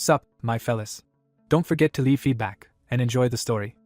Sup, my fellas. Don't forget to leave feedback, and enjoy the story.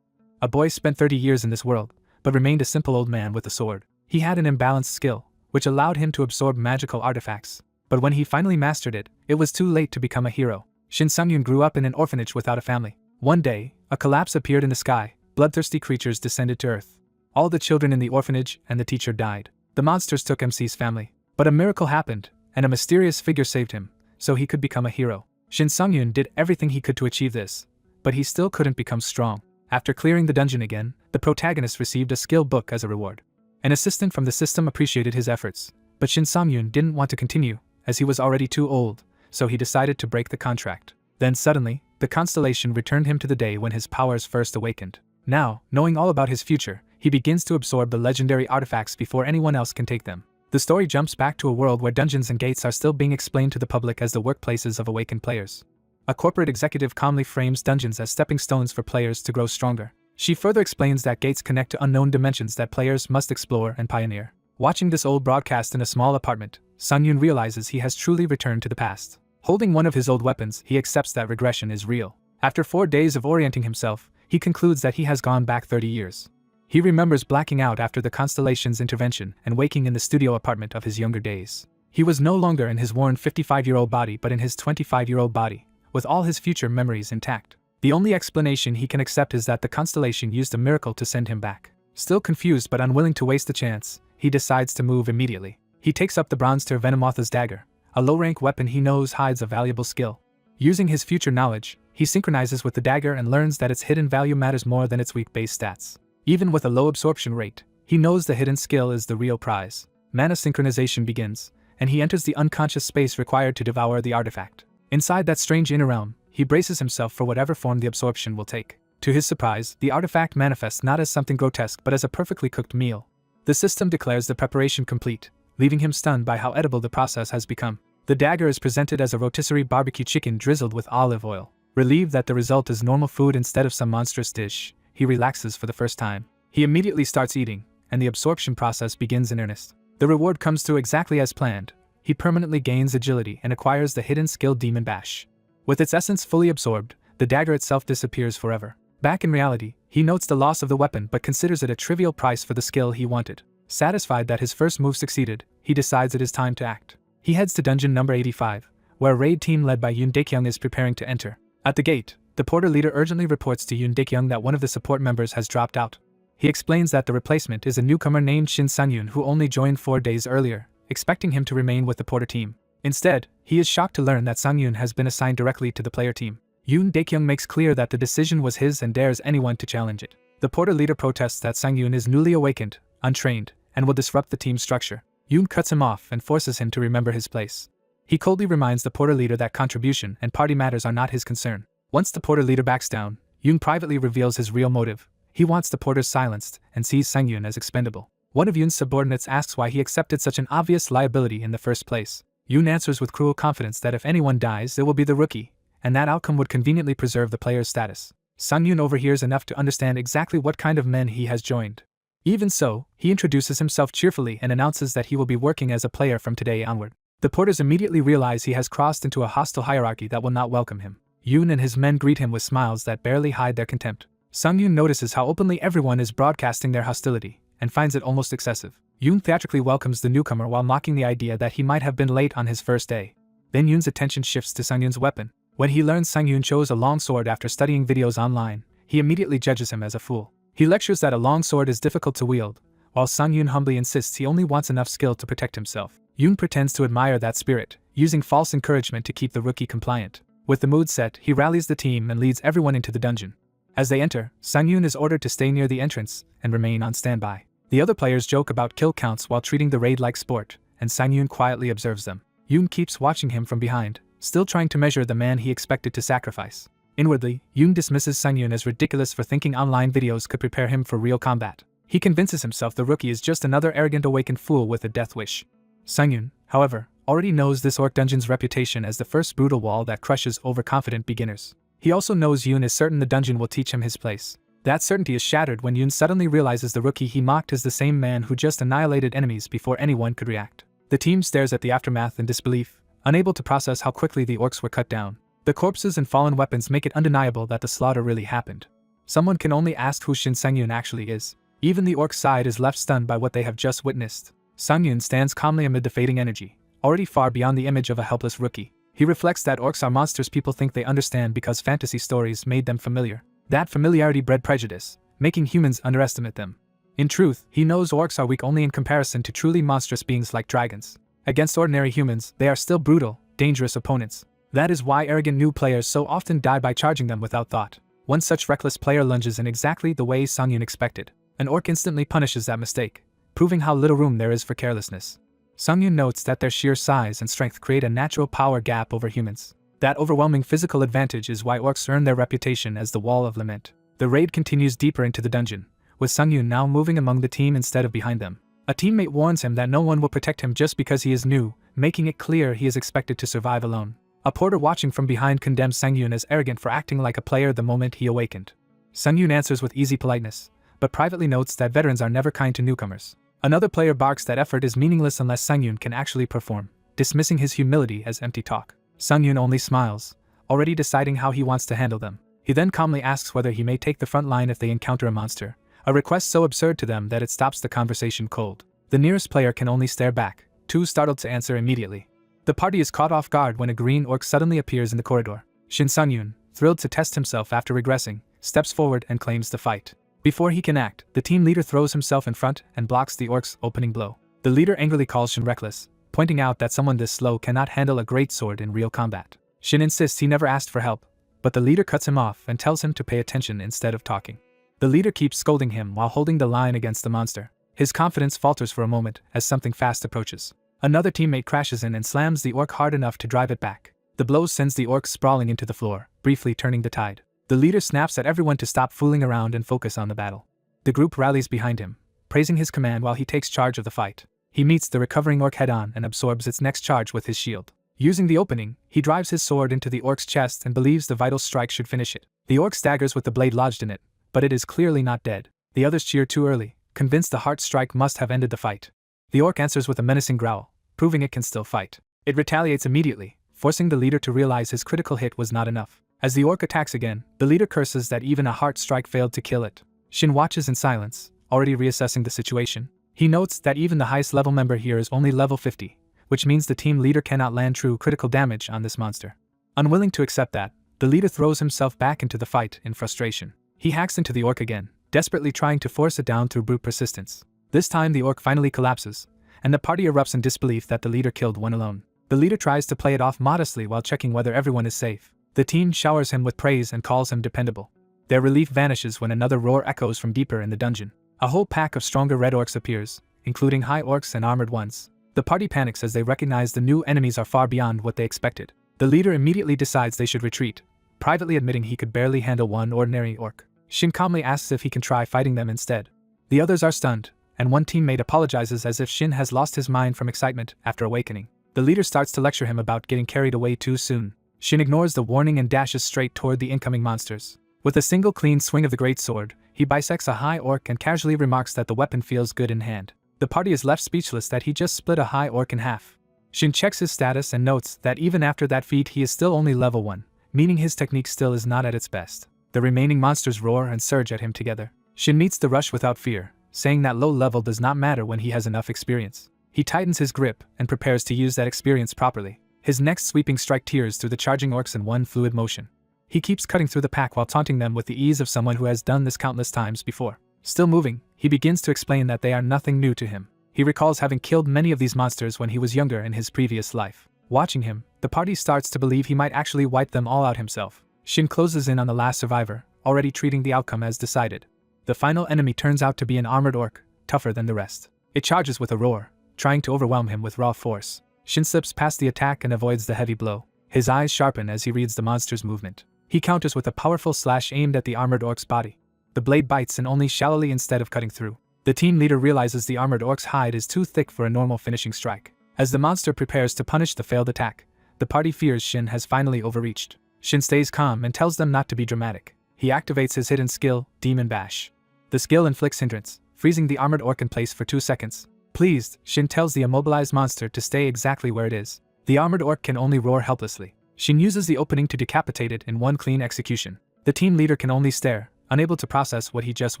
A boy spent 30 years in this world, but remained a simple old man with a sword. He had an imbalanced skill, which allowed him to absorb magical artifacts. But when he finally mastered it, it was too late to become a hero. Shin Sang-yoon grew up in an orphanage without a family. One day, a collapse appeared in the sky, bloodthirsty creatures descended to earth. All the children in the orphanage and the teacher died. The monsters took MC's family. But a miracle happened, and a mysterious figure saved him, so he could become a hero. Shin Sang-yoon did everything he could to achieve this, but he still couldn't become strong. After clearing the dungeon again, the protagonist received a skill book as a reward. An assistant from the system appreciated his efforts, but Shin Sang-yoon didn't want to continue, as he was already too old, so he decided to break the contract. Then suddenly, the constellation returned him to the day when his powers first awakened. Now, knowing all about his future, he begins to absorb the legendary artifacts before anyone else can take them. The story jumps back to a world where dungeons and gates are still being explained to the public as the workplaces of awakened players. A corporate executive calmly frames dungeons as stepping stones for players to grow stronger. She further explains that gates connect to unknown dimensions that players must explore and pioneer. Watching this old broadcast in a small apartment, Sang-yoon realizes he has truly returned to the past. Holding one of his old weapons, he accepts that regression is real. After 4 days of orienting himself, he concludes that he has gone back 30 years. He remembers blacking out after the constellation's intervention and waking in the studio apartment of his younger days. He was no longer in his worn 55-year-old body but in his 25-year-old body, with all his future memories intact. The only explanation he can accept is that the constellation used a miracle to send him back. Still confused but unwilling to waste the chance, he decides to move immediately. He takes up the bronze-tier Venomoth's dagger, a low-rank weapon he knows hides a valuable skill. Using his future knowledge, he synchronizes with the dagger and learns that its hidden value matters more than its weak base stats. Even with a low absorption rate, he knows the hidden skill is the real prize. Mana synchronization begins, and he enters the unconscious space required to devour the artifact. Inside that strange inner realm, he braces himself for whatever form the absorption will take. To his surprise, the artifact manifests not as something grotesque but as a perfectly cooked meal. The system declares the preparation complete, leaving him stunned by how edible the process has become. The dagger is presented as a rotisserie barbecue chicken drizzled with olive oil. Relieved that the result is normal food instead of some monstrous dish, he relaxes for the first time. He immediately starts eating, and the absorption process begins in earnest. The reward comes through exactly as planned. He permanently gains agility and acquires the hidden skill Demon Bash. With its essence fully absorbed, the dagger itself disappears forever. Back in reality, he notes the loss of the weapon but considers it a trivial price for the skill he wanted. Satisfied that his first move succeeded, he decides it is time to act. He heads to dungeon number 85, where a raid team led by Yoon Daekyung is preparing to enter. At the gate, the porter leader urgently reports to Yoon Daekyung that one of the support members has dropped out. He explains that the replacement is a newcomer named Shin Sang-yoon who only joined 4 days earlier, expecting him to remain with the porter team. Instead, he is shocked to learn that Sang-yoon has been assigned directly to the player team. Yoon Daekyung makes clear that the decision was his and dares anyone to challenge it. The porter leader protests that Sang-yoon is newly awakened, untrained, and will disrupt the team's structure. Yoon cuts him off and forces him to remember his place. He coldly reminds the porter leader that contribution and party matters are not his concern. Once the porter leader backs down, Yoon privately reveals his real motive. He wants the porters silenced and sees Sang-yoon as expendable. One of Yoon's subordinates asks why he accepted such an obvious liability in the first place. Yoon answers with cruel confidence that if anyone dies, it will be the rookie, and that outcome would conveniently preserve the player's status. Sang-yoon overhears enough to understand exactly what kind of men he has joined. Even so, he introduces himself cheerfully and announces that he will be working as a player from today onward. The porters immediately realize he has crossed into a hostile hierarchy that will not welcome him. Yoon and his men greet him with smiles that barely hide their contempt. Sang-yoon notices how openly everyone is broadcasting their hostility, and finds it almost excessive. Yoon theatrically welcomes the newcomer while mocking the idea that he might have been late on his first day. Then Yoon's attention shifts to Sang-yoon's weapon. When he learns Sang-yoon chose a long sword after studying videos online, he immediately judges him as a fool. He lectures that a long sword is difficult to wield, while Sang-yoon humbly insists he only wants enough skill to protect himself. Yoon pretends to admire that spirit, using false encouragement to keep the rookie compliant. With the mood set, he rallies the team and leads everyone into the dungeon. As they enter, Sang-yoon is ordered to stay near the entrance and remain on standby. The other players joke about kill counts while treating the raid like sport, and Sang-yoon quietly observes them. Yoon keeps watching him from behind, still trying to measure the man he expected to sacrifice. Inwardly, Yoon dismisses Sang-yoon as ridiculous for thinking online videos could prepare him for real combat. He convinces himself the rookie is just another arrogant awakened fool with a death wish. Sang-yoon, however, already knows this orc dungeon's reputation as the first brutal wall that crushes overconfident beginners. He also knows Yoon is certain the dungeon will teach him his place. That certainty is shattered when Yoon suddenly realizes the rookie he mocked is the same man who just annihilated enemies before anyone could react. The team stares at the aftermath in disbelief, unable to process how quickly the orcs were cut down. The corpses and fallen weapons make it undeniable that the slaughter really happened. Someone can only ask who Shin Sang-yoon actually is. Even the orc side is left stunned by what they have just witnessed. Sang-yoon stands calmly amid the fading energy, already far beyond the image of a helpless rookie. He reflects that orcs are monsters people think they understand because fantasy stories made them familiar. That familiarity bred prejudice, making humans underestimate them. In truth, he knows orcs are weak only in comparison to truly monstrous beings like dragons. Against ordinary humans, they are still brutal, dangerous opponents. That is why arrogant new players so often die by charging them without thought. One such reckless player lunges in exactly the way Sang-yoon expected. An orc instantly punishes that mistake, proving how little room there is for carelessness. Sang-yoon notes that their sheer size and strength create a natural power gap over humans. That overwhelming physical advantage is why orcs earn their reputation as the Wall of Lament. The raid continues deeper into the dungeon, with Sang-yoon now moving among the team instead of behind them. A teammate warns him that no one will protect him just because he is new, making it clear he is expected to survive alone. A porter watching from behind condemns Sang-yoon as arrogant for acting like a player the moment he awakened. Sang-yoon answers with easy politeness, but privately notes that veterans are never kind to newcomers. Another player barks that effort is meaningless unless Sang-yoon can actually perform, dismissing his humility as empty talk. Sang-yoon only smiles, already deciding how he wants to handle them. He then calmly asks whether he may take the front line if they encounter a monster, a request so absurd to them that it stops the conversation cold. The nearest player can only stare back, too startled to answer immediately. The party is caught off guard when a green orc suddenly appears in the corridor. Shin Sang-yoon, thrilled to test himself after regressing, steps forward and claims the fight. Before he can act, the team leader throws himself in front and blocks the orc's opening blow. The leader angrily calls Shin reckless, pointing out that someone this slow cannot handle a great sword in real combat. Shin insists he never asked for help, but the leader cuts him off and tells him to pay attention instead of talking. The leader keeps scolding him while holding the line against the monster. His confidence falters for a moment as something fast approaches. Another teammate crashes in and slams the orc hard enough to drive it back. The blow sends the orc sprawling into the floor, briefly turning the tide. The leader snaps at everyone to stop fooling around and focus on the battle. The group rallies behind him, praising his command while he takes charge of the fight. He meets the recovering orc head-on and absorbs its next charge with his shield. Using the opening, he drives his sword into the orc's chest and believes the vital strike should finish it. The orc staggers with the blade lodged in it, but it is clearly not dead. The others cheer too early, convinced the heart strike must have ended the fight. The orc answers with a menacing growl, proving it can still fight. It retaliates immediately, forcing the leader to realize his critical hit was not enough. As the orc attacks again, the leader curses that even a heart strike failed to kill it. Shin watches in silence, already reassessing the situation. He notes that even the highest level member here is only level 50, which means the team leader cannot land true critical damage on this monster. Unwilling to accept that, the leader throws himself back into the fight in frustration. He hacks into the orc again, desperately trying to force it down through brute persistence. This time the orc finally collapses, and the party erupts in disbelief that the leader killed one alone. The leader tries to play it off modestly while checking whether everyone is safe. The team showers him with praise and calls him dependable. Their relief vanishes when another roar echoes from deeper in the dungeon. A whole pack of stronger red orcs appears, including high orcs and armored ones. The party panics as they recognize the new enemies are far beyond what they expected. The leader immediately decides they should retreat, privately admitting he could barely handle one ordinary orc. Shin calmly asks if he can try fighting them instead. The others are stunned, and one teammate apologizes as if Shin has lost his mind from excitement after awakening. The leader starts to lecture him about getting carried away too soon. Shin ignores the warning and dashes straight toward the incoming monsters. With a single clean swing of the great sword, he bisects a high orc and casually remarks that the weapon feels good in hand. The party is left speechless that he just split a high orc in half. Shin checks his status and notes that even after that feat he is still only level 1, meaning his technique still is not at its best. The remaining monsters roar and surge at him together. Shin meets the rush without fear, saying that low level does not matter when he has enough experience. He tightens his grip and prepares to use that experience properly. His next sweeping strike tears through the charging orcs in one fluid motion. He keeps cutting through the pack while taunting them with the ease of someone who has done this countless times before. Still moving, he begins to explain that they are nothing new to him. He recalls having killed many of these monsters when he was younger in his previous life. Watching him, the party starts to believe he might actually wipe them all out himself. Shin closes in on the last survivor, already treating the outcome as decided. The final enemy turns out to be an armored orc, tougher than the rest. It charges with a roar, trying to overwhelm him with raw force. Shin slips past the attack and avoids the heavy blow. His eyes sharpen as he reads the monster's movement. He counters with a powerful slash aimed at the armored orc's body. The blade bites and only shallowly instead of cutting through. The team leader realizes the armored orc's hide is too thick for a normal finishing strike. As the monster prepares to punish the failed attack, the party fears Shin has finally overreached. Shin stays calm and tells them not to be dramatic. He activates his hidden skill, Demon Bash. The skill inflicts hindrance, freezing the armored orc in place for 2 seconds. Pleased, Shin tells the immobilized monster to stay exactly where it is. The armored orc can only roar helplessly. Shin uses the opening to decapitate it in one clean execution. The team leader can only stare, unable to process what he just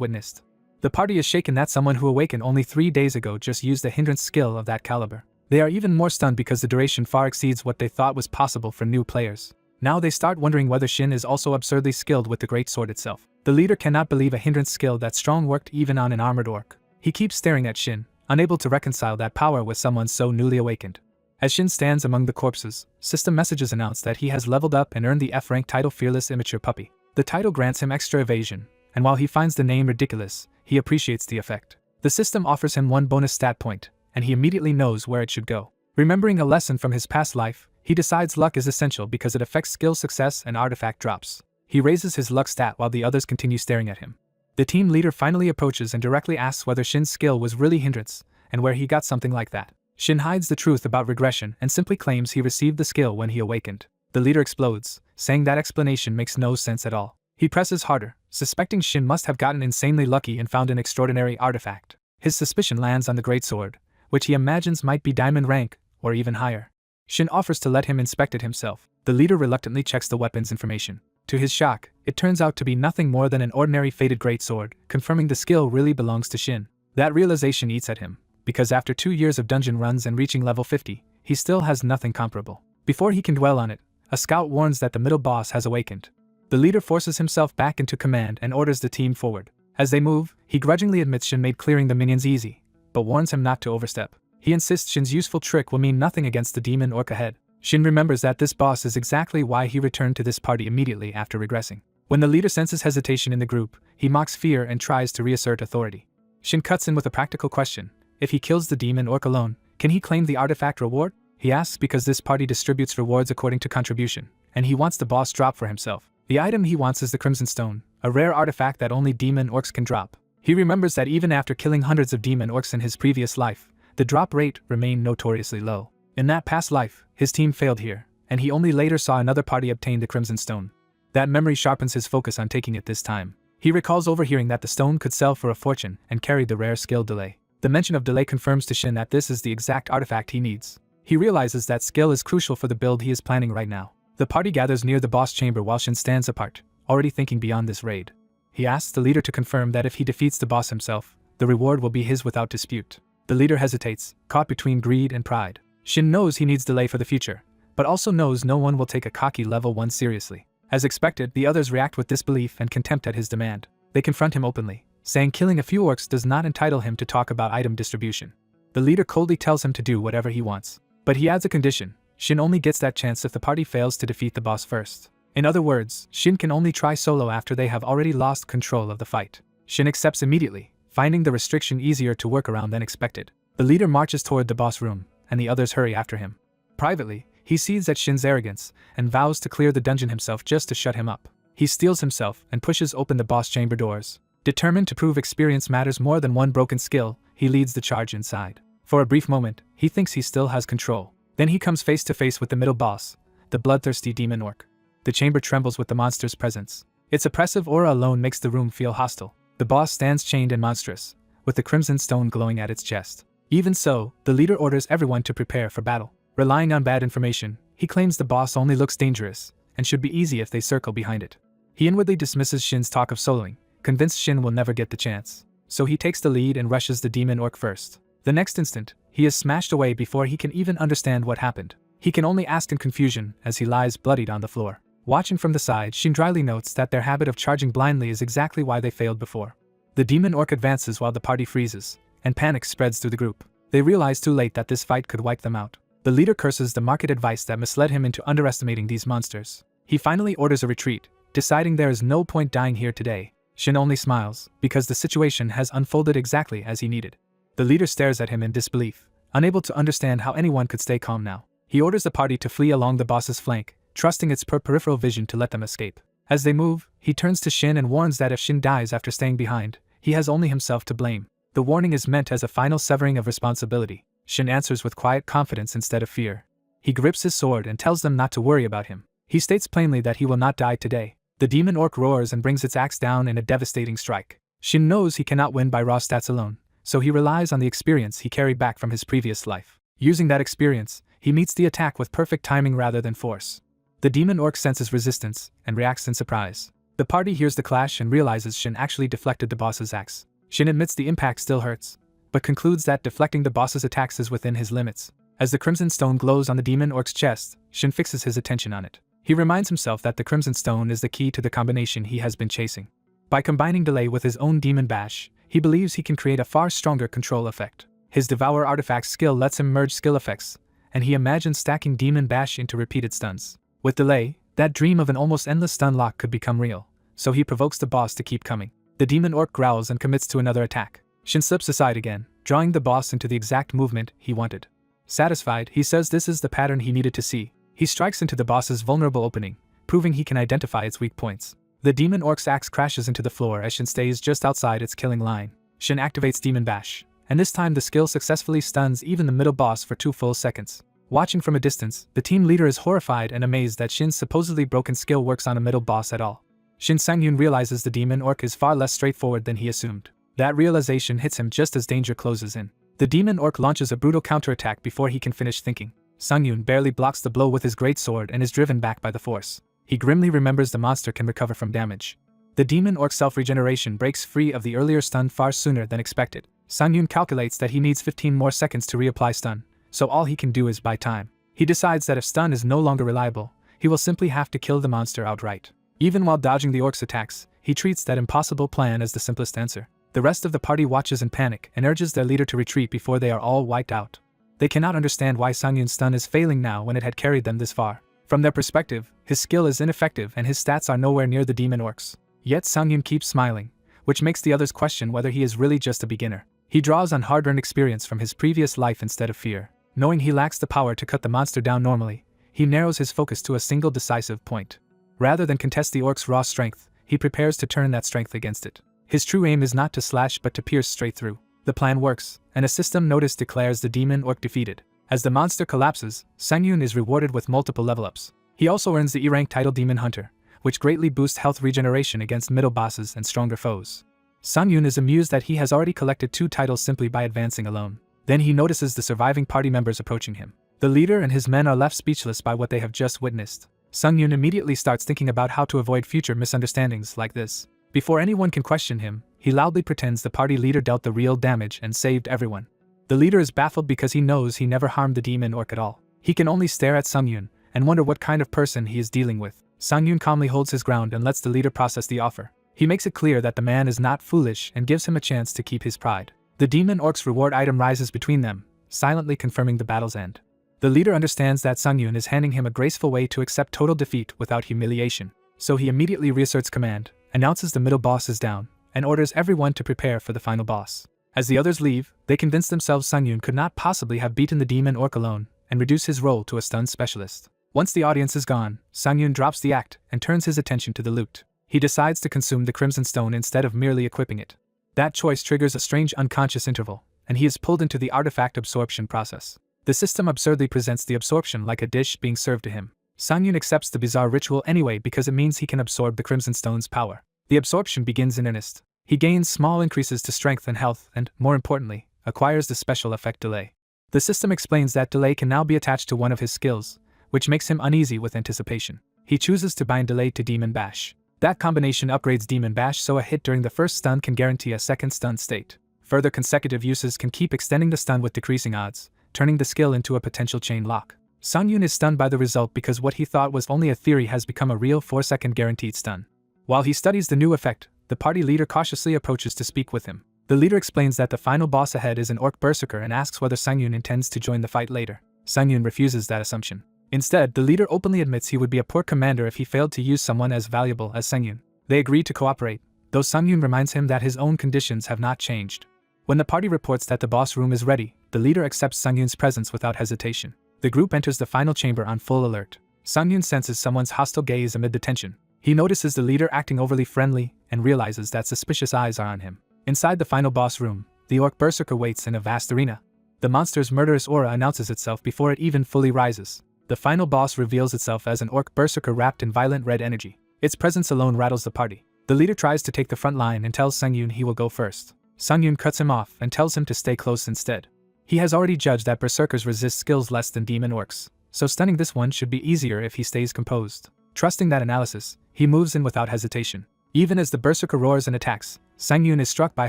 witnessed. The party is shaken that someone who awakened only 3 days ago just used a hindrance skill of that caliber. They are even more stunned because the duration far exceeds what they thought was possible for new players. Now they start wondering whether Shin is also absurdly skilled with the great sword itself. The leader cannot believe a hindrance skill that strong worked even on an armored orc. He keeps staring at Shin, unable to reconcile that power with someone so newly awakened. As Shin stands among the corpses, system messages announce that he has leveled up and earned the F-rank title Fearless Immature Puppy. The title grants him extra evasion, and while he finds the name ridiculous, he appreciates the effect. The system offers him 1 bonus stat point, and he immediately knows where it should go. Remembering a lesson from his past life, he decides luck is essential because it affects skill success and artifact drops. He raises his luck stat while the others continue staring at him. The team leader finally approaches and directly asks whether Shin's skill was really hindrance, and where he got something like that. Shin hides the truth about regression and simply claims he received the skill when he awakened. The leader explodes, saying that explanation makes no sense at all. He presses harder, suspecting Shin must have gotten insanely lucky and found an extraordinary artifact. His suspicion lands on the greatsword, which he imagines might be diamond rank, or even higher. Shin offers to let him inspect it himself. The leader reluctantly checks the weapon's information. To his shock, it turns out to be nothing more than an ordinary faded greatsword, confirming the skill really belongs to Shin. That realization eats at him, because after 2 years of dungeon runs and reaching level 50, he still has nothing comparable. Before he can dwell on it, a scout warns that the middle boss has awakened. The leader forces himself back into command and orders the team forward. As they move, he grudgingly admits Shin made clearing the minions easy, but warns him not to overstep. He insists Shin's useful trick will mean nothing against the demon orc ahead. Shin remembers that this boss is exactly why he returned to this party immediately after regressing. When the leader senses hesitation in the group, he mocks fear and tries to reassert authority. Shin cuts in with a practical question. If he kills the demon orc alone, can he claim the artifact reward? He asks because this party distributes rewards according to contribution, and he wants the boss drop for himself. The item he wants is the Crimson Stone, a rare artifact that only demon orcs can drop. He remembers that even after killing hundreds of demon orcs in his previous life, the drop rate remained notoriously low. In that past life, his team failed here, and he only later saw another party obtain the Crimson Stone. That memory sharpens his focus on taking it this time. He recalls overhearing that the stone could sell for a fortune and carried the rare skill delay. The mention of delay confirms to Shin that this is the exact artifact he needs. He realizes that skill is crucial for the build he is planning right now. The party gathers near the boss chamber while Shin stands apart, already thinking beyond this raid. He asks the leader to confirm that if he defeats the boss himself, the reward will be his without dispute. The leader hesitates, caught between greed and pride. Shin knows he needs delay for the future, but also knows no one will take a cocky level 1 seriously. As expected, the others react with disbelief and contempt at his demand. They confront him openly, saying killing a few orcs does not entitle him to talk about item distribution. The leader coldly tells him to do whatever he wants, but he adds a condition. Shin only gets that chance if the party fails to defeat the boss first. In other words, Shin can only try solo after they have already lost control of the fight. Shin accepts immediately, finding the restriction easier to work around than expected. The leader marches toward the boss room, and the others hurry after him. Privately, he sees at Shin's arrogance, and vows to clear the dungeon himself just to shut him up. He steels himself and pushes open the boss chamber doors. Determined to prove experience matters more than one broken skill, he leads the charge inside. For a brief moment, he thinks he still has control. Then he comes face to face with the middle boss, the bloodthirsty demon orc. The chamber trembles with the monster's presence. Its oppressive aura alone makes the room feel hostile. The boss stands chained and monstrous, with the crimson stone glowing at its chest. Even so, the leader orders everyone to prepare for battle. Relying on bad information, he claims the boss only looks dangerous, and should be easy if they circle behind it. He inwardly dismisses Shin's talk of soloing, convinced Shin will never get the chance. So he takes the lead and rushes the demon orc first. The next instant, he is smashed away before he can even understand what happened. He can only ask in confusion as he lies bloodied on the floor. Watching from the side, Shin dryly notes that their habit of charging blindly is exactly why they failed before. The demon orc advances while the party freezes, and panic spreads through the group. They realize too late that this fight could wipe them out. The leader curses the market advice that misled him into underestimating these monsters. He finally orders a retreat, deciding there is no point dying here today. Shin only smiles, because the situation has unfolded exactly as he needed. The leader stares at him in disbelief, unable to understand how anyone could stay calm now. He orders the party to flee along the boss's flank, trusting its peripheral vision to let them escape. As they move, he turns to Shin and warns that if Shin dies after staying behind, he has only himself to blame. The warning is meant as a final severing of responsibility. Shin answers with quiet confidence instead of fear. He grips his sword and tells them not to worry about him. He states plainly that he will not die today. The demon orc roars and brings its axe down in a devastating strike. Shin knows he cannot win by raw stats alone, so he relies on the experience he carried back from his previous life. Using that experience, he meets the attack with perfect timing rather than force. The demon orc senses resistance and reacts in surprise. The party hears the clash and realizes Shin actually deflected the boss's axe. Shin admits the impact still hurts, but concludes that deflecting the boss's attacks is within his limits. As the crimson stone glows on the demon orc's chest, Shin fixes his attention on it. He reminds himself that the crimson stone is the key to the combination he has been chasing. By combining delay with his own demon bash, he believes he can create a far stronger control effect. His Devour artifact skill lets him merge skill effects, and he imagines stacking demon bash into repeated stuns. With delay, that dream of an almost endless stun lock could become real, so he provokes the boss to keep coming. The demon orc growls and commits to another attack. Shin slips aside again, drawing the boss into the exact movement he wanted. Satisfied, he says this is the pattern he needed to see. He strikes into the boss's vulnerable opening, proving he can identify its weak points. The demon orc's axe crashes into the floor as Shin stays just outside its killing line. Shin activates Demon Bash, and this time the skill successfully stuns even the middle boss for 2 full seconds. Watching from a distance, the team leader is horrified and amazed that Shin's supposedly broken skill works on a middle boss at all. Shin Sang-yoon realizes the demon orc is far less straightforward than he assumed. That realization hits him just as danger closes in. The demon orc launches a brutal counterattack before he can finish thinking. Sang-yoon barely blocks the blow with his great sword and is driven back by the force. He grimly remembers the monster can recover from damage. The demon orc's self-regeneration breaks free of the earlier stun far sooner than expected. Sang-yoon calculates that he needs 15 more seconds to reapply stun, so all he can do is buy time. He decides that if stun is no longer reliable, he will simply have to kill the monster outright. Even while dodging the orc's attacks, he treats that impossible plan as the simplest answer. The rest of the party watches in panic and urges their leader to retreat before they are all wiped out. They cannot understand why Sang-yoon's stun is failing now when it had carried them this far. From their perspective, his skill is ineffective and his stats are nowhere near the demon orcs. Yet Sang-yoon keeps smiling, which makes the others question whether he is really just a beginner. He draws on hard-earned experience from his previous life instead of fear. Knowing he lacks the power to cut the monster down normally, he narrows his focus to a single decisive point. Rather than contest the orc's raw strength, he prepares to turn that strength against it. His true aim is not to slash but to pierce straight through. The plan works, and a system notice declares the demon orc defeated. As the monster collapses, Sang-yoon is rewarded with multiple level-ups. He also earns the E-rank title Demon Hunter, which greatly boosts health regeneration against middle bosses and stronger foes. Sang-yoon is amused that he has already collected 2 titles simply by advancing alone. Then he notices the surviving party members approaching him. The leader and his men are left speechless by what they have just witnessed. Sang-yoon immediately starts thinking about how to avoid future misunderstandings like this. Before anyone can question him, he loudly pretends the party leader dealt the real damage and saved everyone. The leader is baffled because he knows he never harmed the demon orc at all. He can only stare at Sang-yoon and wonder what kind of person he is dealing with. Sang-yoon calmly holds his ground and lets the leader process the offer. He makes it clear that the man is not foolish and gives him a chance to keep his pride. The demon orc's reward item rises between them, silently confirming the battle's end. The leader understands that Sang-yoon is handing him a graceful way to accept total defeat without humiliation, so he immediately reasserts command, announces the middle boss is down, and orders everyone to prepare for the final boss. As the others leave, they convince themselves Sang-yoon could not possibly have beaten the demon orc alone, and reduce his role to a stun specialist. Once the audience is gone, Sang-yoon drops the act and turns his attention to the loot. He decides to consume the Crimson Stone instead of merely equipping it. That choice triggers a strange unconscious interval, and he is pulled into the artifact absorption process. The system absurdly presents the absorption like a dish being served to him. Sang-yoon accepts the bizarre ritual anyway because it means he can absorb the Crimson Stone's power. The absorption begins in earnest. He gains small increases to strength and health and, more importantly, acquires the special effect delay. The system explains that delay can now be attached to one of his skills, which makes him uneasy with anticipation. He chooses to bind delay to Demon Bash. That combination upgrades Demon Bash so a hit during the first stun can guarantee a second stun state. Further consecutive uses can keep extending the stun with decreasing odds, turning the skill into a potential chain lock. Sang-yoon is stunned by the result because what he thought was only a theory has become a real 4-second guaranteed stun. While he studies the new effect, the party leader cautiously approaches to speak with him. The leader explains that the final boss ahead is an orc berserker and asks whether Sang-yoon intends to join the fight later. Sang-yoon refuses that assumption. Instead, the leader openly admits he would be a poor commander if he failed to use someone as valuable as Sang-yoon. They agree to cooperate, though Sang-yoon reminds him that his own conditions have not changed. When the party reports that the boss room is ready, the leader accepts Sang-yoon's presence without hesitation. The group enters the final chamber on full alert. Sang-yoon senses someone's hostile gaze amid the tension. He notices the leader acting overly friendly and realizes that suspicious eyes are on him. Inside the final boss room, the orc berserker waits in a vast arena. The monster's murderous aura announces itself before it even fully rises. The final boss reveals itself as an orc berserker wrapped in violent red energy. Its presence alone rattles the party. The leader tries to take the front line and tells Sang-yoon he will go first. Sang-yoon cuts him off and tells him to stay close instead. He has already judged that berserkers resist skills less than demon orcs, so stunning this one should be easier if he stays composed. Trusting that analysis, he moves in without hesitation. Even as the berserker roars and attacks, Sang-yoon is struck by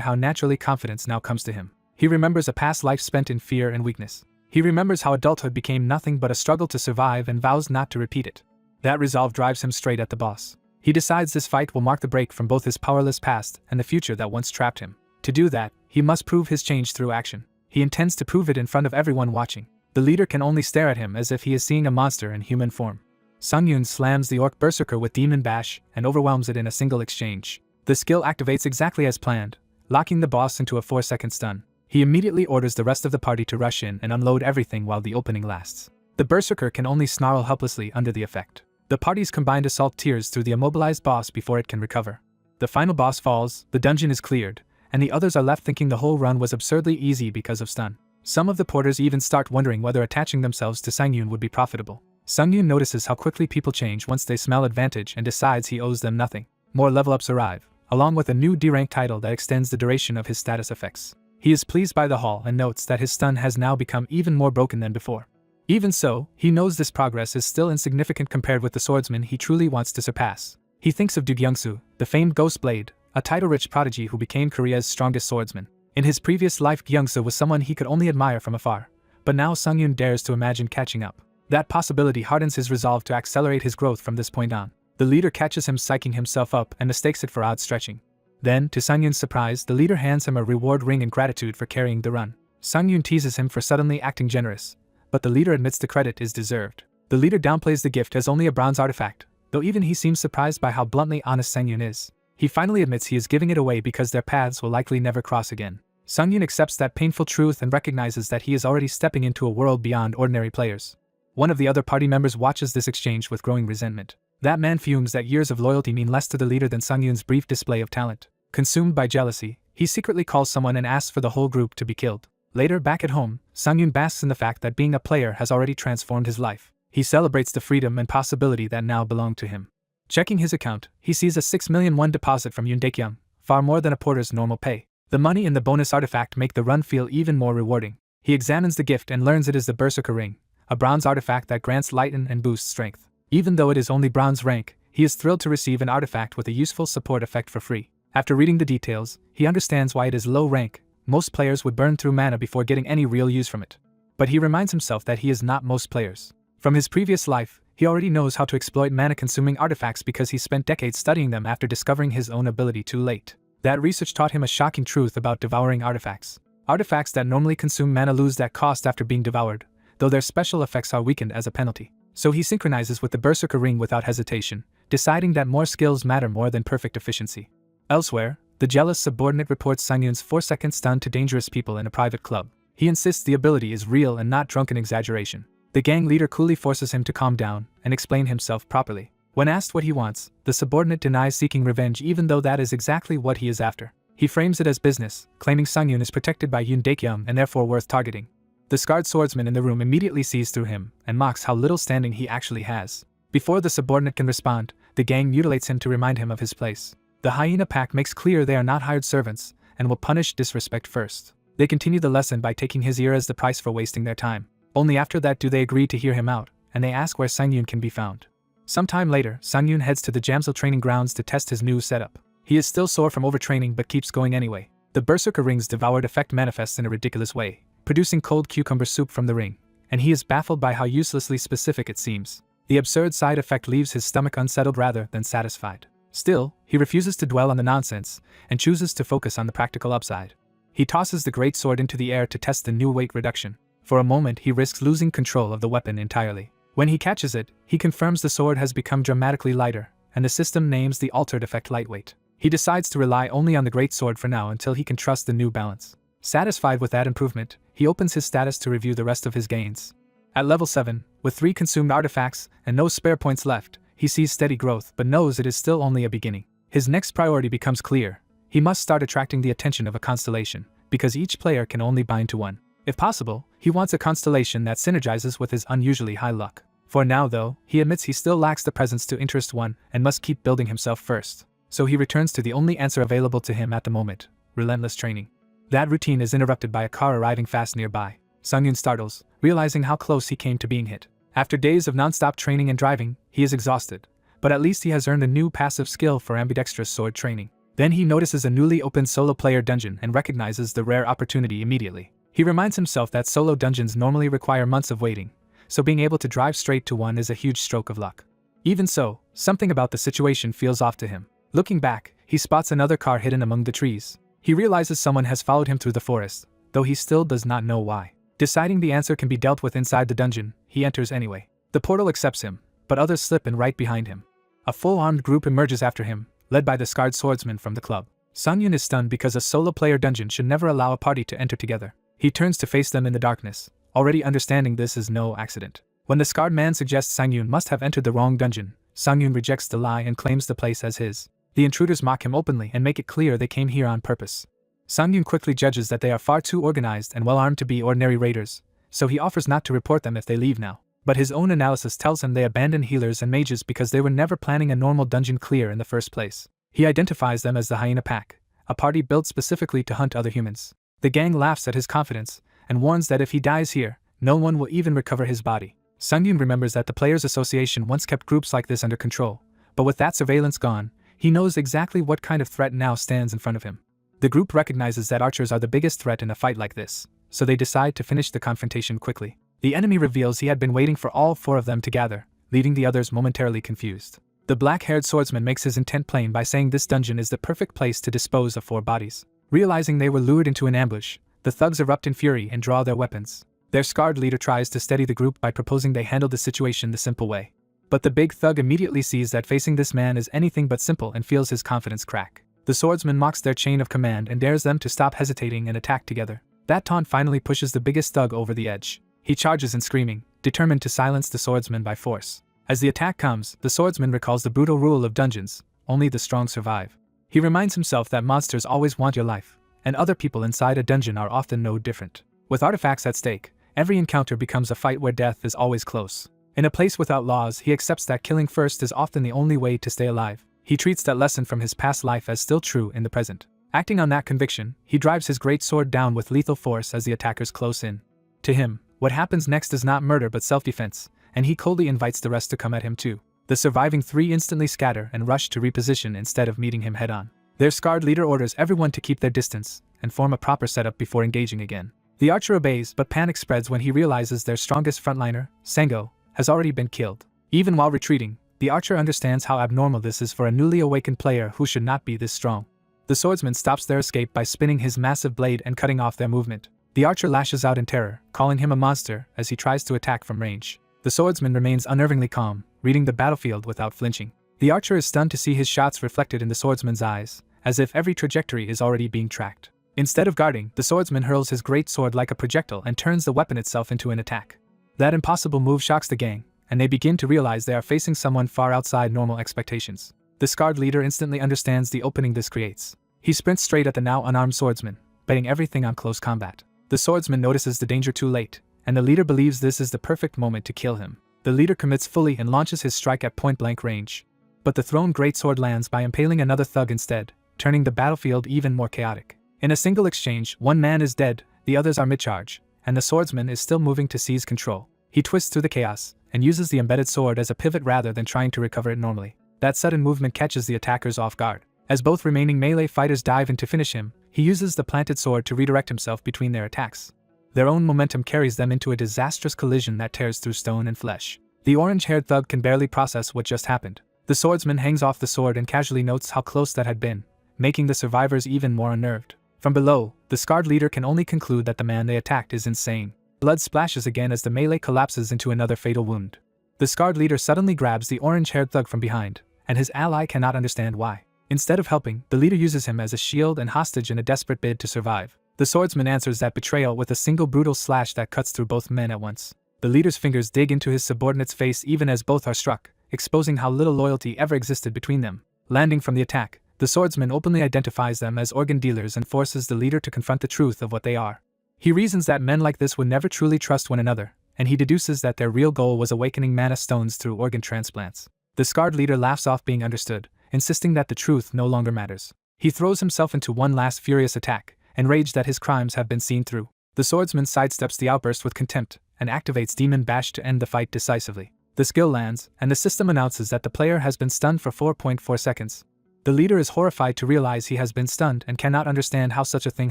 how naturally confidence now comes to him. He remembers a past life spent in fear and weakness. He remembers how adulthood became nothing but a struggle to survive and vows not to repeat it. That resolve drives him straight at the boss. He decides this fight will mark the break from both his powerless past and the future that once trapped him. To do that, he must prove his change through action. He intends to prove it in front of everyone watching. The leader can only stare at him as if he is seeing a monster in human form. Sang-yoon slams the orc berserker with Demon Bash and overwhelms it in a single exchange. The skill activates exactly as planned, locking the boss into a 4-second stun. He immediately orders the rest of the party to rush in and unload everything while the opening lasts. The berserker can only snarl helplessly under the effect. The party's combined assault tears through the immobilized boss before it can recover. The final boss falls, the dungeon is cleared, and the others are left thinking the whole run was absurdly easy because of stun. Some of the porters even start wondering whether attaching themselves to Sang-yoon would be profitable. Sang-yoon notices how quickly people change once they smell advantage and decides he owes them nothing. More level-ups arrive, along with a new D-rank title that extends the duration of his status effects. He is pleased by the haul and notes that his stun has now become even more broken than before. Even so, he knows this progress is still insignificant compared with the swordsman he truly wants to surpass. He thinks of Gyungsu, the famed Ghost Blade, a title-rich prodigy who became Korea's strongest swordsman. In his previous life, Gyungsu was someone he could only admire from afar, but now Sang-yoon dares to imagine catching up. That possibility hardens his resolve to accelerate his growth from this point on. The leader catches him psyching himself up and mistakes it for odd stretching. Then, to Sang-yoon's surprise, the leader hands him a reward ring in gratitude for carrying the run. Sang-yoon teases him for suddenly acting generous, but the leader admits the credit is deserved. The leader downplays the gift as only a bronze artifact, though even he seems surprised by how bluntly honest Sang-yoon is. He finally admits he is giving it away because their paths will likely never cross again. Sang-yoon accepts that painful truth and recognizes that he is already stepping into a world beyond ordinary players. One of the other party members watches this exchange with growing resentment. That man fumes that years of loyalty mean less to the leader than Sang-yoon's brief display of talent. Consumed by jealousy, he secretly calls someone and asks for the whole group to be killed. Later, back at home, Sang-yoon basks in the fact that being a player has already transformed his life. He celebrates the freedom and possibility that now belong to him. Checking his account, he sees a 6 million won deposit from Yoon Daekyung, far more than a porter's normal pay. The money and the bonus artifact make the run feel even more rewarding. He examines the gift and learns it is the Berserker Ring, a bronze artifact that grants lighten and boosts strength. Even though it is only bronze rank, he is thrilled to receive an artifact with a useful support effect for free. After reading the details, he understands why it is low rank. Most players would burn through mana before getting any real use from it. But he reminds himself that he is not most players. From his previous life, he already knows how to exploit mana-consuming artifacts because he spent decades studying them after discovering his own ability too late. That research taught him a shocking truth about devouring artifacts. Artifacts that normally consume mana lose that cost after being devoured, though their special effects are weakened as a penalty. So he synchronizes with the Berserker Ring without hesitation, deciding that more skills matter more than perfect efficiency. Elsewhere, the jealous subordinate reports Sang-yoon's 4-second stun to dangerous people in a private club. He insists the ability is real and not drunken exaggeration. The gang leader coolly forces him to calm down and explain himself properly. When asked what he wants, the subordinate denies seeking revenge even though that is exactly what he is after. He frames it as business, claiming Sang-yoon is protected by Yoon Daekyung and therefore worth targeting. The scarred swordsman in the room immediately sees through him and mocks how little standing he actually has. Before the subordinate can respond, the gang mutilates him to remind him of his place. The hyena pack makes clear they are not hired servants and will punish disrespect first. They continue the lesson by taking his ear as the price for wasting their time. Only after that do they agree to hear him out, and they ask where Sang-yoon can be found. Sometime later, Sang-yoon heads to the Jamsil training grounds to test his new setup. He is still sore from overtraining but keeps going anyway. The Berserker Ring's devoured effect manifests in a ridiculous way, producing cold cucumber soup from the ring, and he is baffled by how uselessly specific it seems. The absurd side effect leaves his stomach unsettled rather than satisfied. Still, he refuses to dwell on the nonsense and chooses to focus on the practical upside. He tosses the great sword into the air to test the new weight reduction. For a moment he risks losing control of the weapon entirely. When he catches it, he confirms the sword has become dramatically lighter, and the system names the altered effect lightweight. He decides to rely only on the great sword for now until he can trust the new balance. Satisfied with that improvement, he opens his status to review the rest of his gains. At level 7, with 3 consumed artifacts and no spare points left, he sees steady growth but knows it is still only a beginning. His next priority becomes clear. He must start attracting the attention of a constellation, because each player can only bind to one. If possible, he wants a constellation that synergizes with his unusually high luck. For now though, he admits he still lacks the presence to interest one and must keep building himself first. So he returns to the only answer available to him at the moment: relentless training. That routine is interrupted by a car arriving fast nearby. Sang-yoon startles, realizing how close he came to being hit. After days of non-stop training and driving, he is exhausted, but at least he has earned a new passive skill for ambidextrous sword training. Then he notices a newly opened solo player dungeon and recognizes the rare opportunity immediately. He reminds himself that solo dungeons normally require months of waiting, so being able to drive straight to one is a huge stroke of luck. Even so, something about the situation feels off to him. Looking back, he spots another car hidden among the trees. He realizes someone has followed him through the forest, though he still does not know why. Deciding the answer can be dealt with inside the dungeon, he enters anyway. The portal accepts him, but others slip in right behind him. A full-armed group emerges after him, led by the scarred swordsman from the club. Sang-yoon is stunned because a solo-player dungeon should never allow a party to enter together. He turns to face them in the darkness, already understanding this is no accident. When the scarred man suggests Sang-yoon must have entered the wrong dungeon, Sang-yoon rejects the lie and claims the place as his. The intruders mock him openly and make it clear they came here on purpose. Sang-yoon quickly judges that they are far too organized and well-armed to be ordinary raiders, so he offers not to report them if they leave now. But his own analysis tells him they abandoned healers and mages because they were never planning a normal dungeon clear in the first place. He identifies them as the Hyena Pack, a party built specifically to hunt other humans. The gang laughs at his confidence and warns that if he dies here, no one will even recover his body. Sang-yoon remembers that the Players Association once kept groups like this under control, but with that surveillance gone, he knows exactly what kind of threat now stands in front of him. The group recognizes that archers are the biggest threat in a fight like this, so they decide to finish the confrontation quickly. The enemy reveals he had been waiting for all four of them to gather, leaving the others momentarily confused. The black-haired swordsman makes his intent plain by saying this dungeon is the perfect place to dispose of 4 bodies. Realizing they were lured into an ambush, the thugs erupt in fury and draw their weapons. Their scarred leader tries to steady the group by proposing they handle the situation the simple way. But the big thug immediately sees that facing this man is anything but simple and feels his confidence crack. The swordsman mocks their chain of command and dares them to stop hesitating and attack together. That taunt finally pushes the biggest thug over the edge. He charges in screaming, determined to silence the swordsman by force. As the attack comes, the swordsman recalls the brutal rule of dungeons: only the strong survive. He reminds himself that monsters always want your life, and other people inside a dungeon are often no different. With artifacts at stake, every encounter becomes a fight where death is always close. In a place without laws, he accepts that killing first is often the only way to stay alive. He treats that lesson from his past life as still true in the present. Acting on that conviction, he drives his great sword down with lethal force as the attackers close in. To him, what happens next is not murder but self-defense, and he coldly invites the rest to come at him too. The surviving 3 instantly scatter and rush to reposition instead of meeting him head-on. Their scarred leader orders everyone to keep their distance and form a proper setup before engaging again. The archer obeys, but panic spreads when he realizes their strongest frontliner, Sango, has already been killed. Even while retreating, the archer understands how abnormal this is for a newly awakened player who should not be this strong. The swordsman stops their escape by spinning his massive blade and cutting off their movement. The archer lashes out in terror, calling him a monster as he tries to attack from range. The swordsman remains unnervingly calm, reading the battlefield without flinching. The archer is stunned to see his shots reflected in the swordsman's eyes, as if every trajectory is already being tracked. Instead of guarding, the swordsman hurls his great sword like a projectile and turns the weapon itself into an attack. That impossible move shocks the gang, and they begin to realize they are facing someone far outside normal expectations. The scarred leader instantly understands the opening this creates. He sprints straight at the now unarmed swordsman, betting everything on close combat. The swordsman notices the danger too late, and the leader believes this is the perfect moment to kill him. The leader commits fully and launches his strike at point-blank range. But the thrown greatsword lands by impaling another thug instead, turning the battlefield even more chaotic. In a single exchange, 1 man is dead, the others are mid-charge, and the swordsman is still moving to seize control. He twists through the chaos, and uses the embedded sword as a pivot rather than trying to recover it normally. That sudden movement catches the attackers off guard. As both remaining melee fighters dive in to finish him, he uses the planted sword to redirect himself between their attacks. Their own momentum carries them into a disastrous collision that tears through stone and flesh. The orange-haired thug can barely process what just happened. The swordsman hangs off the sword and casually notes how close that had been, making the survivors even more unnerved. From below, the scarred leader can only conclude that the man they attacked is insane. Blood splashes again as the melee collapses into another fatal wound. The scarred leader suddenly grabs the orange-haired thug from behind, and his ally cannot understand why. Instead of helping, the leader uses him as a shield and hostage in a desperate bid to survive. The swordsman answers that betrayal with a single brutal slash that cuts through both men at once. The leader's fingers dig into his subordinate's face even as both are struck, exposing how little loyalty ever existed between them. Landing from the attack, the swordsman openly identifies them as organ dealers and forces the leader to confront the truth of what they are. He reasons that men like this would never truly trust one another, and he deduces that their real goal was awakening mana stones through organ transplants. The scarred leader laughs off being understood, insisting that the truth no longer matters. He throws himself into one last furious attack, enraged that his crimes have been seen through. The swordsman sidesteps the outburst with contempt, and activates Demon Bash to end the fight decisively. The skill lands, and the system announces that the player has been stunned for 4.4 seconds. The leader is horrified to realize he has been stunned and cannot understand how such a thing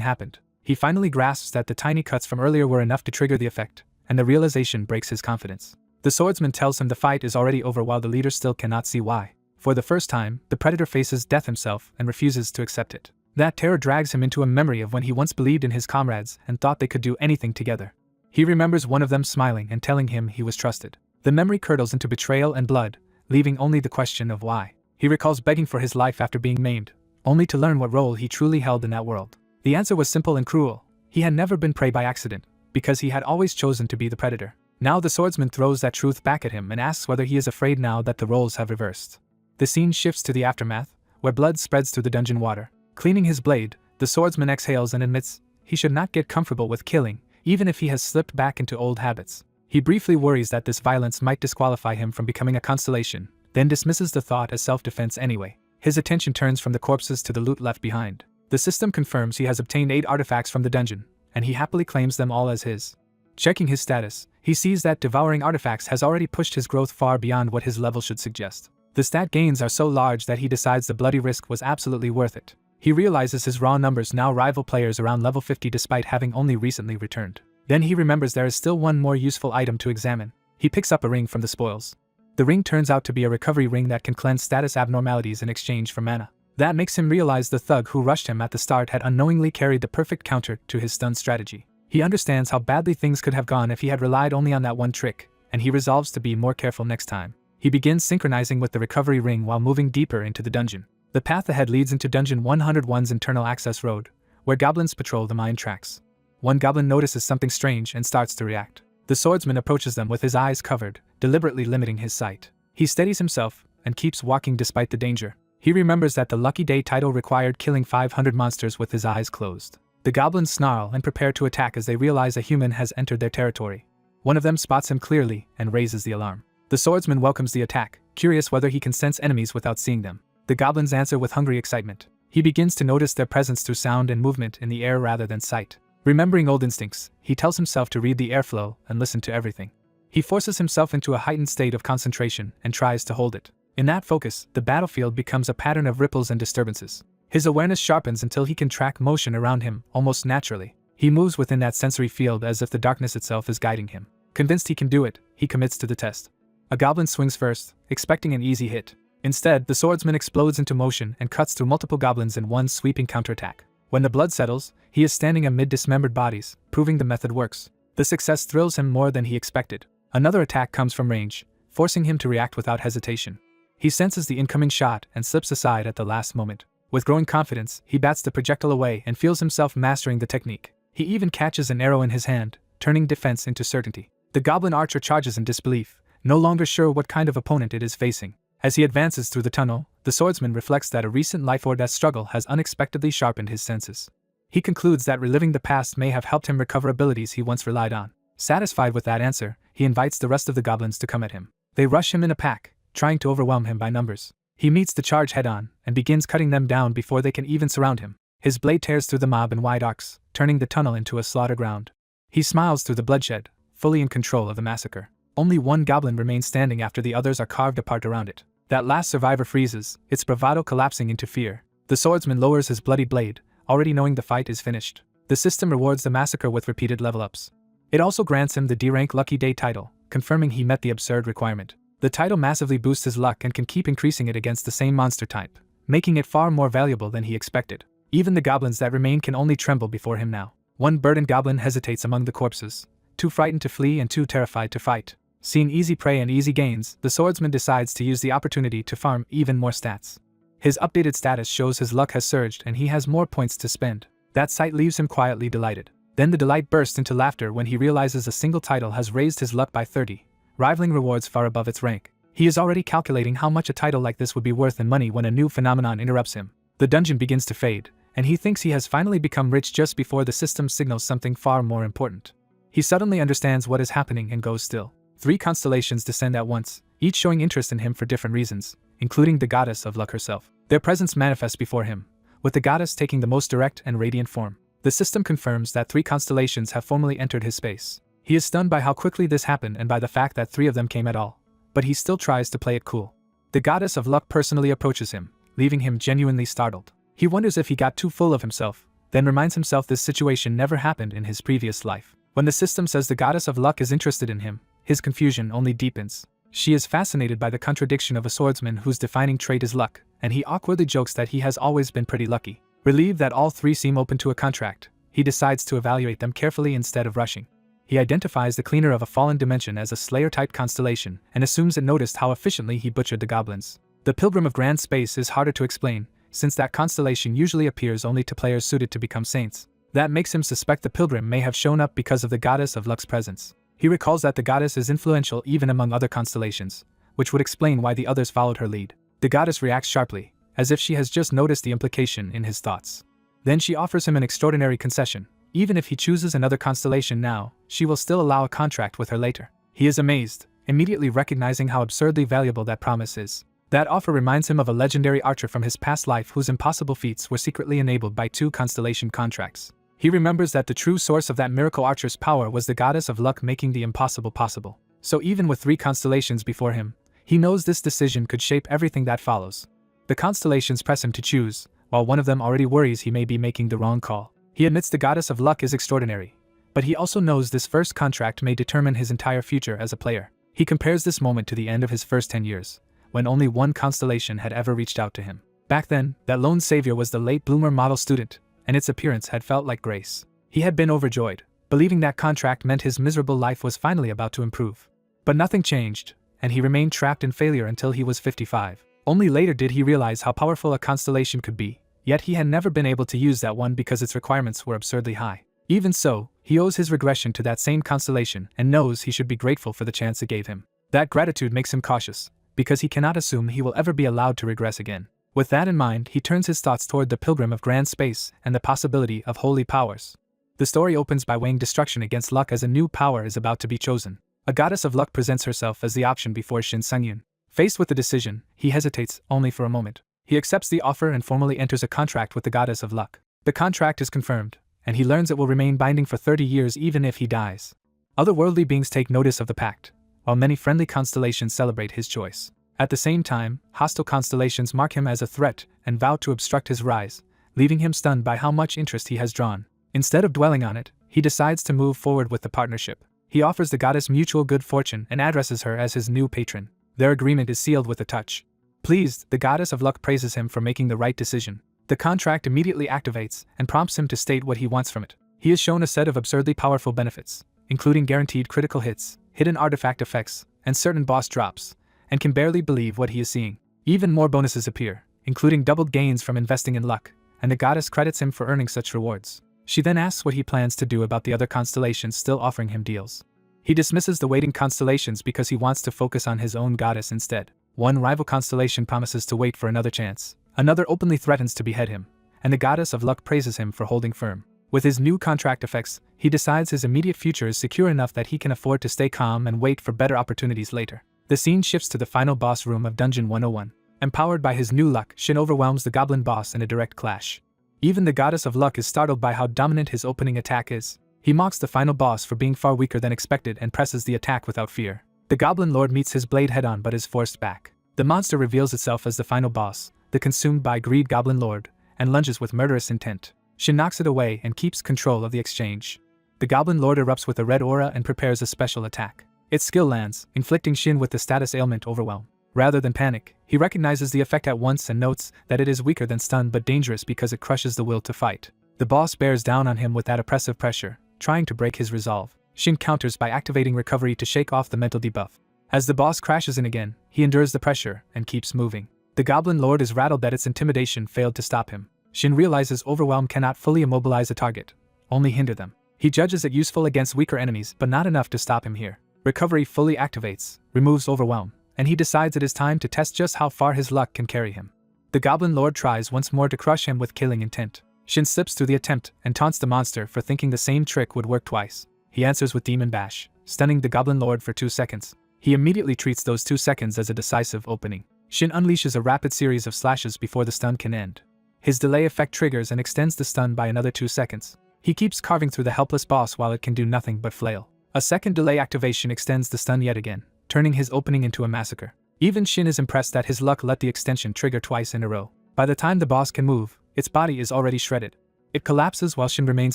happened. He finally grasps that the tiny cuts from earlier were enough to trigger the effect, and the realization breaks his confidence. The swordsman tells him the fight is already over while the leader still cannot see why. For the first time, the predator faces death himself and refuses to accept it. That terror drags him into a memory of when he once believed in his comrades and thought they could do anything together. He remembers one of them smiling and telling him he was trusted. The memory curdles into betrayal and blood, leaving only the question of why. He recalls begging for his life after being maimed, only to learn what role he truly held in that world. The answer was simple and cruel. He had never been prey by accident, because he had always chosen to be the predator. Now the swordsman throws that truth back at him and asks whether he is afraid now that the roles have reversed. The scene shifts to the aftermath, where blood spreads through the dungeon water. Cleaning his blade, the swordsman exhales and admits he should not get comfortable with killing, even if he has slipped back into old habits. He briefly worries that this violence might disqualify him from becoming a constellation, then dismisses the thought as self-defense anyway. His attention turns from the corpses to the loot left behind. The system confirms he has obtained 8 artifacts from the dungeon, and he happily claims them all as his. Checking his status, he sees that Devouring artifacts has already pushed his growth far beyond what his level should suggest. The stat gains are so large that he decides the bloody risk was absolutely worth it. He realizes his raw numbers now rival players around level 50 despite having only recently returned. Then he remembers there is still one more useful item to examine. He picks up a ring from the spoils. The ring turns out to be a recovery ring that can cleanse status abnormalities in exchange for mana. That makes him realize the thug who rushed him at the start had unknowingly carried the perfect counter to his stun strategy. He understands how badly things could have gone if he had relied only on that one trick, and he resolves to be more careful next time. He begins synchronizing with the recovery ring while moving deeper into the dungeon. The path ahead leads into Dungeon 101's internal access road, where goblins patrol the mine tracks. One goblin notices something strange and starts to react. The swordsman approaches them with his eyes covered, deliberately limiting his sight. He steadies himself and keeps walking despite the danger. He remembers that the Lucky Day title required killing 500 monsters with his eyes closed. The goblins snarl and prepare to attack as they realize a human has entered their territory. One of them spots him clearly and raises the alarm. The swordsman welcomes the attack, curious whether he can sense enemies without seeing them. The goblins answer with hungry excitement. He begins to notice their presence through sound and movement in the air rather than sight. Remembering old instincts, he tells himself to read the airflow and listen to everything. He forces himself into a heightened state of concentration and tries to hold it. In that focus, the battlefield becomes a pattern of ripples and disturbances. His awareness sharpens until he can track motion around him almost naturally. He moves within that sensory field as if the darkness itself is guiding him. Convinced he can do it, he commits to the test. A goblin swings first, expecting an easy hit. Instead, the swordsman explodes into motion and cuts through multiple goblins in one sweeping counterattack. When the blood settles, he is standing amid dismembered bodies, proving the method works. The success thrills him more than he expected. Another attack comes from range, forcing him to react without hesitation. He senses the incoming shot and slips aside at the last moment. With growing confidence, he bats the projectile away and feels himself mastering the technique. He even catches an arrow in his hand, turning defense into certainty. The goblin archer charges in disbelief, no longer sure what kind of opponent it is facing. As he advances through the tunnel, the swordsman reflects that a recent life or death struggle has unexpectedly sharpened his senses. He concludes that reliving the past may have helped him recover abilities he once relied on. Satisfied with that answer, he invites the rest of the goblins to come at him. They rush him in a pack, trying to overwhelm him by numbers. He meets the charge head-on and begins cutting them down before they can even surround him. His blade tears through the mob in wide arcs, turning the tunnel into a slaughter ground. He smiles through the bloodshed, fully in control of the massacre. Only one goblin remains standing after the others are carved apart around it. That last survivor freezes, its bravado collapsing into fear. The swordsman lowers his bloody blade, already knowing the fight is finished. The system rewards the massacre with repeated level-ups. It also grants him the D-rank Lucky Day title, confirming he met the absurd requirement. The title massively boosts his luck and can keep increasing it against the same monster type, making it far more valuable than he expected. Even the goblins that remain can only tremble before him now. One burdened goblin hesitates among the corpses, too frightened to flee and too terrified to fight. Seeing easy prey and easy gains, the swordsman decides to use the opportunity to farm even more stats. His updated status shows his luck has surged and he has more points to spend. That sight leaves him quietly delighted. Then the delight bursts into laughter when he realizes a single title has raised his luck by 30, rivaling rewards far above its rank. He is already calculating how much a title like this would be worth in money when a new phenomenon interrupts him. The dungeon begins to fade, and he thinks he has finally become rich just before the system signals something far more important. He suddenly understands what is happening and goes still. 3 constellations descend at once, each showing interest in him for different reasons, including the goddess of luck herself. Their presence manifests before him, with the goddess taking the most direct and radiant form. The system confirms that 3 constellations have formally entered his space. He is stunned by how quickly this happened and by the fact that 3 of them came at all, but he still tries to play it cool. The goddess of luck personally approaches him, leaving him genuinely startled. He wonders if he got too full of himself, then reminds himself this situation never happened in his previous life. When the system says the goddess of luck is interested in him, his confusion only deepens. She is fascinated by the contradiction of a swordsman whose defining trait is luck, and he awkwardly jokes that he has always been pretty lucky. Relieved that all 3 seem open to a contract, he decides to evaluate them carefully instead of rushing. He identifies the cleaner of a fallen dimension as a Slayer-type constellation and assumes it noticed how efficiently he butchered the goblins. The Pilgrim of Grand Space is harder to explain, since that constellation usually appears only to players suited to become saints. That makes him suspect the pilgrim may have shown up because of the goddess of luck's presence. He recalls that the goddess is influential even among other constellations, which would explain why the others followed her lead. The goddess reacts sharply, as if she has just noticed the implication in his thoughts. Then she offers him an extraordinary concession. Even if he chooses another constellation now, she will still allow a contract with her later. He is amazed, immediately recognizing how absurdly valuable that promise is. That offer reminds him of a legendary archer from his past life whose impossible feats were secretly enabled by 2 constellation contracts. He remembers that the true source of that miracle archer's power was the goddess of luck making the impossible possible. So even with 3 constellations before him, he knows this decision could shape everything that follows. The constellations press him to choose, while one of them already worries he may be making the wrong call. He admits the goddess of luck is extraordinary, but he also knows this first contract may determine his entire future as a player. He compares this moment to the end of his first 10 years, when only 1 constellation had ever reached out to him. Back then, that lone savior was the late bloomer model student, and its appearance had felt like grace. He had been overjoyed, believing that contract meant his miserable life was finally about to improve. But nothing changed, and he remained trapped in failure until he was 55. Only later did he realize how powerful a constellation could be, yet he had never been able to use that one because its requirements were absurdly high. Even so, he owes his regression to that same constellation and knows he should be grateful for the chance it gave him. That gratitude makes him cautious, because he cannot assume he will ever be allowed to regress again. With that in mind, he turns his thoughts toward the Pilgrim of Grand Space and the possibility of holy powers. The story opens by weighing destruction against luck as a new power is about to be chosen. A goddess of luck presents herself as the option before Shin Sungyun. Faced with the decision, he hesitates, only for a moment. He accepts the offer and formally enters a contract with the goddess of luck. The contract is confirmed, and he learns it will remain binding for 30 years even if he dies. Otherworldly beings take notice of the pact, while many friendly constellations celebrate his choice. At the same time, hostile constellations mark him as a threat and vow to obstruct his rise, leaving him stunned by how much interest he has drawn. Instead of dwelling on it, he decides to move forward with the partnership. He offers the goddess mutual good fortune and addresses her as his new patron. Their agreement is sealed with a touch. Pleased, the goddess of luck praises him for making the right decision. The contract immediately activates and prompts him to state what he wants from it. He is shown a set of absurdly powerful benefits, including guaranteed critical hits, hidden artifact effects, and certain boss drops, and can barely believe what he is seeing. Even more bonuses appear, including doubled gains from investing in luck, and the goddess credits him for earning such rewards. She then asks what he plans to do about the other constellations still offering him deals. He dismisses the waiting constellations because he wants to focus on his own goddess instead. One rival constellation promises to wait for another chance, another openly threatens to behead him, and the goddess of luck praises him for holding firm. With his new contract effects, he decides his immediate future is secure enough that he can afford to stay calm and wait for better opportunities later. The scene shifts to the final boss room of Dungeon 101. Empowered by his new luck, Shin overwhelms the goblin boss in a direct clash. Even the goddess of luck is startled by how dominant his opening attack is. He mocks the final boss for being far weaker than expected and presses the attack without fear. The goblin lord meets his blade head-on but is forced back. The monster reveals itself as the final boss, the consumed by greed goblin lord, and lunges with murderous intent. Shin knocks it away and keeps control of the exchange. The goblin lord erupts with a red aura and prepares a special attack. Its skill lands, inflicting Shin with the status ailment overwhelm. Rather than panic, he recognizes the effect at once and notes that it is weaker than stun but dangerous because it crushes the will to fight. The boss bears down on him with that oppressive pressure, trying to break his resolve. Shin counters by activating recovery to shake off the mental debuff. As the boss crashes in again, he endures the pressure and keeps moving. The goblin lord is rattled that its intimidation failed to stop him. Shin realizes overwhelm cannot fully immobilize a target, only hinder them. He judges it useful against weaker enemies but not enough to stop him here. Recovery fully activates, removes overwhelm, and he decides it is time to test just how far his luck can carry him. The goblin lord tries once more to crush him with killing intent. Shin slips through the attempt and taunts the monster for thinking the same trick would work twice. He answers with Demon Bash, stunning the goblin lord for 2 seconds. He immediately treats those 2 seconds as a decisive opening. Shin unleashes a rapid series of slashes before the stun can end. His delay effect triggers and extends the stun by another 2 seconds. He keeps carving through the helpless boss while it can do nothing but flail. A second delay activation extends the stun yet again, turning his opening into a massacre. Even Shin is impressed that his luck let the extension trigger twice in a row. By the time the boss can move, its body is already shredded. It collapses while Shin remains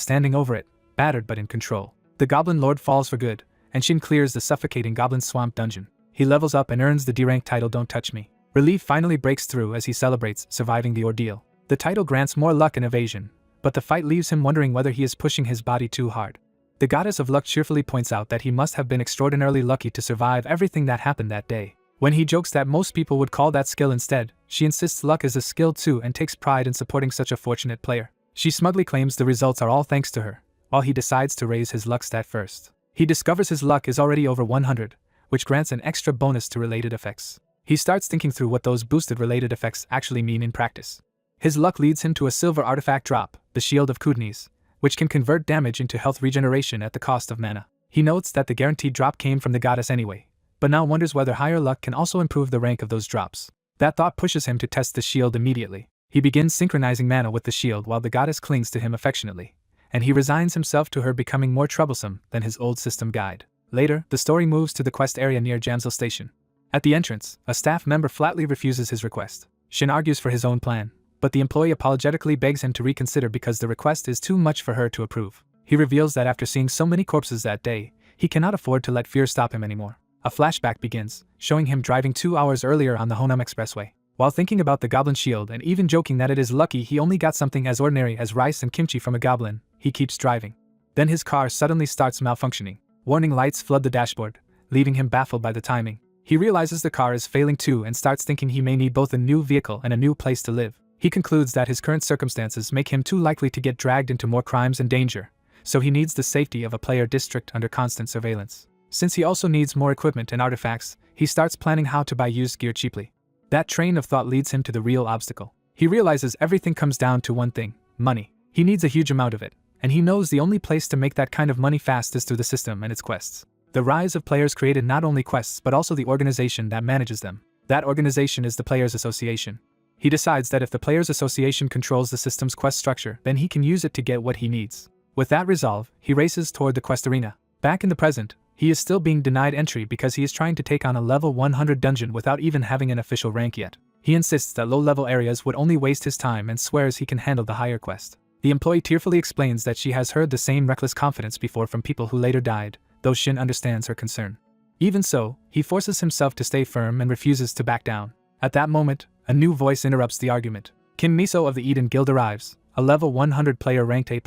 standing over it, battered but in control. The Goblin Lord falls for good, and Shin clears the suffocating Goblin Swamp dungeon. He levels up and earns the D-rank title Don't Touch Me. Relief finally breaks through as he celebrates surviving the ordeal. The title grants more luck and evasion, but the fight leaves him wondering whether he is pushing his body too hard. The Goddess of Luck cheerfully points out that he must have been extraordinarily lucky to survive everything that happened that day. When he jokes that most people would call that skill instead, she insists luck is a skill too and takes pride in supporting such a fortunate player. She smugly claims the results are all thanks to her, while he decides to raise his luck stat first. He discovers his luck is already over 100, which grants an extra bonus to related effects. He starts thinking through what those boosted related effects actually mean in practice. His luck leads him to a silver artifact drop, the Shield of Kudnis, which can convert damage into health regeneration at the cost of mana. He notes that the guaranteed drop came from the goddess anyway, but now wonders whether higher luck can also improve the rank of those drops. That thought pushes him to test the shield immediately. He begins synchronizing mana with the shield while the goddess clings to him affectionately, and he resigns himself to her becoming more troublesome than his old system guide. Later, the story moves to the quest area near Jamsil Station. At the entrance, a staff member flatly refuses his request. Shin argues for his own plan, but the employee apologetically begs him to reconsider because the request is too much for her to approve. He reveals that after seeing so many corpses that day, he cannot afford to let fear stop him anymore. A flashback begins, showing him driving 2 hours earlier on the Honam Expressway. While thinking about the goblin shield and even joking that it is lucky he only got something as ordinary as rice and kimchi from a goblin, he keeps driving. Then his car suddenly starts malfunctioning. Warning lights flood the dashboard, leaving him baffled by the timing. He realizes the car is failing too and starts thinking he may need both a new vehicle and a new place to live. He concludes that his current circumstances make him too likely to get dragged into more crimes and danger, so he needs the safety of a player district under constant surveillance. Since he also needs more equipment and artifacts, he starts planning how to buy used gear cheaply. That train of thought leads him to the real obstacle. He realizes everything comes down to one thing: money. He needs a huge amount of it, and he knows the only place to make that kind of money fast is through the system and its quests. The rise of players created not only quests but also the organization that manages them. That organization is the Players Association. He decides that if the Players Association controls the system's quest structure, then he can use it to get what he needs. With that resolve, he races toward the quest arena. Back in the present, he is still being denied entry because he is trying to take on a level 100 dungeon without even having an official rank yet. He insists that low-level areas would only waste his time and swears he can handle the higher quest. The employee tearfully explains that she has heard the same reckless confidence before from people who later died, though Shin understands her concern. Even so, he forces himself to stay firm and refuses to back down. At that moment, a new voice interrupts the argument. Kim Miso of the Eden Guild arrives, a level 100 player ranked A+,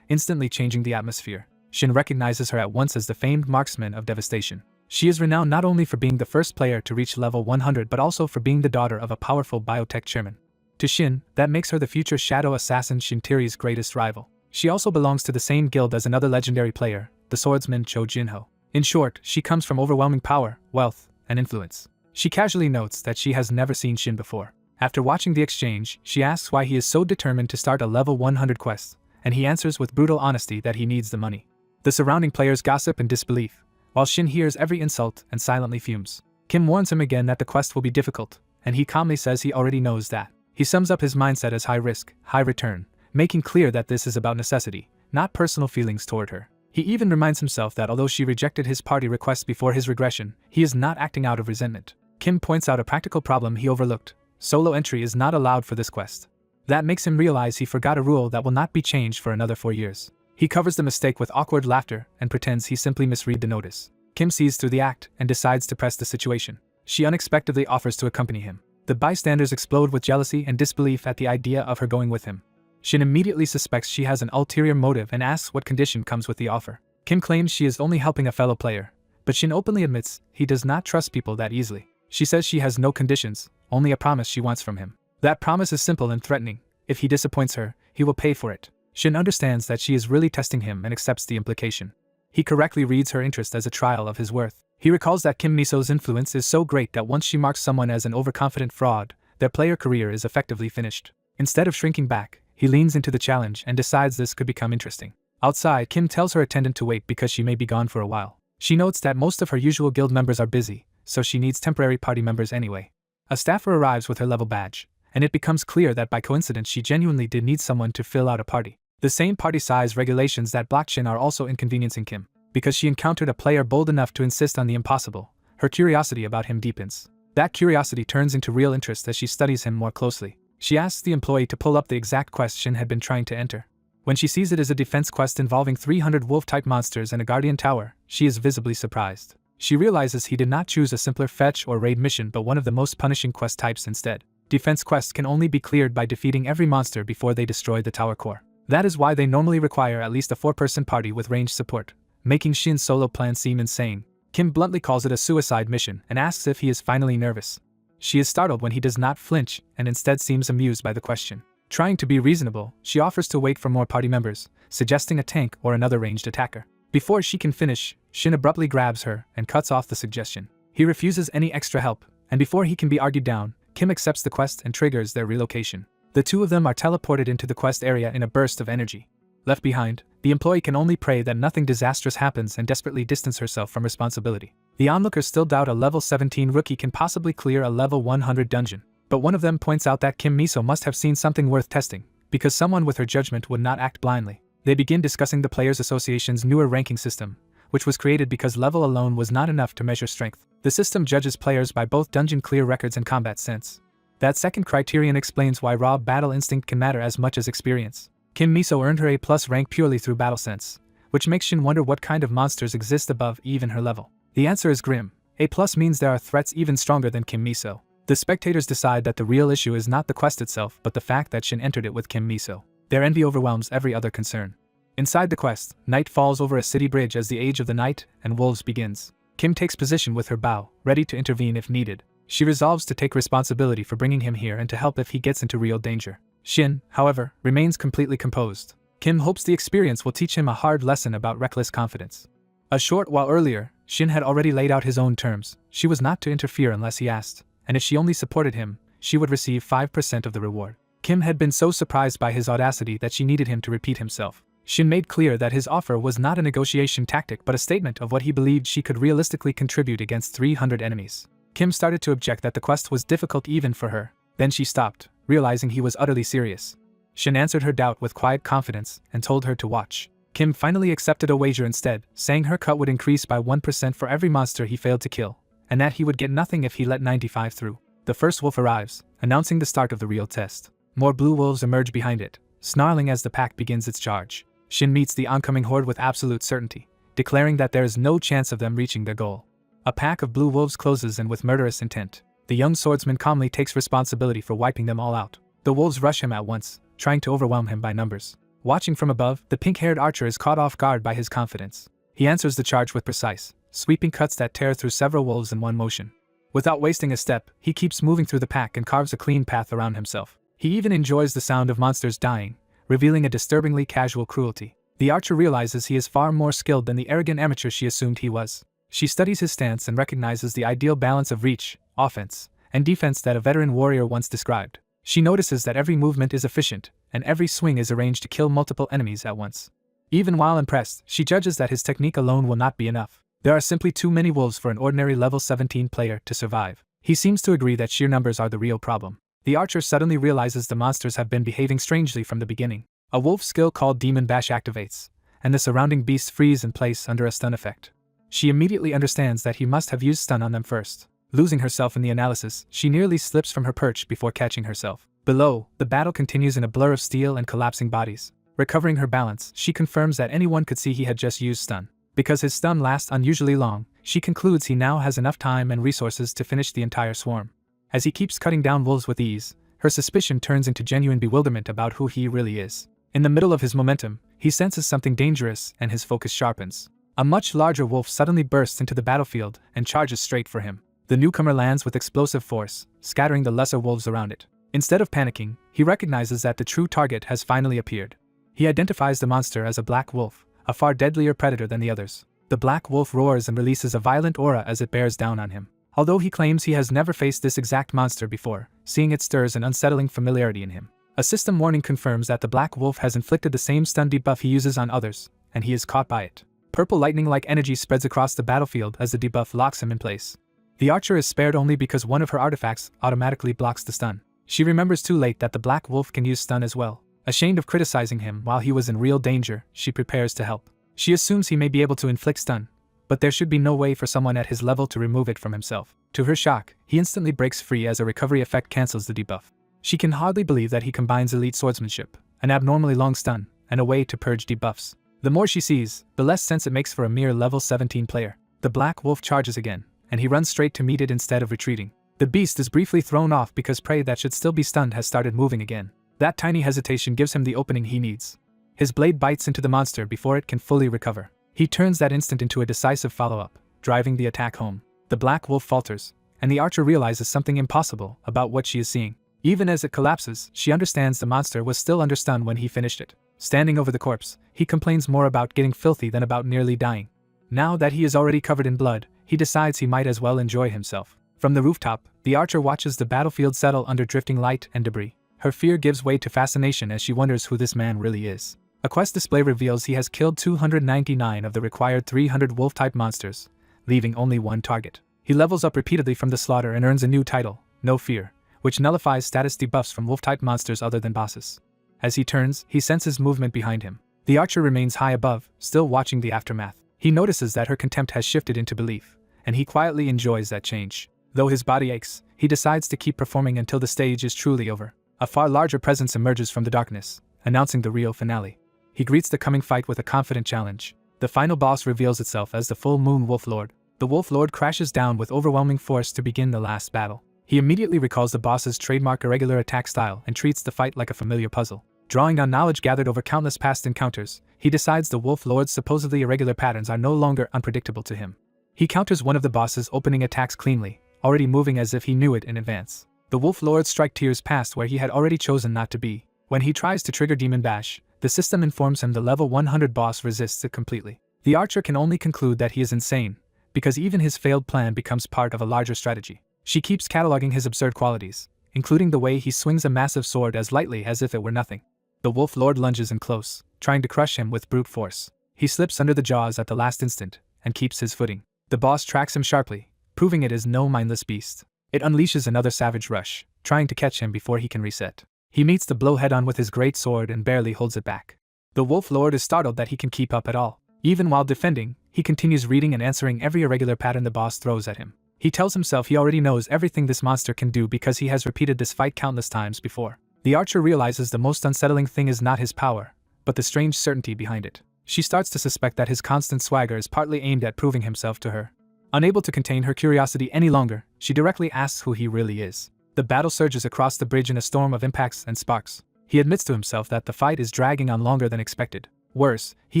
instantly changing the atmosphere. Shin recognizes her at once as the famed marksman of devastation. She is renowned not only for being the first player to reach level 100 but also for being the daughter of a powerful biotech chairman. To Shin, that makes her the future shadow assassin Shintiri's greatest rival. She also belongs to the same guild as another legendary player, the swordsman Cho Jinho. In short, she comes from overwhelming power, wealth, and influence. She casually notes that she has never seen Shin before. After watching the exchange, she asks why he is so determined to start a level 100 quest, and he answers with brutal honesty that he needs the money. The surrounding players gossip in disbelief, while Shin hears every insult and silently fumes. Kim warns him again that the quest will be difficult, and he calmly says he already knows that. He sums up his mindset as high risk, high return, making clear that this is about necessity, not personal feelings toward her. He even reminds himself that although she rejected his party request before his regression, he is not acting out of resentment. Kim points out a practical problem he overlooked: solo entry is not allowed for this quest. That makes him realize he forgot a rule that will not be changed for another 4 years. He covers the mistake with awkward laughter and pretends he simply misread the notice. Kim sees through the act and decides to press the situation. She unexpectedly offers to accompany him. The bystanders explode with jealousy and disbelief at the idea of her going with him. Shin immediately suspects she has an ulterior motive and asks what condition comes with the offer. Kim claims she is only helping a fellow player, but Shin openly admits he does not trust people that easily. She says she has no conditions, only a promise she wants from him. That promise is simple and threatening: if he disappoints her, he will pay for it. Shin understands that she is really testing him and accepts the implication. He correctly reads her interest as a trial of his worth. He recalls that Kim Miso's influence is so great that once she marks someone as an overconfident fraud, their player career is effectively finished. Instead of shrinking back, he leans into the challenge and decides this could become interesting. Outside, Kim tells her attendant to wait because she may be gone for a while. She notes that most of her usual guild members are busy, so she needs temporary party members anyway. A staffer arrives with her level badge, and it becomes clear that by coincidence she genuinely did need someone to fill out a party. The same party size regulations that blocked Shin are also inconveniencing Kim. Because she encountered a player bold enough to insist on the impossible, her curiosity about him deepens. That curiosity turns into real interest as she studies him more closely. She asks the employee to pull up the exact quest Shin had been trying to enter. When she sees it as a defense quest involving 300 wolf-type monsters and a guardian tower, she is visibly surprised. She realizes he did not choose a simpler fetch or raid mission but one of the most punishing quest types instead. Defense quests can only be cleared by defeating every monster before they destroy the tower core. That is why they normally require at least a 4-person party with ranged support, making Shin's solo plan seem insane. Kim bluntly calls it a suicide mission and asks if he is finally nervous. She is startled when he does not flinch and instead seems amused by the question. Trying to be reasonable, she offers to wait for more party members, suggesting a tank or another ranged attacker. Before she can finish, Shin abruptly grabs her and cuts off the suggestion. He refuses any extra help, and before he can be argued down, Kim accepts the quest and triggers their relocation. The two of them are teleported into the quest area in a burst of energy. Left behind, the employee can only pray that nothing disastrous happens and desperately distance herself from responsibility. The onlookers still doubt a level 17 rookie can possibly clear a level 100 dungeon. But one of them points out that Kim Miso must have seen something worth testing, because someone with her judgment would not act blindly. They begin discussing the Players Association's newer ranking system, which was created because level alone was not enough to measure strength. The system judges players by both dungeon clear records and combat sense. That second criterion explains why raw battle instinct can matter as much as experience. Kim Miso earned her A+ rank purely through battle sense, which makes Shin wonder what kind of monsters exist above even her level. The answer is grim. A+ means there are threats even stronger than Kim Miso. The spectators decide that the real issue is not the quest itself but the fact that Shin entered it with Kim Miso. Their envy overwhelms every other concern. Inside the quest, night falls over a city bridge as the Age of the Night and Wolves begins. Kim takes position with her bow, ready to intervene if needed. She resolves to take responsibility for bringing him here and to help if he gets into real danger. Shin, however, remains completely composed. Kim hopes the experience will teach him a hard lesson about reckless confidence. A short while earlier, Shin had already laid out his own terms. She was not to interfere unless he asked, and if she only supported him, she would receive 5% of the reward. Kim had been so surprised by his audacity that she needed him to repeat himself. Shin made clear that his offer was not a negotiation tactic but a statement of what he believed she could realistically contribute against 300 enemies. Kim started to object that the quest was difficult even for her. Then she stopped, realizing he was utterly serious. Shin answered her doubt with quiet confidence and told her to watch. Kim finally accepted a wager instead, saying her cut would increase by 1% for every monster he failed to kill, and that he would get nothing if he let 95 through. The first wolf arrives, announcing the start of the real test. More blue wolves emerge behind it, snarling as the pack begins its charge. Shin meets the oncoming horde with absolute certainty, declaring that there is no chance of them reaching their goal. A pack of blue wolves closes in with murderous intent. The young swordsman calmly takes responsibility for wiping them all out. The wolves rush him at once, trying to overwhelm him by numbers. Watching from above, the pink-haired archer is caught off guard by his confidence. He answers the charge with precise, sweeping cuts that tear through several wolves in one motion. Without wasting a step, he keeps moving through the pack and carves a clean path around himself. He even enjoys the sound of monsters dying, revealing a disturbingly casual cruelty. The archer realizes he is far more skilled than the arrogant amateur she assumed he was. She studies his stance and recognizes the ideal balance of reach, offense, and defense that a veteran warrior once described. She notices that every movement is efficient, and every swing is arranged to kill multiple enemies at once. Even while impressed, she judges that his technique alone will not be enough. There are simply too many wolves for an ordinary level 17 player to survive. He seems to agree that sheer numbers are the real problem. The archer suddenly realizes the monsters have been behaving strangely from the beginning. A wolf skill called Demon Bash activates, and the surrounding beasts freeze in place under a stun effect. She immediately understands that he must have used stun on them first. Losing herself in the analysis, she nearly slips from her perch before catching herself. Below, the battle continues in a blur of steel and collapsing bodies. Recovering her balance, she confirms that anyone could see he had just used stun. Because his stun lasts unusually long, she concludes he now has enough time and resources to finish the entire swarm. As he keeps cutting down wolves with ease, her suspicion turns into genuine bewilderment about who he really is. In the middle of his momentum, he senses something dangerous and his focus sharpens. A much larger wolf suddenly bursts into the battlefield and charges straight for him. The newcomer lands with explosive force, scattering the lesser wolves around it. Instead of panicking, he recognizes that the true target has finally appeared. He identifies the monster as a black wolf, a far deadlier predator than the others. The black wolf roars and releases a violent aura as it bears down on him. Although he claims he has never faced this exact monster before, seeing it stirs an unsettling familiarity in him. A system warning confirms that the black wolf has inflicted the same stun debuff he uses on others, and he is caught by it. Purple lightning-like energy spreads across the battlefield as the debuff locks him in place. The archer is spared only because one of her artifacts automatically blocks the stun. She remembers too late that the black wolf can use stun as well. Ashamed of criticizing him while he was in real danger, she prepares to help. She assumes he may be able to inflict stun, but there should be no way for someone at his level to remove it from himself. To her shock, he instantly breaks free as a recovery effect cancels the debuff. She can hardly believe that he combines elite swordsmanship, an abnormally long stun, and a way to purge debuffs. The more she sees, the less sense it makes for a mere level 17 player. The black wolf charges again, and he runs straight to meet it instead of retreating. The beast is briefly thrown off because prey that should still be stunned has started moving again. That tiny hesitation gives him the opening he needs. His blade bites into the monster before it can fully recover. He turns that instant into a decisive follow-up, driving the attack home. The black wolf falters, and the archer realizes something impossible about what she is seeing. Even as it collapses, she understands the monster was still under stun when he finished it. Standing over the corpse, he complains more about getting filthy than about nearly dying. Now that he is already covered in blood, he decides he might as well enjoy himself. From the rooftop, the archer watches the battlefield settle under drifting light and debris. Her fear gives way to fascination as she wonders who this man really is. A quest display reveals he has killed 299 of the required 300 wolf-type monsters, leaving only one target. He levels up repeatedly from the slaughter and earns a new title, No Fear, which nullifies status debuffs from wolf-type monsters other than bosses. As he turns, he senses movement behind him. The archer remains high above, still watching the aftermath. He notices that her contempt has shifted into belief, and he quietly enjoys that change. Though his body aches, he decides to keep performing until the stage is truly over. A far larger presence emerges from the darkness, announcing the real finale. He greets the coming fight with a confident challenge. The final boss reveals itself as the full moon Wolf Lord. The Wolf Lord crashes down with overwhelming force to begin the last battle. He immediately recalls the boss's trademark irregular attack style and treats the fight like a familiar puzzle. Drawing on knowledge gathered over countless past encounters, he decides the Wolf Lord's supposedly irregular patterns are no longer unpredictable to him. He counters one of the boss's opening attacks cleanly, already moving as if he knew it in advance. The Wolf Lord strike tears past where he had already chosen not to be. When he tries to trigger Demon Bash, the system informs him the level 100 boss resists it completely. The archer can only conclude that he is insane, because even his failed plan becomes part of a larger strategy. She keeps cataloging his absurd qualities, including the way he swings a massive sword as lightly as if it were nothing. The Wolf Lord lunges in close, trying to crush him with brute force. He slips under the jaws at the last instant, and keeps his footing. The boss tracks him sharply, proving it is no mindless beast. It unleashes another savage rush, trying to catch him before he can reset. He meets the blow head-on with his great sword and barely holds it back. The Wolf Lord is startled that he can keep up at all. Even while defending, he continues reading and answering every irregular pattern the boss throws at him. He tells himself he already knows everything this monster can do because he has repeated this fight countless times before. The archer realizes the most unsettling thing is not his power, but the strange certainty behind it. She starts to suspect that his constant swagger is partly aimed at proving himself to her. Unable to contain her curiosity any longer, she directly asks who he really is. The battle surges across the bridge in a storm of impacts and sparks. He admits to himself that the fight is dragging on longer than expected. Worse, he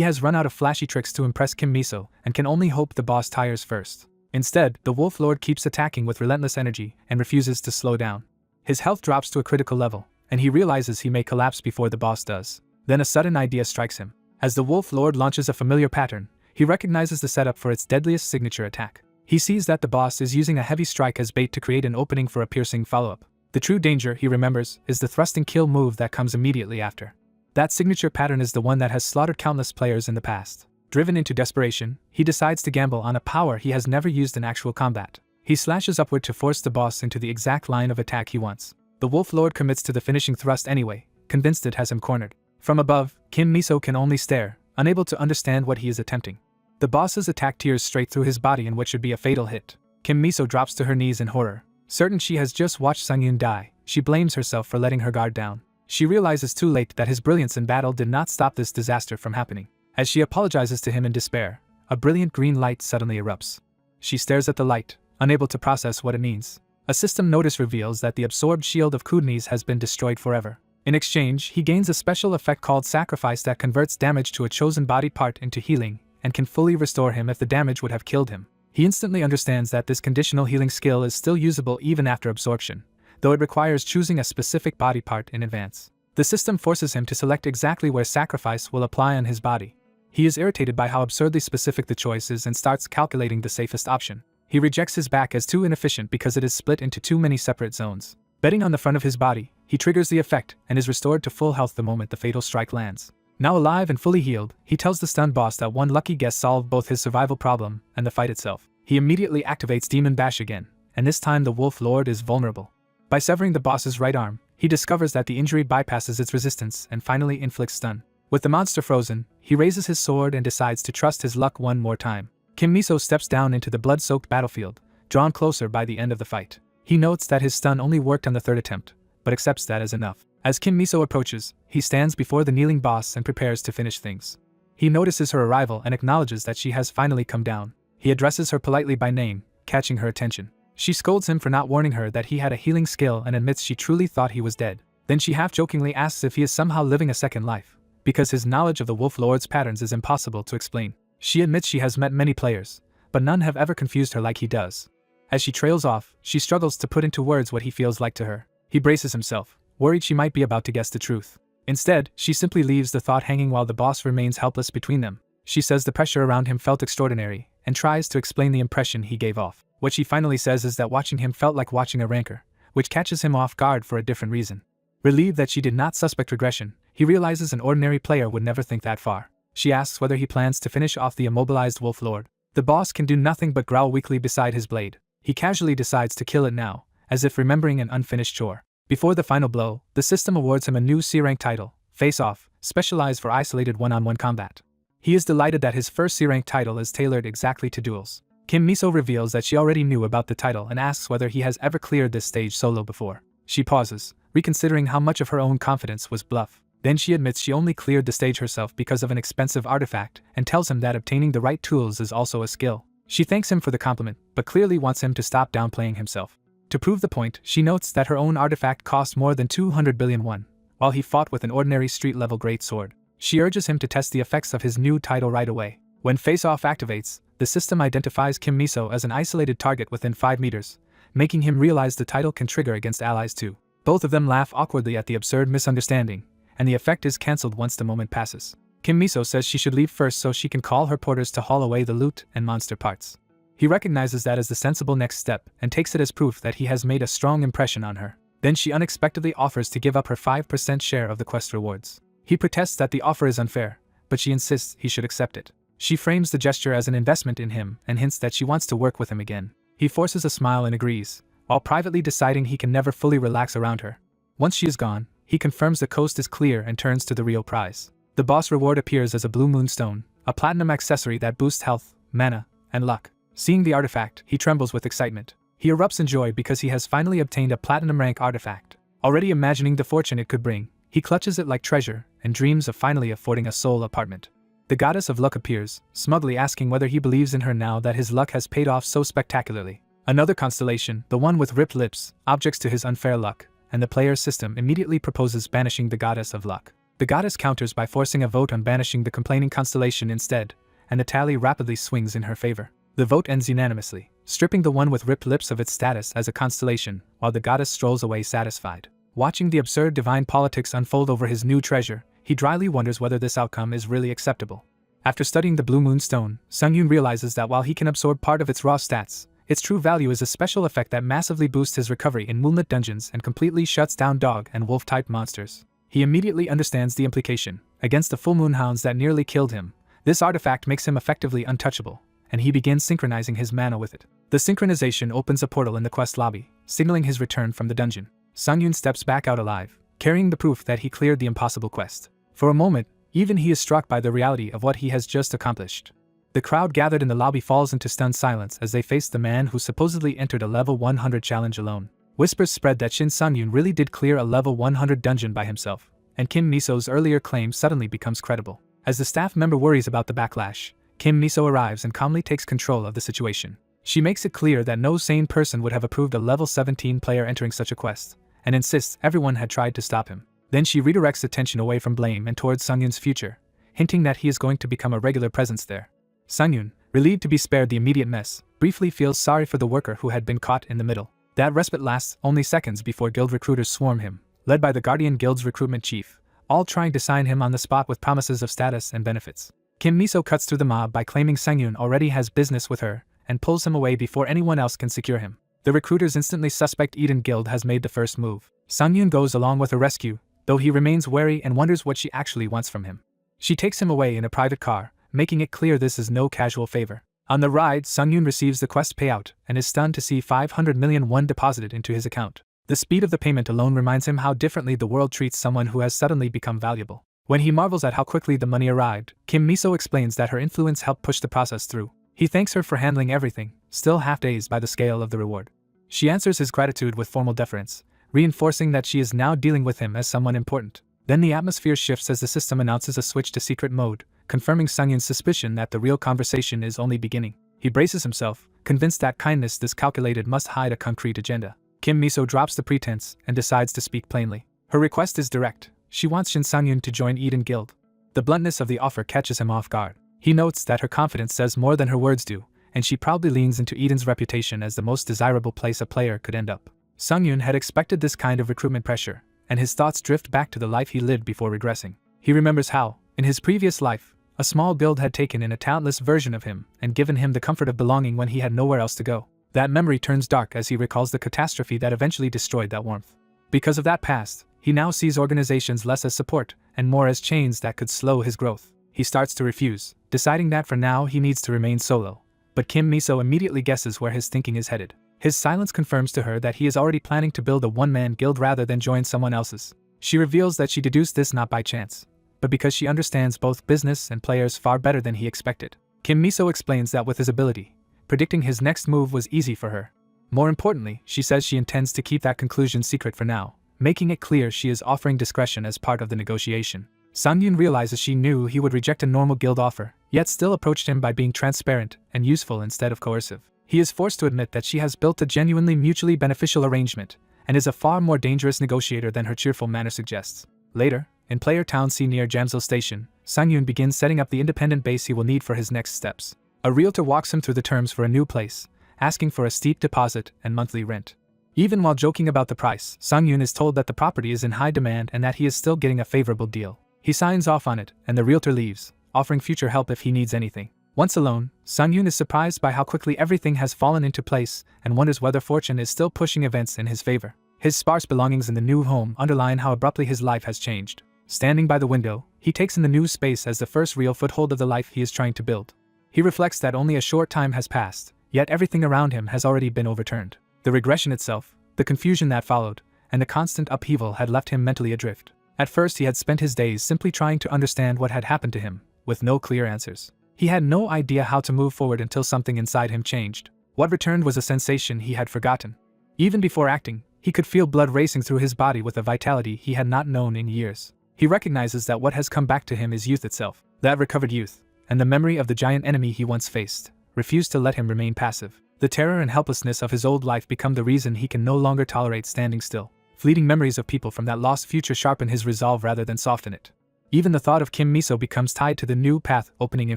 has run out of flashy tricks to impress Kim Miso and can only hope the boss tires first. Instead, the Wolf Lord keeps attacking with relentless energy and refuses to slow down. His health drops to a critical level, and he realizes he may collapse before the boss does. Then a sudden idea strikes him. As the Wolf Lord launches a familiar pattern, he recognizes the setup for its deadliest signature attack. He sees that the boss is using a heavy strike as bait to create an opening for a piercing follow-up. The true danger, he remembers, is the thrust and kill move that comes immediately after. That signature pattern is the one that has slaughtered countless players in the past. Driven into desperation, he decides to gamble on a power he has never used in actual combat. He slashes upward to force the boss into the exact line of attack he wants. The Wolf Lord commits to the finishing thrust anyway, convinced it has him cornered. From above, Kim Miso can only stare, unable to understand what he is attempting. The boss's attack tears straight through his body in what should be a fatal hit. Kim Miso drops to her knees in horror. Certain she has just watched Sungyun die, she blames herself for letting her guard down. She realizes too late that his brilliance in battle did not stop this disaster from happening. As she apologizes to him in despair, a brilliant green light suddenly erupts. She stares at the light, unable to process what it means. A system notice reveals that the absorbed shield of Kudnis has been destroyed forever. In exchange, he gains a special effect called Sacrifice that converts damage to a chosen body part into healing, and can fully restore him if the damage would have killed him. He instantly understands that this conditional healing skill is still usable even after absorption, though it requires choosing a specific body part in advance. The system forces him to select exactly where Sacrifice will apply on his body. He is irritated by how absurdly specific the choice is and starts calculating the safest option. He rejects his back as too inefficient because it is split into too many separate zones. Betting on the front of his body, he triggers the effect and is restored to full health the moment the fatal strike lands. Now alive and fully healed, he tells the stunned boss that one lucky guess solved both his survival problem and the fight itself. He immediately activates Demon Bash again, and this time the Wolf Lord is vulnerable. By severing the boss's right arm, he discovers that the injury bypasses its resistance and finally inflicts stun. With the monster frozen, he raises his sword and decides to trust his luck one more time. Kim Miso steps down into the blood-soaked battlefield, drawn closer by the end of the fight. He notes that his stun only worked on the third attempt, but accepts that as enough. As Kim Miso approaches, he stands before the kneeling boss and prepares to finish things. He notices her arrival and acknowledges that she has finally come down. He addresses her politely by name, catching her attention. She scolds him for not warning her that he had a healing skill and admits she truly thought he was dead. Then she half-jokingly asks if he is somehow living a second life, because his knowledge of the Wolf Lord's patterns is impossible to explain. She admits she has met many players, but none have ever confused her like he does. As she trails off, she struggles to put into words what he feels like to her. He braces himself, worried she might be about to guess the truth. Instead, she simply leaves the thought hanging while the boss remains helpless between them. She says the pressure around him felt extraordinary, and tries to explain the impression he gave off. What she finally says is that watching him felt like watching a rancor, which catches him off guard for a different reason. Relieved that she did not suspect regression, he realizes an ordinary player would never think that far. She asks whether he plans to finish off the immobilized Wolf Lord. The boss can do nothing but growl weakly beside his blade. He casually decides to kill it now, as if remembering an unfinished chore. Before the final blow, the system awards him a new C-rank title, Face Off, specialized for isolated one-on-one combat. He is delighted that his first C-rank title is tailored exactly to duels. Kim Miso reveals that she already knew about the title and asks whether he has ever cleared this stage solo before. She pauses, reconsidering how much of her own confidence was bluff. Then she admits she only cleared the stage herself because of an expensive artifact and tells him that obtaining the right tools is also a skill. She thanks him for the compliment, but clearly wants him to stop downplaying himself. To prove the point, she notes that her own artifact cost more than 200 billion won, while he fought with an ordinary street-level greatsword. She urges him to test the effects of his new title right away. When Face Off activates, the system identifies Kim Miso as an isolated target within 5 meters, making him realize the title can trigger against allies too. Both of them laugh awkwardly at the absurd misunderstanding, and the effect is cancelled once the moment passes. Kim Miso says she should leave first so she can call her porters to haul away the loot and monster parts. He recognizes that as the sensible next step and takes it as proof that he has made a strong impression on her. Then she unexpectedly offers to give up her 5% share of the quest rewards. He protests that the offer is unfair, but she insists he should accept it. She frames the gesture as an investment in him and hints that she wants to work with him again. He forces a smile and agrees, while privately deciding he can never fully relax around her. Once she is gone, he confirms the coast is clear and turns to the real prize. The boss reward appears as a blue moonstone, a platinum accessory that boosts health, mana, and luck. Seeing the artifact, he trembles with excitement. He erupts in joy because he has finally obtained a platinum rank artifact. Already imagining the fortune it could bring, he clutches it like treasure and dreams of finally affording a soul apartment. The goddess of luck appears, smugly asking whether he believes in her now that his luck has paid off so spectacularly. Another constellation, the one with ripped lips, objects to his unfair luck, and the player's system immediately proposes banishing the goddess of luck. The goddess counters by forcing a vote on banishing the complaining constellation instead, and the tally rapidly swings in her favor. The vote ends unanimously, stripping the one with ripped lips of its status as a constellation, while the goddess strolls away satisfied. Watching the absurd divine politics unfold over his new treasure, he dryly wonders whether this outcome is really acceptable. After studying the Blue Moon Stone, Sungyun realizes that while he can absorb part of its raw stats, its true value is a special effect that massively boosts his recovery in moonlit dungeons and completely shuts down dog and wolf-type monsters. He immediately understands the implication. Against the full moon hounds that nearly killed him, this artifact makes him effectively untouchable, and he begins synchronizing his mana with it. The synchronization opens a portal in the quest lobby, signaling his return from the dungeon. Sungyun steps back out alive, carrying the proof that he cleared the impossible quest. For a moment, even he is struck by the reality of what he has just accomplished. The crowd gathered in the lobby falls into stunned silence as they face the man who supposedly entered a level 100 challenge alone. Whispers spread that Shin Sungyun really did clear a level 100 dungeon by himself, and Kim Miso's earlier claim suddenly becomes credible. As the staff member worries about the backlash, Kim Miso arrives and calmly takes control of the situation. She makes it clear that no sane person would have approved a level 17 player entering such a quest, and insists everyone had tried to stop him. Then she redirects attention away from blame and towards Sungyun's future, hinting that he is going to become a regular presence there. Sungyun, relieved to be spared the immediate mess, briefly feels sorry for the worker who had been caught in the middle. That respite lasts only seconds before guild recruiters swarm him, led by the Guardian Guild's recruitment chief, all trying to sign him on the spot with promises of status and benefits. Kim Miso cuts through the mob by claiming Sungyun already has business with her, and pulls him away before anyone else can secure him. The recruiters instantly suspect Eden Guild has made the first move. Sungyun goes along with her rescue, though he remains wary and wonders what she actually wants from him. She takes him away in a private car, making it clear this is no casual favor. On the ride, Sungyun receives the quest payout and is stunned to see 500 million won deposited into his account. The speed of the payment alone reminds him how differently the world treats someone who has suddenly become valuable. When he marvels at how quickly the money arrived, Kim Miso explains that her influence helped push the process through. He thanks her for handling everything, still half-dazed by the scale of the reward. She answers his gratitude with formal deference, reinforcing that she is now dealing with him as someone important. Then the atmosphere shifts as the system announces a switch to secret mode, confirming Sungyun's suspicion that the real conversation is only beginning. He braces himself, convinced that kindness this calculated must hide a concrete agenda. Kim Miso drops the pretense and decides to speak plainly. Her request is direct. She wants Shin Sungyun to join Eden Guild. The bluntness of the offer catches him off guard. He notes that her confidence says more than her words do, and she proudly leans into Eden's reputation as the most desirable place a player could end up. Sungyun had expected this kind of recruitment pressure, and his thoughts drift back to the life he lived before regressing. He remembers how, in his previous life, a small guild had taken in a talentless version of him and given him the comfort of belonging when he had nowhere else to go. That memory turns dark as he recalls the catastrophe that eventually destroyed that warmth. Because of that past, he now sees organizations less as support and more as chains that could slow his growth. He starts to refuse, deciding that for now he needs to remain solo. But Kim Miso immediately guesses where his thinking is headed. His silence confirms to her that he is already planning to build a one-man guild rather than join someone else's. She reveals that she deduced this not by chance, but because she understands both business and players far better than he expected. Kim Miso explains that with his ability, predicting his next move was easy for her. More importantly, she says she intends to keep that conclusion secret for now, making it clear she is offering discretion as part of the negotiation. Sungyun realizes she knew he would reject a normal guild offer, yet still approached him by being transparent and useful instead of coercive. He is forced to admit that she has built a genuinely mutually beneficial arrangement, and is a far more dangerous negotiator than her cheerful manner suggests. Later, in Player Town C near Jamsil Station, Sungyun begins setting up the independent base he will need for his next steps. A realtor walks him through the terms for a new place, asking for a steep deposit and monthly rent. Even while joking about the price, Sungyun is told that the property is in high demand and that he is still getting a favorable deal. He signs off on it, and the realtor leaves, offering future help if he needs anything. Once alone, Sungyun is surprised by how quickly everything has fallen into place and wonders whether fortune is still pushing events in his favor. His sparse belongings in the new home underline how abruptly his life has changed. Standing by the window, he takes in the new space as the first real foothold of the life he is trying to build. He reflects that only a short time has passed, yet everything around him has already been overturned. The regression itself, the confusion that followed, and the constant upheaval had left him mentally adrift. At first he had spent his days simply trying to understand what had happened to him, with no clear answers. He had no idea how to move forward until something inside him changed. What returned was a sensation he had forgotten. Even before acting, he could feel blood racing through his body with a vitality he had not known in years. He recognizes that what has come back to him is youth itself. That recovered youth, and the memory of the giant enemy he once faced, refused to let him remain passive. The terror and helplessness of his old life become the reason he can no longer tolerate standing still. Fleeting memories of people from that lost future sharpen his resolve rather than soften it. Even the thought of Kim Miso becomes tied to the new path opening in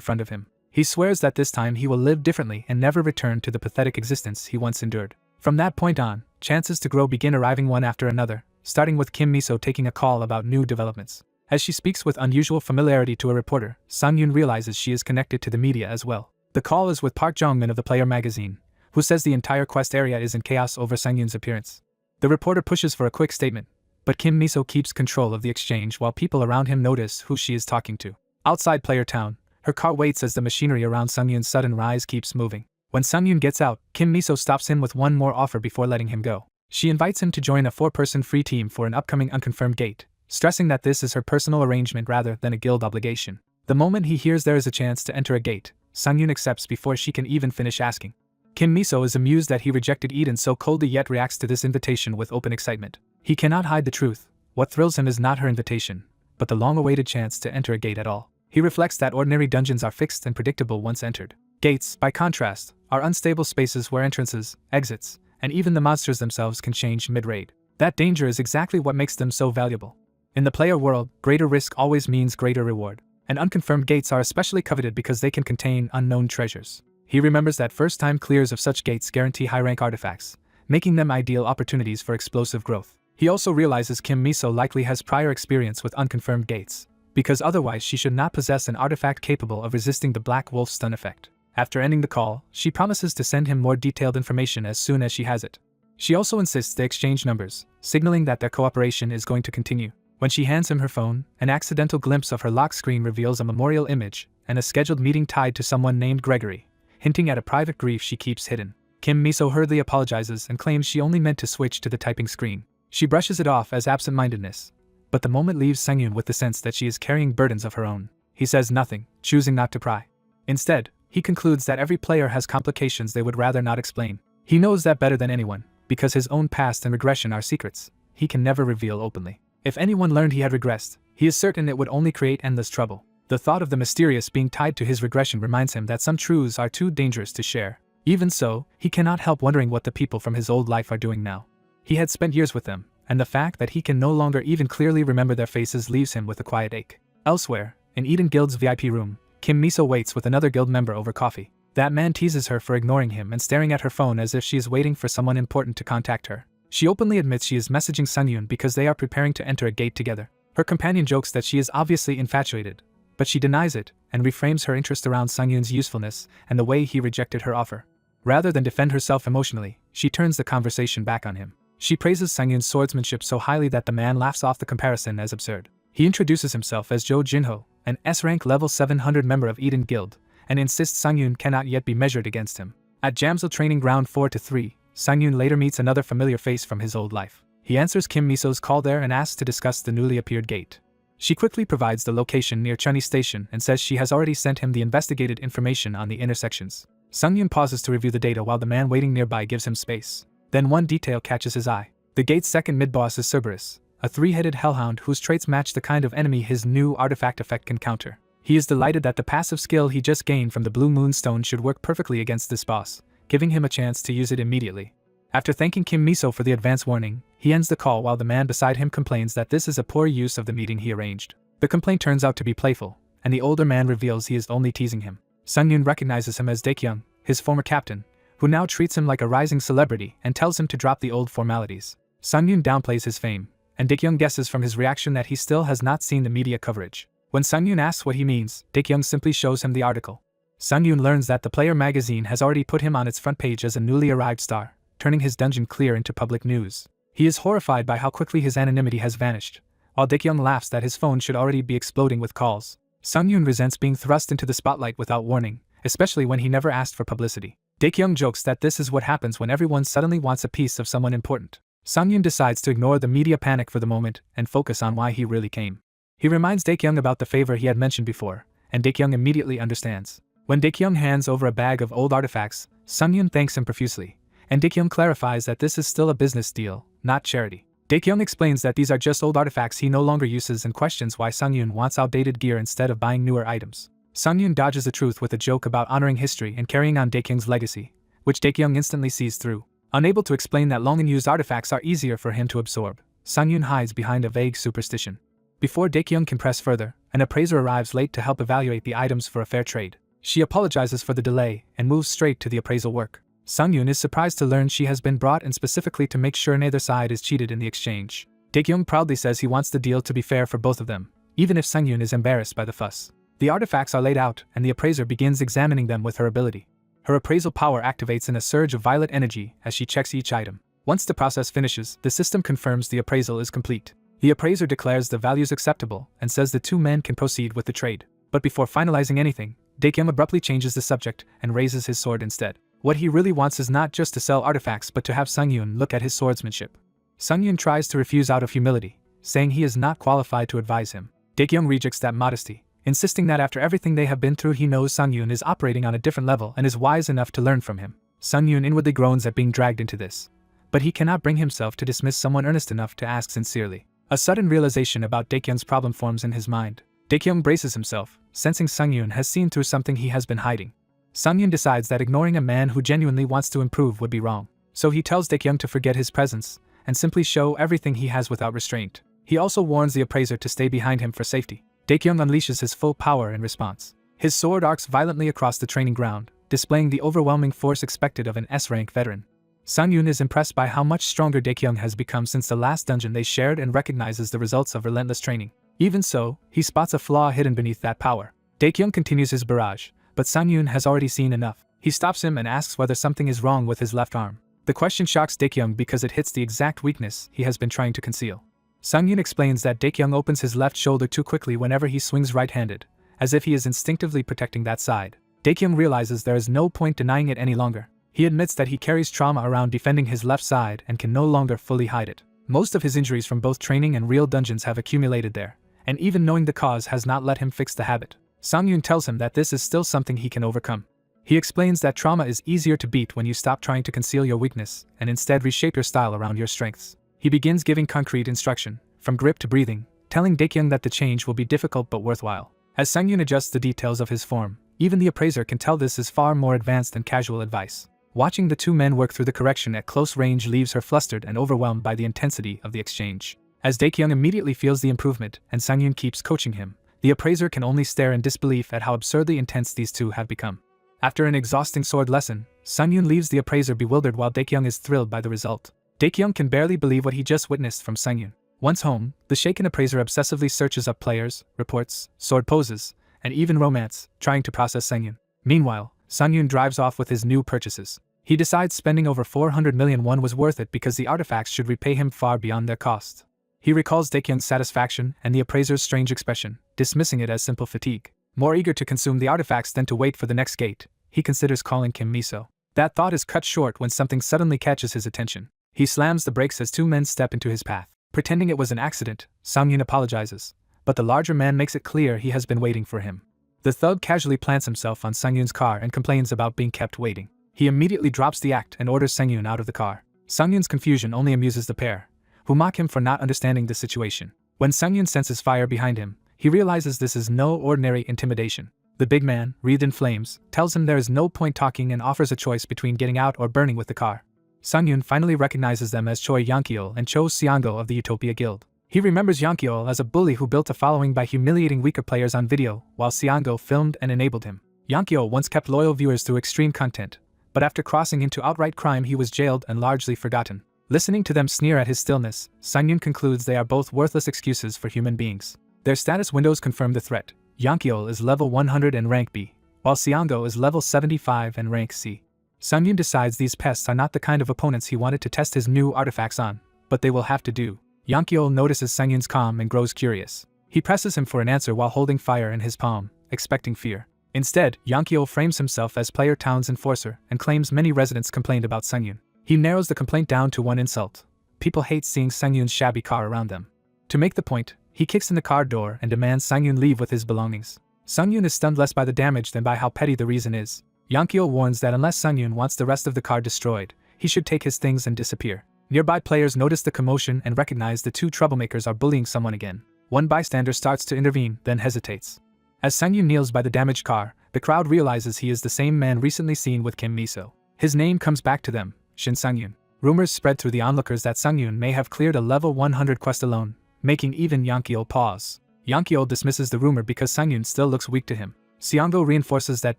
front of him. He swears that this time he will live differently and never return to the pathetic existence he once endured. From that point on, chances to grow begin arriving one after another, starting with Kim Miso taking a call about new developments. As she speaks with unusual familiarity to a reporter, Sungyun realizes she is connected to the media as well. The call is with Park Jongmin of the Player magazine, who says the entire quest area is in chaos over Sungyun's appearance. The reporter pushes for a quick statement, but Kim Miso keeps control of the exchange while people around him notice who she is talking to. Outside Player Town, her car waits as the machinery around Sungyun's sudden rise keeps moving. When Sungyun gets out, Kim Miso stops him with one more offer before letting him go. She invites him to join a 4-person free team for an upcoming unconfirmed gate, stressing that this is her personal arrangement rather than a guild obligation. The moment he hears there is a chance to enter a gate, Sungyun accepts before she can even finish asking. Kim Miso is amused that he rejected Eden so coldly yet reacts to this invitation with open excitement. He cannot hide the truth. What thrills him is not her invitation, but the long-awaited chance to enter a gate at all. He reflects that ordinary dungeons are fixed and predictable once entered. Gates, by contrast, are unstable spaces where entrances, exits, and even the monsters themselves can change mid-raid. That danger is exactly what makes them so valuable. In the player world, greater risk always means greater reward, and unconfirmed gates are especially coveted because they can contain unknown treasures. He remembers that first-time clears of such gates guarantee high-rank artifacts, making them ideal opportunities for explosive growth. He also realizes Kim Miso likely has prior experience with unconfirmed gates, because otherwise she should not possess an artifact capable of resisting the Black Wolf stun effect. After ending the call, she promises to send him more detailed information as soon as she has it. She also insists they exchange numbers, signaling that their cooperation is going to continue. When she hands him her phone, an accidental glimpse of her lock screen reveals a memorial image and a scheduled meeting tied to someone named Gregory, hinting at a private grief she keeps hidden. Kim Miso hurriedly apologizes and claims she only meant to switch to the typing screen. She brushes it off as absent-mindedness, but the moment leaves Sangyun with the sense that she is carrying burdens of her own. He says nothing, choosing not to pry. Instead, he concludes that every player has complications they would rather not explain. He knows that better than anyone, because his own past and regression are secrets he can never reveal openly. If anyone learned he had regressed, he is certain it would only create endless trouble. The thought of the mysterious being tied to his regression reminds him that some truths are too dangerous to share. Even so, he cannot help wondering what the people from his old life are doing now. He had spent years with them, and the fact that he can no longer even clearly remember their faces leaves him with a quiet ache. Elsewhere, in Eden Guild's VIP room, Kim Miso waits with another guild member over coffee. That man teases her for ignoring him and staring at her phone as if she is waiting for someone important to contact her. She openly admits she is messaging Sangyun because they are preparing to enter a gate together. Her companion jokes that she is obviously infatuated, but she denies it and reframes her interest around Sangyun's usefulness and the way he rejected her offer. Rather than defend herself emotionally, she turns the conversation back on him. She praises Sangyun's swordsmanship so highly that the man laughs off the comparison as absurd. He introduces himself as Jo Jinho, an S-rank level 700 member of Eden Guild, and insists Sangyun cannot yet be measured against him. At Jamsil Training Ground 4-3, Sangyun later meets another familiar face from his old life. He answers Kim Miso's call there and asks to discuss the newly appeared gate. She quickly provides the location near Chunni Station and says she has already sent him the investigated information on the intersections. Sangyun pauses to review the data while the man waiting nearby gives him space. Then one detail catches his eye. The gate's second mid-boss is Cerberus, a three-headed hellhound whose traits match the kind of enemy his new artifact effect can counter. He is delighted that the passive skill he just gained from the Blue Moon Stone should work perfectly against this boss, giving him a chance to use it immediately. After thanking Kim Miso for the advance warning, he ends the call while the man beside him complains that this is a poor use of the meeting he arranged. The complaint turns out to be playful, and the older man reveals he is only teasing him. Sangyun recognizes him as Daekyung, his former captain, who now treats him like a rising celebrity and tells him to drop the old formalities. Sangyun downplays his fame, and Daekyung guesses from his reaction that he still has not seen the media coverage. When Sangyun asks what he means, Daekyung simply shows him the article. Sangyun learns that the Player magazine has already put him on its front page as a newly arrived star, turning his dungeon clear into public news. He is horrified by how quickly his anonymity has vanished, while Daekyung laughs that his phone should already be exploding with calls. Sangyun resents being thrust into the spotlight without warning, especially when he never asked for publicity. Daekyung jokes that this is what happens when everyone suddenly wants a piece of someone important. Sangyun decides to ignore the media panic for the moment and focus on why he really came. He reminds Daekyung about the favor he had mentioned before, and Daekyung immediately understands. When Daekyung hands over a bag of old artifacts, Sangyun thanks him profusely, and Daekyung clarifies that this is still a business deal, not charity. Daekyung explains that these are just old artifacts he no longer uses and questions why Sangyun wants outdated gear instead of buying newer items. Sangyun dodges the truth with a joke about honoring history and carrying on Daekyung's legacy, which Daekyung instantly sees through. Unable to explain that long unused artifacts are easier for him to absorb, Sangyun hides behind a vague superstition. Before Daekyung can press further, an appraiser arrives late to help evaluate the items for a fair trade. She apologizes for the delay and moves straight to the appraisal work. Sangyun is surprised to learn she has been brought in specifically to make sure neither side is cheated in the exchange. Daekyung proudly says he wants the deal to be fair for both of them, even if Sangyun is embarrassed by the fuss. The artifacts are laid out, and the appraiser begins examining them with her ability. Her appraisal power activates in a surge of violet energy as she checks each item. Once the process finishes, the system confirms the appraisal is complete. The appraiser declares the values acceptable and says the two men can proceed with the trade. But before finalizing anything, Daekyung abruptly changes the subject and raises his sword instead. What he really wants is not just to sell artifacts but to have Sangyun look at his swordsmanship. Sangyun tries to refuse out of humility, saying he is not qualified to advise him. Daekyung rejects that modesty, insisting that after everything they have been through he knows Sangyun is operating on a different level and is wise enough to learn from him. Sangyun inwardly groans at being dragged into this, but he cannot bring himself to dismiss someone earnest enough to ask sincerely. A sudden realization about Daekyung's problem forms in his mind. Daekyung braces himself, sensing Sangyun has seen through something he has been hiding. Sangyun decides that ignoring a man who genuinely wants to improve would be wrong, so he tells Daekyung to forget his presence and simply show everything he has without restraint. He also warns the appraiser to stay behind him for safety. Daekyung unleashes his full power in response. His sword arcs violently across the training ground, displaying the overwhelming force expected of an S-rank veteran. Sangyun is impressed by how much stronger Daekyung has become since the last dungeon they shared and recognizes the results of relentless training. Even so, he spots a flaw hidden beneath that power. Daekyung continues his barrage, but Sangyun has already seen enough. He stops him and asks whether something is wrong with his left arm. The question shocks Daekyung because it hits the exact weakness he has been trying to conceal. Sangyun explains that Daekyung opens his left shoulder too quickly whenever he swings right-handed, as if he is instinctively protecting that side. Daekyung realizes there is no point denying it any longer. He admits that he carries trauma around defending his left side and can no longer fully hide it. Most of his injuries from both training and real dungeons have accumulated there, and even knowing the cause has not let him fix the habit. Sang-yoon tells him that this is still something he can overcome. He explains that trauma is easier to beat when you stop trying to conceal your weakness and instead reshape your style around your strengths. He begins giving concrete instruction, from grip to breathing, telling Daekyung that the change will be difficult but worthwhile. As Sang-yoon adjusts the details of his form, even the appraiser can tell this is far more advanced than casual advice. Watching the two men work through the correction at close range leaves her flustered and overwhelmed by the intensity of the exchange. As Daekyung immediately feels the improvement and Sang-yoon keeps coaching him, the appraiser can only stare in disbelief at how absurdly intense these two have become. After an exhausting sword lesson, Sang-yoon leaves the appraiser bewildered while Daekyung is thrilled by the result. Daekyung can barely believe what he just witnessed from Sang-yoon. Once home, the shaken appraiser obsessively searches up players, reports, sword poses, and even romance, trying to process Sang-yoon. Meanwhile, Sang-yoon drives off with his new purchases. He decides spending over 400 million won was worth it because the artifacts should repay him far beyond their cost. He recalls Daekyung's satisfaction and the appraiser's strange expression, dismissing it as simple fatigue. More eager to consume the artifacts than to wait for the next gate, he considers calling Kim Miso. That thought is cut short when something suddenly catches his attention. He slams the brakes as two men step into his path. Pretending it was an accident, Sang-yoon apologizes, but the larger man makes it clear he has been waiting for him. The thug casually plants himself on Sang-yoon's car and complains about being kept waiting. He immediately drops the act and orders Sang-yoon out of the car. Sang-yoon's confusion only amuses the pair, who mock him for not understanding the situation. When Sang-yoon senses fire behind him, he realizes this is no ordinary intimidation. The big man, wreathed in flames, tells him there is no point talking and offers a choice between getting out or burning with the car. Sang-yoon finally recognizes them as Choi Yonkyul and Cho Seongo of the Utopia Guild. He remembers Yonkyul as a bully who built a following by humiliating weaker players on video, while Seongo filmed and enabled him. Yonkyul once kept loyal viewers through extreme content, but after crossing into outright crime he was jailed and largely forgotten. Listening to them sneer at his stillness, Sang-yoon concludes they are both worthless excuses for human beings. Their status windows confirm the threat. Yonkyul is level 100 and rank B, while Seongo is level 75 and rank C. Sang-yoon decides these pests are not the kind of opponents he wanted to test his new artifacts on, but they will have to do. Yonkyul notices Sang-yoon's calm and grows curious. He presses him for an answer while holding fire in his palm, expecting fear. Instead, Yonkyul frames himself as Player Town's enforcer and claims many residents complained about Sang-yoon. He narrows the complaint down to one insult. People hate seeing Sang-yoon's shabby car around them. To make the point, he kicks in the car door and demands Sang-yoon leave with his belongings. Sang-yoon is stunned less by the damage than by how petty the reason is. Yonkyul warns that unless Sang-yoon wants the rest of the car destroyed, he should take his things and disappear. Nearby players notice the commotion and recognize the two troublemakers are bullying someone again. One bystander starts to intervene, then hesitates. As Sang-yoon kneels by the damaged car, the crowd realizes he is the same man recently seen with Kim Miso. His name comes back to them, Shin Sang-yoon. Rumors spread through the onlookers that Sang-yoon may have cleared a level 100 quest alone, making even Yonkyul pause. Yonkyul dismisses the rumor because Sang-yoon still looks weak to him. Seongo reinforces that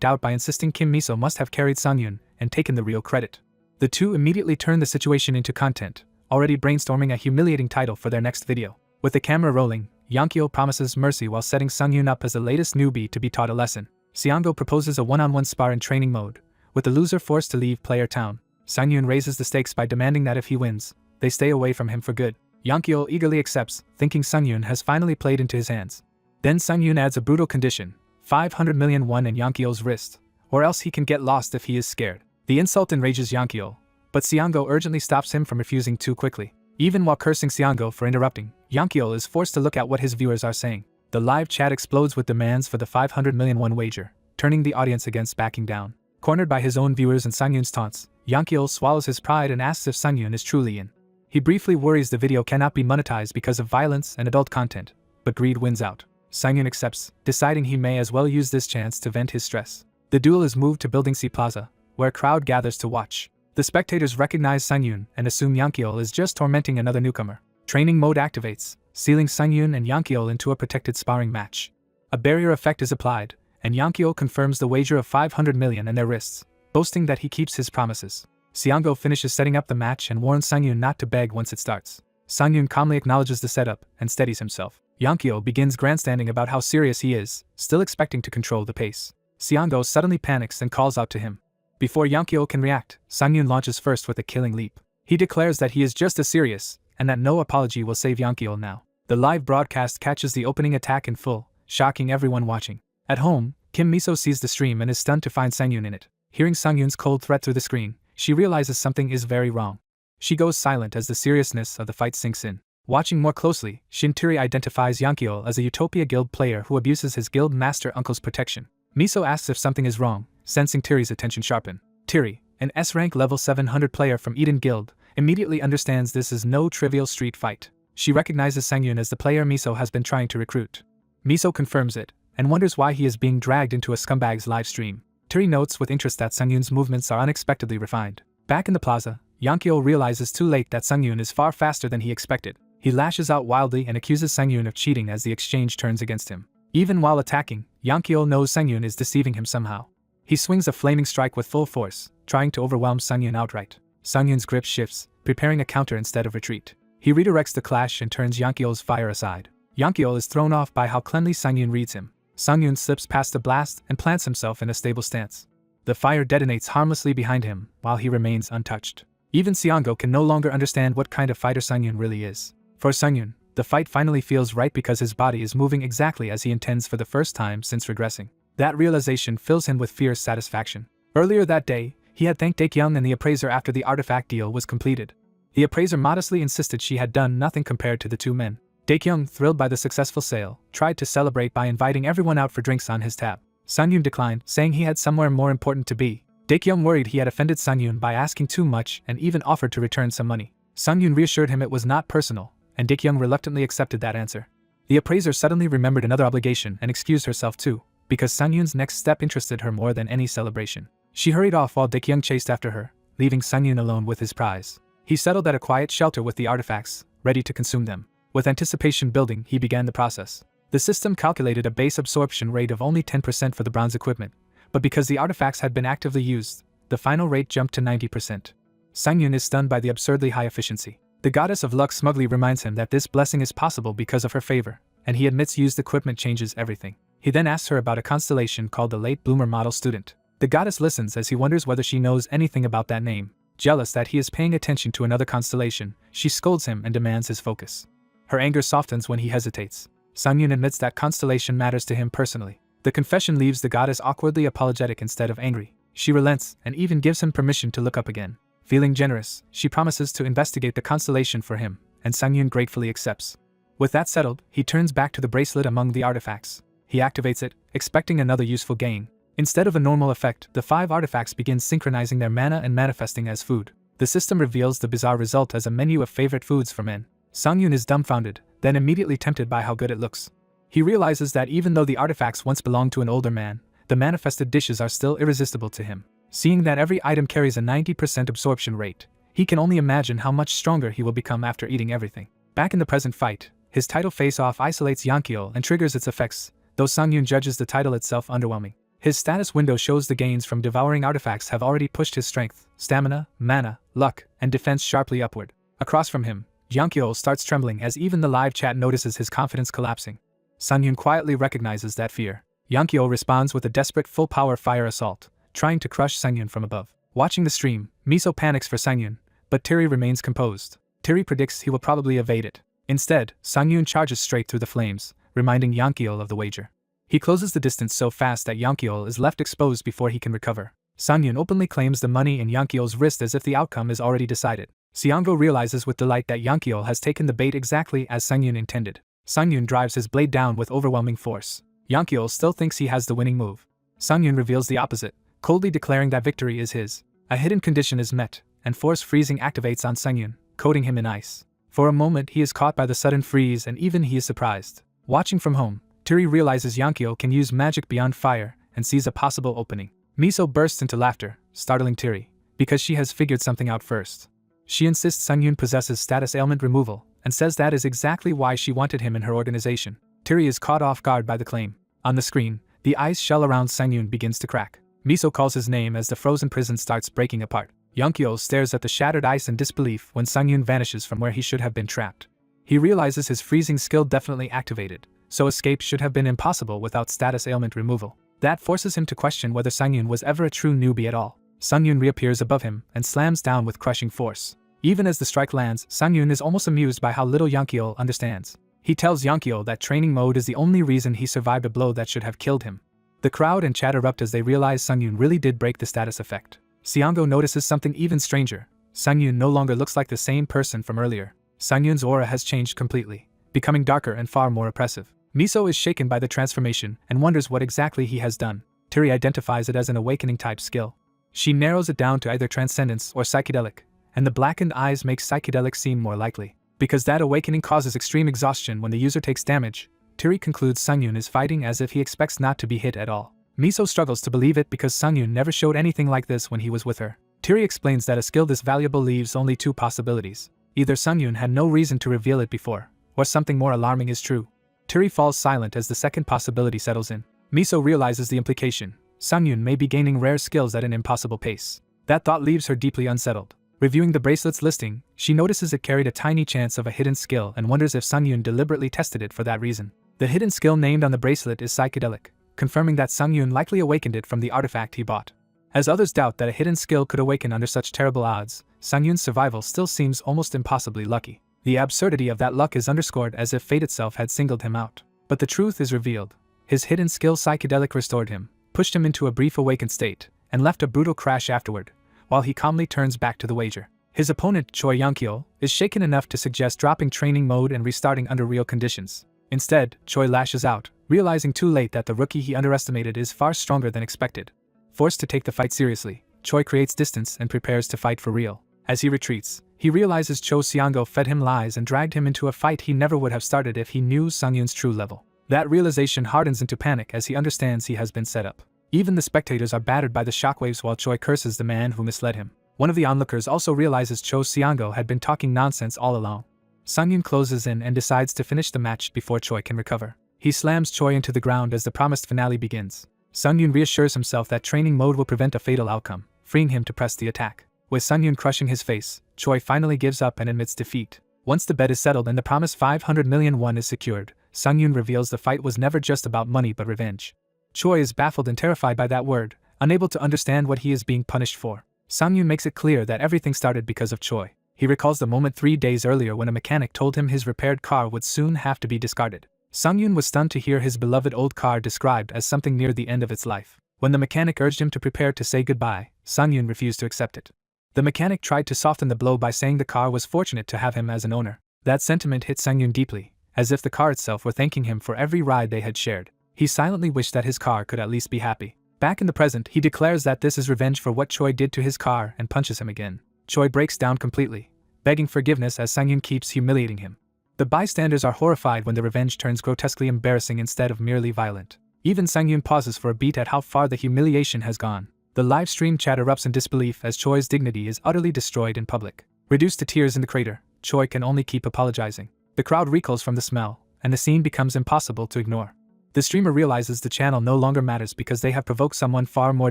doubt by insisting Kim Miso must have carried Sang-yoon and taken the real credit. The two immediately turn the situation into content, already brainstorming a humiliating title for their next video. With the camera rolling, Yonkyul promises mercy while setting Sang-yoon up as the latest newbie to be taught a lesson. Seongo proposes a one-on-one spar in training mode, with the loser forced to leave Player Town. Sang-yoon raises the stakes by demanding that if he wins, they stay away from him for good. Yonkyul eagerly accepts, thinking Sang-yoon has finally played into his hands. Then Sang-yoon adds a brutal condition, 500 million won in Yonkyul's wrist, or else he can get lost if he is scared. The insult enrages Yonkyul, but Seongo urgently stops him from refusing too quickly. Even while cursing Seongo for interrupting, Yonkyul is forced to look at what his viewers are saying. The live chat explodes with demands for the 500 million won wager, turning the audience against backing down. Cornered by his own viewers and Sang-yoon's taunts, Yonkyul swallows his pride and asks if Sang-yoon is truly in. He briefly worries the video cannot be monetized because of violence and adult content, but greed wins out. Sang-yoon accepts, deciding he may as well use this chance to vent his stress. The duel is moved to Building C Plaza, where a crowd gathers to watch. The spectators recognize Sang-yoon and assume Yonkyul is just tormenting another newcomer. Training mode activates, sealing Sang-yoon and Yonkyul into a protected sparring match. A barrier effect is applied, and Yonkyul confirms the wager of 500 million in their wrists, boasting that he keeps his promises. Seongo finishes setting up the match and warns Sang-yoon not to beg once it starts. Sang-yoon calmly acknowledges the setup and steadies himself. Yonkyul begins grandstanding about how serious he is, still expecting to control the pace. Seongo suddenly panics and calls out to him. Before Yonkyul can react, Sang-yoon launches first with a killing leap. He declares that he is just as serious, and that no apology will save Yonkyul now. The live broadcast catches the opening attack in full, shocking everyone watching. At home, Kim Miso sees the stream and is stunned to find Sang-yoon in it. Hearing Sang-yoon's cold threat through the screen, she realizes something is very wrong. She goes silent as the seriousness of the fight sinks in. Watching more closely, Shintiri identifies Yankyo as a Utopia Guild player who abuses his guild master uncle's protection. Miso asks if something is wrong, sensing Tiri's attention sharpen. Tiri, an S-rank level 700 player from Eden Guild, immediately understands this is no trivial street fight. She recognizes Sangyun as the player Miso has been trying to recruit. Miso confirms it, and wonders why he is being dragged into a scumbag's live stream. Tiri notes with interest that Sangyun's movements are unexpectedly refined. Back in the plaza, Yankyo realizes too late that Sangyun is far faster than he expected. He lashes out wildly and accuses Sangyun of cheating as the exchange turns against him. Even while attacking, Yankyo knows Sangyun is deceiving him somehow. He swings a flaming strike with full force, trying to overwhelm Sangyun outright. Sangyun's grip shifts, preparing a counter instead of retreat. He redirects the clash and turns Yankyo's fire aside. Yankyo is thrown off by how cleanly Sangyun reads him. Sangyun slips past the blast and plants himself in a stable stance. The fire detonates harmlessly behind him, while he remains untouched. Even Xiango can no longer understand what kind of fighter Sangyun really is. For Sangyun, the fight finally feels right because his body is moving exactly as he intends for the first time since regressing. That realization fills him with fierce satisfaction. Earlier that day, he had thanked Daekyung and the appraiser after the artifact deal was completed. The appraiser modestly insisted she had done nothing compared to the two men. Daekyung, thrilled by the successful sale, tried to celebrate by inviting everyone out for drinks on his tab. Sangyun declined, saying he had somewhere more important to be. Daekyung worried he had offended Sangyun by asking too much and even offered to return some money. Sangyun reassured him it was not personal, and Daekyung reluctantly accepted that answer. The appraiser suddenly remembered another obligation and excused herself too, because Sangyun's next step interested her more than any celebration. She hurried off while Daekyung chased after her, leaving Sangyun alone with his prize. He settled at a quiet shelter with the artifacts, ready to consume them. With anticipation building, he began the process. The system calculated a base absorption rate of only 10% for the bronze equipment, but because the artifacts had been actively used, the final rate jumped to 90%. Sangyun is stunned by the absurdly high efficiency. The goddess of luck smugly reminds him that this blessing is possible because of her favor, and he admits used equipment changes everything. He then asks her about a constellation called the Late Bloomer Model Student. The goddess listens as he wonders whether she knows anything about that name. Jealous that he is paying attention to another constellation, she scolds him and demands his focus. Her anger softens when he hesitates. Sangyun admits that constellation matters to him personally. The confession leaves the goddess awkwardly apologetic instead of angry. She relents and even gives him permission to look up again. Feeling generous, she promises to investigate the constellation for him, and Sangyun gratefully accepts. With that settled, he turns back to the bracelet among the artifacts. He activates it, expecting another useful gain. Instead of a normal effect, the 5 artifacts begin synchronizing their mana and manifesting as food. The system reveals the bizarre result as a menu of favorite foods for men. Sangyun is dumbfounded, then immediately tempted by how good it looks. He realizes that even though the artifacts once belonged to an older man, the manifested dishes are still irresistible to him. Seeing that every item carries a 90% absorption rate, he can only imagine how much stronger he will become after eating everything. Back in the present fight, his title face-off isolates Yankyo and triggers its effects, though Sangyun judges the title itself underwhelming. His status window shows the gains from devouring artifacts have already pushed his strength, stamina, mana, luck, and defense sharply upward. Across from him, Yankyo starts trembling as even the live chat notices his confidence collapsing. Sangyun quietly recognizes that fear. Yankyo responds with a desperate full-power fire assault, trying to crush Sangyun from above. Watching the stream, Miso panics for Sangyun, but Tiri remains composed. Tiri predicts he will probably evade it. Instead, Sangyun charges straight through the flames, reminding Yankyo of the wager. He closes the distance so fast that Yankyo is left exposed before he can recover. Sangyun openly claims the money in Yankyo's wrist as if the outcome is already decided. Xiango realizes with delight that Yankyo has taken the bait exactly as Sangyun intended. Sangyun drives his blade down with overwhelming force. Yankyo still thinks he has the winning move. Sangyun reveals the opposite, coldly declaring that victory is his. A hidden condition is met, and force freezing activates on Sangyun, coating him in ice. For a moment he is caught by the sudden freeze and even he is surprised. Watching from home, Tiri realizes Yankyo can use magic beyond fire and sees a possible opening. Miso bursts into laughter, startling Tiri, because she has figured something out first. She insists Sangyun possesses status ailment removal, and says that is exactly why she wanted him in her organization. Tiri is caught off guard by the claim. On the screen, the ice shell around Sangyun begins to crack. Miso calls his name as the frozen prison starts breaking apart. Yankyo stares at the shattered ice in disbelief when Sangyun vanishes from where he should have been trapped. He realizes his freezing skill definitely activated, so escape should have been impossible without status ailment removal. That forces him to question whether Sangyun was ever a true newbie at all. Sangyun reappears above him and slams down with crushing force. Even as the strike lands, Sangyun is almost amused by how little Yankyo understands. He tells Yankyo that training mode is the only reason he survived a blow that should have killed him. The crowd and chat erupt as they realize Sangyun really did break the status effect. Xiango notices something even stranger. Sungyun no longer looks like the same person from earlier. Sungyun's aura has changed completely, becoming darker and far more oppressive. Miso is shaken by the transformation and wonders what exactly he has done. Turi identifies it as an awakening-type skill. She narrows it down to either transcendence or psychedelic, and the blackened eyes make psychedelic seem more likely. Because that awakening causes extreme exhaustion when the user takes damage, Turi concludes Sungyun is fighting as if he expects not to be hit at all. Miso struggles to believe it because Sungyun never showed anything like this when he was with her. Turi explains that a skill this valuable leaves only two possibilities. Either Sungyun had no reason to reveal it before, or something more alarming is true. Turi falls silent as the second possibility settles in. Miso realizes the implication. Sungyun may be gaining rare skills at an impossible pace. That thought leaves her deeply unsettled. Reviewing the bracelet's listing, she notices it carried a tiny chance of a hidden skill and wonders if Sungyun deliberately tested it for that reason. The hidden skill named on the bracelet is psychedelic, confirming that Sungyun likely awakened it from the artifact he bought. As others doubt that a hidden skill could awaken under such terrible odds, Sungyun's survival still seems almost impossibly lucky. The absurdity of that luck is underscored as if fate itself had singled him out. But the truth is revealed. His hidden skill psychedelic restored him, pushed him into a brief awakened state, and left a brutal crash afterward, while he calmly turns back to the wager. His opponent, Choi Young-kyo, is shaken enough to suggest dropping training mode and restarting under real conditions. Instead, Choi lashes out, realizing too late that the rookie he underestimated is far stronger than expected. Forced to take the fight seriously, Choi creates distance and prepares to fight for real. As he retreats, he realizes Cho Seongo fed him lies and dragged him into a fight he never would have started if he knew Sungyun's true level. That realization hardens into panic as he understands he has been set up. Even the spectators are battered by the shockwaves while Choi curses the man who misled him. One of the onlookers also realizes Cho Seongo had been talking nonsense all along. Sungyun closes in and decides to finish the match before Choi can recover. He slams Choi into the ground as the promised finale begins. Sungyun reassures himself that training mode will prevent a fatal outcome, freeing him to press the attack. With Sungyun crushing his face, Choi finally gives up and admits defeat. Once the bet is settled and the promised 500 million won is secured, Sungyun reveals the fight was never just about money but revenge. Choi is baffled and terrified by that word, unable to understand what he is being punished for. Sungyun makes it clear that everything started because of Choi. He recalls the moment 3 days earlier when a mechanic told him his repaired car would soon have to be discarded. Sungyun was stunned to hear his beloved old car described as something near the end of its life. When the mechanic urged him to prepare to say goodbye, Sungyun refused to accept it. The mechanic tried to soften the blow by saying the car was fortunate to have him as an owner. That sentiment hit Sungyun deeply, as if the car itself were thanking him for every ride they had shared. He silently wished that his car could at least be happy. Back in the present, he declares that this is revenge for what Choi did to his car and punches him again. Choi breaks down completely, begging forgiveness as Sungyun keeps humiliating him. The bystanders are horrified when the revenge turns grotesquely embarrassing instead of merely violent. Even Sungyun pauses for a beat at how far the humiliation has gone. The live stream chat erupts in disbelief as Choi's dignity is utterly destroyed in public. Reduced to tears in the crater, Choi can only keep apologizing. The crowd recoils from the smell, and the scene becomes impossible to ignore. The streamer realizes the channel no longer matters because they have provoked someone far more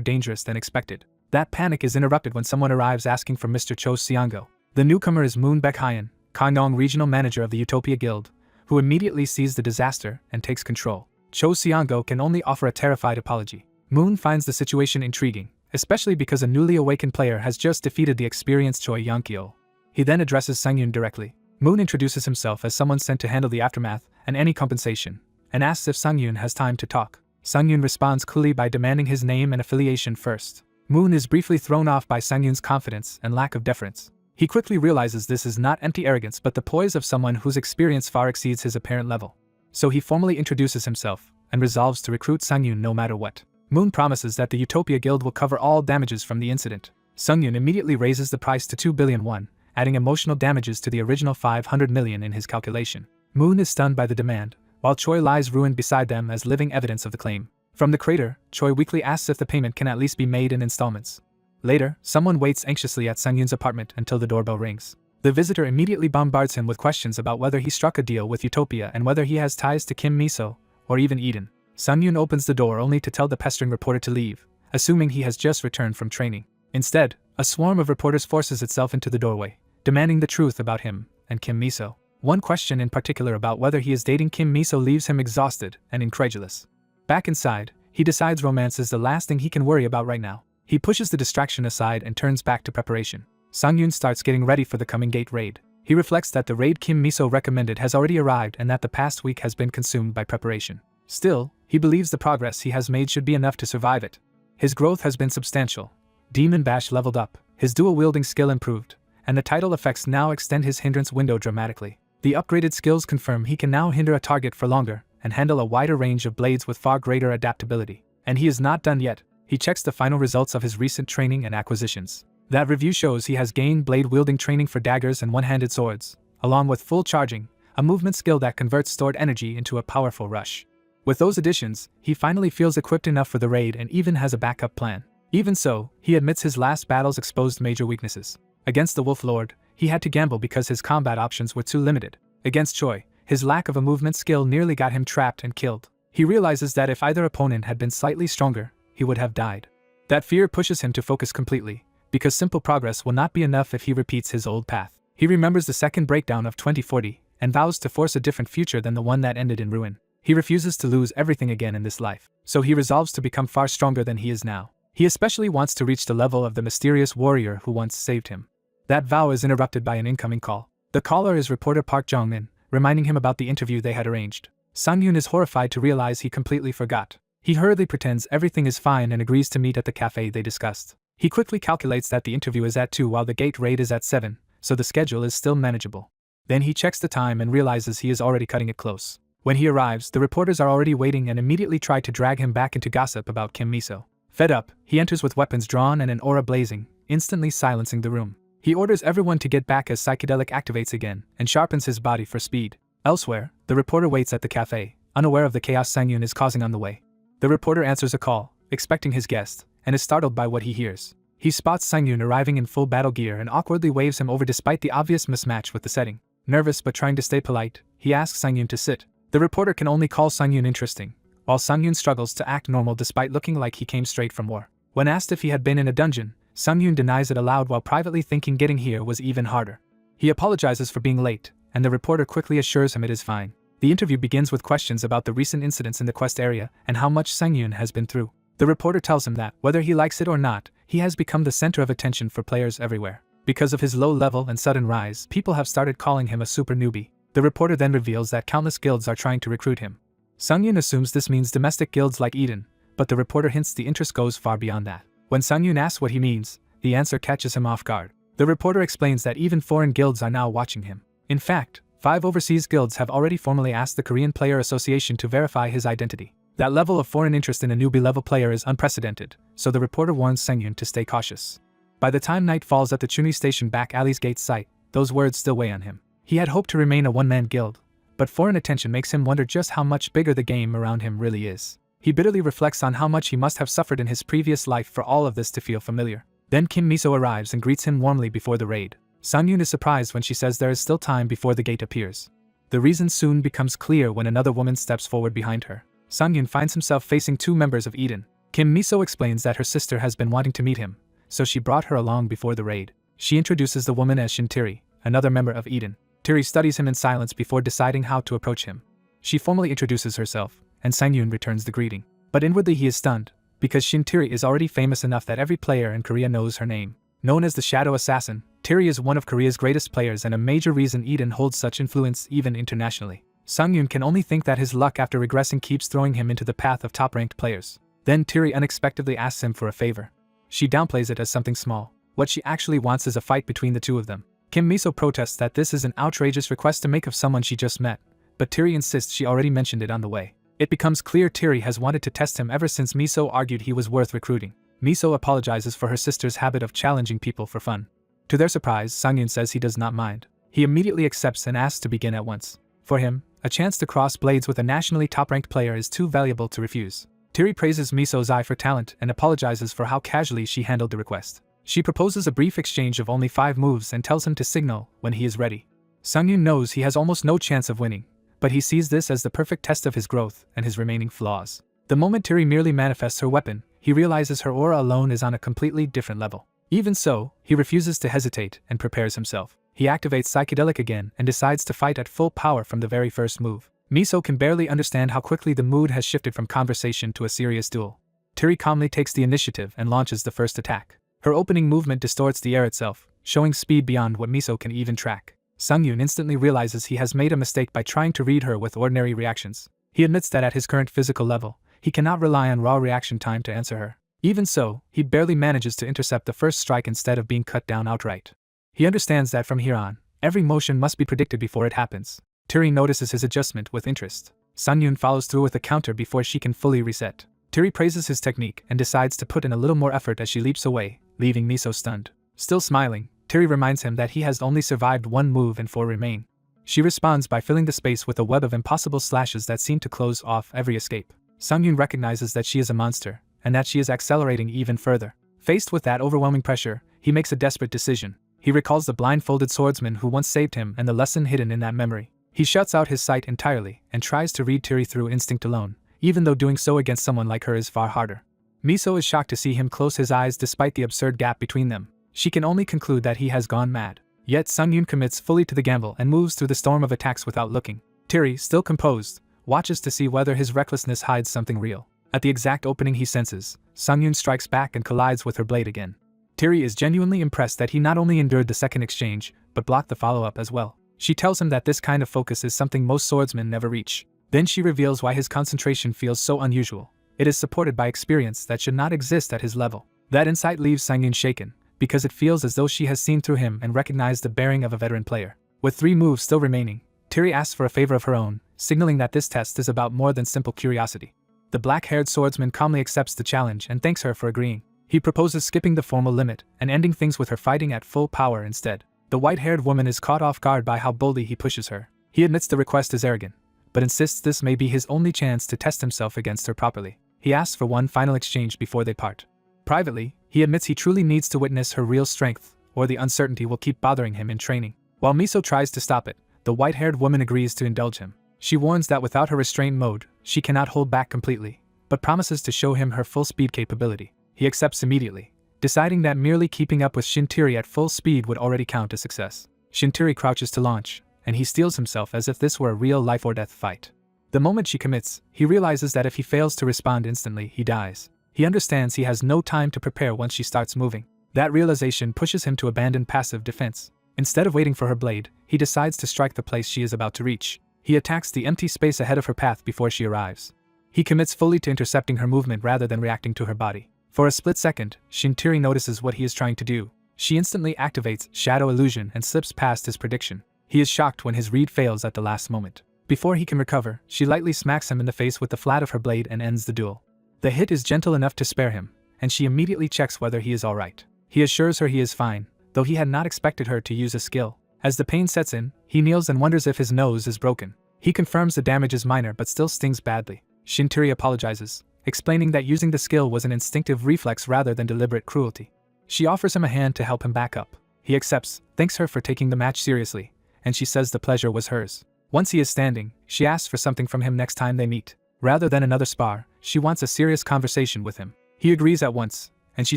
dangerous than expected. That panic is interrupted when someone arrives asking for Mr. Cho Seongo. The newcomer is Moon Baekhyun, Kangdong regional manager of the Utopia Guild, who immediately sees the disaster and takes control. Cho Seongo can only offer a terrified apology. Moon finds the situation intriguing, especially because a newly awakened player has just defeated the experienced Choi Young-kyo. He then addresses Sungyun directly. Moon introduces himself as someone sent to handle the aftermath and any compensation, and asks if Sungyun has time to talk. Sungyun responds coolly by demanding his name and affiliation first. Moon is briefly thrown off by Sungyun's confidence and lack of deference. He quickly realizes this is not empty arrogance but the poise of someone whose experience far exceeds his apparent level. So he formally introduces himself, and resolves to recruit Sungyun no matter what. Moon promises that the Utopia Guild will cover all damages from the incident. Sungyun immediately raises the price to 2 billion won, adding emotional damages to the original 500 million in his calculation. Moon is stunned by the demand, while Choi lies ruined beside them as living evidence of the claim. From the crater, Choi weakly asks if the payment can at least be made in installments. Later, someone waits anxiously at Sungyun's apartment until the doorbell rings. The visitor immediately bombards him with questions about whether he struck a deal with Utopia and whether he has ties to Kim Miso, or even Eden. Sungyun opens the door only to tell the pestering reporter to leave, assuming he has just returned from training. Instead, a swarm of reporters forces itself into the doorway, demanding the truth about him and Kim Miso. One question in particular about whether he is dating Kim Miso leaves him exhausted and incredulous. Back inside, he decides romance is the last thing he can worry about right now. He pushes the distraction aside and turns back to preparation. Sungyun starts getting ready for the coming gate raid. He reflects that the raid Kim Miso recommended has already arrived and that the past week has been consumed by preparation. Still, he believes the progress he has made should be enough to survive it. His growth has been substantial. Demon Bash leveled up, his dual-wielding skill improved, and the tidal effects now extend his hindrance window dramatically. The upgraded skills confirm he can now hinder a target for longer and handle a wider range of blades with far greater adaptability. And he is not done yet. He checks the final results of his recent training and acquisitions. That review shows he has gained blade-wielding training for daggers and one-handed swords, along with full charging, a movement skill that converts stored energy into a powerful rush. With those additions, he finally feels equipped enough for the raid and even has a backup plan. Even so, he admits his last battles exposed major weaknesses. Against the Wolf Lord, he had to gamble because his combat options were too limited. Against Choi, his lack of a movement skill nearly got him trapped and killed. He realizes that if either opponent had been slightly stronger, he would have died. That fear pushes him to focus completely, because simple progress will not be enough if he repeats his old path. He remembers the second breakdown of 2040, and vows to force a different future than the one that ended in ruin. He refuses to lose everything again in this life, so he resolves to become far stronger than he is now. He especially wants to reach the level of the mysterious warrior who once saved him. That vow is interrupted by an incoming call. The caller is reporter Park Jong-min, reminding him about the interview they had arranged. Sang-yoon is horrified to realize he completely forgot. He hurriedly pretends everything is fine and agrees to meet at the cafe they discussed. He quickly calculates that the interview is at 2 while the gate raid is at 7, so the schedule is still manageable. Then he checks the time and realizes he is already cutting it close. When he arrives, the reporters are already waiting and immediately try to drag him back into gossip about Kim Miso. Fed up, he enters with weapons drawn and an aura blazing, instantly silencing the room. He orders everyone to get back as psychedelic activates again and sharpens his body for speed. Elsewhere, the reporter waits at the cafe, unaware of the chaos Sang-yoon is causing on the way. The reporter answers a call, expecting his guest, and is startled by what he hears. He spots Sang-yoon arriving in full battle gear and awkwardly waves him over despite the obvious mismatch with the setting. Nervous but trying to stay polite, he asks Sang-yoon to sit. The reporter can only call Sang-yoon interesting, while Sang-yoon struggles to act normal despite looking like he came straight from war. When asked if he had been in a dungeon, Sang-yoon denies it aloud while privately thinking getting here was even harder. He apologizes for being late, and the reporter quickly assures him it is fine. The interview begins with questions about the recent incidents in the quest area and how much Sang-yoon has been through. The reporter tells him that, whether he likes it or not, he has become the center of attention for players everywhere. Because of his low level and sudden rise, people have started calling him a super newbie. The reporter then reveals that countless guilds are trying to recruit him. Sang-yoon assumes this means domestic guilds like Eden, but the reporter hints the interest goes far beyond that. When Sang-yoon asks what he means, the answer catches him off guard. The reporter explains that even foreign guilds are now watching him. In fact, 5 overseas guilds have already formally asked the Korean Player Association to verify his identity. That level of foreign interest in a newbie-level player is unprecedented, so the reporter warns Sang-yoon to stay cautious. By the time night falls at the Chuni Station back alley's gate site, those words still weigh on him. He had hoped to remain a one-man guild, but foreign attention makes him wonder just how much bigger the game around him really is. He bitterly reflects on how much he must have suffered in his previous life for all of this to feel familiar. Then Kim Miso arrives and greets him warmly before the raid. Sang-yoon is surprised when she says there is still time before the gate appears. The reason soon becomes clear when another woman steps forward behind her. Sang-yoon finds himself facing 2 members of Eden. Kim Miso explains that her sister has been wanting to meet him, so she brought her along before the raid. She introduces the woman as Shintiri, another member of Eden. Tiri studies him in silence before deciding how to approach him. She formally introduces herself, and Sang-yoon returns the greeting. But inwardly he is stunned, because Shintiri is already famous enough that every player in Korea knows her name. Known as the Shadow Assassin, Tiri is one of Korea's greatest players and a major reason Eden holds such influence even internationally. Sang-yoon can only think that his luck after regressing keeps throwing him into the path of top-ranked players. Then Tiri unexpectedly asks him for a favor. She downplays it as something small. What she actually wants is a fight between the two of them. Kim Miso protests that this is an outrageous request to make of someone she just met, but Tiri insists she already mentioned it on the way. It becomes clear Tiri has wanted to test him ever since Miso argued he was worth recruiting. Miso apologizes for her sister's habit of challenging people for fun. To their surprise, Sang-yoon says he does not mind. He immediately accepts and asks to begin at once. For him, a chance to cross blades with a nationally top-ranked player is too valuable to refuse. Tiri praises Miso's eye for talent and apologizes for how casually she handled the request. She proposes a brief exchange of only 5 moves and tells him to signal when he is ready. Sang-yoon knows he has almost no chance of winning, but he sees this as the perfect test of his growth and his remaining flaws. The moment Tiri merely manifests her weapon, he realizes her aura alone is on a completely different level. Even so, he refuses to hesitate and prepares himself. He activates Psychedelic again and decides to fight at full power from the very first move. Miso can barely understand how quickly the mood has shifted from conversation to a serious duel. Tiri calmly takes the initiative and launches the first attack. Her opening movement distorts the air itself, showing speed beyond what Miso can even track. Sang-yoon instantly realizes he has made a mistake by trying to read her with ordinary reactions. He admits that at his current physical level, he cannot rely on raw reaction time to answer her. Even so, he barely manages to intercept the first strike instead of being cut down outright. He understands that from here on, every motion must be predicted before it happens. Turi notices his adjustment with interest. Sungyun follows through with a counter before she can fully reset. Turi praises his technique and decides to put in a little more effort as she leaps away, leaving Miso stunned. Still smiling, Turi reminds him that he has only survived one move and 4 remain. She responds by filling the space with a web of impossible slashes that seem to close off every escape. Sungyun recognizes that she is a monster, and that she is accelerating even further. Faced with that overwhelming pressure, he makes a desperate decision. He recalls the blindfolded swordsman who once saved him and the lesson hidden in that memory. He shuts out his sight entirely and tries to read Turi through instinct alone, even though doing so against someone like her is far harder. Miso is shocked to see him close his eyes despite the absurd gap between them. She can only conclude that he has gone mad. Yet Sungyun commits fully to the gamble and moves through the storm of attacks without looking. Turi, still composed, watches to see whether his recklessness hides something real. At the exact opening he senses, Sungyun strikes back and collides with her blade again. Turi is genuinely impressed that he not only endured the second exchange, but blocked the follow-up as well. She tells him that this kind of focus is something most swordsmen never reach. Then she reveals why his concentration feels so unusual. It is supported by experience that should not exist at his level. That insight leaves Sungyun shaken, because it feels as though she has seen through him and recognized the bearing of a veteran player. With 3 moves still remaining, Turi asks for a favor of her own, signaling that this test is about more than simple curiosity. The black-haired swordsman calmly accepts the challenge and thanks her for agreeing. He proposes skipping the formal limit and ending things with her fighting at full power instead. The white-haired woman is caught off guard by how boldly he pushes her. He admits the request is arrogant, but insists this may be his only chance to test himself against her properly. He asks for one final exchange before they part. Privately, he admits he truly needs to witness her real strength, or the uncertainty will keep bothering him in training. While Miso tries to stop it, the white-haired woman agrees to indulge him. She warns that without her restraint mode, she cannot hold back completely, but promises to show him her full speed capability. He accepts immediately, deciding that merely keeping up with Shintiri at full speed would already count as success. Shintiri crouches to launch, and he steels himself as if this were a real life-or-death fight. The moment she commits, he realizes that if he fails to respond instantly, he dies. He understands he has no time to prepare once she starts moving. That realization pushes him to abandon passive defense. Instead of waiting for her blade, he decides to strike the place she is about to reach. He attacks the empty space ahead of her path before she arrives. He commits fully to intercepting her movement rather than reacting to her body. For a split second, Shintiri notices what he is trying to do. She instantly activates Shadow Illusion and slips past his prediction. He is shocked when his read fails at the last moment. Before he can recover, she lightly smacks him in the face with the flat of her blade and ends the duel. The hit is gentle enough to spare him, and she immediately checks whether he is alright. He assures her he is fine, though he had not expected her to use a skill. As the pain sets in, he kneels and wonders if his nose is broken. He confirms the damage is minor but still stings badly. Shintiri apologizes, explaining that using the skill was an instinctive reflex rather than deliberate cruelty. She offers him a hand to help him back up. He accepts, thanks her for taking the match seriously, and she says the pleasure was hers. Once he is standing, she asks for something from him next time they meet. Rather than another spar, she wants a serious conversation with him. He agrees at once, and she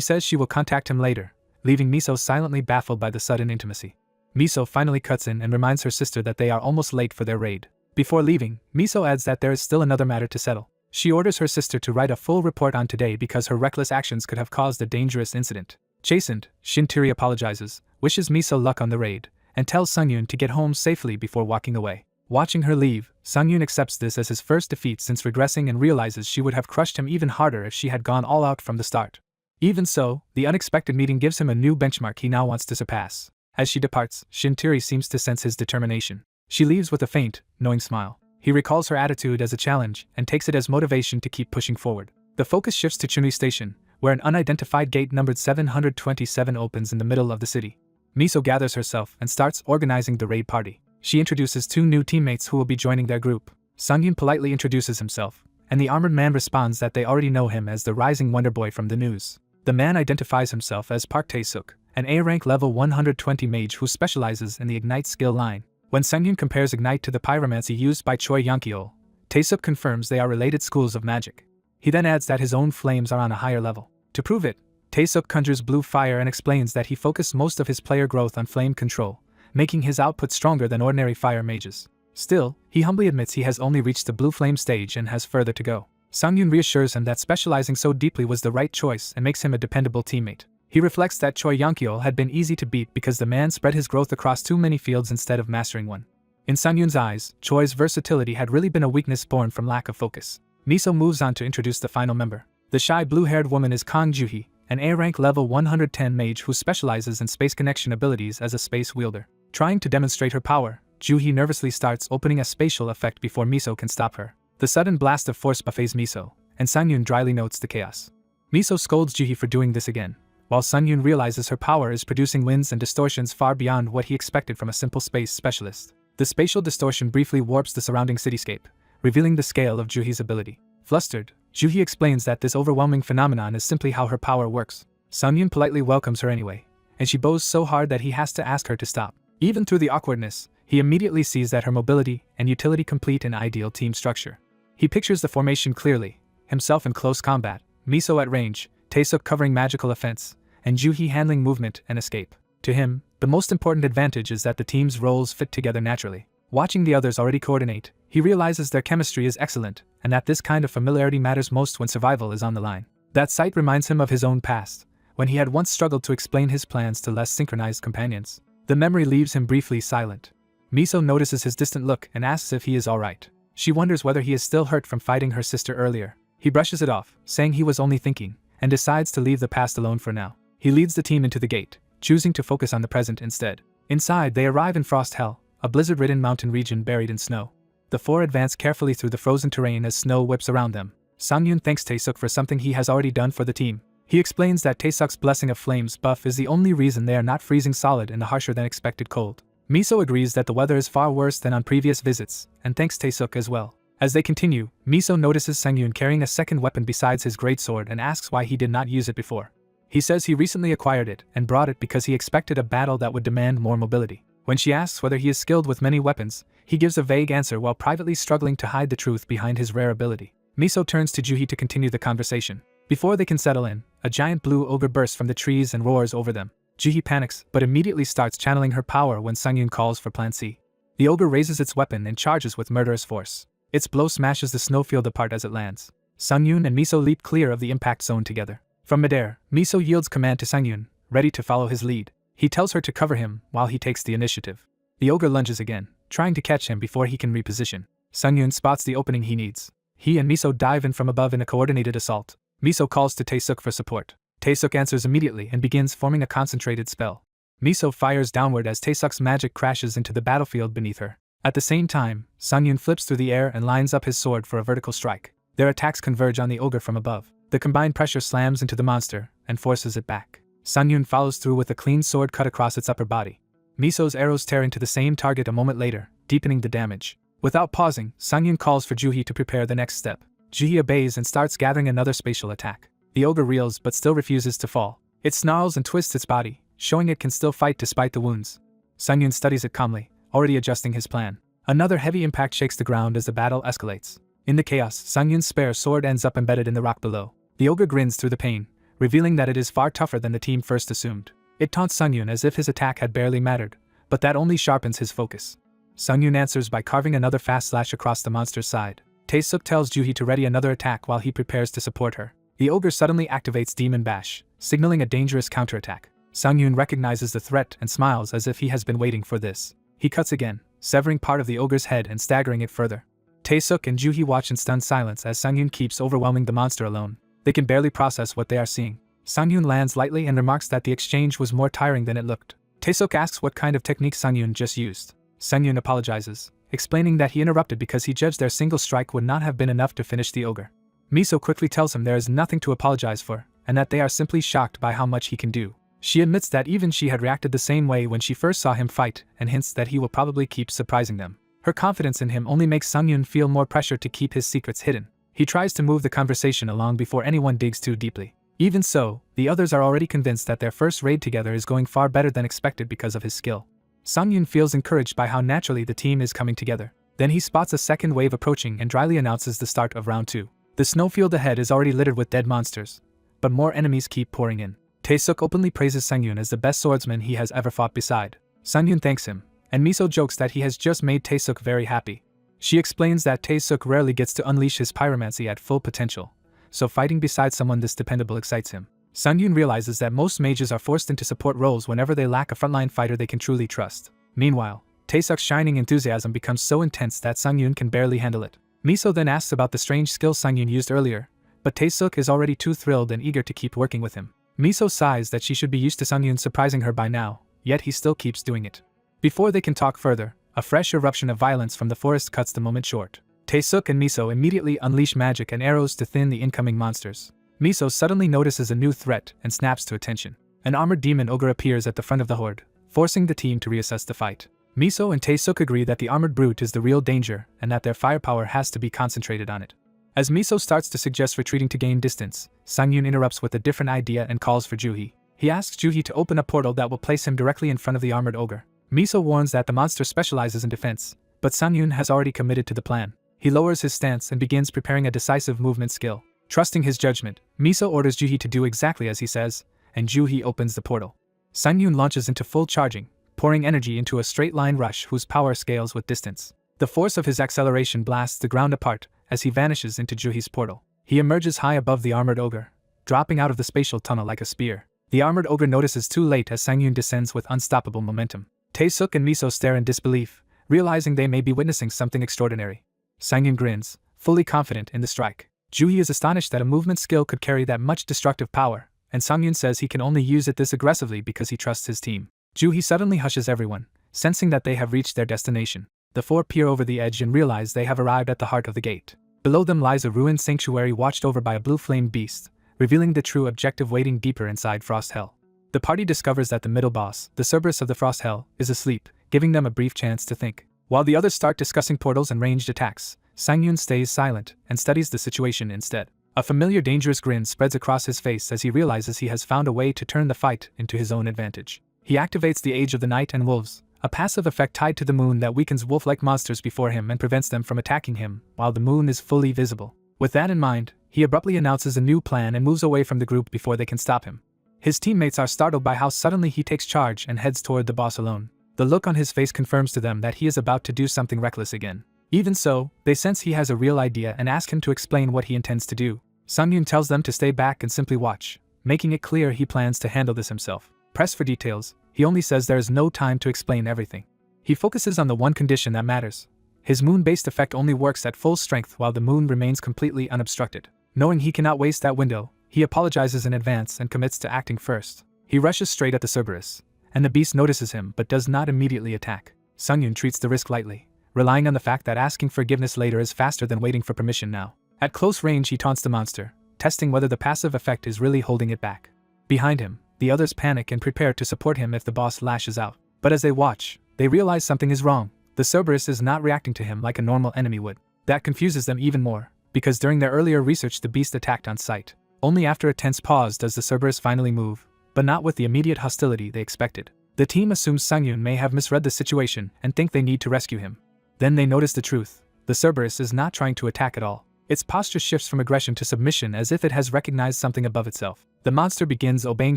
says she will contact him later, leaving Miso silently baffled by the sudden intimacy. Miso finally cuts in and reminds her sister that they are almost late for their raid. Before leaving, Miso adds that there is still another matter to settle. She orders her sister to write a full report on today because her reckless actions could have caused a dangerous incident. Chastened, Shintiri apologizes, wishes Miso luck on the raid, and tells Sungyun to get home safely before walking away. Watching her leave, Sungyun accepts this as his first defeat since regressing and realizes she would have crushed him even harder if she had gone all out from the start. Even so, the unexpected meeting gives him a new benchmark he now wants to surpass. As she departs, Shintiri seems to sense his determination. She leaves with a faint, knowing smile. He recalls her attitude as a challenge and takes it as motivation to keep pushing forward. The focus shifts to Chunri Station, where an unidentified gate numbered 727 opens in the middle of the city. Miso gathers herself and starts organizing the raid party. She introduces 2 new teammates who will be joining their group. Sungyun politely introduces himself, and the armored man responds that they already know him as the rising wonder boy from the news. The man identifies himself as Park Tae-suk, an A-rank level 120 mage who specializes in the Ignite skill line. When Sungyun compares Ignite to the pyromancy used by Choi Yonkyol, Tae-suk confirms they are related schools of magic. He then adds that his own flames are on a higher level. To prove it, Tae-suk conjures blue fire and explains that he focused most of his player growth on flame control, making his output stronger than ordinary fire mages. Still, he humbly admits he has only reached the blue flame stage and has further to go. Sungyun reassures him that specializing so deeply was the right choice and makes him a dependable teammate. He reflects that Choi Yonkyol had been easy to beat because the man spread his growth across too many fields instead of mastering one. In Sungyun's eyes, Choi's versatility had really been a weakness born from lack of focus. Miso moves on to introduce the final member. The shy blue-haired woman is Kang Juhee, an A-rank level 110 mage who specializes in space connection abilities as a space wielder. Trying to demonstrate her power, Juhi nervously starts opening a spatial effect before Miso can stop her. The sudden blast of force buffets Miso, and Sungyun dryly notes the chaos. Miso scolds Juhi for doing this again, while Sungyun realizes her power is producing winds and distortions far beyond what he expected from a simple space specialist. The spatial distortion briefly warps the surrounding cityscape, revealing the scale of Juhi's ability. Flustered, Juhi explains that this overwhelming phenomenon is simply how her power works. Sungyun politely welcomes her anyway, and she bows so hard that he has to ask her to stop. Even through the awkwardness, he immediately sees that her mobility and utility complete an ideal team structure. He pictures the formation clearly, himself in close combat, Miso at range, Taesuk covering magical offense, and Juhi handling movement and escape. To him, the most important advantage is that the team's roles fit together naturally. Watching the others already coordinate, he realizes their chemistry is excellent, and that this kind of familiarity matters most when survival is on the line. That sight reminds him of his own past, when he had once struggled to explain his plans to less synchronized companions. The memory leaves him briefly silent. Miso notices his distant look and asks if he is alright. She wonders whether he is still hurt from fighting her sister earlier. He brushes it off, saying he was only thinking, and decides to leave the past alone for now. He leads the team into the gate, choosing to focus on the present instead. Inside, they arrive in Frost Hell, a blizzard-ridden mountain region buried in snow. The four advance carefully through the frozen terrain as snow whips around them. Sungyun thanks Taesuk for something he has already done for the team. He explains that Taesuk's Blessing of Flames buff is the only reason they are not freezing solid in the harsher-than-expected cold. Miso agrees that the weather is far worse than on previous visits, and thanks Taesuk as well. As they continue, Miso notices Sungyun carrying a second weapon besides his greatsword and asks why he did not use it before. He says he recently acquired it and brought it because he expected a battle that would demand more mobility. When she asks whether he is skilled with many weapons, he gives a vague answer while privately struggling to hide the truth behind his rare ability. Miso turns to Juhi to continue the conversation. Before they can settle in, a giant blue ogre bursts from the trees and roars over them. Juhi panics, but immediately starts channeling her power when Sungyun calls for Plan C. The ogre raises its weapon and charges with murderous force. Its blow smashes the snowfield apart as it lands. Sungyun and Miso leap clear of the impact zone together. From midair, Miso yields command to Sungyun, ready to follow his lead. He tells her to cover him while he takes the initiative. The ogre lunges again, trying to catch him before he can reposition. Sungyun spots the opening he needs. He and Miso dive in from above in a coordinated assault. Miso calls to Taesuk for support. Taesuk answers immediately and begins forming a concentrated spell. Miso fires downward as Taesuk's magic crashes into the battlefield beneath her. At the same time, Sungyun flips through the air and lines up his sword for a vertical strike. Their attacks converge on the ogre from above. The combined pressure slams into the monster and forces it back. Sungyun follows through with a clean sword cut across its upper body. Miso's arrows tear into the same target a moment later, deepening the damage. Without pausing, Sungyun calls for Juhi to prepare the next step. Juhi obeys and starts gathering another spatial attack. The ogre reels but still refuses to fall. It snarls and twists its body, showing it can still fight despite the wounds. Sungyun studies it calmly, already adjusting his plan. Another heavy impact shakes the ground as the battle escalates. In the chaos, Sungyun's spare sword ends up embedded in the rock below. The ogre grins through the pain, revealing that it is far tougher than the team first assumed. It taunts Sungyun as if his attack had barely mattered, but that only sharpens his focus. Sungyun answers by carving another fast slash across the monster's side. Taesuk tells Juhi to ready another attack while he prepares to support her. The ogre suddenly activates Demon Bash, signaling a dangerous counterattack. Sungyun recognizes the threat and smiles as if he has been waiting for this. He cuts again, severing part of the ogre's head and staggering it further. Taesuk and Juhi watch in stunned silence as Sungyun keeps overwhelming the monster alone. They can barely process what they are seeing. Sungyun lands lightly and remarks that the exchange was more tiring than it looked. Taesuk asks what kind of technique Sungyun just used. Sungyun apologizes, explaining that he interrupted because he judged their single strike would not have been enough to finish the ogre. Miso quickly tells him there is nothing to apologize for, and that they are simply shocked by how much he can do. She admits that even she had reacted the same way when she first saw him fight, and hints that he will probably keep surprising them. Her confidence in him only makes Sungyun feel more pressure to keep his secrets hidden. He tries to move the conversation along before anyone digs too deeply. Even so, the others are already convinced that their first raid together is going far better than expected because of his skill. Sungyun feels encouraged by how naturally the team is coming together. Then he spots a second wave approaching and dryly announces the start of round 2. The snowfield ahead is already littered with dead monsters, but more enemies keep pouring in. Taesuk openly praises Sungyun as the best swordsman he has ever fought beside. Sungyun thanks him, and Miso jokes that he has just made Taesuk very happy. She explains that Taesuk rarely gets to unleash his pyromancy at full potential, so fighting beside someone this dependable excites him. Sungyun realizes that most mages are forced into support roles whenever they lack a frontline fighter they can truly trust. Meanwhile, Taesuk's shining enthusiasm becomes so intense that Sungyun can barely handle it. Miso then asks about the strange skill Sungyun used earlier, but Taesuk is already too thrilled and eager to keep working with him. Miso sighs that she should be used to Sungyun surprising her by now, yet he still keeps doing it. Before they can talk further, a fresh eruption of violence from the forest cuts the moment short. Taesuk and Miso immediately unleash magic and arrows to thin the incoming monsters. Miso suddenly notices a new threat and snaps to attention. An armored demon ogre appears at the front of the horde, forcing the team to reassess the fight. Miso and Taesuk agree that the armored brute is the real danger and that their firepower has to be concentrated on it. As Miso starts to suggest retreating to gain distance, Sungyun interrupts with a different idea and calls for Juhi. He asks Juhi to open a portal that will place him directly in front of the armored ogre. Miso warns that the monster specializes in defense, but Sungyun has already committed to the plan. He lowers his stance and begins preparing a decisive movement skill. Trusting his judgment, Miso orders Juhi to do exactly as he says, and Juhi opens the portal. Sungyun launches into full charging, pouring energy into a straight-line rush whose power scales with distance. The force of his acceleration blasts the ground apart as he vanishes into Juhi's portal. He emerges high above the armored ogre, dropping out of the spatial tunnel like a spear. The armored ogre notices too late as Sungyun descends with unstoppable momentum. Taesuk and Miso stare in disbelief, realizing they may be witnessing something extraordinary. Sungyun grins, fully confident in the strike. Juhi is astonished that a movement skill could carry that much destructive power, and Sungyun says he can only use it this aggressively because he trusts his team. Juhi suddenly hushes everyone, sensing that they have reached their destination. The four peer over the edge and realize they have arrived at the heart of the gate. Below them lies a ruined sanctuary watched over by a blue-flame beast, revealing the true objective waiting deeper inside Frost Hell. The party discovers that the middle boss, the Cerberus of the Frost Hell, is asleep, giving them a brief chance to think. While the others start discussing portals and ranged attacks, Sungyun stays silent and studies the situation instead. A familiar dangerous grin spreads across his face as he realizes he has found a way to turn the fight into his own advantage. He activates the Age of the Night and Wolves, a passive effect tied to the moon that weakens wolf-like monsters before him and prevents them from attacking him while the moon is fully visible. With that in mind, he abruptly announces a new plan and moves away from the group before they can stop him. His teammates are startled by how suddenly he takes charge and heads toward the boss alone. The look on his face confirms to them that he is about to do something reckless again. Even so, they sense he has a real idea and ask him to explain what he intends to do. Sungyun tells them to stay back and simply watch, making it clear he plans to handle this himself. Pressed for details, he only says there is no time to explain everything. He focuses on the one condition that matters. His moon-based effect only works at full strength while the moon remains completely unobstructed. Knowing he cannot waste that window, he apologizes in advance and commits to acting first. He rushes straight at the Cerberus, and the beast notices him but does not immediately attack. Sungyun treats the risk lightly, relying on the fact that asking forgiveness later is faster than waiting for permission now. At close range he taunts the monster, testing whether the passive effect is really holding it back. Behind him, the others panic and prepare to support him if the boss lashes out. But as they watch, they realize something is wrong. The Cerberus is not reacting to him like a normal enemy would. That confuses them even more, because during their earlier research the beast attacked on sight. Only after a tense pause does the Cerberus finally move, but not with the immediate hostility they expected. The team assumes Sungyun may have misread the situation and think they need to rescue him. Then they notice the truth. The Cerberus is not trying to attack at all. Its posture shifts from aggression to submission as if it has recognized something above itself. The monster begins obeying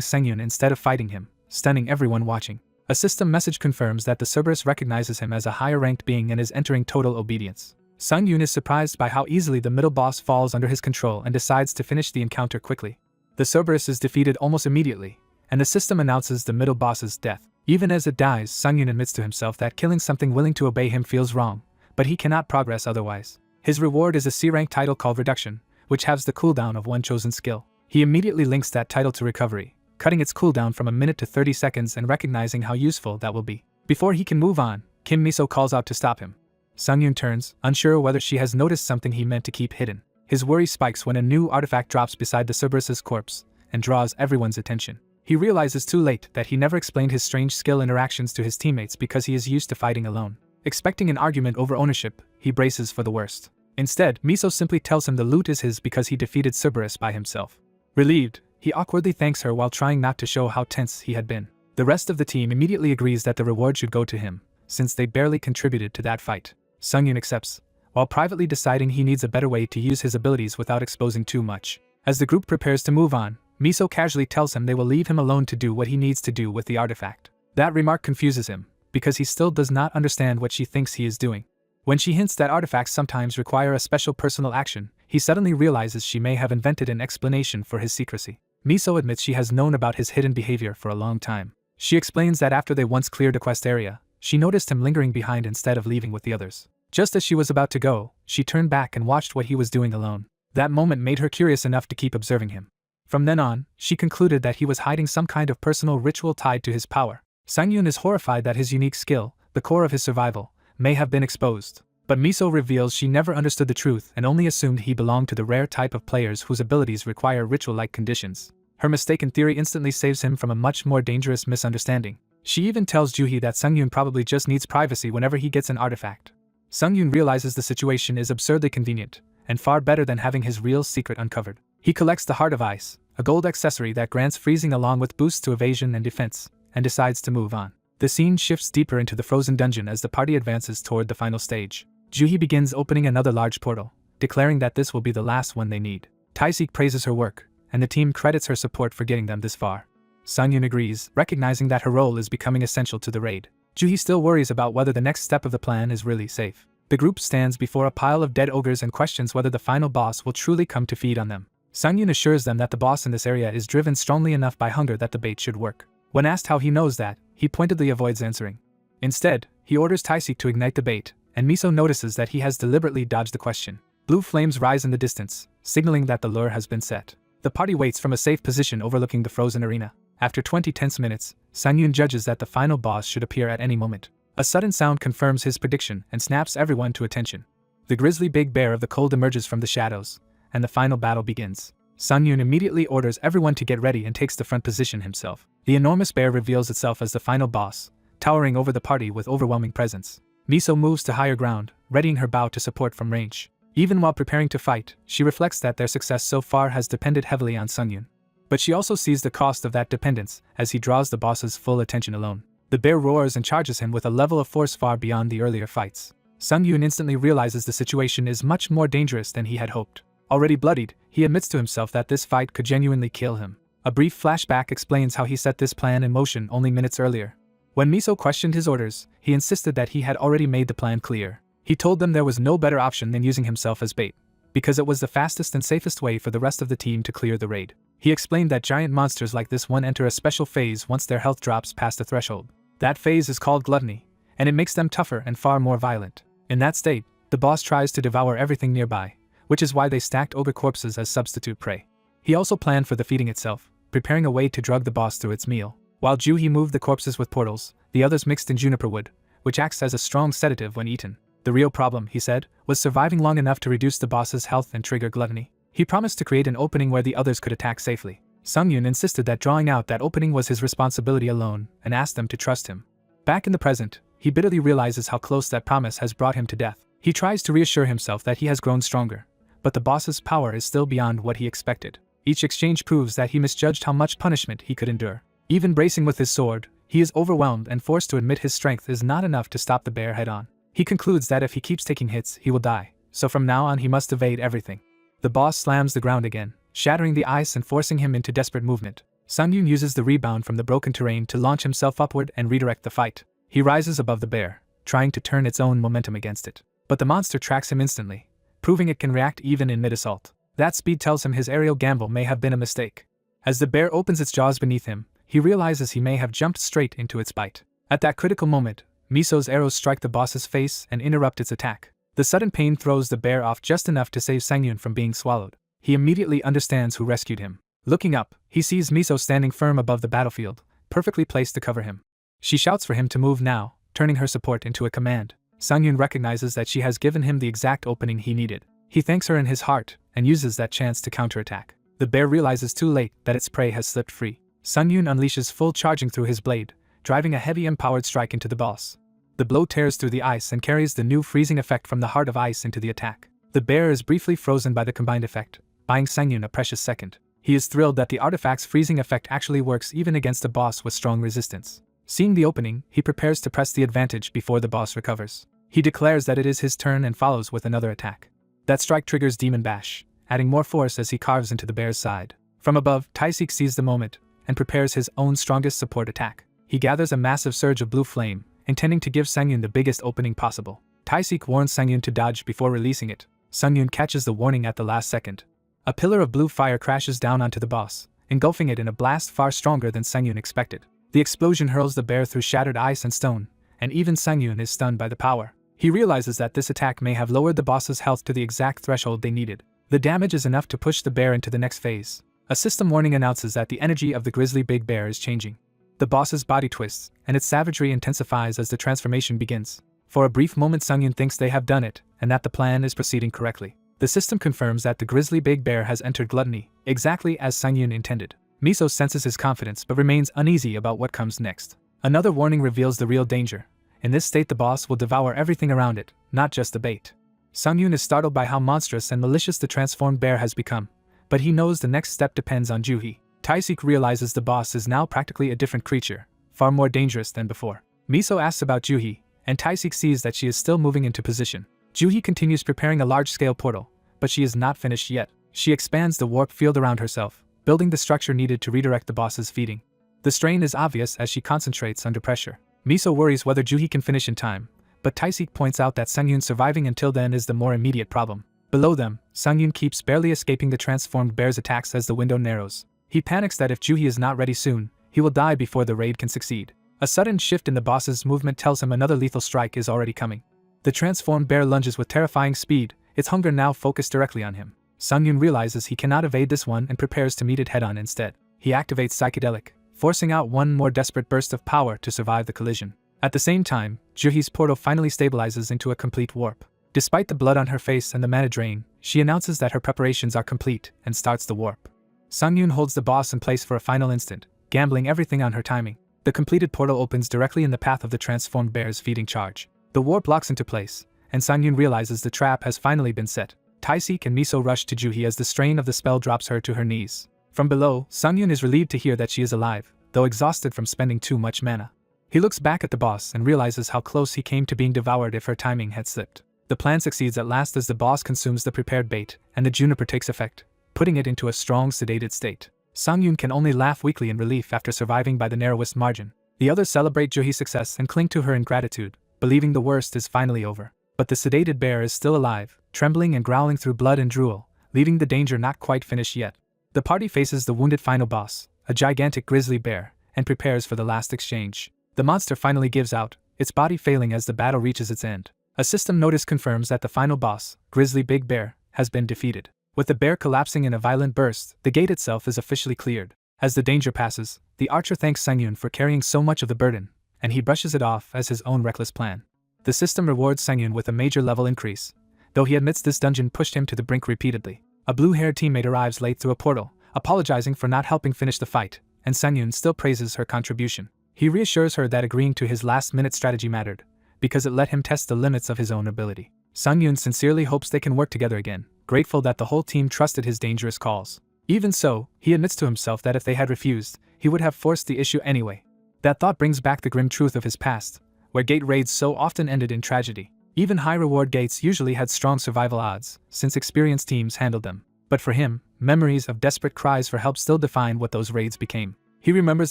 Sungyun instead of fighting him, stunning everyone watching. A system message confirms that the Cerberus recognizes him as a higher-ranked being and is entering total obedience. Sungyun is surprised by how easily the middle boss falls under his control and decides to finish the encounter quickly. The Cerberus is defeated almost immediately, and the system announces the middle boss's death. Even as it dies, Sungyun admits to himself that killing something willing to obey him feels wrong, but he cannot progress otherwise. His reward is a C-rank title called Reduction, which halves the cooldown of one chosen skill. He immediately links that title to Recovery, cutting its cooldown from a minute to 30 seconds and recognizing how useful that will be. Before he can move on, Kim Miso calls out to stop him. Sungyun turns, unsure whether she has noticed something he meant to keep hidden. His worry spikes when a new artifact drops beside the Cerberus's corpse and draws everyone's attention. He realizes too late that he never explained his strange skill interactions to his teammates because he is used to fighting alone. Expecting an argument over ownership, he braces for the worst. Instead, Miso simply tells him the loot is his because he defeated Cerberus by himself. Relieved, he awkwardly thanks her while trying not to show how tense he had been. The rest of the team immediately agrees that the reward should go to him, since they barely contributed to that fight. Sungyun accepts, while privately deciding he needs a better way to use his abilities without exposing too much. As the group prepares to move on, Miso casually tells him they will leave him alone to do what he needs to do with the artifact. That remark confuses him, because he still does not understand what she thinks he is doing. When she hints that artifacts sometimes require a special personal action, he suddenly realizes she may have invented an explanation for his secrecy. Miso admits she has known about his hidden behavior for a long time. She explains that after they once cleared a quest area, she noticed him lingering behind instead of leaving with the others. Just as she was about to go, she turned back and watched what he was doing alone. That moment made her curious enough to keep observing him. From then on, she concluded that he was hiding some kind of personal ritual tied to his power. Sangyun is horrified that his unique skill, the core of his survival, may have been exposed. But Miso reveals she never understood the truth and only assumed he belonged to the rare type of players whose abilities require ritual-like conditions. Her mistaken theory instantly saves him from a much more dangerous misunderstanding. She even tells Juhi that Sangyun probably just needs privacy whenever he gets an artifact. Sangyun realizes the situation is absurdly convenient, and far better than having his real secret uncovered. He collects the Heart of Ice, a gold accessory that grants freezing along with boosts to evasion and defense, and decides to move on. The scene shifts deeper into the frozen dungeon as the party advances toward the final stage. Juhi begins opening another large portal, declaring that this will be the last one they need. Taisik praises her work, and the team credits her support for getting them this far. Sangyun agrees, recognizing that her role is becoming essential to the raid. Juhi still worries about whether the next step of the plan is really safe. The group stands before a pile of dead ogres and questions whether the final boss will truly come to feed on them. Sangyun assures them that the boss in this area is driven strongly enough by hunger that the bait should work. When asked how he knows that, he pointedly avoids answering. Instead, he orders Taisik to ignite the bait, and Miso notices that he has deliberately dodged the question. Blue flames rise in the distance, signaling that the lure has been set. The party waits from a safe position overlooking the frozen arena. After 20 tense minutes, Sangyun judges that the final boss should appear at any moment. A sudden sound confirms his prediction and snaps everyone to attention. The grisly big bear of the cold emerges from the shadows, and the final battle begins. Sangyun immediately orders everyone to get ready and takes the front position himself. The enormous bear reveals itself as the final boss, towering over the party with overwhelming presence. Miso moves to higher ground, readying her bow to support from range. Even while preparing to fight, she reflects that their success so far has depended heavily on Sangyun. But she also sees the cost of that dependence as he draws the boss's full attention alone. The bear roars and charges him with a level of force far beyond the earlier fights. Sangyun instantly realizes the situation is much more dangerous than he had hoped. Already bloodied, he admits to himself that this fight could genuinely kill him. A brief flashback explains how he set this plan in motion only minutes earlier. When Miso questioned his orders, he insisted that he had already made the plan clear. He told them there was no better option than using himself as bait, because it was the fastest and safest way for the rest of the team to clear the raid. He explained that giant monsters like this one enter a special phase once their health drops past a threshold. That phase is called gluttony, and it makes them tougher and far more violent. In that state, the boss tries to devour everything nearby, which is why they stacked ogre corpses as substitute prey. He also planned for the feeding itself, preparing a way to drug the boss through its meal. While Juhi moved the corpses with portals, the others mixed in juniper wood, which acts as a strong sedative when eaten. The real problem, he said, was surviving long enough to reduce the boss's health and trigger gluttony. He promised to create an opening where the others could attack safely. Sangyun insisted that drawing out that opening was his responsibility alone and asked them to trust him. Back in the present, he bitterly realizes how close that promise has brought him to death. He tries to reassure himself that he has grown stronger, but the boss's power is still beyond what he expected. Each exchange proves that he misjudged how much punishment he could endure. Even bracing with his sword, he is overwhelmed and forced to admit his strength is not enough to stop the bear head-on. He concludes that if he keeps taking hits, he will die, so from now on he must evade everything. The boss slams the ground again, shattering the ice and forcing him into desperate movement. Sangyun uses the rebound from the broken terrain to launch himself upward and redirect the fight. He rises above the bear, trying to turn its own momentum against it. But the monster tracks him instantly, proving it can react even in mid-assault. That speed tells him his aerial gamble may have been a mistake. As the bear opens its jaws beneath him, he realizes he may have jumped straight into its bite. At that critical moment, Miso's arrows strike the boss's face and interrupt its attack. The sudden pain throws the bear off just enough to save Sangyun from being swallowed. He immediately understands who rescued him. Looking up, he sees Miso standing firm above the battlefield, perfectly placed to cover him. She shouts for him to move now, turning her support into a command. Sangyun recognizes that she has given him the exact opening he needed. He thanks her in his heart and uses that chance to counterattack. The bear realizes too late that its prey has slipped free. Sangyun unleashes full charging through his blade, driving a heavy empowered strike into the boss. The blow tears through the ice and carries the new freezing effect from the Heart of Ice into the attack. The bear is briefly frozen by the combined effect, buying Sangyun a precious second. He is thrilled that the artifact's freezing effect actually works even against a boss with strong resistance. Seeing the opening, he prepares to press the advantage before the boss recovers. He declares that it is his turn and follows with another attack. That strike triggers Demon Bash, adding more force as he carves into the bear's side. From above, Taisik sees the moment and prepares his own strongest support attack. He gathers a massive surge of blue flame, intending to give Sangyun the biggest opening possible. Taisik warns Sangyun to dodge before releasing it. Sangyun catches the warning at the last second. A pillar of blue fire crashes down onto the boss, engulfing it in a blast far stronger than Sangyun expected. The explosion hurls the bear through shattered ice and stone, and even Sangyun is stunned by the power. He realizes that this attack may have lowered the boss's health to the exact threshold they needed. The damage is enough to push the bear into the next phase. A system warning announces that the energy of the grizzly big bear is changing. The boss's body twists, and its savagery intensifies as the transformation begins. For a brief moment Sungyun thinks they have done it, and that the plan is proceeding correctly. The system confirms that the grizzly big bear has entered gluttony, exactly as Sungyun intended. Miso senses his confidence but remains uneasy about what comes next. Another warning reveals the real danger. In this state the boss will devour everything around it, not just the bait. Sungyun is startled by how monstrous and malicious the transformed bear has become, but he knows the next step depends on Juhi. Taisik realizes the boss is now practically a different creature, far more dangerous than before. Miso asks about Juhi, and Taisik sees that she is still moving into position. Juhi continues preparing a large-scale portal, but she is not finished yet. She expands the warp field around herself, building the structure needed to redirect the boss's feeding. The strain is obvious as she concentrates under pressure. Miso worries whether Juhi can finish in time, but Taisik points out that Sungyun surviving until then is the more immediate problem. Below them, Sungyun keeps barely escaping the transformed bear's attacks as the window narrows. He panics that if Juhi is not ready soon, he will die before the raid can succeed. A sudden shift in the boss's movement tells him another lethal strike is already coming. The transformed bear lunges with terrifying speed, its hunger now focused directly on him. Sungyun realizes he cannot evade this one and prepares to meet it head-on instead. He activates Psychedelic, forcing out one more desperate burst of power to survive the collision. At the same time, Juhi's portal finally stabilizes into a complete warp. Despite the blood on her face and the mana drain, she announces that her preparations are complete and starts the warp. Sungyun holds the boss in place for a final instant, gambling everything on her timing. The completed portal opens directly in the path of the transformed bear's feeding charge. The warp locks into place, and Sungyun realizes the trap has finally been set. Taisik and Miso rush to Juhi as the strain of the spell drops her to her knees. From below, Sungyun is relieved to hear that she is alive, though exhausted from spending too much mana. He looks back at the boss and realizes how close he came to being devoured if her timing had slipped. The plan succeeds at last as the boss consumes the prepared bait, and the juniper takes effect, putting it into a strong sedated state. Sungyun can only laugh weakly in relief after surviving by the narrowest margin. The others celebrate Juhi's success and cling to her in gratitude, believing the worst is finally over. But the sedated bear is still alive, trembling and growling through blood and drool, leaving the danger not quite finished yet. The party faces the wounded final boss, a gigantic grizzly bear, and prepares for the last exchange. The monster finally gives out, its body failing as the battle reaches its end. A system notice confirms that the final boss, Grizzly Big Bear, has been defeated. With the bear collapsing in a violent burst, the gate itself is officially cleared. As the danger passes, the archer thanks Sungyun for carrying so much of the burden, and he brushes it off as his own reckless plan. The system rewards Sungyun with a major level increase, though he admits this dungeon pushed him to the brink repeatedly. A blue-haired teammate arrives late through a portal, apologizing for not helping finish the fight, and Sungyun still praises her contribution. He reassures her that agreeing to his last-minute strategy mattered, because it let him test the limits of his own ability. Sungyun sincerely hopes they can work together again, grateful that the whole team trusted his dangerous calls. Even so, he admits to himself that if they had refused, he would have forced the issue anyway. That thought brings back the grim truth of his past, where gate raids so often ended in tragedy. Even high-reward gates usually had strong survival odds, since experienced teams handled them. But for him, memories of desperate cries for help still define what those raids became. He remembers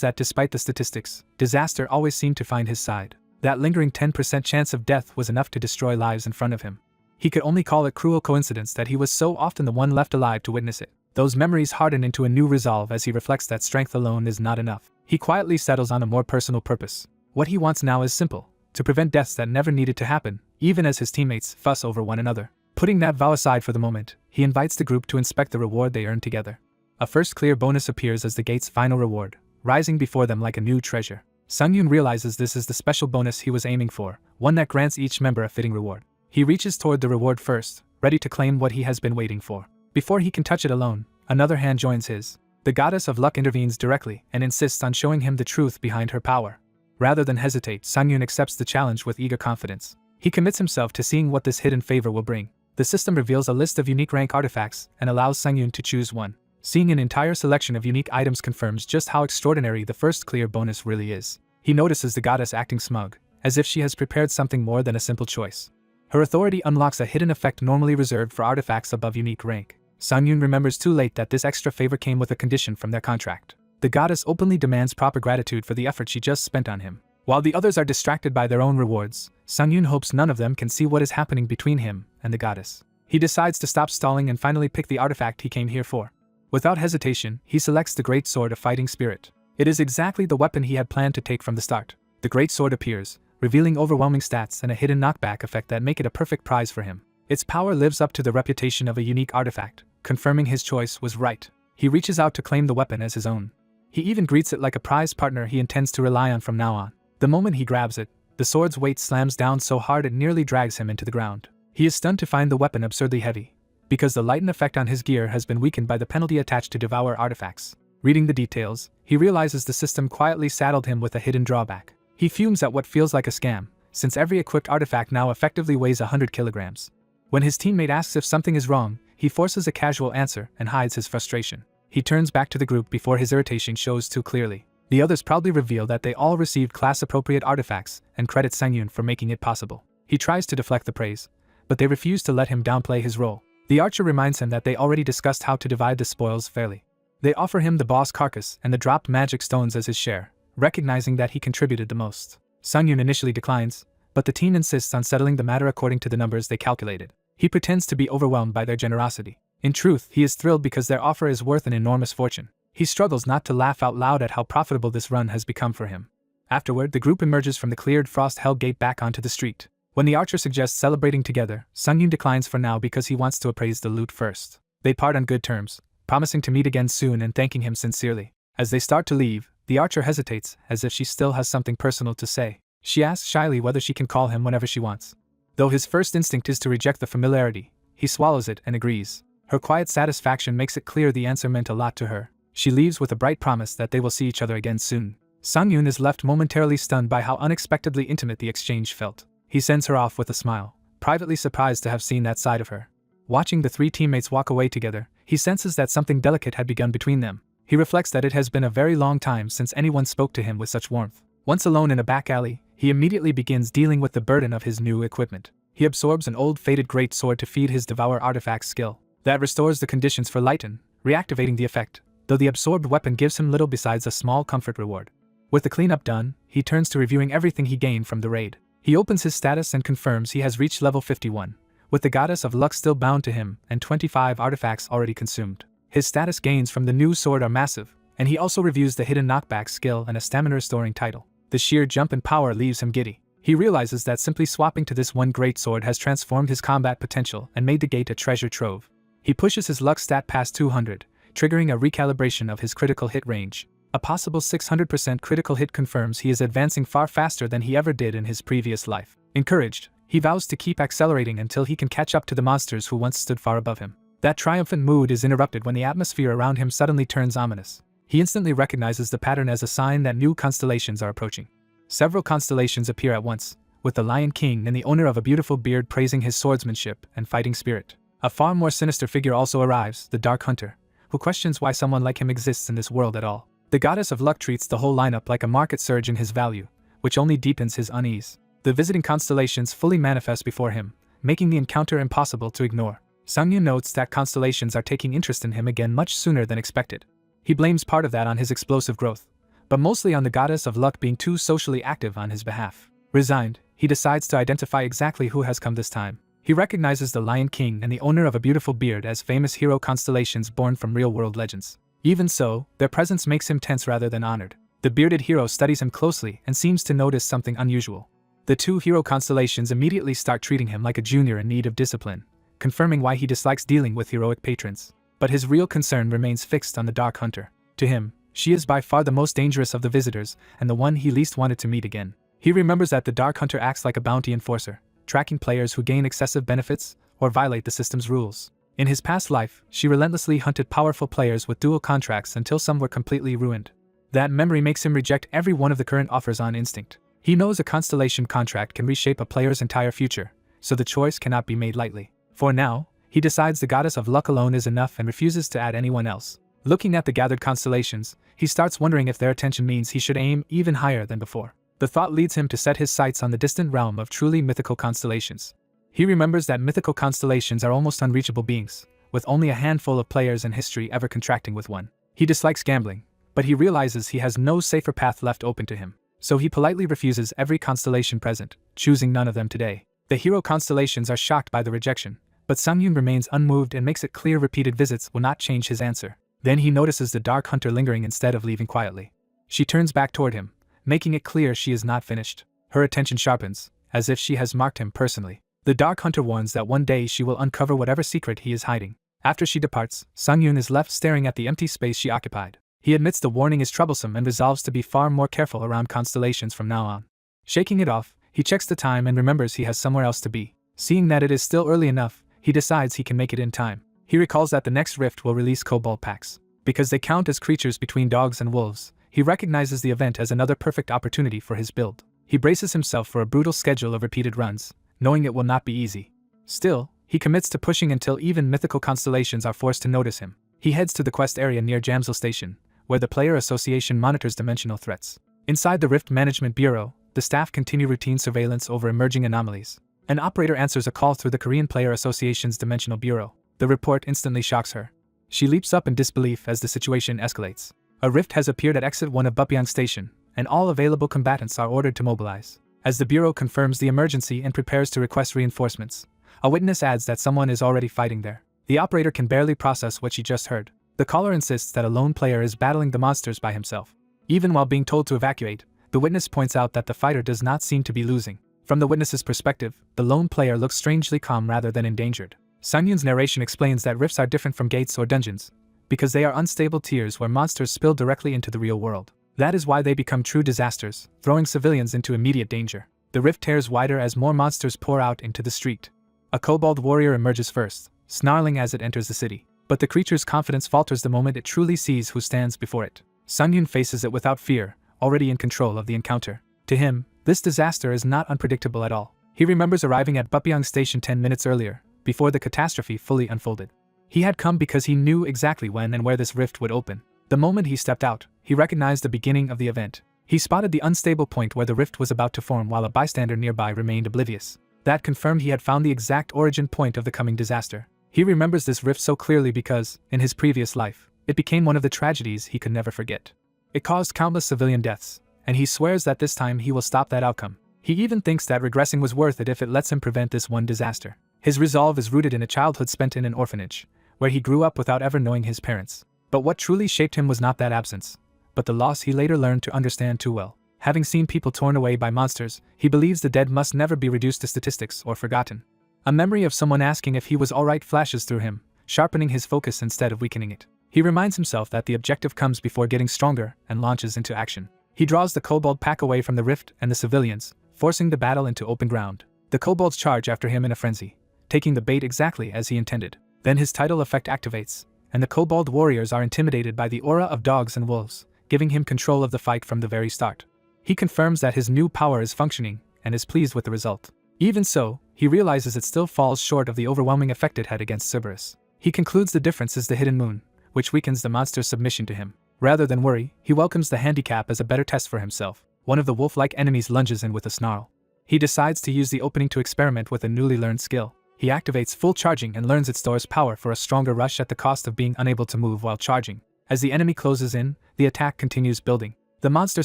that despite the statistics, disaster always seemed to find his side. That lingering 10% chance of death was enough to destroy lives in front of him. He could only call it cruel coincidence that he was so often the one left alive to witness it. Those memories harden into a new resolve as he reflects that strength alone is not enough. He quietly settles on a more personal purpose. What he wants now is simple: to prevent deaths that never needed to happen, even as his teammates fuss over one another. Putting that vow aside for the moment, he invites the group to inspect the reward they earned together. A first clear bonus appears as the gate's final reward, rising before them like a new treasure. Sungyun realizes this is the special bonus he was aiming for, one that grants each member a fitting reward. He reaches toward the reward first, ready to claim what he has been waiting for. Before he can touch it alone, another hand joins his. The goddess of luck intervenes directly and insists on showing him the truth behind her power. Rather than hesitate, Sungyun accepts the challenge with eager confidence. He commits himself to seeing what this hidden favor will bring. The system reveals a list of unique rank artifacts and allows Sungyun to choose one. Seeing an entire selection of unique items confirms just how extraordinary the first clear bonus really is. He notices the goddess acting smug, as if she has prepared something more than a simple choice. Her authority unlocks a hidden effect normally reserved for artifacts above unique rank. Sungyun remembers too late that this extra favor came with a condition from their contract. The goddess openly demands proper gratitude for the effort she just spent on him. While the others are distracted by their own rewards, Sungyun hopes none of them can see what is happening between him and the goddess. He decides to stop stalling and finally pick the artifact he came here for. Without hesitation, he selects the Great Sword of Fighting Spirit. It is exactly the weapon he had planned to take from the start. The Great Sword appears, revealing overwhelming stats and a hidden knockback effect that make it a perfect prize for him. Its power lives up to the reputation of a unique artifact, confirming his choice was right. He reaches out to claim the weapon as his own. He even greets it like a prized partner he intends to rely on from now on. The moment he grabs it, the sword's weight slams down so hard it nearly drags him into the ground. He is stunned to find the weapon absurdly heavy, because the lighten effect on his gear has been weakened by the penalty attached to devour artifacts. Reading the details, he realizes the system quietly saddled him with a hidden drawback. He fumes at what feels like a scam, since every equipped artifact now effectively weighs 100 kilograms. When his teammate asks if something is wrong, he forces a casual answer and hides his frustration. He turns back to the group before his irritation shows too clearly. The others proudly reveal that they all received class-appropriate artifacts and credit Sang-yoon for making it possible. He tries to deflect the praise, but they refuse to let him downplay his role. The archer reminds him that they already discussed how to divide the spoils fairly. They offer him the boss carcass and the dropped magic stones as his share, recognizing that he contributed the most. Sang-yoon initially declines, but the team insists on settling the matter according to the numbers they calculated. He pretends to be overwhelmed by their generosity. In truth, he is thrilled because their offer is worth an enormous fortune. He struggles not to laugh out loud at how profitable this run has become for him. Afterward, the group emerges from the cleared Frost Hell Gate back onto the street. When the archer suggests celebrating together, Sang-yoon declines for now because he wants to appraise the loot first. They part on good terms, promising to meet again soon and thanking him sincerely. As they start to leave, the archer hesitates, as if she still has something personal to say. She asks shyly whether she can call him whenever she wants. Though his first instinct is to reject the familiarity, he swallows it and agrees. Her quiet satisfaction makes it clear the answer meant a lot to her. She leaves with a bright promise that they will see each other again soon. Sang-yoon is left momentarily stunned by how unexpectedly intimate the exchange felt. He sends her off with a smile, privately surprised to have seen that side of her. Watching the three teammates walk away together, he senses that something delicate had begun between them. He reflects that it has been a very long time since anyone spoke to him with such warmth. Once alone in a back alley, he immediately begins dealing with the burden of his new equipment. He absorbs an old faded great sword to feed his devour artifact skill. That restores the conditions for lighten, reactivating the effect, though the absorbed weapon gives him little besides a small comfort reward. With the cleanup done, he turns to reviewing everything he gained from the raid. He opens his status and confirms he has reached level 51, with the goddess of luck still bound to him and 25 artifacts already consumed. His status gains from the new sword are massive, and he also reviews the hidden knockback skill and a stamina restoring title. The sheer jump in power leaves him giddy. He realizes that simply swapping to this one great sword has transformed his combat potential and made the gate a treasure trove. He pushes his luck stat past 200, triggering a recalibration of his critical hit range. A possible 600% critical hit confirms he is advancing far faster than he ever did in his previous life. Encouraged, he vows to keep accelerating until he can catch up to the monsters who once stood far above him. That triumphant mood is interrupted when the atmosphere around him suddenly turns ominous. He instantly recognizes the pattern as a sign that new constellations are approaching. Several constellations appear at once, with the Lion King and the owner of a beautiful beard praising his swordsmanship and fighting spirit. A far more sinister figure also arrives, the Dark Hunter, who questions why someone like him exists in this world at all. The goddess of luck treats the whole lineup like a market surge in his value, which only deepens his unease. The visiting constellations fully manifest before him, making the encounter impossible to ignore. Sang-yoon notes that constellations are taking interest in him again much sooner than expected. He blames part of that on his explosive growth, but mostly on the goddess of luck being too socially active on his behalf. Resigned, he decides to identify exactly who has come this time. He recognizes the Lion King and the owner of a beautiful beard as famous hero constellations born from real-world legends. Even so, their presence makes him tense rather than honored. The bearded hero studies him closely and seems to notice something unusual. The two hero constellations immediately start treating him like a junior in need of discipline, confirming why he dislikes dealing with heroic patrons. But his real concern remains fixed on the Dark Hunter. To him, she is by far the most dangerous of the visitors and the one he least wanted to meet again. He remembers that the Dark Hunter acts like a bounty enforcer, tracking players who gain excessive benefits or violate the system's rules. In his past life, she relentlessly hunted powerful players with dual contracts until some were completely ruined. That memory makes him reject every one of the current offers on instinct. He knows a constellation contract can reshape a player's entire future, so the choice cannot be made lightly. For now, he decides the goddess of luck alone is enough and refuses to add anyone else. Looking at the gathered constellations, he starts wondering if their attention means he should aim even higher than before. The thought leads him to set his sights on the distant realm of truly mythical constellations. He remembers that mythical constellations are almost unreachable beings, with only a handful of players in history ever contracting with one. He dislikes gambling, but he realizes he has no safer path left open to him, so he politely refuses every constellation present, choosing none of them today. The hero constellations are shocked by the rejection, but Sang-yoon remains unmoved and makes it clear repeated visits will not change his answer. Then he notices the Dark Hunter lingering instead of leaving quietly. She turns back toward him, making it clear she is not finished. Her attention sharpens, as if she has marked him personally. The Dark Hunter warns that one day she will uncover whatever secret he is hiding. After she departs, Sungyun is left staring at the empty space she occupied. He admits the warning is troublesome and resolves to be far more careful around constellations from now on. Shaking it off, he checks the time and remembers he has somewhere else to be. Seeing that it is still early enough, he decides he can make it in time. He recalls that the next rift will release kobold packs. Because they count as creatures between dogs and wolves, he recognizes the event as another perfect opportunity for his build. He braces himself for a brutal schedule of repeated runs, knowing it will not be easy. Still, he commits to pushing until even mythical constellations are forced to notice him. He heads to the quest area near Jamsil Station, where the Player Association monitors dimensional threats. Inside the Rift Management Bureau, the staff continue routine surveillance over emerging anomalies. An operator answers a call through the Korean Player Association's Dimensional Bureau. The report instantly shocks her. She leaps up in disbelief as the situation escalates. A rift has appeared at Exit 1 of Bupyeong Station, and all available combatants are ordered to mobilize. As the Bureau confirms the emergency and prepares to request reinforcements, a witness adds that someone is already fighting there. The operator can barely process what she just heard. The caller insists that a lone player is battling the monsters by himself. Even while being told to evacuate, the witness points out that the fighter does not seem to be losing. From the witness's perspective, the lone player looks strangely calm rather than endangered. Sungyun's narration explains that rifts are different from gates or dungeons, because they are unstable tiers where monsters spill directly into the real world. That is why they become true disasters, throwing civilians into immediate danger. The rift tears wider as more monsters pour out into the street. A kobold warrior emerges first, snarling as it enters the city. But the creature's confidence falters the moment it truly sees who stands before it. Sungyun faces it without fear, already in control of the encounter. To him, this disaster is not unpredictable at all. He remembers arriving at Bupyeong Station 10 minutes earlier, before the catastrophe fully unfolded. He had come because he knew exactly when and where this rift would open. The moment he stepped out, he recognized the beginning of the event. He spotted the unstable point where the rift was about to form while a bystander nearby remained oblivious. That confirmed he had found the exact origin point of the coming disaster. He remembers this rift so clearly because, in his previous life, it became one of the tragedies he could never forget. It caused countless civilian deaths, and he swears that this time he will stop that outcome. He even thinks that regressing was worth it if it lets him prevent this one disaster. His resolve is rooted in a childhood spent in an orphanage, where he grew up without ever knowing his parents. But what truly shaped him was not that absence, but the loss he later learned to understand too well. Having seen people torn away by monsters, he believes the dead must never be reduced to statistics or forgotten. A memory of someone asking if he was alright flashes through him, sharpening his focus instead of weakening it. He reminds himself that the objective comes before getting stronger and launches into action. He draws the kobold pack away from the rift and the civilians, forcing the battle into open ground. The kobolds charge after him in a frenzy, taking the bait exactly as he intended. Then his tidal effect activates, and the kobold warriors are intimidated by the aura of dogs and wolves, giving him control of the fight from the very start. He confirms that his new power is functioning, and is pleased with the result. Even so, he realizes it still falls short of the overwhelming effect it had against Cerberus. He concludes the difference is the hidden moon, which weakens the monster's submission to him. Rather than worry, he welcomes the handicap as a better test for himself. One of the wolf-like enemies lunges in with a snarl. He decides to use the opening to experiment with a newly learned skill. He activates full charging and learns it stores power for a stronger rush at the cost of being unable to move while charging. As the enemy closes in, the attack continues building. The monster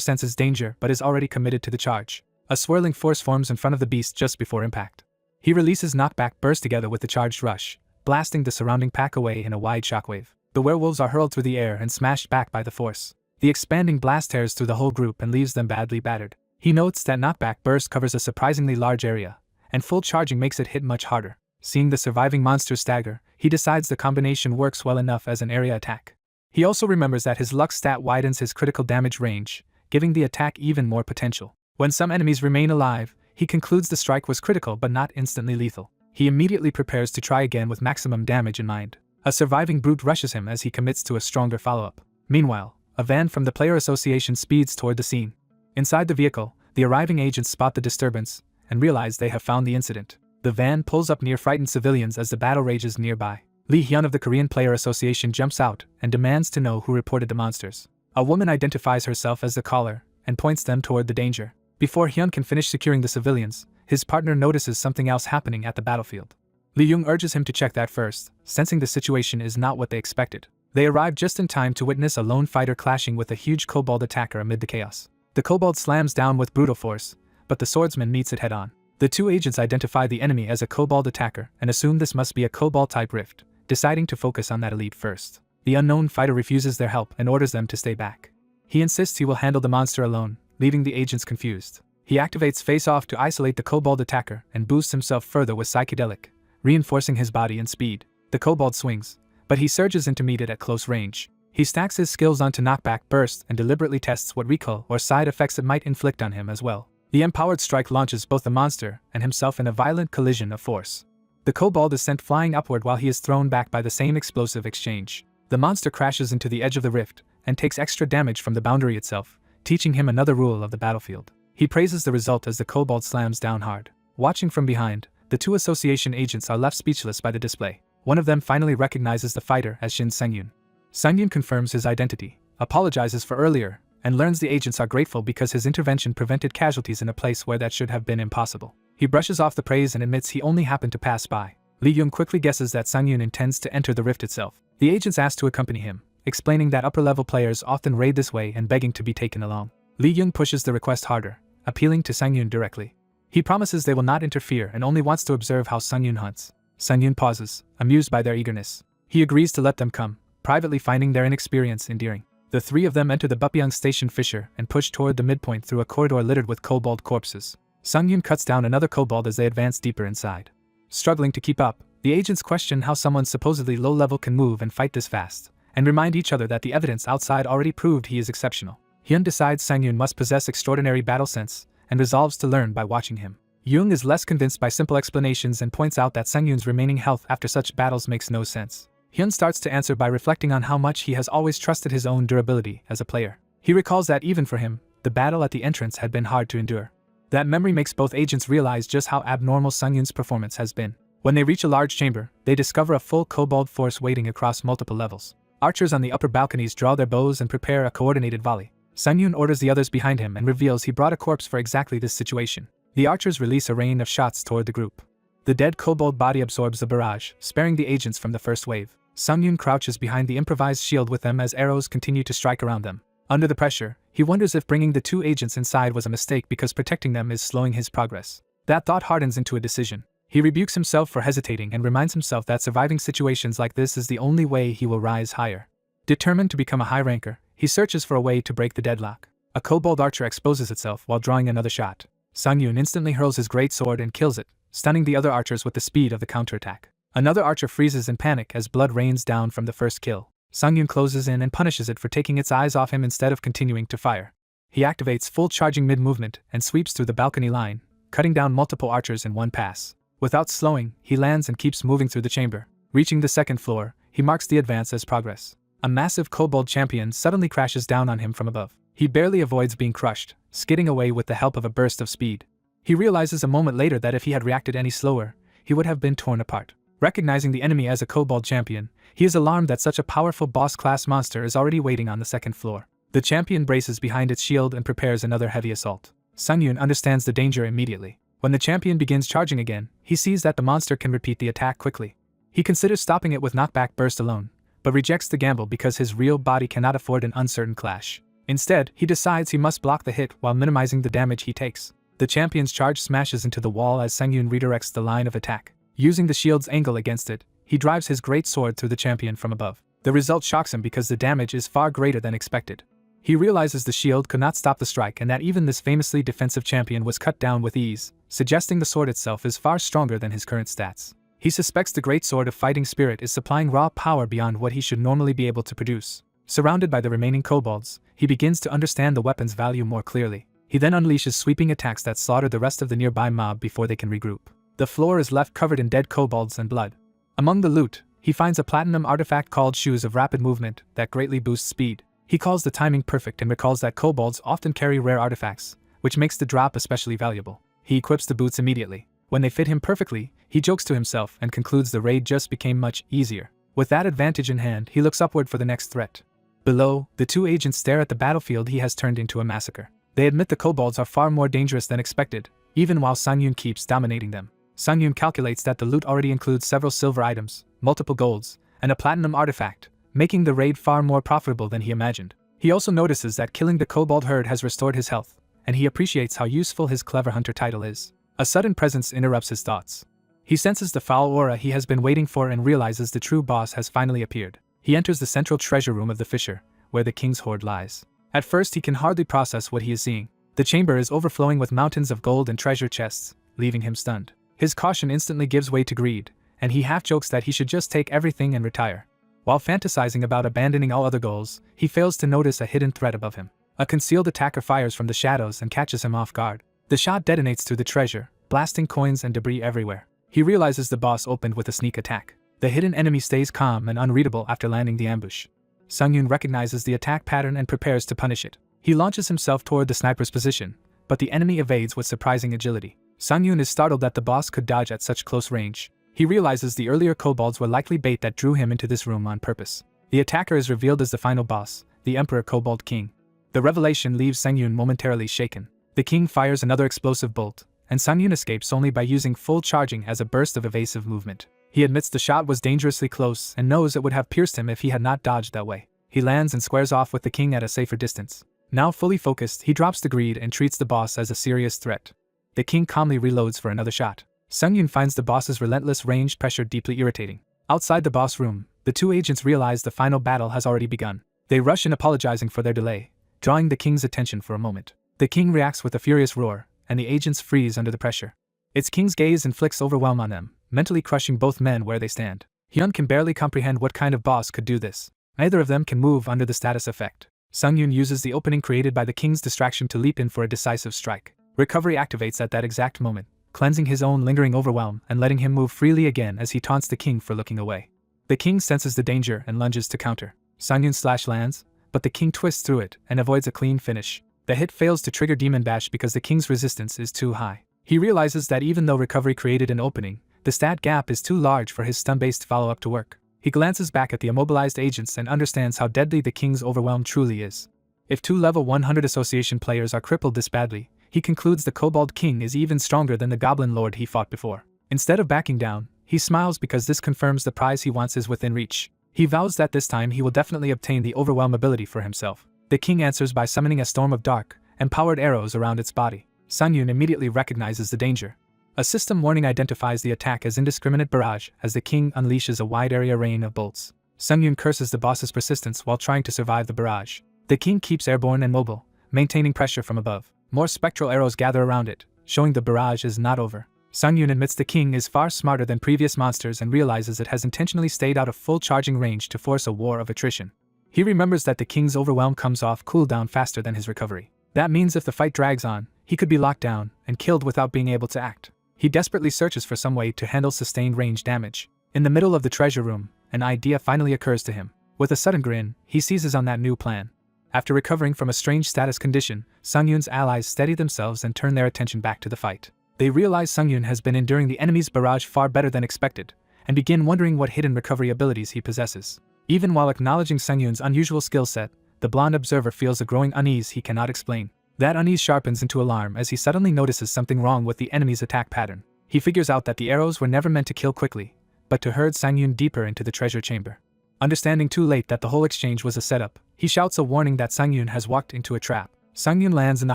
senses danger but is already committed to the charge. A swirling force forms in front of the beast just before impact. He releases knockback burst together with the charged rush, blasting the surrounding pack away in a wide shockwave. The werewolves are hurled through the air and smashed back by the force. The expanding blast tears through the whole group and leaves them badly battered. He notes that knockback burst covers a surprisingly large area, and full charging makes it hit much harder. Seeing the surviving monsters stagger, he decides the combination works well enough as an area attack. He also remembers that his luck stat widens his critical damage range, giving the attack even more potential. When some enemies remain alive, he concludes the strike was critical but not instantly lethal. He immediately prepares to try again with maximum damage in mind. A surviving brute rushes him as he commits to a stronger follow-up. Meanwhile, a van from the Player Association speeds toward the scene. Inside the vehicle, the arriving agents spot the disturbance and realize they have found the incident. The van pulls up near frightened civilians as the battle rages nearby. Lee Hyun of the Korean Player Association jumps out and demands to know who reported the monsters. A woman identifies herself as the caller and points them toward the danger. Before Hyun can finish securing the civilians, his partner notices something else happening at the battlefield. Lee Young urges him to check that first, sensing the situation is not what they expected. They arrive just in time to witness a lone fighter clashing with a huge kobold attacker amid the chaos. The kobold slams down with brutal force, but the swordsman meets it head-on. The two agents identify the enemy as a kobold attacker and assume this must be a kobold-type rift, deciding to focus on that elite first. The unknown fighter refuses their help and orders them to stay back. He insists he will handle the monster alone, leaving the agents confused. He activates face-off to isolate the kobold attacker and boosts himself further with psychedelic, reinforcing his body and speed. The kobold swings, but he surges in to meet it at close range. He stacks his skills onto knockback, burst, and deliberately tests what recoil or side effects it might inflict on him as well. The empowered strike launches both the monster and himself in a violent collision of force. The kobold is sent flying upward while he is thrown back by the same explosive exchange. The monster crashes into the edge of the rift and takes extra damage from the boundary itself, teaching him another rule of the battlefield. He praises the result as the kobold slams down hard. Watching from behind, the two association agents are left speechless by the display. One of them finally recognizes the fighter as Shin Sengyun. Sengyun confirms his identity, apologizes for earlier, and learns the agents are grateful because his intervention prevented casualties in a place where that should have been impossible. He brushes off the praise and admits he only happened to pass by. Li Yung quickly guesses that Sengyun intends to enter the rift itself. The agents ask to accompany him, explaining that upper-level players often raid this way and begging to be taken along. Li Yung pushes the request harder, appealing to Sengyun directly. He promises they will not interfere and only wants to observe how Sengyun hunts. Sengyun pauses, amused by their eagerness. He agrees to let them come, privately finding their inexperience endearing. The three of them enter the Bupyeong Station fissure and push toward the midpoint through a corridor littered with kobold corpses. Sengyun cuts down another kobold as they advance deeper inside. Struggling to keep up, the agents question how someone supposedly low-level can move and fight this fast, and remind each other that the evidence outside already proved he is exceptional. Hyun decides Sengyun must possess extraordinary battle sense, and resolves to learn by watching him. Jung is less convinced by simple explanations and points out that Sengyun's remaining health after such battles makes no sense. Hyun starts to answer by reflecting on how much he has always trusted his own durability as a player. He recalls that even for him, the battle at the entrance had been hard to endure. That memory makes both agents realize just how abnormal Sengyun's performance has been. When they reach a large chamber, they discover a full kobold force waiting across multiple levels. Archers on the upper balconies draw their bows and prepare a coordinated volley. Sengyun orders the others behind him and reveals he brought a corpse for exactly this situation. The archers release a rain of shots toward the group. The dead kobold body absorbs the barrage, sparing the agents from the first wave. Sengyun crouches behind the improvised shield with them as arrows continue to strike around them. Under the pressure, he wonders if bringing the two agents inside was a mistake because protecting them is slowing his progress. That thought hardens into a decision. He rebukes himself for hesitating and reminds himself that surviving situations like this is the only way he will rise higher. Determined to become a high ranker, he searches for a way to break the deadlock. A kobold archer exposes itself while drawing another shot. Sengyun instantly hurls his great sword and kills it, stunning the other archers with the speed of the counterattack. Another archer freezes in panic as blood rains down from the first kill. Sengyun closes in and punishes it for taking its eyes off him instead of continuing to fire. He activates full charging mid-movement and sweeps through the balcony line, cutting down multiple archers in one pass. Without slowing, he lands and keeps moving through the chamber. Reaching the second floor, he marks the advance as progress. A massive kobold champion suddenly crashes down on him from above. He barely avoids being crushed, skidding away with the help of a burst of speed. He realizes a moment later that if he had reacted any slower, he would have been torn apart. Recognizing the enemy as a kobold champion, he is alarmed that such a powerful boss-class monster is already waiting on the second floor. The champion braces behind its shield and prepares another heavy assault. Sengyun understands the danger immediately. When the champion begins charging again, he sees that the monster can repeat the attack quickly. He considers stopping it with knockback burst alone, but rejects the gamble because his real body cannot afford an uncertain clash. Instead, he decides he must block the hit while minimizing the damage he takes. The champion's charge smashes into the wall as Sengyun redirects the line of attack. Using the shield's angle against it, he drives his great sword through the champion from above. The result shocks him because the damage is far greater than expected. He realizes the shield could not stop the strike and that even this famously defensive champion was cut down with ease, suggesting the sword itself is far stronger than his current stats. He suspects the great sword of fighting spirit is supplying raw power beyond what he should normally be able to produce. Surrounded by the remaining kobolds, he begins to understand the weapon's value more clearly. He then unleashes sweeping attacks that slaughter the rest of the nearby mob before they can regroup. The floor is left covered in dead kobolds and blood. Among the loot, he finds a platinum artifact called Shoes of Rapid Movement that greatly boosts speed. He calls the timing perfect and recalls that kobolds often carry rare artifacts, which makes the drop especially valuable. He equips the boots immediately. When they fit him perfectly, he jokes to himself and concludes the raid just became much easier. With that advantage in hand, he looks upward for the next threat. Below, the two agents stare at the battlefield he has turned into a massacre. They admit the kobolds are far more dangerous than expected, even while Sengyun keeps dominating them. Sengyun calculates that the loot already includes several silver items, multiple golds, and a platinum artifact, making the raid far more profitable than he imagined. He also notices that killing the kobold herd has restored his health, and he appreciates how useful his clever hunter title is. A sudden presence interrupts his thoughts. He senses the foul aura he has been waiting for and realizes the true boss has finally appeared. He enters the central treasure room of the fissure, where the king's hoard lies. At first he can hardly process what he is seeing. The chamber is overflowing with mountains of gold and treasure chests, leaving him stunned. His caution instantly gives way to greed, and he half jokes that he should just take everything and retire. While fantasizing about abandoning all other goals, he fails to notice a hidden threat above him. A concealed attacker fires from the shadows and catches him off guard. The shot detonates through the treasure, blasting coins and debris everywhere. He realizes the boss opened with a sneak attack. The hidden enemy stays calm and unreadable after landing the ambush. Sungyun recognizes the attack pattern and prepares to punish it. He launches himself toward the sniper's position, but the enemy evades with surprising agility. Sungyun is startled that the boss could dodge at such close range. He realizes the earlier kobolds were likely bait that drew him into this room on purpose. The attacker is revealed as the final boss, the Emperor Kobold King. The revelation leaves Sungyun momentarily shaken. The king fires another explosive bolt, and Sungyun escapes only by using full charging as a burst of evasive movement. He admits the shot was dangerously close and knows it would have pierced him if he had not dodged that way. He lands and squares off with the king at a safer distance. Now fully focused, he drops the greed and treats the boss as a serious threat. The king calmly reloads for another shot. Sungyun finds the boss's relentless ranged pressure deeply irritating. Outside the boss room, the two agents realize the final battle has already begun. They rush in apologizing for their delay, drawing the king's attention for a moment. The king reacts with a furious roar, and the agents freeze under the pressure. Its king's gaze inflicts overwhelm on them, mentally crushing both men where they stand. Hyun can barely comprehend what kind of boss could do this. Neither of them can move under the status effect. Sungyun uses the opening created by the king's distraction to leap in for a decisive strike. Recovery activates at that exact moment, cleansing his own lingering overwhelm and letting him move freely again as he taunts the king for looking away. The king senses the danger and lunges to counter. Sungyun's slash lands, but the king twists through it and avoids a clean finish. The hit fails to trigger Demon Bash because the king's resistance is too high. He realizes that even though recovery created an opening, the stat gap is too large for his stun-based follow-up to work. He glances back at the immobilized agents and understands how deadly the king's overwhelm truly is. If two level 100 association players are crippled this badly, he concludes the Kobold King is even stronger than the Goblin Lord he fought before. Instead of backing down, he smiles because this confirms the prize he wants is within reach. He vows that this time he will definitely obtain the overwhelm ability for himself. The king answers by summoning a storm of dark, empowered arrows around its body. Sungyun immediately recognizes the danger. A system warning identifies the attack as indiscriminate barrage as the king unleashes a wide-area rain of bolts. Sungyun curses the boss's persistence while trying to survive the barrage. The king keeps airborne and mobile, maintaining pressure from above. More spectral arrows gather around it, showing the barrage is not over. Sungyun admits the king is far smarter than previous monsters and realizes it has intentionally stayed out of full charging range to force a war of attrition. He remembers that the king's overwhelm comes off cooldown faster than his recovery. That means if the fight drags on, he could be locked down and killed without being able to act. He desperately searches for some way to handle sustained range damage. In the middle of the treasure room, an idea finally occurs to him. With a sudden grin, he seizes on that new plan. After recovering from a strange status condition, Sungyun's allies steady themselves and turn their attention back to the fight. They realize Sungyun has been enduring the enemy's barrage far better than expected, and begin wondering what hidden recovery abilities he possesses. Even while acknowledging Sungyun's unusual skill set, the blonde observer feels a growing unease he cannot explain. That unease sharpens into alarm as he suddenly notices something wrong with the enemy's attack pattern. He figures out that the arrows were never meant to kill quickly, but to herd Sungyun deeper into the treasure chamber. Understanding too late that the whole exchange was a setup, he shouts a warning that Sungyun has walked into a trap. Sungyun lands in the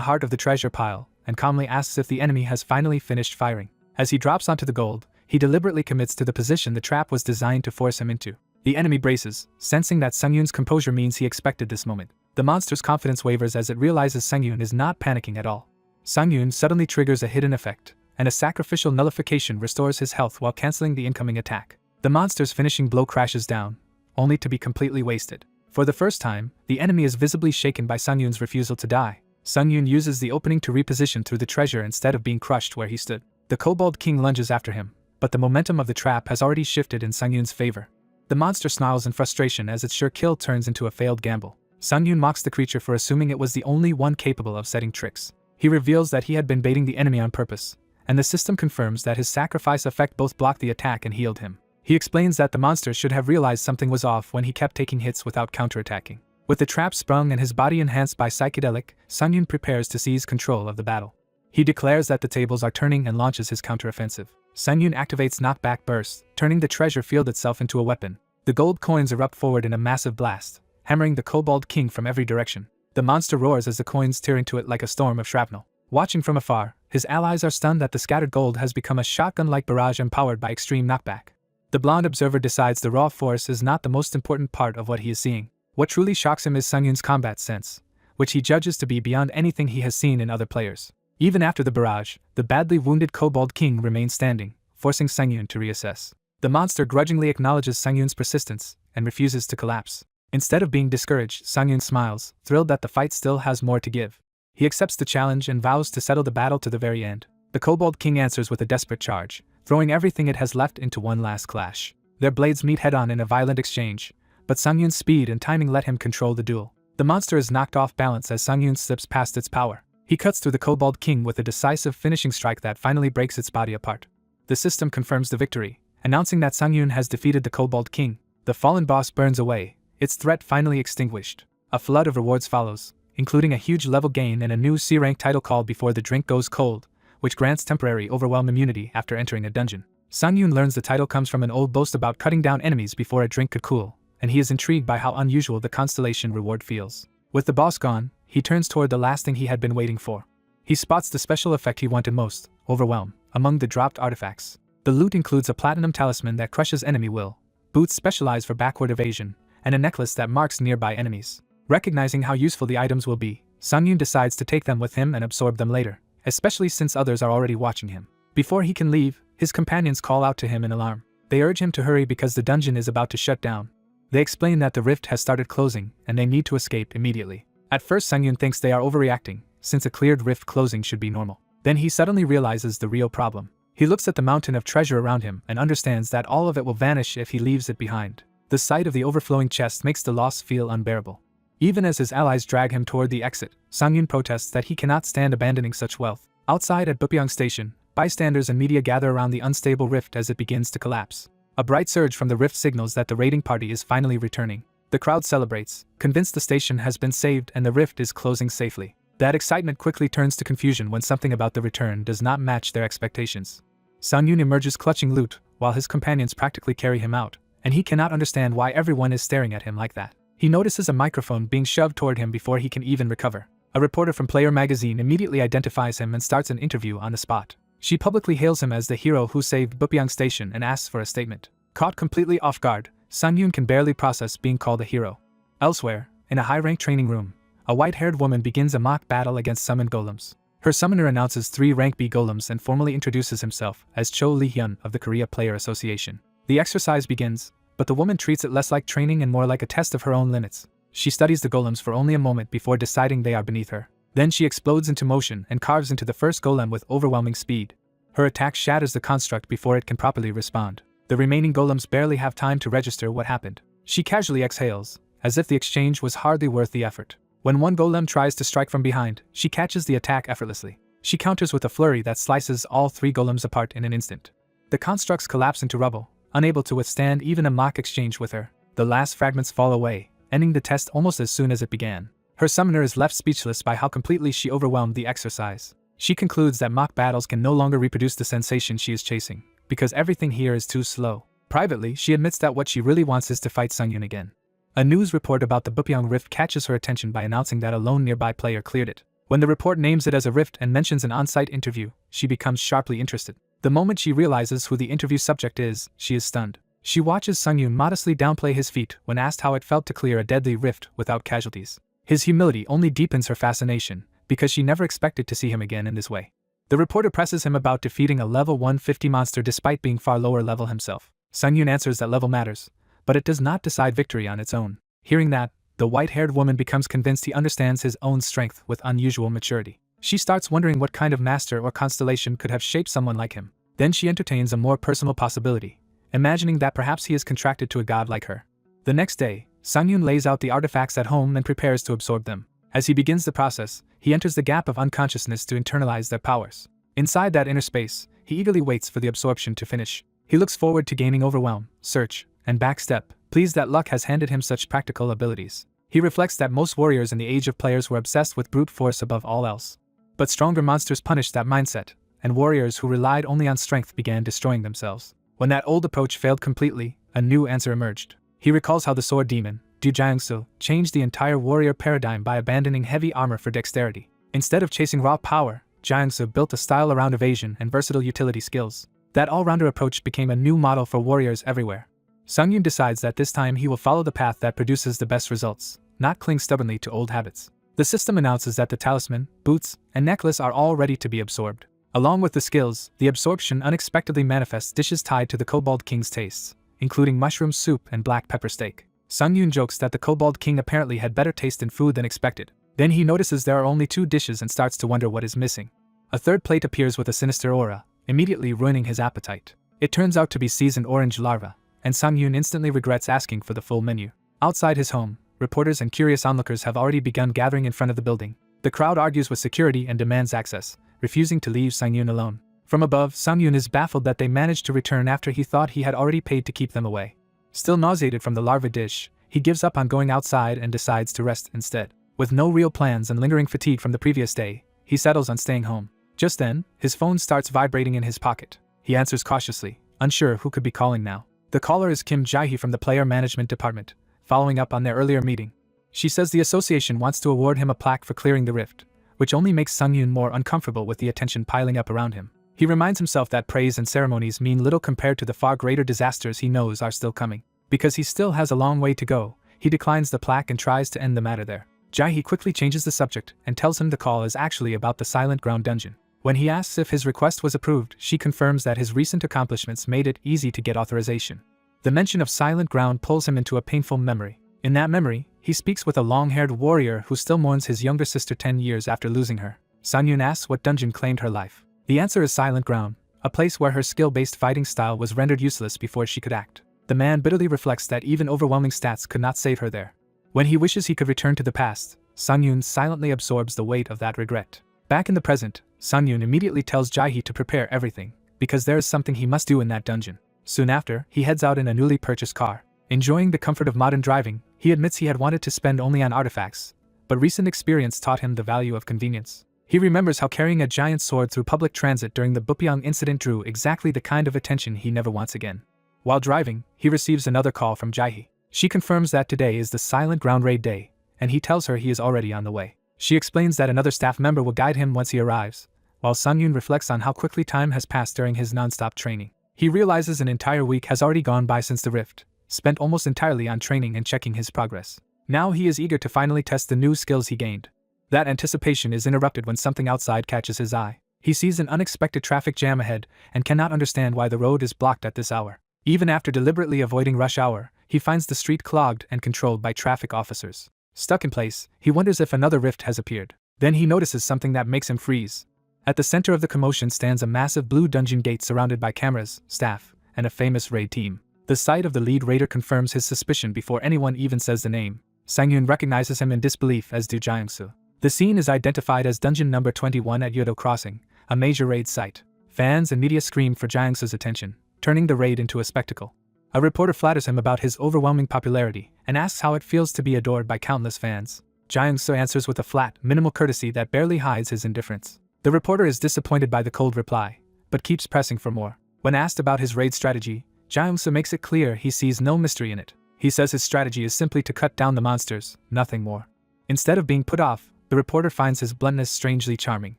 heart of the treasure pile and calmly asks if the enemy has finally finished firing. As he drops onto the gold, he deliberately commits to the position the trap was designed to force him into. The enemy braces, sensing that Sungyun's composure means he expected this moment. The monster's confidence wavers as it realizes Sungyun is not panicking at all. Sungyun suddenly triggers a hidden effect, and a sacrificial nullification restores his health while canceling the incoming attack. The monster's finishing blow crashes down, only to be completely wasted. For the first time, the enemy is visibly shaken by Sungyun's refusal to die. Sungyun uses the opening to reposition through the treasure instead of being crushed where he stood. The Kobold King lunges after him, but the momentum of the trap has already shifted in Sungyun's favor. The monster snarls in frustration as its sure kill turns into a failed gamble. Sungyun mocks the creature for assuming it was the only one capable of setting tricks. He reveals that he had been baiting the enemy on purpose, and the system confirms that his sacrifice effect both blocked the attack and healed him. He explains that the monster should have realized something was off when he kept taking hits without counterattacking. With the trap sprung and his body enhanced by psychedelic, Sungyun prepares to seize control of the battle. He declares that the tables are turning and launches his counteroffensive. Sungyun activates knockback bursts, turning the treasure field itself into a weapon. The gold coins erupt forward in a massive blast, hammering the Kobold King from every direction. The monster roars as the coins tear into it like a storm of shrapnel. Watching from afar, his allies are stunned that the scattered gold has become a shotgun-like barrage empowered by extreme knockback. The blonde observer decides the raw force is not the most important part of what he is seeing. What truly shocks him is Sungyun's combat sense, which he judges to be beyond anything he has seen in other players. Even after the barrage, the badly wounded Kobold King remains standing, forcing Sungyun to reassess. The monster grudgingly acknowledges Sungyun's persistence and refuses to collapse. Instead of being discouraged, Sang-yoon smiles, thrilled that the fight still has more to give. He accepts the challenge and vows to settle the battle to the very end. The Kobold King answers with a desperate charge, throwing everything it has left into one last clash. Their blades meet head-on in a violent exchange, but Sang-yoon's speed and timing let him control the duel. The monster is knocked off balance as Sang-yoon slips past its power. He cuts through the Kobold King with a decisive finishing strike that finally breaks its body apart. The system confirms the victory, announcing that Sang-yoon has defeated the Kobold King. The fallen boss burns away, its threat finally extinguished. A flood of rewards follows, including a huge level gain and a new C-rank title called Before the Drink Goes Cold, which grants temporary overwhelm immunity after entering a dungeon. Sang-yoon learns the title comes from an old boast about cutting down enemies before a drink could cool, and he is intrigued by how unusual the constellation reward feels. With the boss gone, he turns toward the last thing he had been waiting for. He spots the special effect he wanted most, overwhelm, among the dropped artifacts. The loot includes a platinum talisman that crushes enemy will, boots specialized for backward evasion, and a necklace that marks nearby enemies. Recognizing how useful the items will be, Sang-yoon decides to take them with him and absorb them later, especially since others are already watching him. Before he can leave, his companions call out to him in alarm. They urge him to hurry because the dungeon is about to shut down. They explain that the rift has started closing and they need to escape immediately. At first Sang-yoon thinks they are overreacting, since a cleared rift closing should be normal. Then he suddenly realizes the real problem. He looks at the mountain of treasure around him and understands that all of it will vanish if he leaves it behind. The sight of the overflowing chest makes the loss feel unbearable. Even as his allies drag him toward the exit, Sang-yoon protests that he cannot stand abandoning such wealth. Outside at Bupyeong Station, bystanders and media gather around the unstable rift as it begins to collapse. A bright surge from the rift signals that the raiding party is finally returning. The crowd celebrates, convinced the station has been saved and the rift is closing safely. That excitement quickly turns to confusion when something about the return does not match their expectations. Sang-yoon emerges clutching loot, while his companions practically carry him out, and he cannot understand why everyone is staring at him like that. He notices a microphone being shoved toward him before he can even recover. A reporter from Player magazine immediately identifies him and starts an interview on the spot. She publicly hails him as the hero who saved Bupyeong Station and asks for a statement. Caught completely off guard, Sang-yoon can barely process being called a hero. Elsewhere, in a high-ranked training room, a white-haired woman begins a mock battle against summoned golems. Her summoner announces 3 rank B golems and formally introduces himself as Cho Lee-hyun of the Korea Player Association. The exercise begins, but the woman treats it less like training and more like a test of her own limits. She studies the golems for only a moment before deciding they are beneath her. Then she explodes into motion and carves into the first golem with overwhelming speed. Her attack shatters the construct before it can properly respond. The remaining golems barely have time to register what happened. She casually exhales, as if the exchange was hardly worth the effort. When one golem tries to strike from behind, she catches the attack effortlessly. She counters with a flurry that slices all 3 golems apart in an instant. The constructs collapse into rubble, unable to withstand even a mock exchange with her. The last fragments fall away, ending the test almost as soon as it began. Her summoner is left speechless by how completely she overwhelmed the exercise. She concludes that mock battles can no longer reproduce the sensation she is chasing, because everything here is too slow. Privately, she admits that what she really wants is to fight Sang-yoon again. A news report about the Bupyeong rift catches her attention by announcing that a lone nearby player cleared it. When the report names it as a rift and mentions an on-site interview, she becomes sharply interested. The moment she realizes who the interview subject is, she is stunned. She watches Sang-yoon modestly downplay his feat when asked how it felt to clear a deadly rift without casualties. His humility only deepens her fascination, because she never expected to see him again in this way. The reporter presses him about defeating a level 150 monster despite being far lower level himself. Sang-yoon answers that level matters, but it does not decide victory on its own. Hearing that, the white-haired woman becomes convinced he understands his own strength with unusual maturity. She starts wondering what kind of master or constellation could have shaped someone like him. Then she entertains a more personal possibility, imagining that perhaps he is contracted to a god like her. The next day, Sang-yoon lays out the artifacts at home and prepares to absorb them. As he begins the process, he enters the gap of unconsciousness to internalize their powers. Inside that inner space, he eagerly waits for the absorption to finish. He looks forward to gaining overwhelm, search, and backstep, pleased that luck has handed him such practical abilities. He reflects that most warriors in the age of players were obsessed with brute force above all else. But stronger monsters punished that mindset, and warriors who relied only on strength began destroying themselves. When that old approach failed completely, a new answer emerged. He recalls how the sword demon, Du Jiangsu, changed the entire warrior paradigm by abandoning heavy armor for dexterity. Instead of chasing raw power, Jiangsu built a style around evasion and versatile utility skills. That all-rounder approach became a new model for warriors everywhere. Sang-yoon decides that this time he will follow the path that produces the best results, not cling stubbornly to old habits. The system announces that the talisman, boots, and necklace are all ready to be absorbed. Along with the skills, the absorption unexpectedly manifests dishes tied to the Kobold King's tastes, including mushroom soup and black pepper steak. Sung-yoon jokes that the Kobold King apparently had better taste in food than expected. Then he notices there are only 2 dishes and starts to wonder what is missing. A third plate appears with a sinister aura, immediately ruining his appetite. It turns out to be seasoned orange larva, and Sung-yoon instantly regrets asking for the full menu. Outside his home, reporters and curious onlookers have already begun gathering in front of the building. The crowd argues with security and demands access, refusing to leave Sung-yoon alone. From above, Sung-yoon is baffled that they managed to return after he thought he had already paid to keep them away. Still nauseated from the larva dish, he gives up on going outside and decides to rest instead. With no real plans and lingering fatigue from the previous day, he settles on staying home. Just then, his phone starts vibrating in his pocket. He answers cautiously, unsure who could be calling now. The caller is Kim Jae-hee from the player management department, following up on their earlier meeting. She says the association wants to award him a plaque for clearing the rift, which only makes Sung-yoon more uncomfortable with the attention piling up around him. He reminds himself that praise and ceremonies mean little compared to the far greater disasters he knows are still coming. Because he still has a long way to go, he declines the plaque and tries to end the matter there. Jae-hee quickly changes the subject and tells him the call is actually about the Silent Ground dungeon. When he asks if his request was approved, she confirms that his recent accomplishments made it easy to get authorization. The mention of Silent Ground pulls him into a painful memory. In that memory, he speaks with a long-haired warrior who still mourns his younger sister 10 years after losing her. Sung-yoon asks what dungeon claimed her life. The answer is Silent Ground, a place where her skill-based fighting style was rendered useless before she could act. The man bitterly reflects that even overwhelming stats could not save her there. When he wishes he could return to the past, Sung-yoon silently absorbs the weight of that regret. Back in the present, Sung-yoon immediately tells Jae-hee to prepare everything, because there is something he must do in that dungeon. Soon after, he heads out in a newly purchased car. Enjoying the comfort of modern driving, he admits he had wanted to spend only on artifacts, but recent experience taught him the value of convenience. He remembers how carrying a giant sword through public transit during the Bupyeong incident drew exactly the kind of attention he never wants again. While driving, he receives another call from Jae-hee. She confirms that today is the Silent Ground Raid Day, and he tells her he is already on the way. She explains that another staff member will guide him once he arrives, while Sung-yoon reflects on how quickly time has passed during his non-stop training. He realizes an entire week has already gone by since the rift, spent almost entirely on training and checking his progress. Now he is eager to finally test the new skills he gained. That anticipation is interrupted when something outside catches his eye. He sees an unexpected traffic jam ahead and cannot understand why the road is blocked at this hour. Even after deliberately avoiding rush hour, he finds the street clogged and controlled by traffic officers. Stuck in place, he wonders if another rift has appeared. Then he notices something that makes him freeze. At the center of the commotion stands a massive blue dungeon gate surrounded by cameras, staff, and a famous raid team. The sight of the lead raider confirms his suspicion before anyone even says the name. Sung-yoon recognizes him in disbelief as do Jae-soo. The scene is identified as Dungeon Number 21 at Yodo Crossing, a major raid site. Fans and media scream for Jae-soo's attention, turning the raid into a spectacle. A reporter flatters him about his overwhelming popularity and asks how it feels to be adored by countless fans. Jae-soo answers with a flat, minimal courtesy that barely hides his indifference. The reporter is disappointed by the cold reply, but keeps pressing for more. When asked about his raid strategy, Jae-soo makes it clear he sees no mystery in it. He says his strategy is simply to cut down the monsters, nothing more. Instead of being put off, the reporter finds his bluntness strangely charming.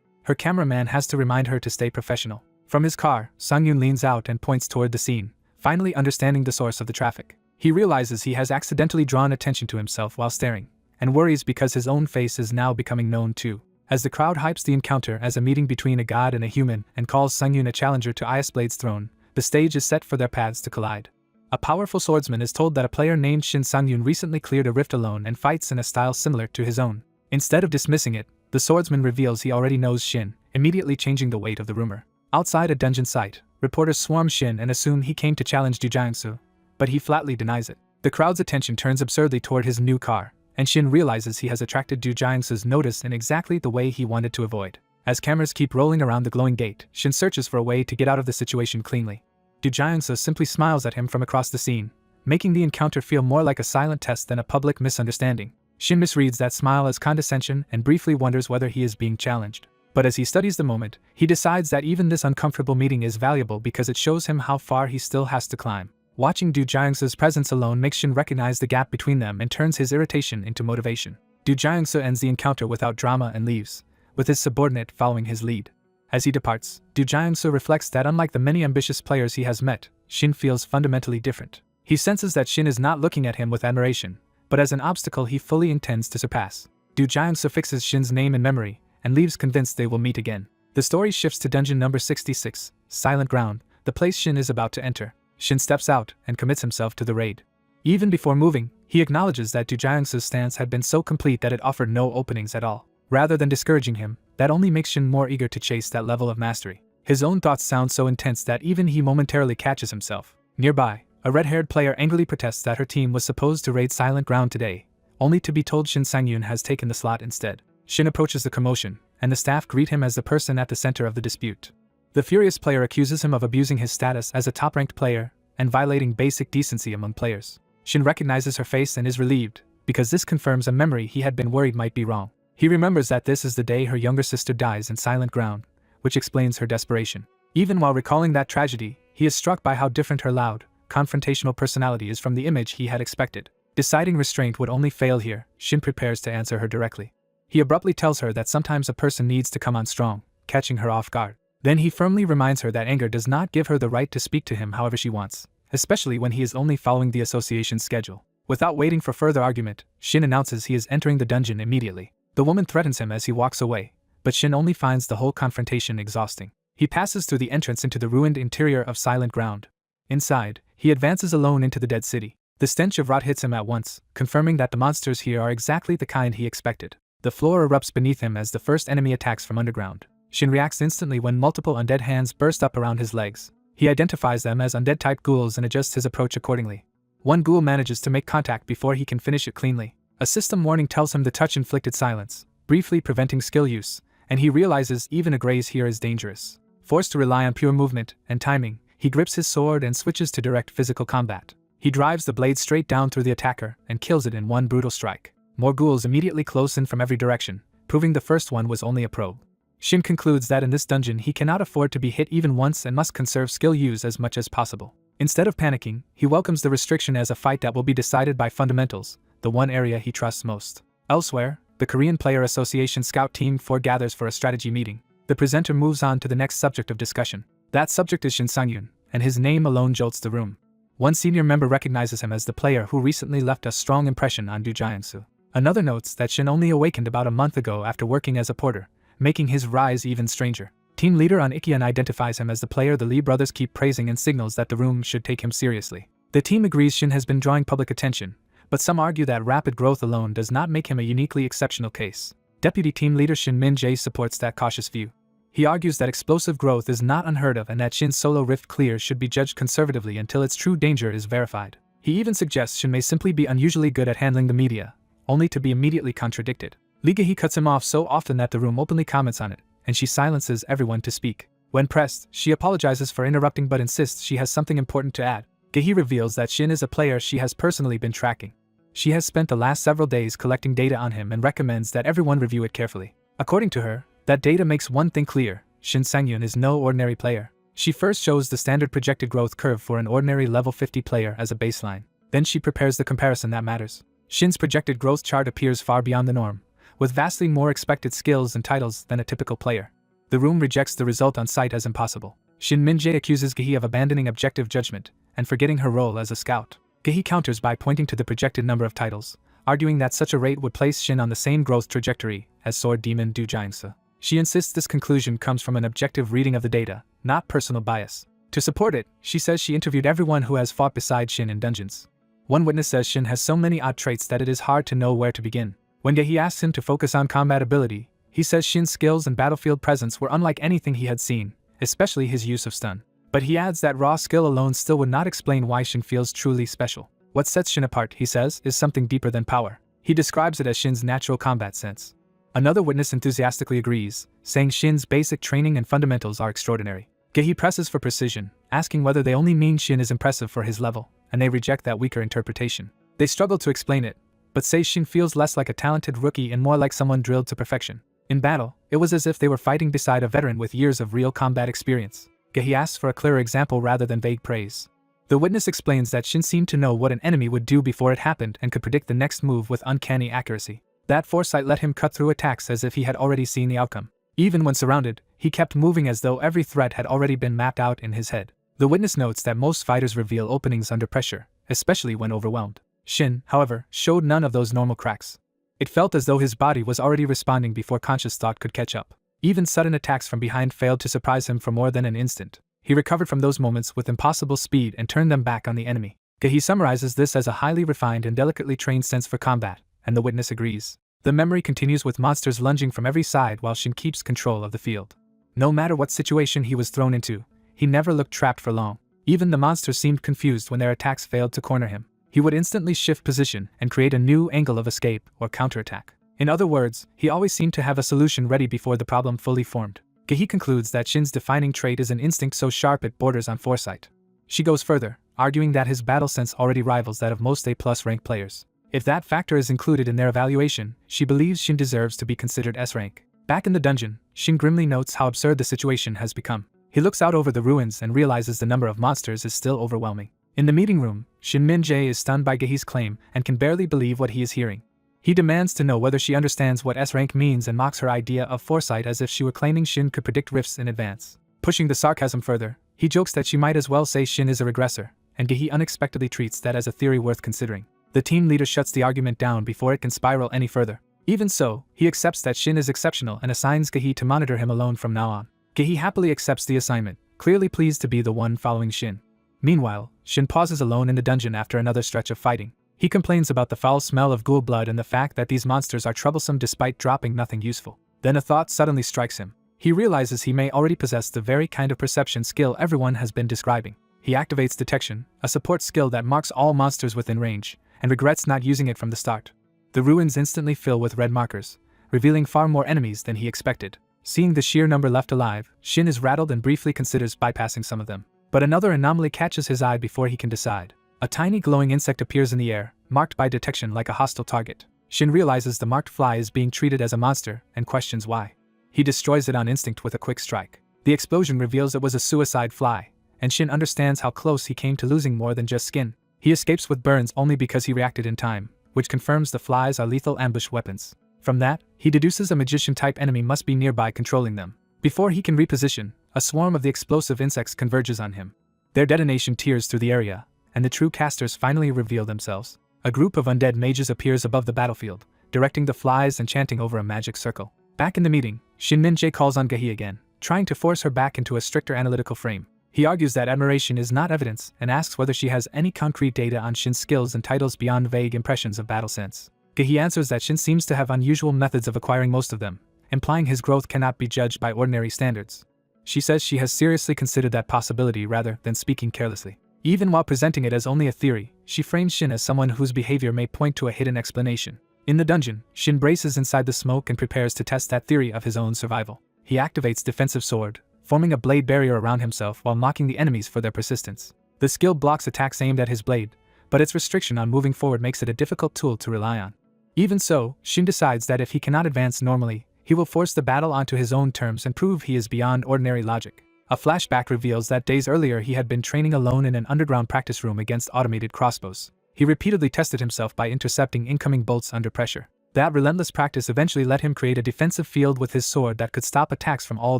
Her cameraman has to remind her to stay professional. From his car, Sung-yoon leans out and points toward the scene, finally understanding the source of the traffic. He realizes he has accidentally drawn attention to himself while staring, and worries because his own face is now becoming known too. As the crowd hypes the encounter as a meeting between a god and a human and calls Sung-yoon a challenger to Iceblade's throne, the stage is set for their paths to collide. A powerful swordsman is told that a player named Shin Sung-yoon recently cleared a rift alone and fights in a style similar to his own. Instead of dismissing it, the swordsman reveals he already knows Shin, immediately changing the weight of the rumor. Outside a dungeon site, reporters swarm Shin and assume he came to challenge Du Jae-soo, but he flatly denies it. The crowd's attention turns absurdly toward his new car, and Shin realizes he has attracted Du Jae-soo's notice in exactly the way he wanted to avoid. As cameras keep rolling around the glowing gate, Shin searches for a way to get out of the situation cleanly. Du Jae-soo simply smiles at him from across the scene, making the encounter feel more like a silent test than a public misunderstanding. Shin misreads that smile as condescension and briefly wonders whether he is being challenged. But as he studies the moment, he decides that even this uncomfortable meeting is valuable because it shows him how far he still has to climb. Watching Du Jae-soo's presence alone makes Shin recognize the gap between them and turns his irritation into motivation. Du Jae-soo ends the encounter without drama and leaves, with his subordinate following his lead. As he departs, Du Jae-soo reflects that unlike the many ambitious players he has met, Shin feels fundamentally different. He senses that Shin is not looking at him with admiration, but as an obstacle he fully intends to surpass. Du Jae-soo fixes Shin's name in memory, and leaves convinced they will meet again. The story shifts to dungeon number 66, Silent Ground, the place Shin is about to enter. Shin steps out and commits himself to the raid. Even before moving, he acknowledges that Du Jiangsu's stance had been so complete that it offered no openings at all. Rather than discouraging him, that only makes Shin more eager to chase that level of mastery. His own thoughts sound so intense that even he momentarily catches himself. Nearby, a red-haired player angrily protests that her team was supposed to raid Silent Ground today, only to be told Shin Sang-yoon has taken the slot instead. Shin approaches the commotion, and the staff greet him as the person at the center of the dispute. The furious player accuses him of abusing his status as a top-ranked player and violating basic decency among players. Shin recognizes her face and is relieved, because this confirms a memory he had been worried might be wrong. He remembers that this is the day her younger sister dies in Silent Ground, which explains her desperation. Even while recalling that tragedy, he is struck by how different her loud, confrontational personality is from the image he had expected. Deciding restraint would only fail here, Shin prepares to answer her directly. He abruptly tells her that sometimes a person needs to come on strong, catching her off guard. Then he firmly reminds her that anger does not give her the right to speak to him however she wants, especially when he is only following the association's schedule. Without waiting for further argument, Shin announces he is entering the dungeon immediately. The woman threatens him as he walks away, but Shin only finds the whole confrontation exhausting. He passes through the entrance into the ruined interior of Silent Ground. Inside, he advances alone into the dead city. The stench of rot hits him at once, confirming that the monsters here are exactly the kind he expected. The floor erupts beneath him as the first enemy attacks from underground. Shin reacts instantly when multiple undead hands burst up around his legs. He identifies them as undead-type ghouls and adjusts his approach accordingly. One ghoul manages to make contact before he can finish it cleanly. A system warning tells him the touch inflicted silence, briefly preventing skill use, and he realizes even a graze here is dangerous. Forced to rely on pure movement and timing, he grips his sword and switches to direct physical combat. He drives the blade straight down through the attacker and kills it in one brutal strike. More ghouls immediately close in from every direction, proving the first one was only a probe. Shin concludes that in this dungeon he cannot afford to be hit even once and must conserve skill use as much as possible. Instead of panicking, he welcomes the restriction as a fight that will be decided by fundamentals, the one area he trusts most. Elsewhere, the Korean Player Association scout team foregathers for a strategy meeting. The presenter moves on to the next subject of discussion. That subject is Shin Sang-yoon, and his name alone jolts the room. One senior member recognizes him as the player who recently left a strong impression on Du Jiangsu. Another notes that Shin only awakened about a month ago after working as a porter, making his rise even stranger. Team leader Anikian identifies him as the player the Lee brothers keep praising and signals that the room should take him seriously. The team agrees Shin has been drawing public attention, but some argue that rapid growth alone does not make him a uniquely exceptional case. Deputy team leader Shin Min-jae supports that cautious view. He argues that explosive growth is not unheard of and that Shin's solo rift clear should be judged conservatively until its true danger is verified. He even suggests Shin may simply be unusually good at handling the media, only to be immediately contradicted. Lee Gae cuts him off so often that the room openly comments on it, and she silences everyone to speak. When pressed, she apologizes for interrupting but insists she has something important to add. Gae reveals that Shin is a player she has personally been tracking. She has spent the last several days collecting data on him and recommends that everyone review it carefully. According to her, that data makes one thing clear: Shin Sang-yoon is no ordinary player. She first shows the standard projected growth curve for an ordinary level 50 player as a baseline. Then she prepares the comparison that matters. Shin's projected growth chart appears far beyond the norm, with vastly more expected skills and titles than a typical player. The room rejects the result on sight as impossible. Shin Min-jae accuses Gae of abandoning objective judgment and forgetting her role as a scout. Gae counters by pointing to the projected number of titles, arguing that such a rate would place Shin on the same growth trajectory as Sword Demon Du Jiangsu. She insists this conclusion comes from an objective reading of the data, not personal bias. To support it, she says she interviewed everyone who has fought beside Shin in dungeons. One witness says Shin has so many odd traits that it is hard to know where to begin. When Gae asks him to focus on combat ability, he says Shin's skills and battlefield presence were unlike anything he had seen, especially his use of stun. But he adds that raw skill alone still would not explain why Shin feels truly special. What sets Shin apart, he says, is something deeper than power. He describes it as Shin's natural combat sense. Another witness enthusiastically agrees, saying Shin's basic training and fundamentals are extraordinary. Gae presses for precision, asking whether they only mean Shin is impressive for his level, and they reject that weaker interpretation. They struggle to explain it, but say Shin feels less like a talented rookie and more like someone drilled to perfection. In battle, it was as if they were fighting beside a veteran with years of real combat experience. Gae asks for a clearer example rather than vague praise. The witness explains that Shin seemed to know what an enemy would do before it happened and could predict the next move with uncanny accuracy. That foresight let him cut through attacks as if he had already seen the outcome. Even when surrounded, he kept moving as though every threat had already been mapped out in his head. The witness notes that most fighters reveal openings under pressure, especially when overwhelmed. Shin, however, showed none of those normal cracks. It felt as though his body was already responding before conscious thought could catch up. Even sudden attacks from behind failed to surprise him for more than an instant. He recovered from those moments with impossible speed and turned them back on the enemy. Gehi summarizes this as a highly refined and delicately trained sense for combat, and the witness agrees. The memory continues with monsters lunging from every side while Shin keeps control of the field. No matter what situation he was thrown into, he never looked trapped for long. Even the monsters seemed confused when their attacks failed to corner him. He would instantly shift position and create a new angle of escape or counterattack. In other words, he always seemed to have a solution ready before the problem fully formed. Gehi concludes that Shin's defining trait is an instinct so sharp it borders on foresight. She goes further, arguing that his battle sense already rivals that of most A+ rank players. If that factor is included in their evaluation, she believes Shin deserves to be considered S rank. Back in the dungeon, Shin grimly notes how absurd the situation has become. He looks out over the ruins and realizes the number of monsters is still overwhelming. In the meeting room, Shin Min-jae is stunned by Gehi's claim and can barely believe what he is hearing. He demands to know whether she understands what S rank means and mocks her idea of foresight as if she were claiming Shin could predict rifts in advance. Pushing the sarcasm further, he jokes that she might as well say Shin is a regressor, and Gehi unexpectedly treats that as a theory worth considering. The team leader shuts the argument down before it can spiral any further. Even so, he accepts that Shin is exceptional and assigns Gehi to monitor him alone from now on. Gehi happily accepts the assignment, clearly pleased to be the one following Shin. Meanwhile, Shin pauses alone in the dungeon after another stretch of fighting. He complains about the foul smell of ghoul blood and the fact that these monsters are troublesome despite dropping nothing useful. Then a thought suddenly strikes him. He realizes he may already possess the very kind of perception skill everyone has been describing. He activates detection, a support skill that marks all monsters within range, and regrets not using it from the start. The ruins instantly fill with red markers, revealing far more enemies than he expected. Seeing the sheer number left alive, Shin is rattled and briefly considers bypassing some of them. But another anomaly catches his eye before he can decide. A tiny glowing insect appears in the air, marked by detection like a hostile target. Shin realizes the marked fly is being treated as a monster and questions why. He destroys it on instinct with a quick strike. The explosion reveals it was a suicide fly, and Shin understands how close he came to losing more than just skin. He escapes with burns only because he reacted in time, which confirms the flies are lethal ambush weapons. From that, he deduces a magician-type enemy must be nearby controlling them. Before he can reposition, a swarm of the explosive insects converges on him. Their detonation tears through the area, and the true casters finally reveal themselves. A group of undead mages appears above the battlefield, directing the flies and chanting over a magic circle. Back in the meeting, Shin Min-jae calls on Gehi again, trying to force her back into a stricter analytical frame. He argues that admiration is not evidence and asks whether she has any concrete data on Shin's skills and titles beyond vague impressions of battle sense. Gehi answers that Shin seems to have unusual methods of acquiring most of them, implying his growth cannot be judged by ordinary standards. She says she has seriously considered that possibility rather than speaking carelessly. Even while presenting it as only a theory, she frames Shin as someone whose behavior may point to a hidden explanation. In the dungeon, Shin braces inside the smoke and prepares to test that theory of his own survival. He activates Defensive Sword, forming a blade barrier around himself while mocking the enemies for their persistence. The skill blocks attacks aimed at his blade, but its restriction on moving forward makes it a difficult tool to rely on. Even so, Shin decides that if he cannot advance normally, he will force the battle onto his own terms and prove he is beyond ordinary logic. A flashback reveals that days earlier he had been training alone in an underground practice room against automated crossbows. He repeatedly tested himself by intercepting incoming bolts under pressure. That relentless practice eventually let him create a defensive field with his sword that could stop attacks from all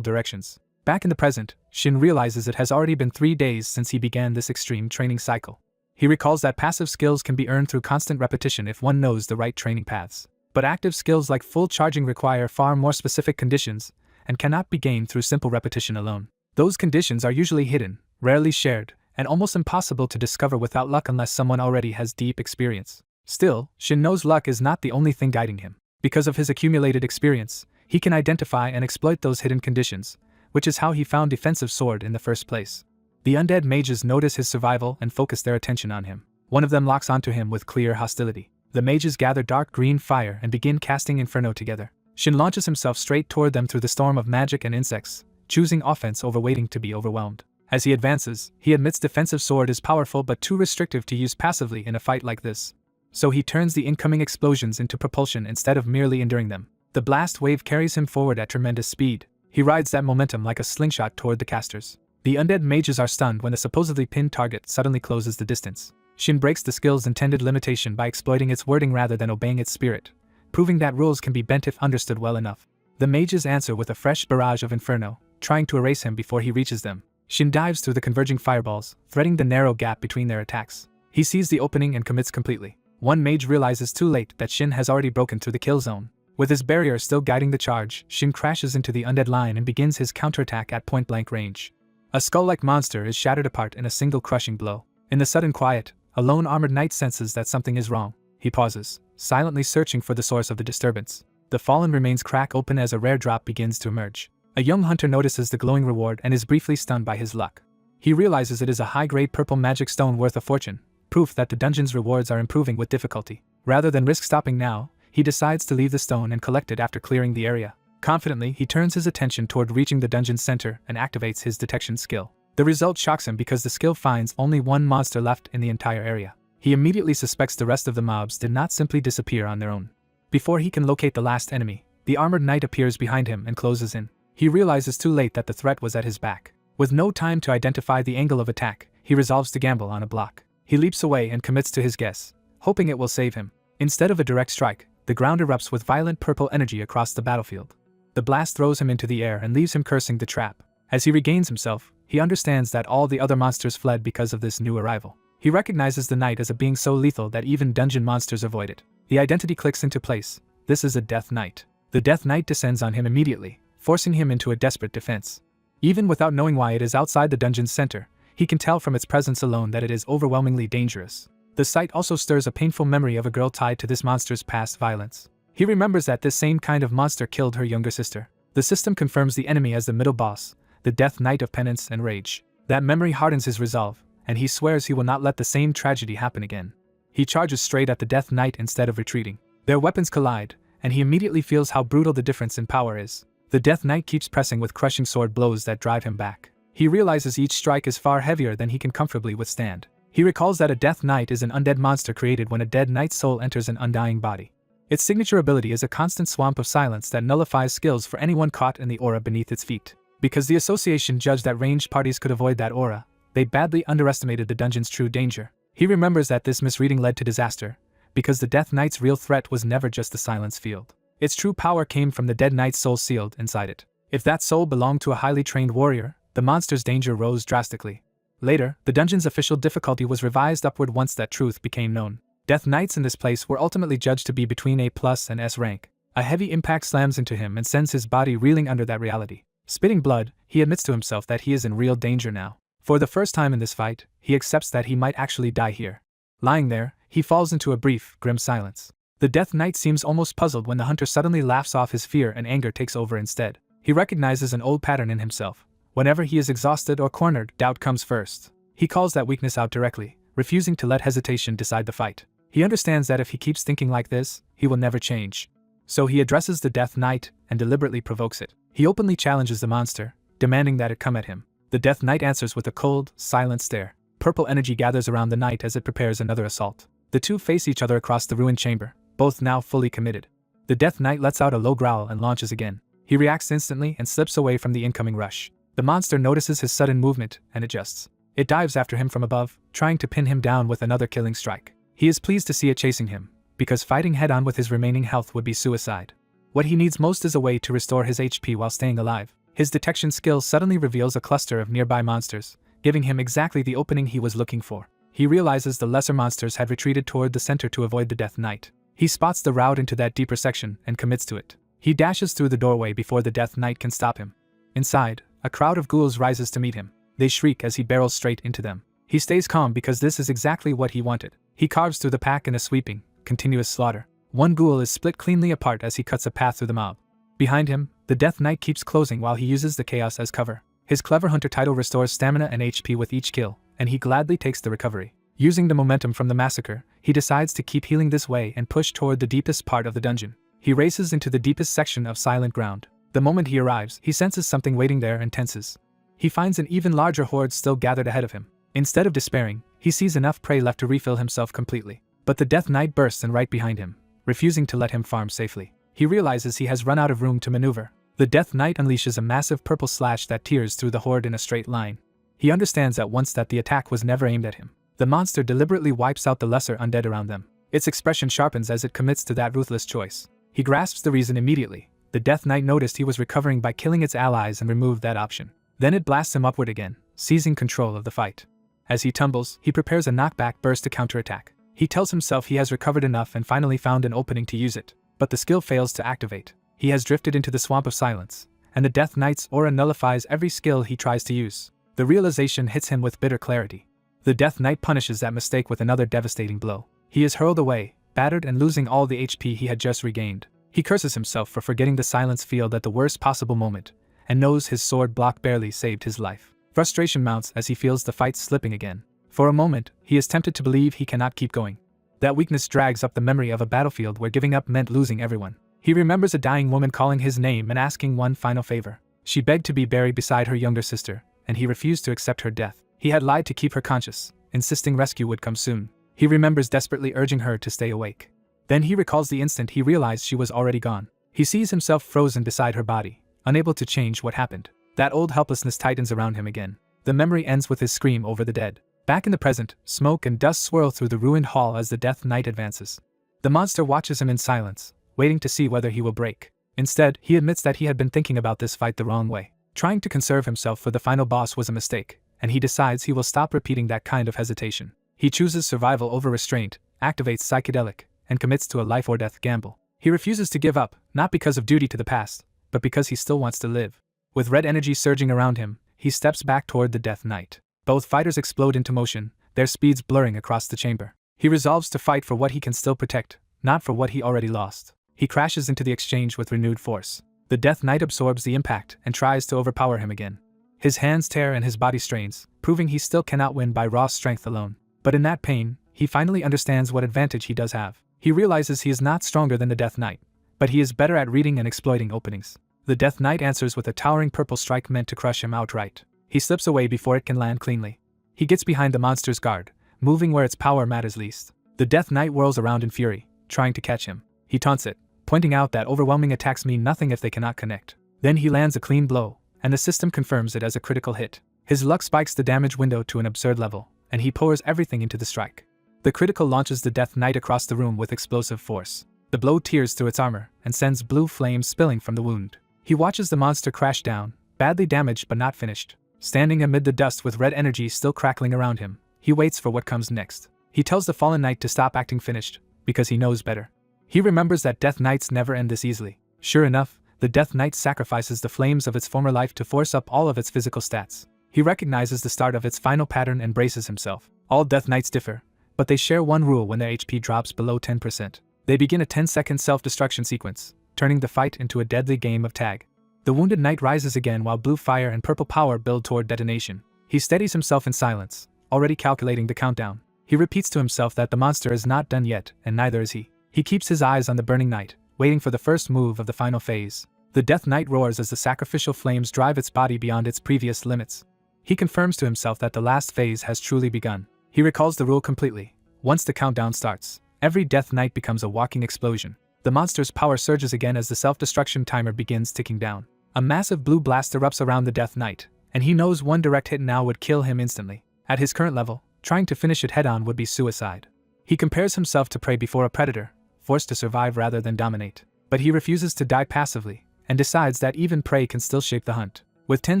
directions. Back in the present, Shin realizes it has already been 3 days since he began this extreme training cycle. He recalls that passive skills can be earned through constant repetition if one knows the right training paths. But active skills like full charging require far more specific conditions and cannot be gained through simple repetition alone. Those conditions are usually hidden, rarely shared, and almost impossible to discover without luck unless someone already has deep experience. Still, Shin knows luck is not the only thing guiding him. Because of his accumulated experience, he can identify and exploit those hidden conditions, which is how he found Defensive Sword in the first place. The undead mages notice his survival and focus their attention on him. One of them locks onto him with clear hostility. The mages gather dark green fire and begin casting Inferno together. Shin launches himself straight toward them through the storm of magic and insects, choosing offense over waiting to be overwhelmed. As he advances, he admits Defensive Sword is powerful but too restrictive to use passively in a fight like this. So he turns the incoming explosions into propulsion instead of merely enduring them. The blast wave carries him forward at tremendous speed. He rides that momentum like a slingshot toward the casters. The undead mages are stunned when the supposedly pinned target suddenly closes the distance. Shin breaks the skill's intended limitation by exploiting its wording rather than obeying its spirit, proving that rules can be bent if understood well enough. The mages answer with a fresh barrage of Inferno, trying to erase him before he reaches them. Shin dives through the converging fireballs, threading the narrow gap between their attacks. He sees the opening and commits completely. One mage realizes too late that Shin has already broken through the kill zone. With his barrier still guiding the charge, Shin crashes into the undead line and begins his counterattack at point-blank range. A skull-like monster is shattered apart in a single crushing blow. In the sudden quiet, a lone armored knight senses that something is wrong. He pauses, silently searching for the source of the disturbance. The fallen remains crack open as a rare drop begins to emerge. A young hunter notices the glowing reward and is briefly stunned by his luck. He realizes it is a high-grade purple magic stone worth a fortune, proof that the dungeon's rewards are improving with difficulty. Rather than risk stopping now, he decides to leave the stone and collect it after clearing the area. Confidently, he turns his attention toward reaching the dungeon's center and activates his detection skill. The result shocks him because the skill finds only one monster left in the entire area. He immediately suspects the rest of the mobs did not simply disappear on their own. Before he can locate the last enemy, the armored knight appears behind him and closes in. He realizes too late that the threat was at his back. With no time to identify the angle of attack, he resolves to gamble on a block. He leaps away and commits to his guess, hoping it will save him. Instead of a direct strike, the ground erupts with violent purple energy across the battlefield. The blast throws him into the air and leaves him cursing the trap. As he regains himself, he understands that all the other monsters fled because of this new arrival. He recognizes the knight as a being so lethal that even dungeon monsters avoid it. The identity clicks into place. This is a Death Knight. The Death Knight descends on him immediately, forcing him into a desperate defense. Even without knowing why it is outside the dungeon's center, he can tell from its presence alone that it is overwhelmingly dangerous. The sight also stirs a painful memory of a girl tied to this monster's past violence. He remembers that this same kind of monster killed her younger sister. The system confirms the enemy as the middle boss, the Death Knight of penance and rage. That memory hardens his resolve, and he swears he will not let the same tragedy happen again. He charges straight at the Death Knight instead of retreating. Their weapons collide, and he immediately feels how brutal the difference in power is. The Death Knight keeps pressing with crushing sword blows that drive him back. He realizes each strike is far heavier than he can comfortably withstand. He recalls that a Death Knight is an undead monster created when a dead knight's soul enters an undying body. Its signature ability is a constant swamp of silence that nullifies skills for anyone caught in the aura beneath its feet. Because the association judged that ranged parties could avoid that aura, they badly underestimated the dungeon's true danger. He remembers that this misreading led to disaster, because the Death Knight's real threat was never just the silence field. Its true power came from the dead knight's soul sealed inside it. If that soul belonged to a highly trained warrior, the monster's danger rose drastically. Later, the dungeon's official difficulty was revised upward once that truth became known. Death Knights in this place were ultimately judged to be between A+ and S rank. A heavy impact slams into him and sends his body reeling under that reality. Spitting blood, he admits to himself that he is in real danger now. For the first time in this fight, he accepts that he might actually die here. Lying there, he falls into a brief, grim silence. The Death Knight seems almost puzzled when the hunter suddenly laughs off his fear and anger takes over instead. He recognizes an old pattern in himself. Whenever he is exhausted or cornered, doubt comes first. He calls that weakness out directly, refusing to let hesitation decide the fight. He understands that if he keeps thinking like this, he will never change. So he addresses the Death Knight and deliberately provokes it. He openly challenges the monster, demanding that it come at him. The Death Knight answers with a cold, silent stare. Purple energy gathers around the knight as it prepares another assault. The two face each other across the ruined chamber, both now fully committed. The Death Knight lets out a low growl and launches again. He reacts instantly and slips away from the incoming rush. The monster notices his sudden movement and adjusts. It dives after him from above, trying to pin him down with another killing strike. He is pleased to see it chasing him, because fighting head-on with his remaining health would be suicide. What he needs most is a way to restore his HP while staying alive. His detection skill suddenly reveals a cluster of nearby monsters, giving him exactly the opening he was looking for. He realizes the lesser monsters had retreated toward the center to avoid the Death Knight. He spots the route into that deeper section and commits to it. He dashes through the doorway before the Death Knight can stop him. Inside, a crowd of ghouls rises to meet him. They shriek as he barrels straight into them. He stays calm because this is exactly what he wanted. He carves through the pack in a sweeping, continuous slaughter. One ghoul is split cleanly apart as he cuts a path through the mob. Behind him, the Death Knight keeps closing while he uses the chaos as cover. His clever hunter title restores stamina and HP with each kill, and he gladly takes the recovery. Using the momentum from the massacre, he decides to keep healing this way and push toward the deepest part of the dungeon. He races into the deepest section of silent ground. The moment he arrives, he senses something waiting there and tenses. He finds an even larger horde still gathered ahead of him. Instead of despairing, he sees enough prey left to refill himself completely. But the Death Knight bursts in right behind him, refusing to let him farm safely. He realizes he has run out of room to maneuver. The Death Knight unleashes a massive purple slash that tears through the horde in a straight line. He understands at once that the attack was never aimed at him. The monster deliberately wipes out the lesser undead around them. Its expression sharpens as it commits to that ruthless choice. He grasps the reason immediately. The Death Knight noticed he was recovering by killing its allies and removed that option. Then it blasts him upward again, seizing control of the fight. As he tumbles, he prepares a knockback burst to counterattack. He tells himself he has recovered enough and finally found an opening to use it, but the skill fails to activate. He has drifted into the swamp of silence, and the Death Knight's aura nullifies every skill he tries to use. The realization hits him with bitter clarity. The Death Knight punishes that mistake with another devastating blow. He is hurled away, battered and losing all the HP he had just regained. He curses himself for forgetting the silence field at the worst possible moment, and knows his sword block barely saved his life. Frustration mounts as he feels the fight slipping again. For a moment, he is tempted to believe he cannot keep going. That weakness drags up the memory of a battlefield where giving up meant losing everyone. He remembers a dying woman calling his name and asking one final favor. She begged to be buried beside her younger sister, and he refused to accept her death. He had lied to keep her conscious, insisting rescue would come soon. He remembers desperately urging her to stay awake. Then he recalls the instant he realized she was already gone. He sees himself frozen beside her body, unable to change what happened. That old helplessness tightens around him again. The memory ends with his scream over the dead. Back in the present, smoke and dust swirl through the ruined hall as the Death Knight advances. The monster watches him in silence, waiting to see whether he will break. Instead, he admits that he had been thinking about this fight the wrong way. Trying to conserve himself for the final boss was a mistake, and he decides he will stop repeating that kind of hesitation. He chooses survival over restraint, activates psychedelic, and commits to a life-or-death gamble. He refuses to give up, not because of duty to the past, but because he still wants to live. With red energy surging around him, he steps back toward the Death Knight. Both fighters explode into motion, their speeds blurring across the chamber. He resolves to fight for what he can still protect, not for what he already lost. He crashes into the exchange with renewed force. The Death Knight absorbs the impact and tries to overpower him again. His hands tear and his body strains, proving he still cannot win by raw strength alone. But in that pain, he finally understands what advantage he does have. He realizes he is not stronger than the Death Knight, but he is better at reading and exploiting openings. The Death Knight answers with a towering purple strike meant to crush him outright. He slips away before it can land cleanly. He gets behind the monster's guard, moving where its power matters least. The Death Knight whirls around in fury, trying to catch him. He taunts it, pointing out that overwhelming attacks mean nothing if they cannot connect. Then he lands a clean blow, and the system confirms it as a critical hit. His luck spikes the damage window to an absurd level, and he pours everything into the strike. The critical launches the Death Knight across the room with explosive force. The blow tears through its armor and sends blue flames spilling from the wound. He watches the monster crash down, badly damaged but not finished. Standing amid the dust with red energy still crackling around him, he waits for what comes next. He tells the fallen knight to stop acting finished, because he knows better. He remembers that Death Knights never end this easily. Sure enough, the Death Knight sacrifices the flames of its former life to force up all of its physical stats. He recognizes the start of its final pattern and braces himself. All Death Knights differ, but they share one rule when their HP drops below 10%. They begin a 10-second self-destruction sequence, turning the fight into a deadly game of tag. The wounded knight rises again while blue fire and purple power build toward detonation. He steadies himself in silence, already calculating the countdown. He repeats to himself that the monster is not done yet, and neither is he. He keeps his eyes on the burning knight, waiting for the first move of the final phase. The Death Knight roars as the sacrificial flames drive its body beyond its previous limits. He confirms to himself that the last phase has truly begun. He recalls the rule completely. Once the countdown starts, every Death Knight becomes a walking explosion. The monster's power surges again as the self-destruction timer begins ticking down. A massive blue blast erupts around the Death Knight, and he knows one direct hit now would kill him instantly. At his current level, trying to finish it head-on would be suicide. He compares himself to prey before a predator, forced to survive rather than dominate. But he refuses to die passively, and decides that even prey can still shape the hunt. With 10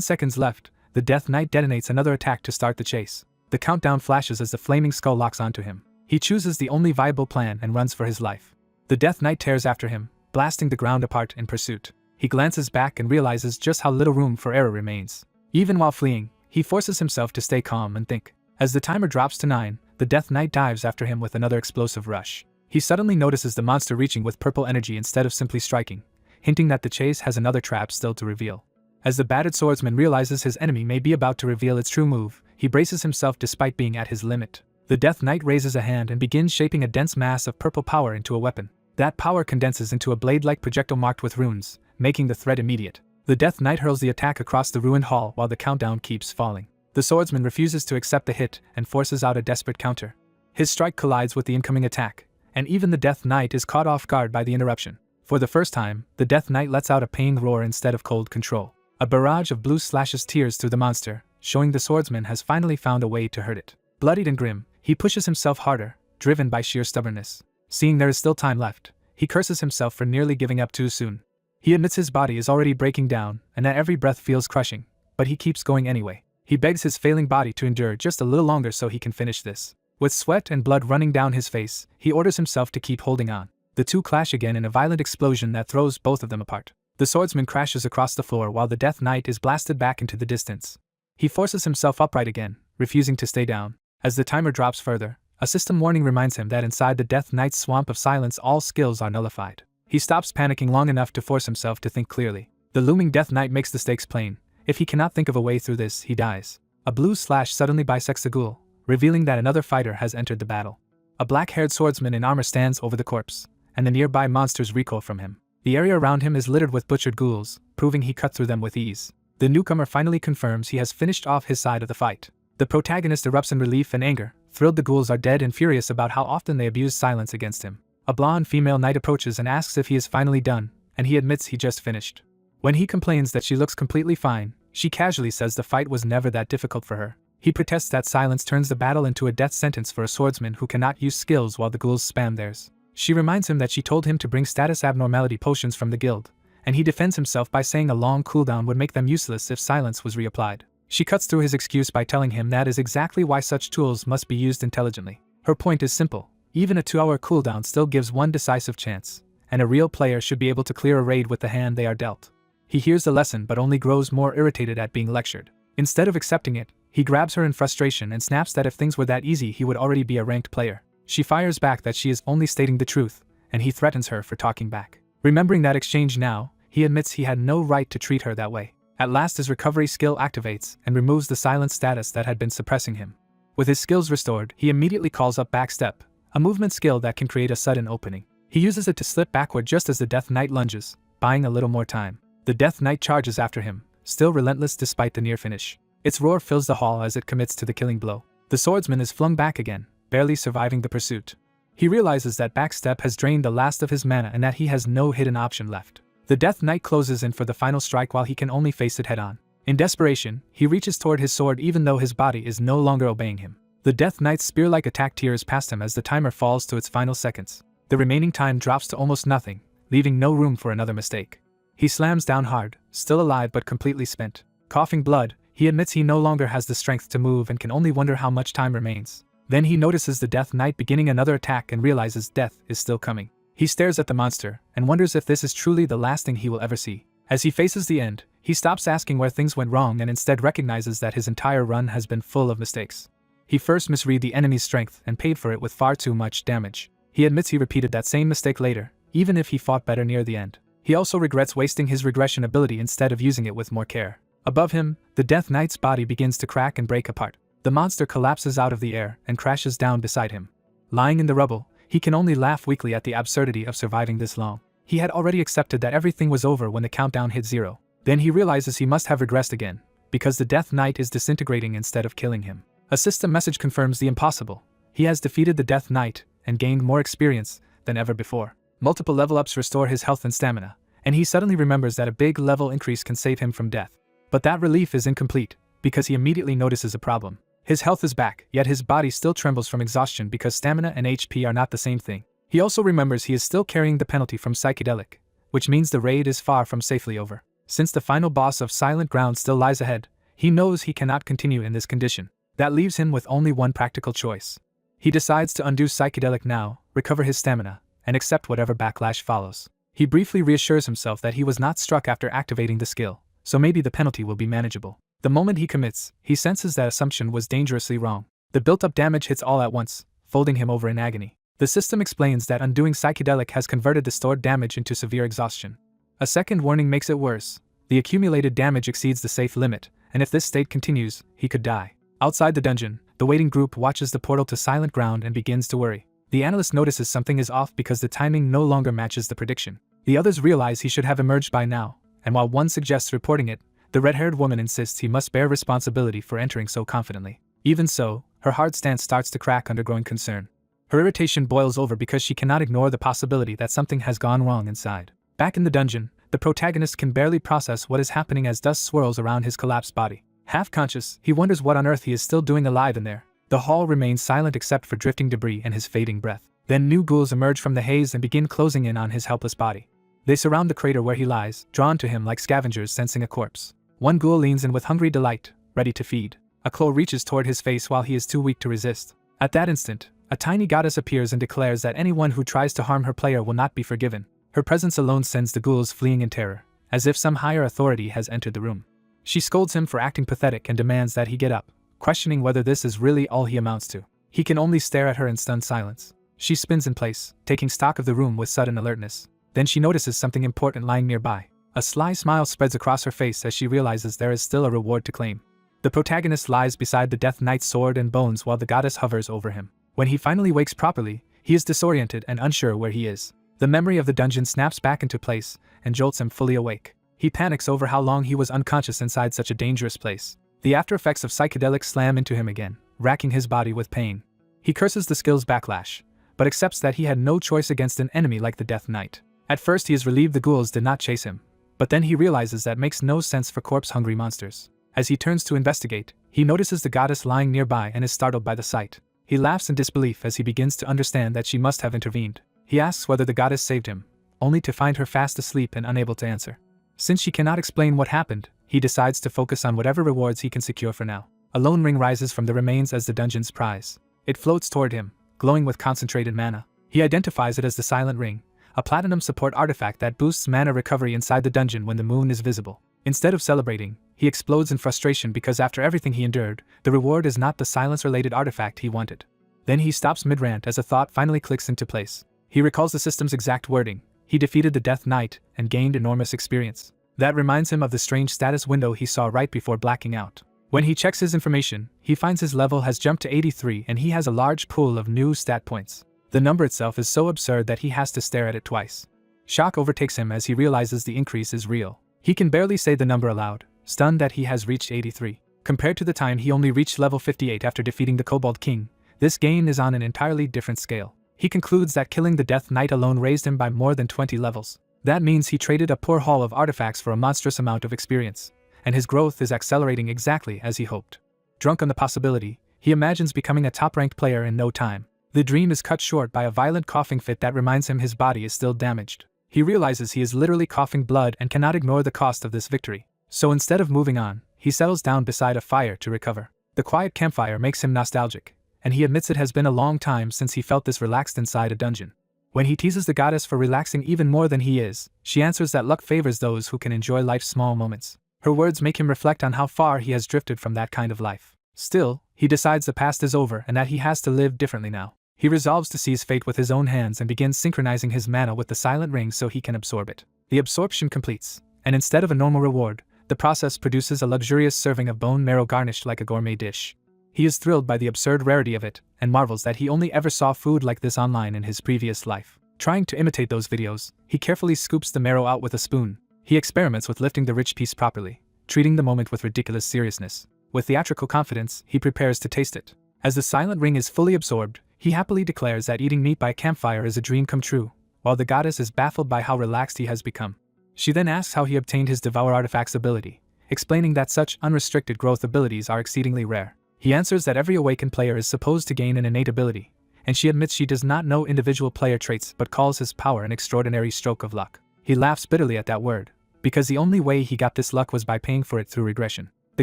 seconds left, the Death Knight detonates another attack to start the chase. The countdown flashes as the flaming skull locks onto him. He chooses the only viable plan and runs for his life. The Death Knight tears after him, blasting the ground apart in pursuit. He glances back and realizes just how little room for error remains. Even while fleeing, he forces himself to stay calm and think. As the timer drops to 9, the Death Knight dives after him with another explosive rush. He suddenly notices the monster reaching with purple energy instead of simply striking, hinting that the chase has another trap still to reveal. As the battered swordsman realizes his enemy may be about to reveal its true move, he braces himself despite being at his limit. The Death Knight raises a hand and begins shaping a dense mass of purple power into a weapon. That power condenses into a blade-like projectile marked with runes, making the threat immediate. The Death Knight hurls the attack across the ruined hall while the countdown keeps falling. The swordsman refuses to accept the hit and forces out a desperate counter. His strike collides with the incoming attack, and even the Death Knight is caught off guard by the interruption. For the first time, the Death Knight lets out a pained roar instead of cold control. A barrage of blue slashes tears through the monster, showing the swordsman has finally found a way to hurt it. Bloodied and grim, he pushes himself harder, driven by sheer stubbornness. Seeing there is still time left, he curses himself for nearly giving up too soon. He admits his body is already breaking down and that every breath feels crushing, but he keeps going anyway. He begs his failing body to endure just a little longer so he can finish this. With sweat and blood running down his face, he orders himself to keep holding on. The two clash again in a violent explosion that throws both of them apart. The swordsman crashes across the floor while the Death Knight is blasted back into the distance. He forces himself upright again, refusing to stay down. As the timer drops further, a system warning reminds him that inside the Death Knight's swamp of silence all skills are nullified. He stops panicking long enough to force himself to think clearly. The looming Death Knight makes the stakes plain. If he cannot think of a way through this, he dies. A blue slash suddenly bisects the ghoul, revealing that another fighter has entered the battle. A black-haired swordsman in armor stands over the corpse, and the nearby monsters recoil from him. The area around him is littered with butchered ghouls, proving he cut through them with ease. The newcomer finally confirms he has finished off his side of the fight. The protagonist erupts in relief and anger. Thrilled, the ghouls are dead and furious about how often they abuse silence against him. A blonde female knight approaches and asks if he is finally done, and he admits he just finished. When he complains that she looks completely fine, she casually says the fight was never that difficult for her. He protests that silence turns the battle into a death sentence for a swordsman who cannot use skills while the ghouls spam theirs. She reminds him that she told him to bring status abnormality potions from the guild, and he defends himself by saying a long cooldown would make them useless if silence was reapplied. She cuts through his excuse by telling him that is exactly why such tools must be used intelligently. Her point is simple: even a 2-hour cooldown still gives one decisive chance, and a real player should be able to clear a raid with the hand they are dealt. He hears the lesson but only grows more irritated at being lectured. Instead of accepting it, he grabs her in frustration and snaps that if things were that easy he would already be a ranked player. She fires back that she is only stating the truth, and he threatens her for talking back. Remembering that exchange now, he admits he had no right to treat her that way. At last his recovery skill activates and removes the silent status that had been suppressing him. With his skills restored, he immediately calls up Backstep, a movement skill that can create a sudden opening. He uses it to slip backward just as the Death Knight lunges, buying a little more time. The Death Knight charges after him, still relentless despite the near finish. Its roar fills the hall as it commits to the killing blow. The swordsman is flung back again, barely surviving the pursuit. He realizes that Backstep has drained the last of his mana and that he has no hidden option left. The Death Knight closes in for the final strike while he can only face it head-on. In desperation, he reaches toward his sword even though his body is no longer obeying him. The Death Knight's spear-like attack tears past him as the timer falls to its final seconds. The remaining time drops to almost nothing, leaving no room for another mistake. He slams down hard, still alive but completely spent. Coughing blood, he admits he no longer has the strength to move and can only wonder how much time remains. Then he notices the Death Knight beginning another attack and realizes death is still coming. He stares at the monster and wonders if this is truly the last thing he will ever see. As he faces the end, he stops asking where things went wrong and instead recognizes that his entire run has been full of mistakes. He first misread the enemy's strength and paid for it with far too much damage. He admits he repeated that same mistake later, even if he fought better near the end. He also regrets wasting his regression ability instead of using it with more care. Above him, the Death Knight's body begins to crack and break apart. The monster collapses out of the air and crashes down beside him. Lying in the rubble, he can only laugh weakly at the absurdity of surviving this long. He had already accepted that everything was over when the countdown hit 0. Then he realizes he must have regressed again, because the Death Knight is disintegrating instead of killing him. A system message confirms the impossible. He has defeated the Death Knight and gained more experience than ever before. Multiple level ups restore his health and stamina, and he suddenly remembers that a big level increase can save him from death. But that relief is incomplete, because he immediately notices a problem. His health is back, yet his body still trembles from exhaustion because stamina and HP are not the same thing. He also remembers he is still carrying the penalty from psychedelic, which means the raid is far from safely over. Since the final boss of Silent Ground still lies ahead, he knows he cannot continue in this condition. That leaves him with only one practical choice. He decides to undo psychedelic now, recover his stamina, and accept whatever backlash follows. He briefly reassures himself that he was not struck after activating the skill, so maybe the penalty will be manageable. The moment he commits, he senses that assumption was dangerously wrong. The built-up damage hits all at once, folding him over in agony. The system explains that undoing psychedelic has converted the stored damage into severe exhaustion. A second warning makes it worse. The accumulated damage exceeds the safe limit, and if this state continues, he could die. Outside the dungeon, the waiting group watches the portal to Silent Ground and begins to worry. The analyst notices something is off because the timing no longer matches the prediction. The others realize he should have emerged by now, and while one suggests reporting it, the red-haired woman insists he must bear responsibility for entering so confidently. Even so, her hard stance starts to crack under growing concern. Her irritation boils over because she cannot ignore the possibility that something has gone wrong inside. Back in the dungeon, the protagonist can barely process what is happening as dust swirls around his collapsed body. Half-conscious, he wonders what on earth he is still doing alive in there. The hall remains silent except for drifting debris and his fading breath. Then new ghouls emerge from the haze and begin closing in on his helpless body. They surround the crater where he lies, drawn to him like scavengers sensing a corpse. One ghoul leans in with hungry delight, ready to feed. A claw reaches toward his face while he is too weak to resist. At that instant, a tiny goddess appears and declares that anyone who tries to harm her player will not be forgiven. Her presence alone sends the ghouls fleeing in terror, as if some higher authority has entered the room. She scolds him for acting pathetic and demands that he get up, questioning whether this is really all he amounts to. He can only stare at her in stunned silence. She spins in place, taking stock of the room with sudden alertness. Then she notices something important lying nearby. A sly smile spreads across her face as she realizes there is still a reward to claim. The protagonist lies beside the Death Knight's sword and bones while the goddess hovers over him. When he finally wakes properly, he is disoriented and unsure where he is. The memory of the dungeon snaps back into place and jolts him fully awake. He panics over how long he was unconscious inside such a dangerous place. The after effects of psychedelics slam into him again, racking his body with pain. He curses the skill's backlash, but accepts that he had no choice against an enemy like the Death Knight. At first he is relieved the ghouls did not chase him, but then he realizes that makes no sense for corpse-hungry monsters. As he turns to investigate, he notices the goddess lying nearby and is startled by the sight. He laughs in disbelief as he begins to understand that she must have intervened. He asks whether the goddess saved him, only to find her fast asleep and unable to answer. Since she cannot explain what happened, he decides to focus on whatever rewards he can secure for now. A lone ring rises from the remains as the dungeon's prize. It floats toward him, glowing with concentrated mana. He identifies it as the Silent Ring, a platinum support artifact that boosts mana recovery inside the dungeon when the moon is visible. Instead of celebrating, he explodes in frustration because after everything he endured, the reward is not the silence-related artifact he wanted. Then he stops mid-rant as a thought finally clicks into place. He recalls the system's exact wording. He defeated the Death Knight and gained enormous experience. That reminds him of the strange status window he saw right before blacking out. When he checks his information, he finds his level has jumped to 83 and he has a large pool of new stat points. The number itself is so absurd that he has to stare at it twice. Shock overtakes him as he realizes the increase is real. He can barely say the number aloud, stunned that he has reached 83. Compared to the time he only reached level 58 after defeating the Kobold King, this gain is on an entirely different scale. He concludes that killing the Death Knight alone raised him by more than 20 levels. That means he traded a poor haul of artifacts for a monstrous amount of experience, and his growth is accelerating exactly as he hoped. Drunk on the possibility, he imagines becoming a top-ranked player in no time. The dream is cut short by a violent coughing fit that reminds him his body is still damaged. He realizes he is literally coughing blood and cannot ignore the cost of this victory. So instead of moving on, he settles down beside a fire to recover. The quiet campfire makes him nostalgic, and he admits it has been a long time since he felt this relaxed inside a dungeon. When he teases the goddess for relaxing even more than he is, she answers that luck favors those who can enjoy life's small moments. Her words make him reflect on how far he has drifted from that kind of life. Still, he decides the past is over and that he has to live differently now. He resolves to seize fate with his own hands and begins synchronizing his mana with the Silent Ring so he can absorb it. The absorption completes, and instead of a normal reward, the process produces a luxurious serving of bone marrow garnished like a gourmet dish. He is thrilled by the absurd rarity of it, and marvels that he only ever saw food like this online in his previous life. Trying to imitate those videos, he carefully scoops the marrow out with a spoon. He experiments with lifting the rich piece properly, treating the moment with ridiculous seriousness. With theatrical confidence, he prepares to taste it. As the Silent Ring is fully absorbed, he happily declares that eating meat by a campfire is a dream come true, while the goddess is baffled by how relaxed he has become. She then asks how he obtained his Devour Artifacts ability, explaining that such unrestricted growth abilities are exceedingly rare. He answers that every awakened player is supposed to gain an innate ability, and she admits she does not know individual player traits but calls his power an extraordinary stroke of luck. He laughs bitterly at that word, because the only way he got this luck was by paying for it through regression. The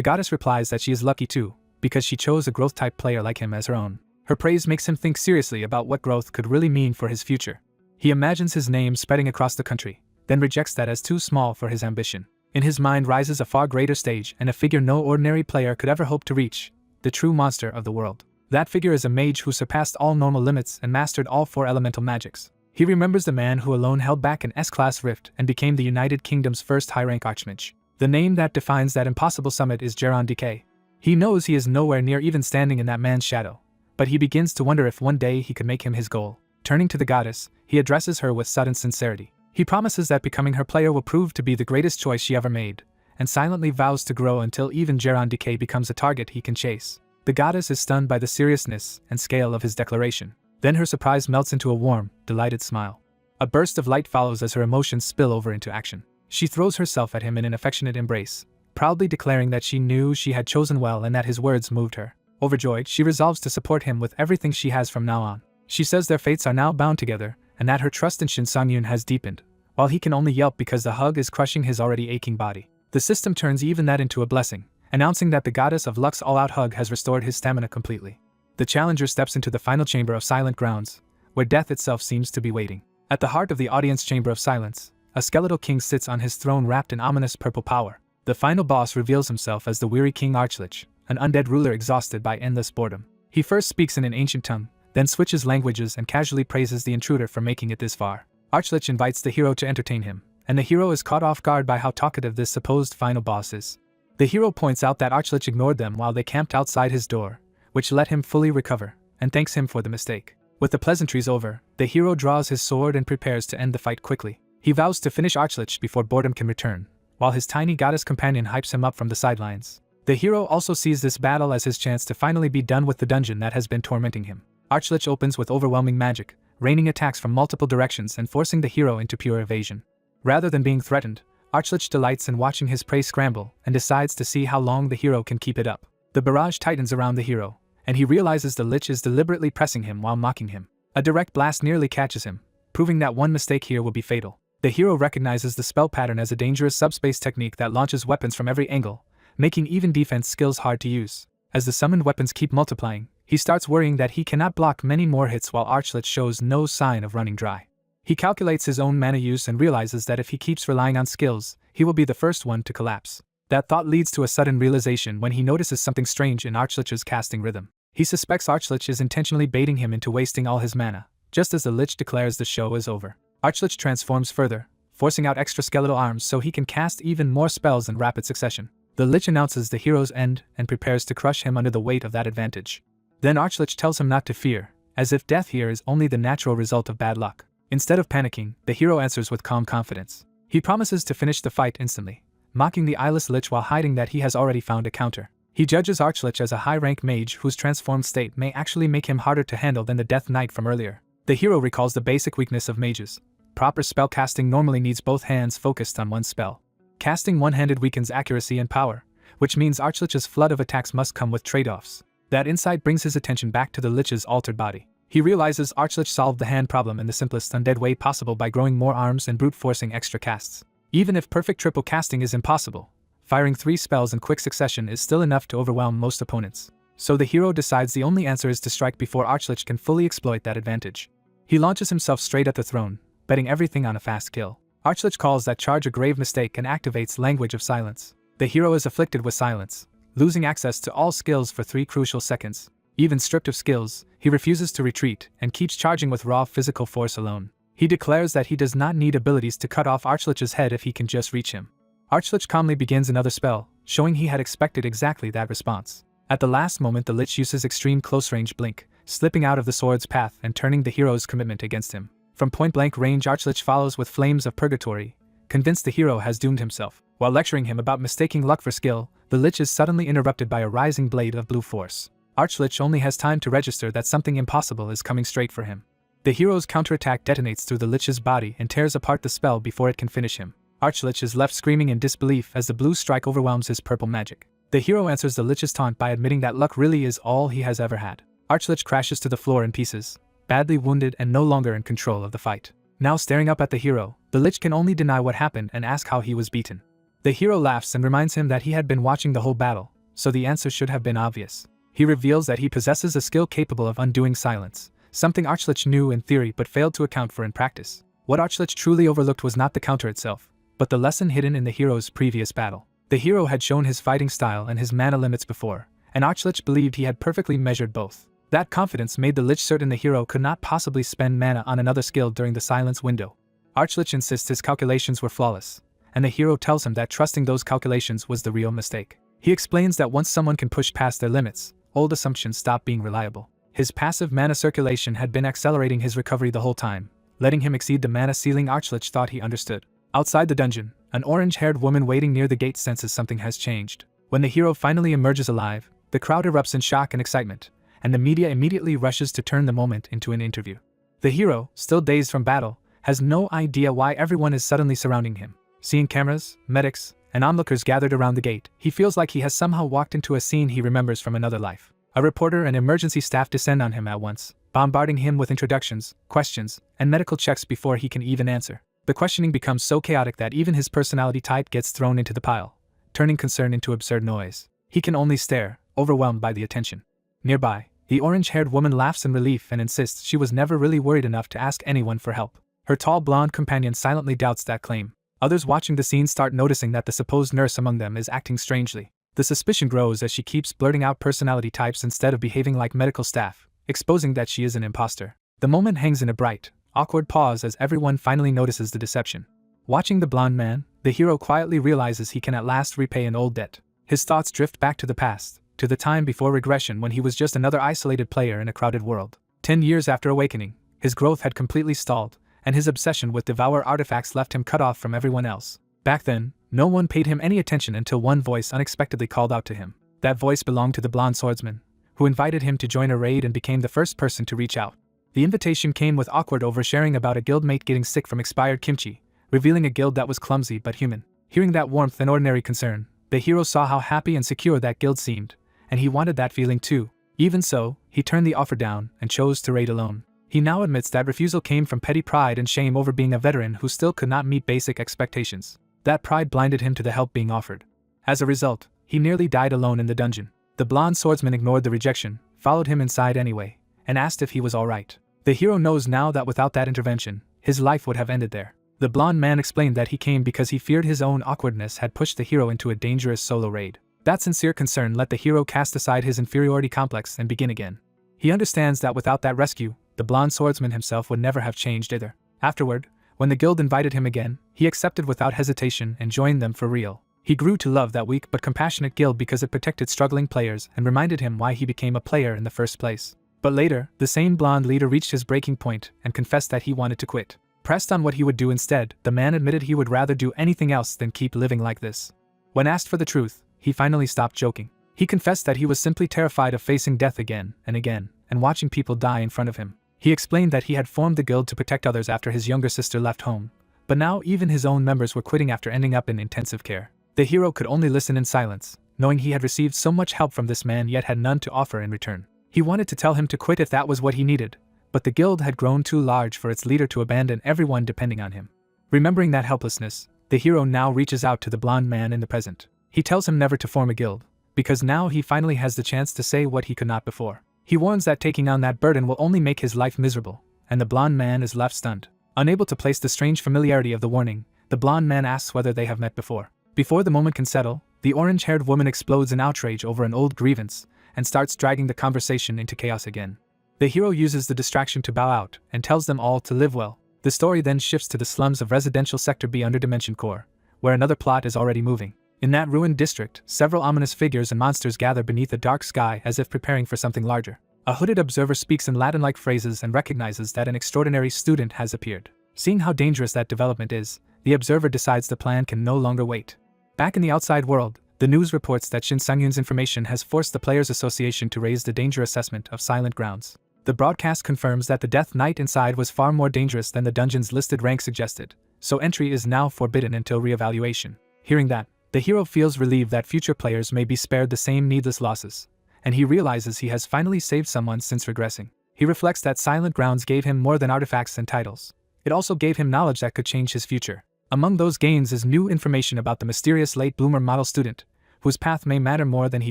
goddess replies that she is lucky too, because she chose a growth-type player like him as her own. Her praise makes him think seriously about what growth could really mean for his future. He imagines his name spreading across the country, then rejects that as too small for his ambition. In his mind rises a far greater stage and a figure no ordinary player could ever hope to reach, the true monster of the world. That figure is a mage who surpassed all normal limits and mastered all 4 elemental magics. He remembers the man who alone held back an S-class rift and became the United Kingdom's first high-rank archmage. The name that defines that impossible summit is Geron Decay. He knows he is nowhere near even standing in that man's shadow, but he begins to wonder if one day he could make him his goal. Turning to the goddess, he addresses her with sudden sincerity. He promises that becoming her player will prove to be the greatest choice she ever made, and silently vows to grow until even Geron Decay becomes a target he can chase. The goddess is stunned by the seriousness and scale of his declaration. Then her surprise melts into a warm, delighted smile. A burst of light follows as her emotions spill over into action. She throws herself at him in an affectionate embrace, proudly declaring that she knew she had chosen well and that his words moved her. Overjoyed, she resolves to support him with everything she has from now on. She says their fates are now bound together, and that her trust in Shin Sang-yoon has deepened, while he can only yelp because the hug is crushing his already aching body. The system turns even that into a blessing, announcing that the goddess of luck's all-out hug has restored his stamina completely. The challenger steps into the final chamber of Silent Grounds, where death itself seems to be waiting. At the heart of the audience chamber of silence, a skeletal king sits on his throne wrapped in ominous purple power. The final boss reveals himself as the weary King Archlich, an undead ruler exhausted by endless boredom. He first speaks in an ancient tongue, then switches languages and casually praises the intruder for making it this far. Archlich invites the hero to entertain him, and the hero is caught off guard by how talkative this supposed final boss is. The hero points out that Archlich ignored them while they camped outside his door, which let him fully recover, and thanks him for the mistake. With the pleasantries over, the hero draws his sword and prepares to end the fight quickly. He vows to finish Archlich before boredom can return, while his tiny goddess companion hypes him up from the sidelines. The hero also sees this battle as his chance to finally be done with the dungeon that has been tormenting him. Archlich opens with overwhelming magic, raining attacks from multiple directions and forcing the hero into pure evasion. Rather than being threatened, Archlich delights in watching his prey scramble and decides to see how long the hero can keep it up. The barrage tightens around the hero, and he realizes the lich is deliberately pressing him while mocking him. A direct blast nearly catches him, proving that one mistake here will be fatal. The hero recognizes the spell pattern as a dangerous subspace technique that launches weapons from every angle, making even defense skills hard to use. As the summoned weapons keep multiplying, he starts worrying that he cannot block many more hits while Archlich shows no sign of running dry. He calculates his own mana use and realizes that if he keeps relying on skills, he will be the first one to collapse. That thought leads to a sudden realization when he notices something strange in Archlich's casting rhythm. He suspects Archlich is intentionally baiting him into wasting all his mana, just as the lich declares the show is over. Archlich transforms further, forcing out extra skeletal arms so he can cast even more spells in rapid succession. The lich announces the hero's end and prepares to crush him under the weight of that advantage. Then Archlich tells him not to fear, as if death here is only the natural result of bad luck. Instead of panicking, the hero answers with calm confidence. He promises to finish the fight instantly, mocking the eyeless lich while hiding that he has already found a counter. He judges Archlich as a high-rank mage whose transformed state may actually make him harder to handle than the Death Knight from earlier. The hero recalls the basic weakness of mages. Proper spell casting normally needs both hands focused on one spell. Casting one-handed weakens accuracy and power, which means Archlich's flood of attacks must come with trade-offs. That insight brings his attention back to the lich's altered body. He realizes Archlich solved the hand problem in the simplest undead way possible by growing more arms and brute-forcing extra casts. Even if perfect triple casting is impossible, firing 3 spells in quick succession is still enough to overwhelm most opponents. So the hero decides the only answer is to strike before Archlich can fully exploit that advantage. He launches himself straight at the throne, betting everything on a fast kill. Archlich calls that charge a grave mistake and activates Language of Silence. The hero is afflicted with silence, losing access to all skills for 3 crucial seconds. Even stripped of skills, he refuses to retreat and keeps charging with raw physical force alone. He declares that he does not need abilities to cut off Archlich's head if he can just reach him. Archlich calmly begins another spell, showing he had expected exactly that response. At the last moment, the lich uses extreme close-range blink, slipping out of the sword's path and turning the hero's commitment against him. From point-blank range, Archlich follows with flames of purgatory, convinced the hero has doomed himself. While lecturing him about mistaking luck for skill, the lich is suddenly interrupted by a rising blade of blue force. Archlich only has time to register that something impossible is coming straight for him. The hero's counterattack detonates through the lich's body and tears apart the spell before it can finish him. Archlich is left screaming in disbelief as the blue strike overwhelms his purple magic. The hero answers the lich's taunt by admitting that luck really is all he has ever had. Archlich crashes to the floor in pieces, badly wounded and no longer in control of the fight. Now staring up at the hero, the lich can only deny what happened and ask how he was beaten. The hero laughs and reminds him that he had been watching the whole battle, so the answer should have been obvious. He reveals that he possesses a skill capable of undoing silence, something Archlich knew in theory but failed to account for in practice. What Archlich truly overlooked was not the counter itself, but the lesson hidden in the hero's previous battle. The hero had shown his fighting style and his mana limits before, and Archlich believed he had perfectly measured both. That confidence made the lich certain the hero could not possibly spend mana on another skill during the silence window. Archlich insists his calculations were flawless, and the hero tells him that trusting those calculations was the real mistake. He explains that once someone can push past their limits, old assumptions stop being reliable. His passive mana circulation had been accelerating his recovery the whole time, letting him exceed the mana ceiling Archlich thought he understood. Outside the dungeon, an orange-haired woman waiting near the gate senses something has changed. When the hero finally emerges alive, the crowd erupts in shock and excitement, and the media immediately rushes to turn the moment into an interview. The hero, still dazed from battle, has no idea why everyone is suddenly surrounding him. Seeing cameras, medics, and onlookers gathered around the gate, he feels like he has somehow walked into a scene he remembers from another life. A reporter and emergency staff descend on him at once, bombarding him with introductions, questions, and medical checks before he can even answer. The questioning becomes so chaotic that even his personality type gets thrown into the pile, turning concern into absurd noise. He can only stare, overwhelmed by the attention. Nearby, the orange-haired woman laughs in relief and insists she was never really worried enough to ask anyone for help. Her tall blonde companion silently doubts that claim. Others watching the scene start noticing that the supposed nurse among them is acting strangely. The suspicion grows as she keeps blurting out personality types instead of behaving like medical staff, exposing that she is an imposter. The moment hangs in a bright, awkward pause as everyone finally notices the deception. Watching the blonde man, the hero quietly realizes he can at last repay an old debt. His thoughts drift back to the past, to the time before regression when he was just another isolated player in a crowded world. 10 years after awakening, his growth had completely stalled, and his obsession with devour artifacts left him cut off from everyone else. Back then, no one paid him any attention until one voice unexpectedly called out to him. That voice belonged to the blonde swordsman, who invited him to join a raid and became the first person to reach out. The invitation came with awkward oversharing about a guildmate getting sick from expired kimchi, revealing a guild that was clumsy but human. Hearing that warmth and ordinary concern, the hero saw how happy and secure that guild seemed, and he wanted that feeling too. Even so, he turned the offer down and chose to raid alone. He now admits that refusal came from petty pride and shame over being a veteran who still could not meet basic expectations. That pride blinded him to the help being offered. As a result, he nearly died alone in the dungeon. The blonde swordsman ignored the rejection, followed him inside anyway, and asked if he was alright. The hero knows now that without that intervention, his life would have ended there. The blonde man explained that he came because he feared his own awkwardness had pushed the hero into a dangerous solo raid. That sincere concern let the hero cast aside his inferiority complex and begin again. He understands that without that rescue, the blonde swordsman himself would never have changed either. Afterward, when the guild invited him again, he accepted without hesitation and joined them for real. He grew to love that weak but compassionate guild because it protected struggling players and reminded him why he became a player in the first place. But later, the same blonde leader reached his breaking point and confessed that he wanted to quit. Pressed on what he would do instead, the man admitted he would rather do anything else than keep living like this. When asked for the truth, he finally stopped joking. He confessed that he was simply terrified of facing death again and watching people die in front of him. He explained that he had formed the guild to protect others after his younger sister left home, but now even his own members were quitting after ending up in intensive care. The hero could only listen in silence, knowing he had received so much help from this man yet had none to offer in return. He wanted to tell him to quit if that was what he needed, but the guild had grown too large for its leader to abandon everyone depending on him. Remembering that helplessness, the hero now reaches out to the blonde man in the present. He tells him never to form a guild, because now he finally has the chance to say what he could not before. He warns that taking on that burden will only make his life miserable, and the blonde man is left stunned. Unable to place the strange familiarity of the warning, the blonde man asks whether they have met before. Before the moment can settle, the orange-haired woman explodes in outrage over an old grievance and starts dragging the conversation into chaos again. The hero uses the distraction to bow out and tells them all to live well. The story then shifts to the slums of residential sector B under Dimension Core, where another plot is already moving. In that ruined district, several ominous figures and monsters gather beneath a dark sky as if preparing for something larger. A hooded observer speaks in Latin-like phrases and recognizes that an extraordinary student has appeared. Seeing how dangerous that development is, the observer decides the plan can no longer wait. Back in the outside world, the news reports that Shin Sang-yoon's information has forced the Players Association to raise the danger assessment of Silent Grounds. The broadcast confirms that the Death Knight inside was far more dangerous than the dungeon's listed rank suggested, so entry is now forbidden until re-evaluation. Hearing that, the hero feels relieved that future players may be spared the same needless losses, and he realizes he has finally saved someone since regressing. He reflects that Silent Grounds gave him more than artifacts and titles. It also gave him knowledge that could change his future. Among those gains is new information about the mysterious late bloomer model student, whose path may matter more than he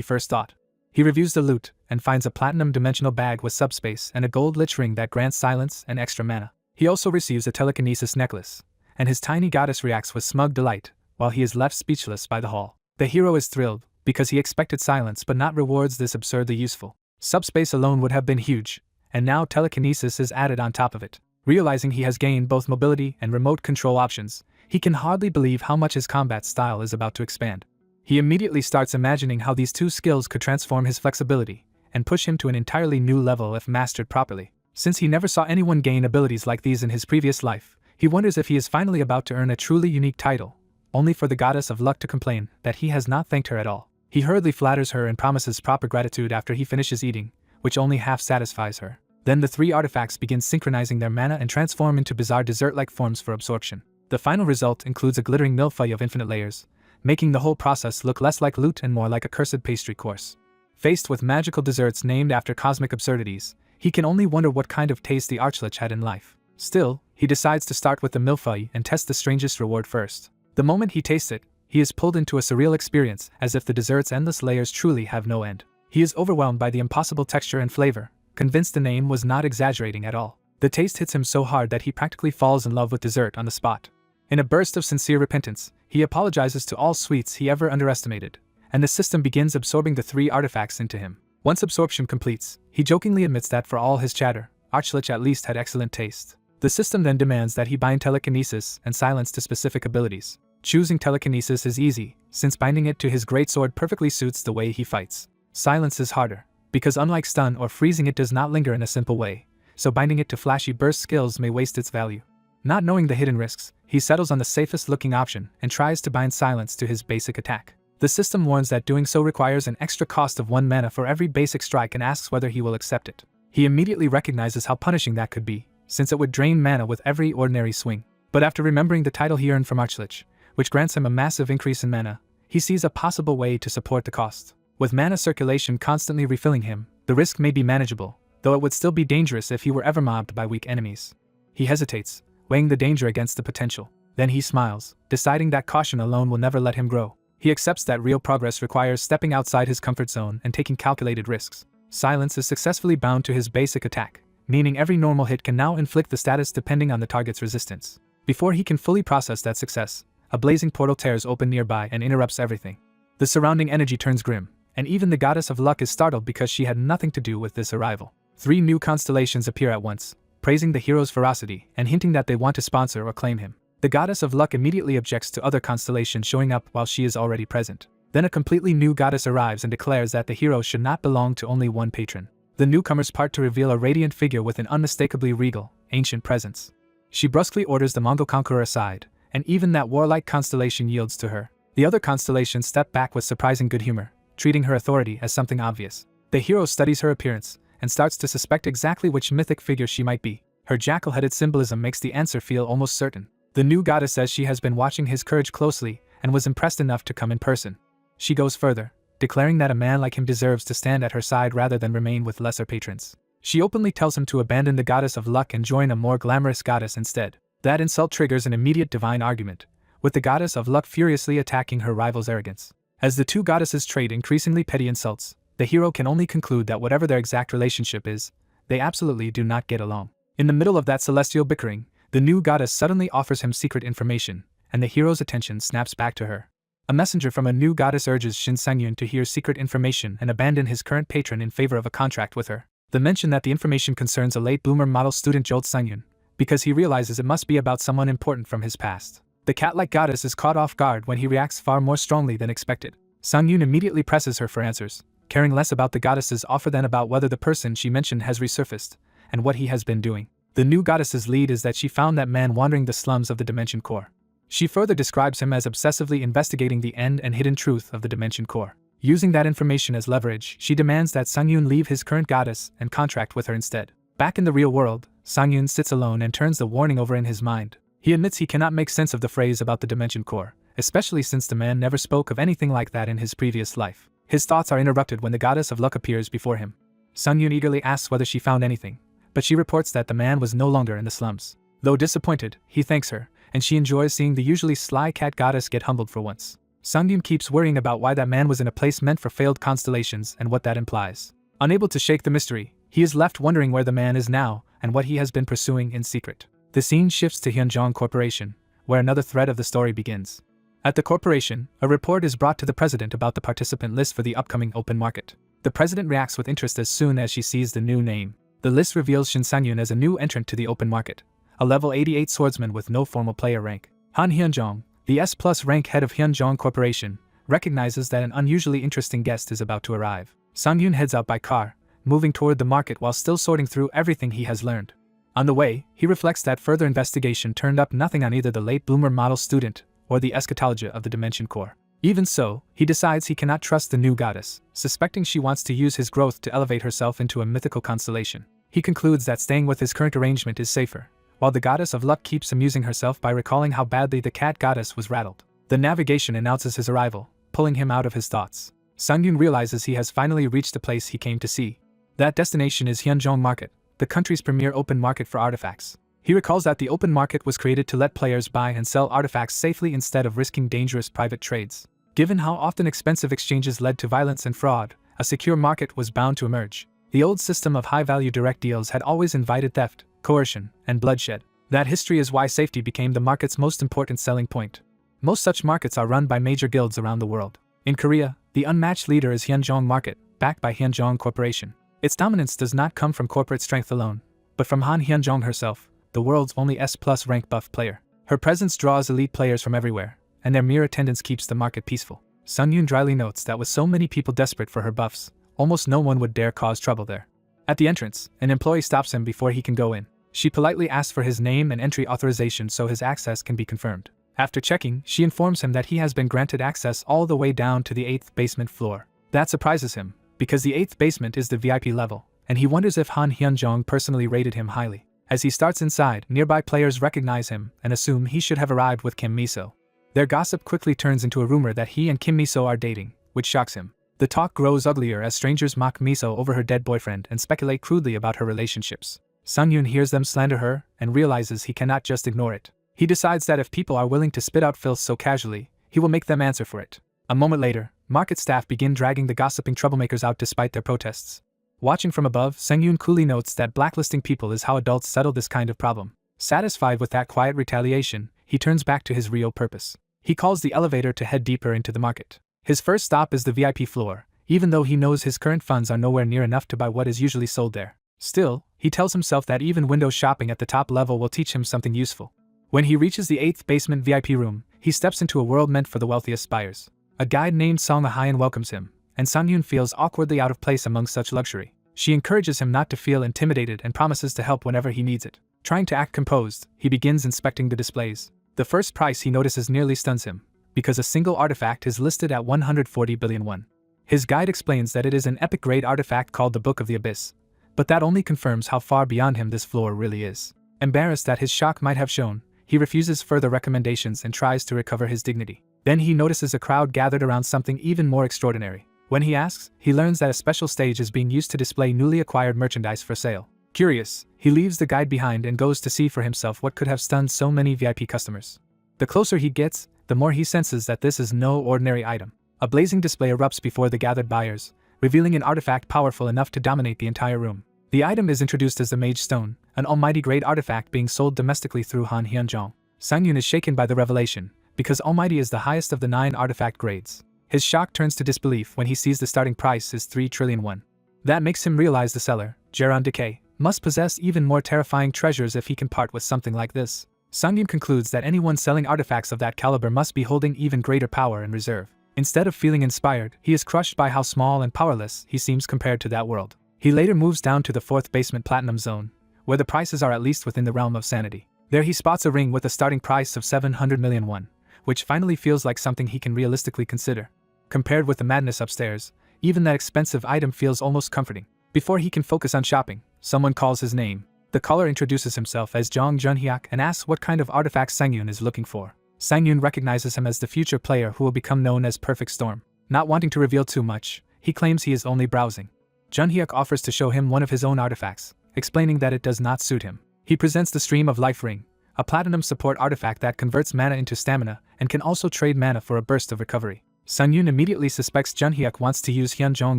first thought. He reviews the loot and finds a platinum dimensional bag with subspace and a gold lich ring that grants silence and extra mana. He also receives a telekinesis necklace, and his tiny goddess reacts with smug delight, while he is left speechless by the hall. The hero is thrilled, because he expected silence but not rewards this absurdly useful. Subspace alone would have been huge, and now telekinesis is added on top of it. Realizing he has gained both mobility and remote control options, he can hardly believe how much his combat style is about to expand. He immediately starts imagining how these two skills could transform his flexibility and push him to an entirely new level if mastered properly. Since he never saw anyone gain abilities like these in his previous life, he wonders if he is finally about to earn a truly unique title, only for the goddess of luck to complain that he has not thanked her at all. He hurriedly flatters her and promises proper gratitude after he finishes eating, which only half satisfies her. Then the three artifacts begin synchronizing their mana and transform into bizarre dessert-like forms for absorption. The final result includes a glittering millefeuille of infinite layers, making the whole process look less like loot and more like a cursed pastry course. Faced with magical desserts named after cosmic absurdities, he can only wonder what kind of taste the Archlich had in life. Still, he decides to start with the millefeuille and test the strangest reward first. The moment he tastes it, he is pulled into a surreal experience as if the dessert's endless layers truly have no end. He is overwhelmed by the impossible texture and flavor, convinced the name was not exaggerating at all. The taste hits him so hard that he practically falls in love with dessert on the spot. In a burst of sincere repentance, he apologizes to all sweets he ever underestimated, and the system begins absorbing the 3 artifacts into him. Once absorption completes, he jokingly admits that for all his chatter, Archlich at least had excellent taste. The system then demands that he bind telekinesis and silence to specific abilities. Choosing telekinesis is easy, since binding it to his greatsword perfectly suits the way he fights. Silence is harder, because unlike stun or freezing it does not linger in a simple way, so binding it to flashy burst skills may waste its value. Not knowing the hidden risks, he settles on the safest looking option and tries to bind silence to his basic attack. The system warns that doing so requires an extra cost of 1 mana for every basic strike and asks whether he will accept it. He immediately recognizes how punishing that could be, since it would drain mana with every ordinary swing. But after remembering the title he earned from Archlich, which grants him a massive increase in mana, he sees a possible way to support the cost. With mana circulation constantly refilling him, the risk may be manageable, though it would still be dangerous if he were ever mobbed by weak enemies. He hesitates, weighing the danger against the potential. Then he smiles, deciding that caution alone will never let him grow. He accepts that real progress requires stepping outside his comfort zone and taking calculated risks. Silence is successfully bound to his basic attack, meaning every normal hit can now inflict the status depending on the target's resistance. Before he can fully process that success, a blazing portal tears open nearby and interrupts everything. The surrounding energy turns grim, and even the goddess of luck is startled because she had nothing to do with this arrival. 3 new constellations appear at once, praising the hero's ferocity and hinting that they want to sponsor or claim him. The goddess of luck immediately objects to other constellations showing up while she is already present. Then a completely new goddess arrives and declares that the hero should not belong to only one patron. The newcomers part to reveal a radiant figure with an unmistakably regal, ancient presence. She brusquely orders the Mongol conqueror aside, and even that warlike constellation yields to her. The other constellations step back with surprising good humor, treating her authority as something obvious. The hero studies her appearance and starts to suspect exactly which mythic figure she might be. Her jackal-headed symbolism makes the answer feel almost certain. The new goddess says she has been watching his courage closely and was impressed enough to come in person. She goes further, declaring that a man like him deserves to stand at her side rather than remain with lesser patrons. She openly tells him to abandon the goddess of luck and join a more glamorous goddess instead. That insult triggers an immediate divine argument, with the goddess of luck furiously attacking her rival's arrogance. As the two goddesses trade increasingly petty insults, the hero can only conclude that whatever their exact relationship is, they absolutely do not get along. In the middle of that celestial bickering, the new goddess suddenly offers him secret information, and the hero's attention snaps back to her. A messenger from a new goddess urges Shin Sang-yun to hear secret information and abandon his current patron in favor of a contract with her. The mention that the information concerns a late bloomer model student jolts Sang-yun, because he realizes it must be about someone important from his past. The cat-like goddess is caught off guard when he reacts far more strongly than expected. Sang-yun immediately presses her for answers, caring less about the goddess's offer than about whether the person she mentioned has resurfaced, and what he has been doing. The new goddess's lead is that she found that man wandering the slums of the Dimension Core. She further describes him as obsessively investigating the end and hidden truth of the Dimension Core. Using that information as leverage, she demands that Sang-yun leave his current goddess and contract with her instead. Back in the real world, Sang-yun sits alone and turns the warning over in his mind. He admits he cannot make sense of the phrase about the Dimension Core, especially since the man never spoke of anything like that in his previous life. His thoughts are interrupted when the goddess of luck appears before him. Sang-yun eagerly asks whether she found anything, but she reports that the man was no longer in the slums. Though disappointed, he thanks her, and she enjoys seeing the usually sly cat goddess get humbled for once. Sang-yun keeps worrying about why that man was in a place meant for failed constellations and what that implies. Unable to shake the mystery, he is left wondering where the man is now and what he has been pursuing in secret. The scene shifts to Hyunjong Corporation, where another thread of the story begins. At the corporation, a report is brought to the president about the participant list for the upcoming open market. The president reacts with interest as soon as she sees the new name. The list reveals Shin Sang-yun as a new entrant to the open market, a level 88 swordsman with no formal player rank. Han Hyunjong, the S+ rank head of Hyunjong Corporation, recognizes that an unusually interesting guest is about to arrive. Sang-yun heads out by car, moving toward the market while still sorting through everything he has learned. On the way, he reflects that further investigation turned up nothing on either the late bloomer model student or the eschatology of the Dimension Core. Even so, he decides he cannot trust the new goddess, suspecting she wants to use his growth to elevate herself into a mythical constellation. He concludes that staying with his current arrangement is safer, while the goddess of luck keeps amusing herself by recalling how badly the cat goddess was rattled. The navigation announces his arrival, pulling him out of his thoughts. Sang-yun realizes he has finally reached the place he came to see. That destination is Hyunjong Market, the country's premier open market for artifacts. He recalls that the open market was created to let players buy and sell artifacts safely instead of risking dangerous private trades. Given how often expensive exchanges led to violence and fraud, a secure market was bound to emerge. The old system of high-value direct deals had always invited theft, coercion, and bloodshed. That history is why safety became the market's most important selling point. Most such markets are run by major guilds around the world. In Korea, the unmatched leader is Hyunjong Market, backed by Hyunjong Corporation. Its dominance does not come from corporate strength alone, but from Han Hyunjong herself, the world's only S+ rank buff player. Her presence draws elite players from everywhere, and their mere attendance keeps the market peaceful. Sungyun dryly notes that with so many people desperate for her buffs, almost no one would dare cause trouble there. At the entrance, an employee stops him before he can go in. She politely asks for his name and entry authorization so his access can be confirmed. After checking, she informs him that he has been granted access all the way down to the 8th basement floor. That surprises him, because the 8th basement is the VIP level, and he wonders if Han Hyunjong personally rated him highly. As he starts inside, nearby players recognize him and assume he should have arrived with Kim Miso. Their gossip quickly turns into a rumor that he and Kim Miso are dating, which shocks him. The talk grows uglier as strangers mock Miso over her dead boyfriend and speculate crudely about her relationships. Sungyun hears them slander her and realizes he cannot just ignore it. He decides that if people are willing to spit out filth so casually, he will make them answer for it. A moment later, market staff begin dragging the gossiping troublemakers out despite their protests. Watching from above, Sungyun coolly notes that blacklisting people is how adults settle this kind of problem. Satisfied with that quiet retaliation, he turns back to his real purpose. He calls the elevator to head deeper into the market. His first stop is the VIP floor, even though he knows his current funds are nowhere near enough to buy what is usually sold there. Still, he tells himself that even window shopping at the top level will teach him something useful. When he reaches the 8th basement VIP room, he steps into a world meant for the wealthiest buyers. A guide named Song Ahayan welcomes him, and Sungyun feels awkwardly out of place among such luxury. She encourages him not to feel intimidated and promises to help whenever he needs it. Trying to act composed, he begins inspecting the displays. The first price he notices nearly stuns him, because a single artifact is listed at 140 billion won. His guide explains that it is an epic-grade artifact called the Book of the Abyss, but that only confirms how far beyond him this floor really is. Embarrassed that his shock might have shown, he refuses further recommendations and tries to recover his dignity. Then he notices a crowd gathered around something even more extraordinary. When he asks, he learns that a special stage is being used to display newly acquired merchandise for sale. Curious, he leaves the guide behind and goes to see for himself what could have stunned so many VIP customers. The closer he gets, the more he senses that this is no ordinary item. A blazing display erupts before the gathered buyers, revealing an artifact powerful enough to dominate the entire room. The item is introduced as the Mage Stone, an almighty-grade artifact being sold domestically through Han Hyunjong. Sungyun is shaken by the revelation, because Almighty is the highest of the 9 artifact grades. His shock turns to disbelief when he sees the starting price is 3 trillion won. That makes him realize the seller, Jeron Decay, must possess even more terrifying treasures if he can part with something like this. Sungyun concludes that anyone selling artifacts of that caliber must be holding even greater power in reserve. Instead of feeling inspired, he is crushed by how small and powerless he seems compared to that world. He later moves down to the 4th basement platinum zone, where the prices are at least within the realm of sanity. There he spots a ring with a starting price of 700 million won, which finally feels like something he can realistically consider. Compared with the madness upstairs, even that expensive item feels almost comforting. Before he can focus on shopping, someone calls his name. The caller introduces himself as Jong Junhyuk and asks what kind of artifact Sungyun is looking for. Sungyun recognizes him as the future player who will become known as Perfect Storm. Not wanting to reveal too much, he claims he is only browsing. Junhyuk offers to show him one of his own artifacts, explaining that it does not suit him. He presents the Stream of Life Ring, a platinum support artifact that converts mana into stamina and can also trade mana for a burst of recovery. Sungyun immediately suspects Junhyuk wants to use Hyunjong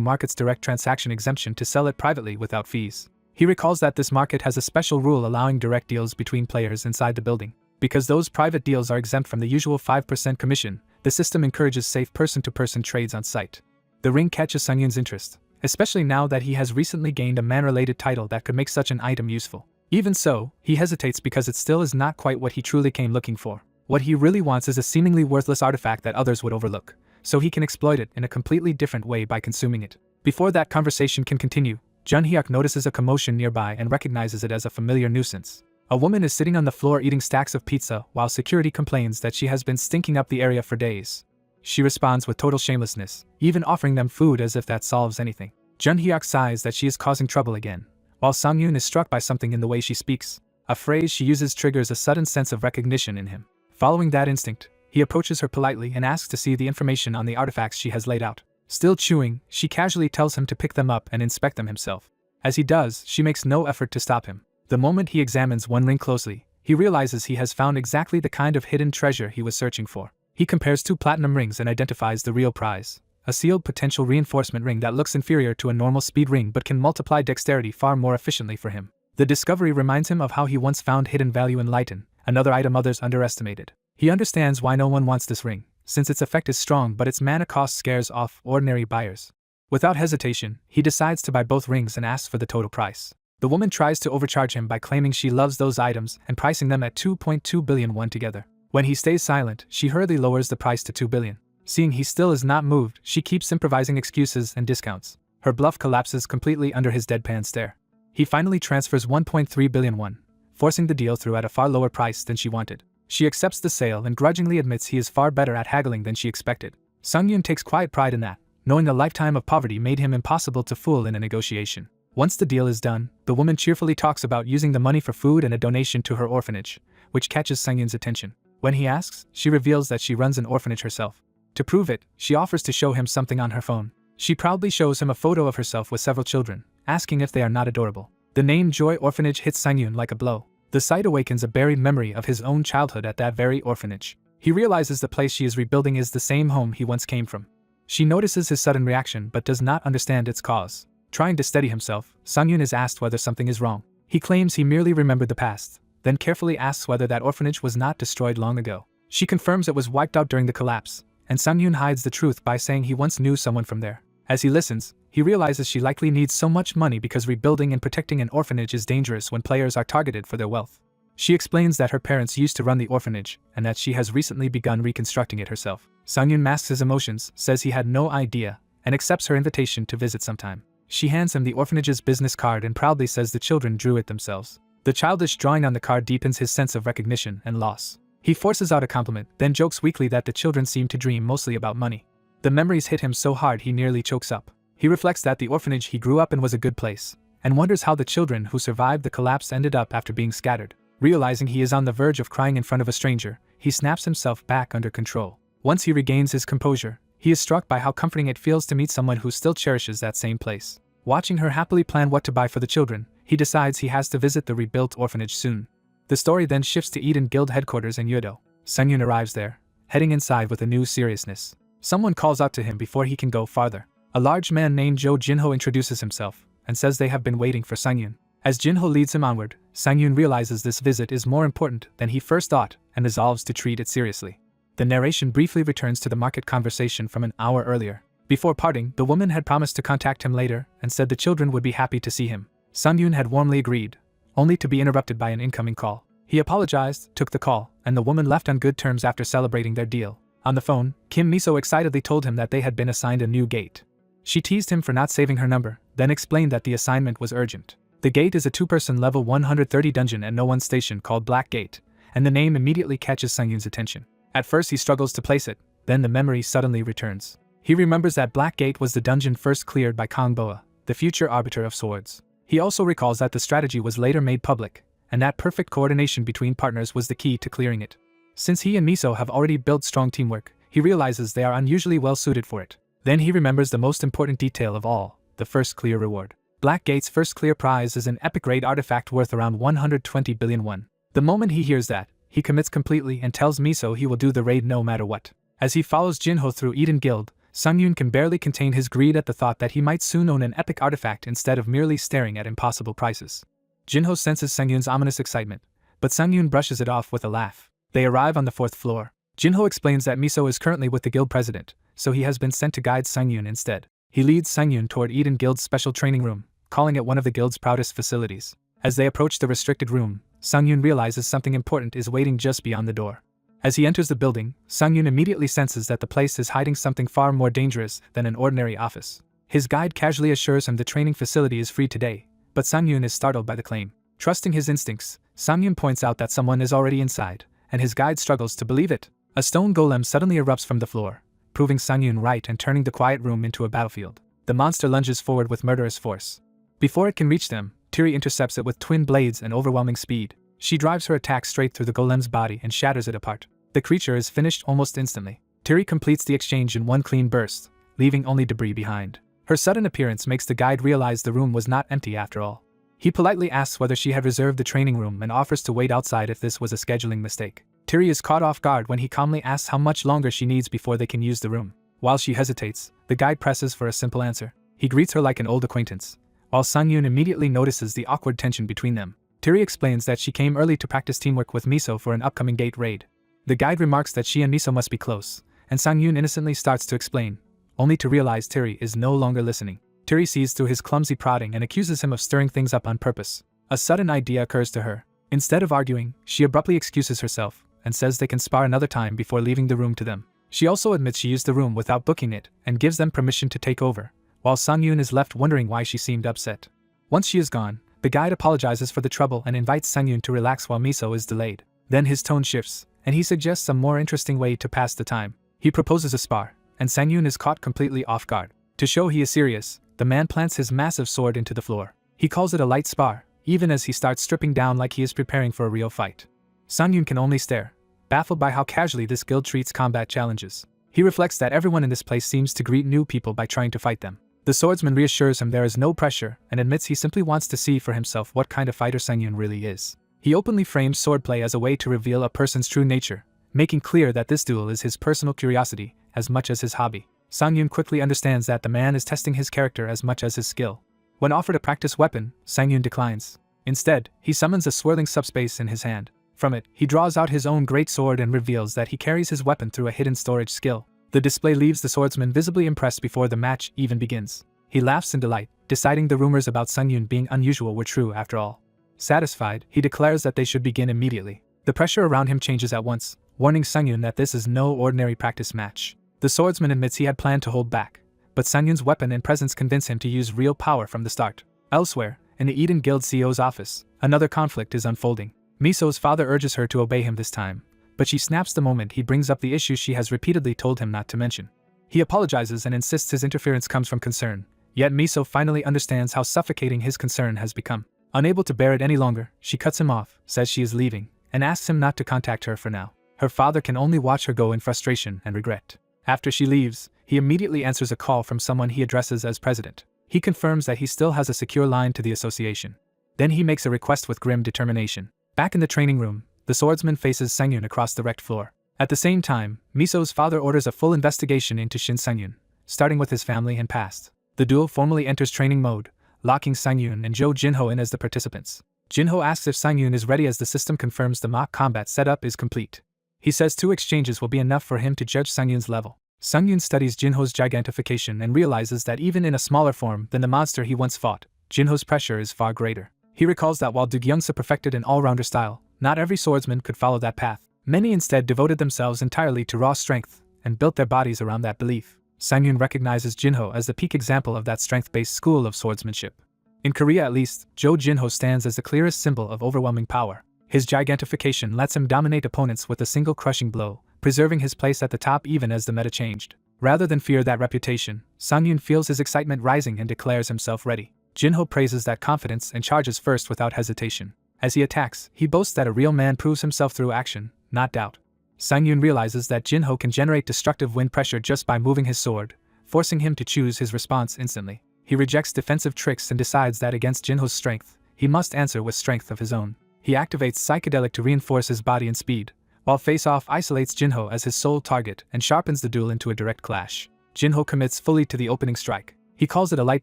Market's direct transaction exemption to sell it privately without fees. He recalls that this market has a special rule allowing direct deals between players inside the building. Because those private deals are exempt from the usual 5% commission, the system encourages safe person-to-person trades on site. The ring catches Sungyun's interest, especially now that he has recently gained a man-related title that could make such an item useful. Even so, he hesitates because it still is not quite what he truly came looking for. What he really wants is a seemingly worthless artifact that others would overlook, so he can exploit it in a completely different way by consuming it. Before that conversation can continue, Junhyuk notices a commotion nearby and recognizes it as a familiar nuisance. A woman is sitting on the floor eating stacks of pizza while security complains that she has been stinking up the area for days. She responds with total shamelessness, even offering them food as if that solves anything. Junhyuk sighs that she is causing trouble again, while Sungyun is struck by something in the way she speaks. A phrase she uses triggers a sudden sense of recognition in him. Following that instinct, he approaches her politely and asks to see the information on the artifacts she has laid out. Still chewing, she casually tells him to pick them up and inspect them himself. As he does, she makes no effort to stop him. The moment he examines one ring closely, he realizes he has found exactly the kind of hidden treasure he was searching for. He compares 2 platinum rings and identifies the real prize. A sealed potential reinforcement ring that looks inferior to a normal speed ring but can multiply dexterity far more efficiently for him. The discovery reminds him of how he once found hidden value in lighten, another item others underestimated. He understands why no one wants this ring, since its effect is strong but its mana cost scares off ordinary buyers. Without hesitation, he decides to buy both rings and asks for the total price. The woman tries to overcharge him by claiming she loves those items and pricing them at 2.2 billion won together. When he stays silent, she hurriedly lowers the price to 2 billion. Seeing he still is not moved, she keeps improvising excuses and discounts. Her bluff collapses completely under his deadpan stare. He finally transfers 1.3 billion won, forcing the deal through at a far lower price than she wanted. She accepts the sale and grudgingly admits he is far better at haggling than she expected. Sung-yoon takes quiet pride in that, knowing a lifetime of poverty made him impossible to fool in a negotiation. Once the deal is done, the woman cheerfully talks about using the money for food and a donation to her orphanage, which catches Sung-yoon's attention. When he asks, she reveals that she runs an orphanage herself. To prove it, she offers to show him something on her phone. She proudly shows him a photo of herself with several children, asking if they are not adorable. The name Joy Orphanage hits Sung-yoon like a blow. The sight awakens a buried memory of his own childhood at that very orphanage. He realizes the place she is rebuilding is the same home he once came from. She notices his sudden reaction but does not understand its cause. Trying to steady himself, Sung-yoon is asked whether something is wrong. He claims he merely remembered the past, then carefully asks whether that orphanage was not destroyed long ago. She confirms it was wiped out during the collapse, and Sung-yoon hides the truth by saying he once knew someone from there. As he listens, he realizes she likely needs so much money because rebuilding and protecting an orphanage is dangerous when players are targeted for their wealth. She explains that her parents used to run the orphanage, and that she has recently begun reconstructing it herself. Sung-yoon masks his emotions, says he had no idea, and accepts her invitation to visit sometime. She hands him the orphanage's business card and proudly says the children drew it themselves. The childish drawing on the card deepens his sense of recognition and loss. He forces out a compliment, then jokes weakly that the children seem to dream mostly about money. The memories hit him so hard he nearly chokes up. He reflects that the orphanage he grew up in was a good place, and wonders how the children who survived the collapse ended up after being scattered. Realizing he is on the verge of crying in front of a stranger, he snaps himself back under control. Once he regains his composure, he is struck by how comforting it feels to meet someone who still cherishes that same place. Watching her happily plan what to buy for the children, he decides he has to visit the rebuilt orphanage soon. The story then shifts to Eden Guild headquarters in Yeouido. Sung-yoon arrives there, heading inside with a new seriousness. Someone calls out to him before he can go farther. A large man named Jo Jinho introduces himself, and says they have been waiting for Sung-yoon. As Jinho leads him onward, Sung-yoon realizes this visit is more important than he first thought, and resolves to treat it seriously. The narration briefly returns to the market conversation from an hour earlier. Before parting, the woman had promised to contact him later, and said the children would be happy to see him. Sung-yoon had warmly agreed, only to be interrupted by an incoming call. He apologized, took the call, and the woman left on good terms after celebrating their deal. On the phone, Kim Miso excitedly told him that they had been assigned a new gate. She teased him for not saving her number, then explained that the assignment was urgent. The gate is a two-person level 130 dungeon at No One's Station called Black Gate, and the name immediately catches Sung-yoon's attention. At first he struggles to place it, then the memory suddenly returns. He remembers that Black Gate was the dungeon first cleared by Kong Boa, the future arbiter of swords. He also recalls that the strategy was later made public, and that perfect coordination between partners was the key to clearing it. Since he and Miso have already built strong teamwork, he realizes they are unusually well suited for it. Then he remembers the most important detail of all, the first clear reward. Black Gate's first clear prize is an epic raid artifact worth around 120 billion won. The moment he hears that, he commits completely and tells Miso he will do the raid no matter what. As he follows Jinho through Eden Guild, Sung-yoon can barely contain his greed at the thought that he might soon own an epic artifact instead of merely staring at impossible prices. Jinho senses Sung-yoon's ominous excitement, but Sung-yoon brushes it off with a laugh. They arrive on the 4th floor. Jinho explains that Miso is currently with the guild president, so he has been sent to guide Sung-yoon instead. He leads Sung-yoon toward Eden Guild's special training room, calling it one of the guild's proudest facilities. As they approach the restricted room, Sung-yoon realizes something important is waiting just beyond the door. As he enters the building, Sung-yoon immediately senses that the place is hiding something far more dangerous than an ordinary office. His guide casually assures him the training facility is free today, but Sung-yoon is startled by the claim. Trusting his instincts, Sung-yoon points out that someone is already inside, and his guide struggles to believe it. A stone golem suddenly erupts from the floor, proving Sung-yoon right and turning the quiet room into a battlefield. The monster lunges forward with murderous force. Before it can reach them, Tiri intercepts it with twin blades and overwhelming speed. She drives her attack straight through the golem's body and shatters it apart. The creature is finished almost instantly. Tiri completes the exchange in one clean burst, leaving only debris behind. Her sudden appearance makes the guide realize the room was not empty after all. He politely asks whether she had reserved the training room and offers to wait outside if this was a scheduling mistake. Tiri is caught off guard when he calmly asks how much longer she needs before they can use the room. While she hesitates, the guide presses for a simple answer. He greets her like an old acquaintance, while Sang-yoon immediately notices the awkward tension between them. Tiri explains that she came early to practice teamwork with Miso for an upcoming gate raid. The guide remarks that she and Miso must be close, and Sang-yoon innocently starts to explain, only to realize Tiri is no longer listening. Tiri sees through his clumsy prodding and accuses him of stirring things up on purpose. A sudden idea occurs to her. Instead of arguing, she abruptly excuses herself and says they can spar another time before leaving the room to them. She also admits she used the room without booking it and gives them permission to take over, while Sang-yoon is left wondering why she seemed upset. Once she is gone, the guide apologizes for the trouble and invites Sang-yoon to relax while Miso is delayed. Then his tone shifts, and he suggests a more interesting way to pass the time. He proposes a spar, and Sang-yoon is caught completely off guard. To show he is serious, the man plants his massive sword into the floor. He calls it a light spar, even as he starts stripping down like he is preparing for a real fight. Sang-yoon can only stare, baffled by how casually this guild treats combat challenges. He reflects that everyone in this place seems to greet new people by trying to fight them. The swordsman reassures him there is no pressure and admits he simply wants to see for himself what kind of fighter Sang-yoon really is. He openly frames swordplay as a way to reveal a person's true nature, making clear that this duel is his personal curiosity as much as his hobby. Sang-yoon quickly understands that the man is testing his character as much as his skill. When offered a practice weapon, Sang-yoon declines. Instead, he summons a swirling subspace in his hand. From it, he draws out his own great sword and reveals that he carries his weapon through a hidden storage skill. The display leaves the swordsman visibly impressed before the match even begins. He laughs in delight, deciding the rumors about Sang-yoon being unusual were true after all. Satisfied, he declares that they should begin immediately. The pressure around him changes at once, warning Sang-yoon that this is no ordinary practice match. The swordsman admits he had planned to hold back, but Sang-yoon's weapon and presence convince him to use real power from the start. Elsewhere, in the Eden Guild CEO's office, another conflict is unfolding. Miso's father urges her to obey him this time, but she snaps the moment he brings up the issue she has repeatedly told him not to mention. He apologizes and insists his interference comes from concern, yet Miso finally understands how suffocating his concern has become. Unable to bear it any longer, she cuts him off, says she is leaving, and asks him not to contact her for now. Her father can only watch her go in frustration and regret. After she leaves, he immediately answers a call from someone he addresses as president. He confirms that he still has a secure line to the association. Then he makes a request with grim determination. Back in the training room, the swordsman faces Sang-yoon across the wrecked floor. At the same time, Miso's father orders a full investigation into Shin Sang-yoon, starting with his family and past. The duel formally enters training mode, locking Sang-yoon and Jo Jinho in as the participants. Jinho asks if Sang-yoon is ready as the system confirms the mock combat setup is complete. He says 2 exchanges will be enough for him to judge Sang-yoon's level. Sang-yoon studies Jinho's gigantification and realizes that even in a smaller form than the monster he once fought, Jinho's pressure is far greater. He recalls that while Dugyeongsa perfected an all-rounder style, not every swordsman could follow that path. Many instead devoted themselves entirely to raw strength and built their bodies around that belief. Sang-yoon recognizes Jinho as the peak example of that strength-based school of swordsmanship. In Korea at least, Jo Jinho stands as the clearest symbol of overwhelming power. His gigantification lets him dominate opponents with a single crushing blow, preserving his place at the top even as the meta changed. Rather than fear that reputation, Sang-yoon feels his excitement rising and declares himself ready. Jinho praises that confidence and charges first without hesitation. As he attacks, he boasts that a real man proves himself through action, not doubt. Sang-yoon realizes that Jinho can generate destructive wind pressure just by moving his sword, forcing him to choose his response instantly. He rejects defensive tricks and decides that against Jinho's strength, he must answer with strength of his own. He activates Psychedelic to reinforce his body and speed, while Face Off isolates Jinho as his sole target and sharpens the duel into a direct clash. Jinho commits fully to the opening strike. He calls it a light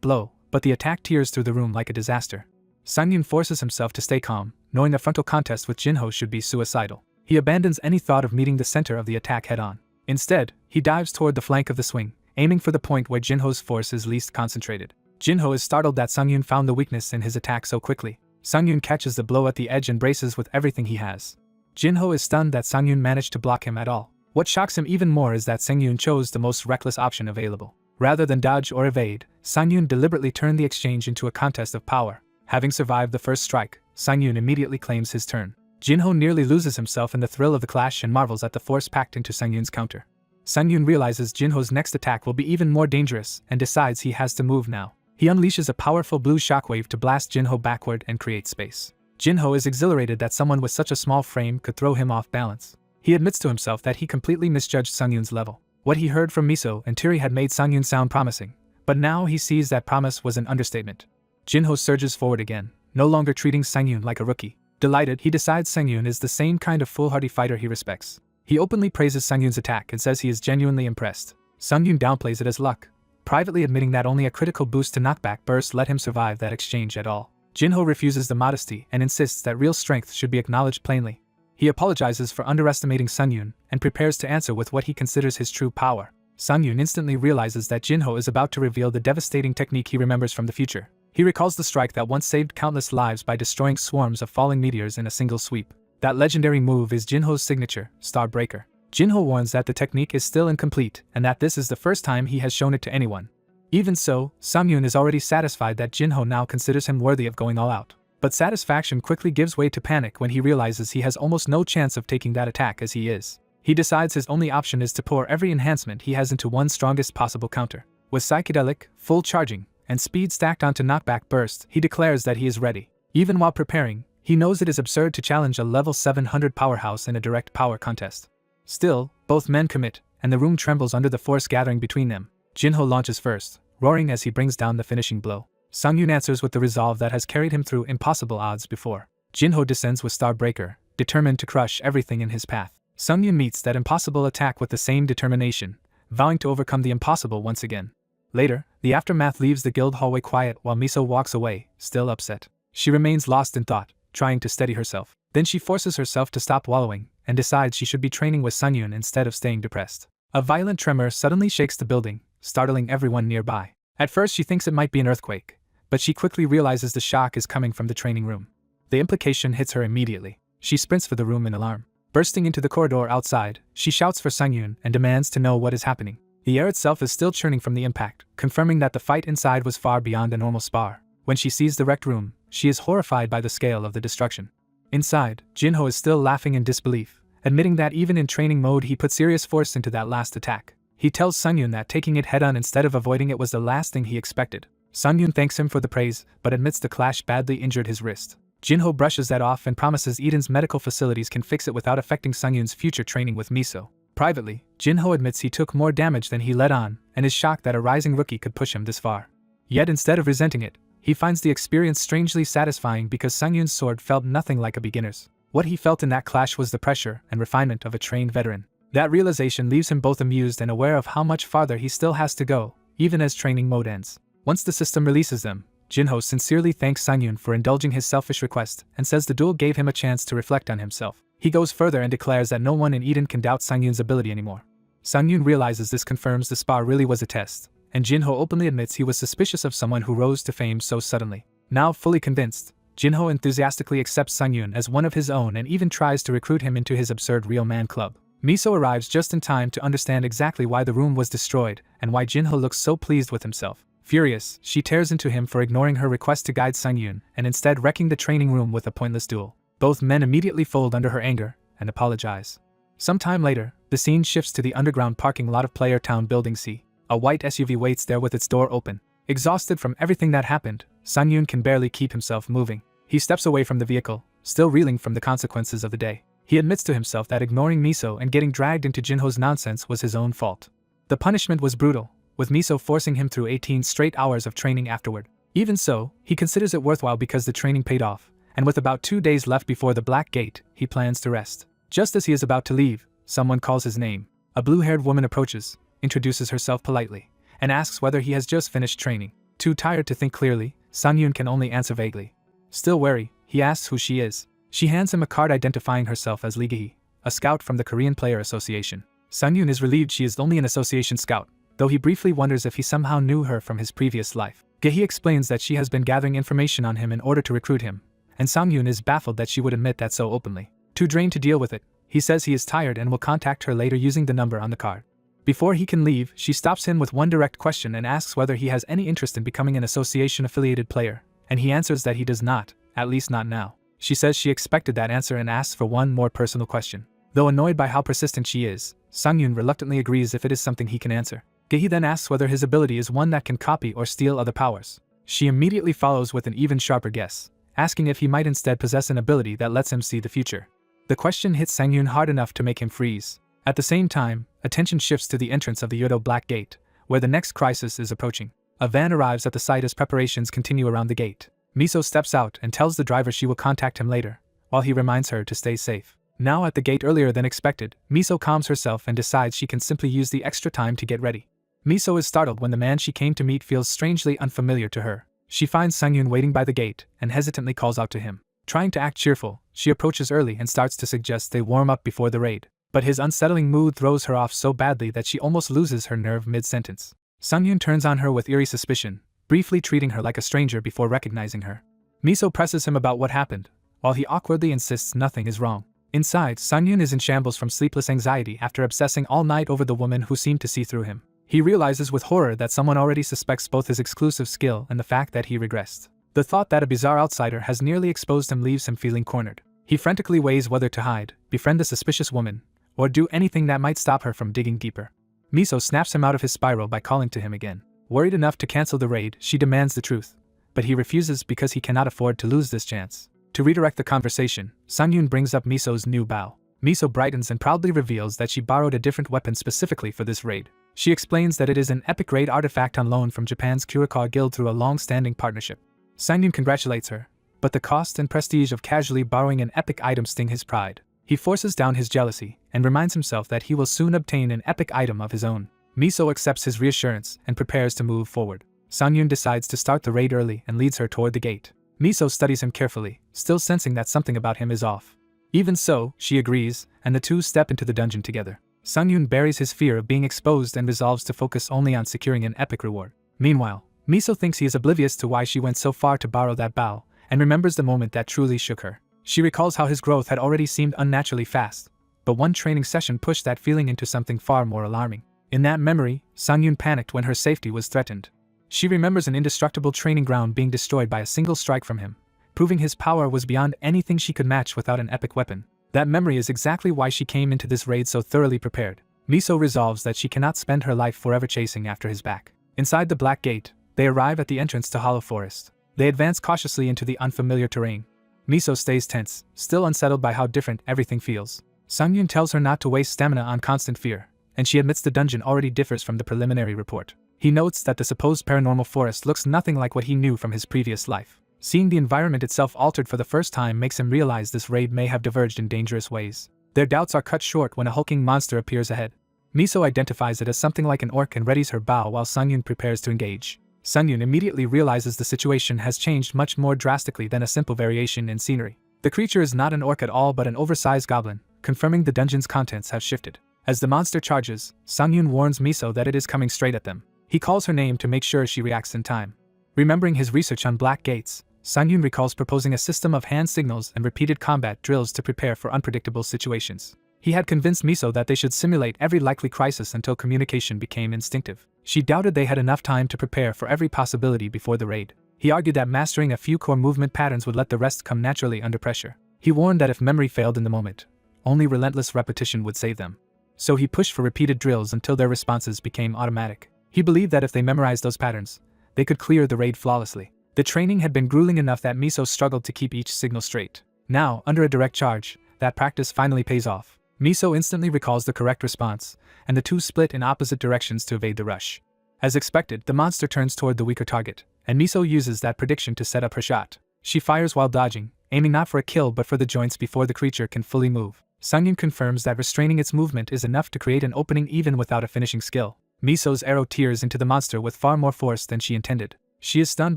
blow, but the attack tears through the room like a disaster. Sang-yoon forces himself to stay calm, knowing a frontal contest with Jinho should be suicidal. He abandons any thought of meeting the center of the attack head-on. Instead, he dives toward the flank of the swing, aiming for the point where Jinho's force is least concentrated. Jinho is startled that Sang-yoon found the weakness in his attack so quickly. Sang-yoon catches the blow at the edge and braces with everything he has. Jinho is stunned that Sang-yoon managed to block him at all. What shocks him even more is that Sang-yoon chose the most reckless option available. Rather than dodge or evade, Sang-yoon deliberately turned the exchange into a contest of power. Having survived the first strike, Sang-yoon immediately claims his turn. Jinho nearly loses himself in the thrill of the clash and marvels at the force packed into Sang-yoon's counter. Sang-yoon realizes Jinho's next attack will be even more dangerous and decides he has to move now. He unleashes a powerful blue shockwave to blast Jinho backward and create space. Jinho is exhilarated that someone with such a small frame could throw him off balance. He admits to himself that he completely misjudged Sang-yoon's level. What he heard from Miso and Tiri had made Sang-yoon sound promising, but now he sees that promise was an understatement. Jinho surges forward again, no longer treating Sang-yoon like a rookie. Delighted, he decides Sang-yoon is the same kind of foolhardy fighter he respects. He openly praises Sang-yoon's attack and says he is genuinely impressed. Sang-yoon downplays it as luck, privately admitting that only a critical boost to knockback burst let him survive that exchange at all. Jinho refuses the modesty and insists that real strength should be acknowledged plainly. He apologizes for underestimating Sungyun and prepares to answer with what he considers his true power. Sungyun instantly realizes that Jinho is about to reveal the devastating technique he remembers from the future. He recalls the strike that once saved countless lives by destroying swarms of falling meteors in a single sweep. That legendary move is Jinho's signature, Star Breaker. Jinho warns that the technique is still incomplete and that this is the first time he has shown it to anyone. Even so, Sungyun is already satisfied that Jinho now considers him worthy of going all out. But satisfaction quickly gives way to panic when he realizes he has almost no chance of taking that attack as he is. He decides his only option is to pour every enhancement he has into one strongest possible counter. With psychedelic, full charging, and speed stacked onto knockback burst, he declares that he is ready. Even while preparing, he knows it is absurd to challenge a level 700 powerhouse in a direct power contest. Still, both men commit, and the room trembles under the force gathering between them. Jinho launches first, roaring as he brings down the finishing blow. Sungyun answers with the resolve that has carried him through impossible odds before. Jinho descends with Star Breaker, determined to crush everything in his path. Sungyun meets that impossible attack with the same determination, vowing to overcome the impossible once again. Later, the aftermath leaves the guild hallway quiet while Miso walks away, still upset. She remains lost in thought, trying to steady herself. Then she forces herself to stop wallowing, and decides she should be training with Sungyun instead of staying depressed. A violent tremor suddenly shakes the building, startling everyone nearby. At first she thinks it might be an earthquake, but she quickly realizes the shock is coming from the training room. The implication hits her immediately. She sprints for the room in alarm. Bursting into the corridor outside, she shouts for Sungyun and demands to know what is happening. The air itself is still churning from the impact, confirming that the fight inside was far beyond a normal spar. When she sees the wrecked room, she is horrified by the scale of the destruction. Inside, Jinho is still laughing in disbelief, admitting that even in training mode he put serious force into that last attack. He tells Sungyun that taking it head-on instead of avoiding it was the last thing he expected. Sungyun thanks him for the praise, but admits the clash badly injured his wrist. Jinho brushes that off and promises Eden's medical facilities can fix it without affecting Sungyun's future training with Miso. Privately, Jinho admits he took more damage than he let on, and is shocked that a rising rookie could push him this far. Yet instead of resenting it, he finds the experience strangely satisfying because Sungyun's sword felt nothing like a beginner's. What he felt in that clash was the pressure and refinement of a trained veteran. That realization leaves him both amused and aware of how much farther he still has to go, even as training mode ends. Once the system releases them, Jinho sincerely thanks Sungyun for indulging his selfish request and says the duel gave him a chance to reflect on himself. He goes further and declares that no one in Eden can doubt Sungyun's ability anymore. Sungyun realizes this confirms the spar really was a test, and Jinho openly admits he was suspicious of someone who rose to fame so suddenly. Now fully convinced, Jinho enthusiastically accepts Sungyun as one of his own and even tries to recruit him into his absurd real man club. Miso arrives just in time to understand exactly why the room was destroyed and why Jinho looks so pleased with himself. Furious, she tears into him for ignoring her request to guide Sungyun and instead wrecking the training room with a pointless duel. Both men immediately fold under her anger and apologize. Some time later, the scene shifts to the underground parking lot of Player Town Building C. A white SUV waits there with its door open. Exhausted from everything that happened, Sungyun can barely keep himself moving. He steps away from the vehicle, still reeling from the consequences of the day. He admits to himself that ignoring Miso and getting dragged into Jinho's nonsense was his own fault. The punishment was brutal, with Miso forcing him through 18 straight hours of training afterward. Even so, he considers it worthwhile because the training paid off, and with about 2 days left before the Black Gate, he plans to rest. Just as he is about to leave, someone calls his name. A blue-haired woman approaches, introduces herself politely, and asks whether he has just finished training. Too tired to think clearly, Sungyun can only answer vaguely. Still wary, he asks who she is. She hands him a card identifying herself as Lee Gi, a scout from the Korean Player Association. Sungyun is relieved she is only an association scout, though he briefly wonders if he somehow knew her from his previous life. Gehi explains that she has been gathering information on him in order to recruit him, and Sungyun is baffled that she would admit that so openly. Too drained to deal with it, he says he is tired and will contact her later using the number on the card. Before he can leave, she stops him with one direct question and asks whether he has any interest in becoming an association-affiliated player, and he answers that he does not, at least not now. She says she expected that answer and asks for one more personal question. Though annoyed by how persistent she is, Sungyun reluctantly agrees if it is something he can answer. Gehi then asks whether his ability is one that can copy or steal other powers. She immediately follows with an even sharper guess, asking if he might instead possess an ability that lets him see the future. The question hits Sungyun hard enough to make him freeze. At the same time, attention shifts to the entrance of the Yodo Black Gate, where the next crisis is approaching. A van arrives at the site as preparations continue around the gate. Miso steps out and tells the driver she will contact him later, while he reminds her to stay safe. Now at the gate earlier than expected, Miso calms herself and decides she can simply use the extra time to get ready. Miso is startled when the man she came to meet feels strangely unfamiliar to her. She finds Sungyun waiting by the gate and hesitantly calls out to him. Trying to act cheerful, she approaches early and starts to suggest they warm up before the raid. But his unsettling mood throws her off so badly that she almost loses her nerve mid-sentence. Sungyun turns on her with eerie suspicion, briefly treating her like a stranger before recognizing her. Miso presses him about what happened, while he awkwardly insists nothing is wrong. Inside, Sungyun is in shambles from sleepless anxiety after obsessing all night over the woman who seemed to see through him. He realizes with horror that someone already suspects both his exclusive skill and the fact that he regressed. The thought that a bizarre outsider has nearly exposed him leaves him feeling cornered. He frantically weighs whether to hide, befriend the suspicious woman, or do anything that might stop her from digging deeper. Miso snaps him out of his spiral by calling to him again. Worried enough to cancel the raid, she demands the truth, but he refuses because he cannot afford to lose this chance. To redirect the conversation, Sungyun brings up Miso's new bow. Miso brightens and proudly reveals that she borrowed a different weapon specifically for this raid. She explains that it is an epic raid artifact on loan from Japan's Kurikawa Guild through a long-standing partnership. Sungyun congratulates her, but the cost and prestige of casually borrowing an epic item sting his pride. He forces down his jealousy and reminds himself that he will soon obtain an epic item of his own. Miso accepts his reassurance and prepares to move forward. Sungyun decides to start the raid early and leads her toward the gate. Miso studies him carefully, still sensing that something about him is off. Even so, she agrees, and the two step into the dungeon together. Sungyun buries his fear of being exposed and resolves to focus only on securing an epic reward. Meanwhile, Miso thinks he is oblivious to why she went so far to borrow that bow, and remembers the moment that truly shook her. She recalls how his growth had already seemed unnaturally fast, but one training session pushed that feeling into something far more alarming. In that memory, Sungyun panicked when her safety was threatened. She remembers an indestructible training ground being destroyed by a single strike from him, proving his power was beyond anything she could match without an epic weapon. That memory is exactly why she came into this raid so thoroughly prepared. Miso resolves that she cannot spend her life forever chasing after his back. Inside the Black Gate, they arrive at the entrance to Hollow Forest. They advance cautiously into the unfamiliar terrain. Miso stays tense, still unsettled by how different everything feels. Sungyun tells her not to waste stamina on constant fear, and she admits the dungeon already differs from the preliminary report. He notes that the supposed paranormal forest looks nothing like what he knew from his previous life. Seeing the environment itself altered for the first time makes him realize this raid may have diverged in dangerous ways. Their doubts are cut short when a hulking monster appears ahead. Miso identifies it as something like an orc and readies her bow while Sungyun prepares to engage. Sungyun immediately realizes the situation has changed much more drastically than a simple variation in scenery. The creature is not an orc at all but an oversized goblin, confirming the dungeon's contents have shifted. As the monster charges, Sungyun warns Miso that it is coming straight at them. He calls her name to make sure she reacts in time. Remembering his research on black gates, Sungyun recalls proposing a system of hand signals and repeated combat drills to prepare for unpredictable situations. He had convinced Miso that they should simulate every likely crisis until communication became instinctive. She doubted they had enough time to prepare for every possibility before the raid. He argued that mastering a few core movement patterns would let the rest come naturally under pressure. He warned that if memory failed in the moment, only relentless repetition would save them. So he pushed for repeated drills until their responses became automatic. He believed that if they memorized those patterns, they could clear the raid flawlessly. The training had been grueling enough that Miso struggled to keep each signal straight. Now, under a direct charge, that practice finally pays off. Miso instantly recalls the correct response, and the two split in opposite directions to evade the rush. As expected, the monster turns toward the weaker target, and Miso uses that prediction to set up her shot. She fires while dodging, aiming not for a kill but for the joints before the creature can fully move. Sungyun confirms that restraining its movement is enough to create an opening even without a finishing skill. Miso's arrow tears into the monster with far more force than she intended. She is stunned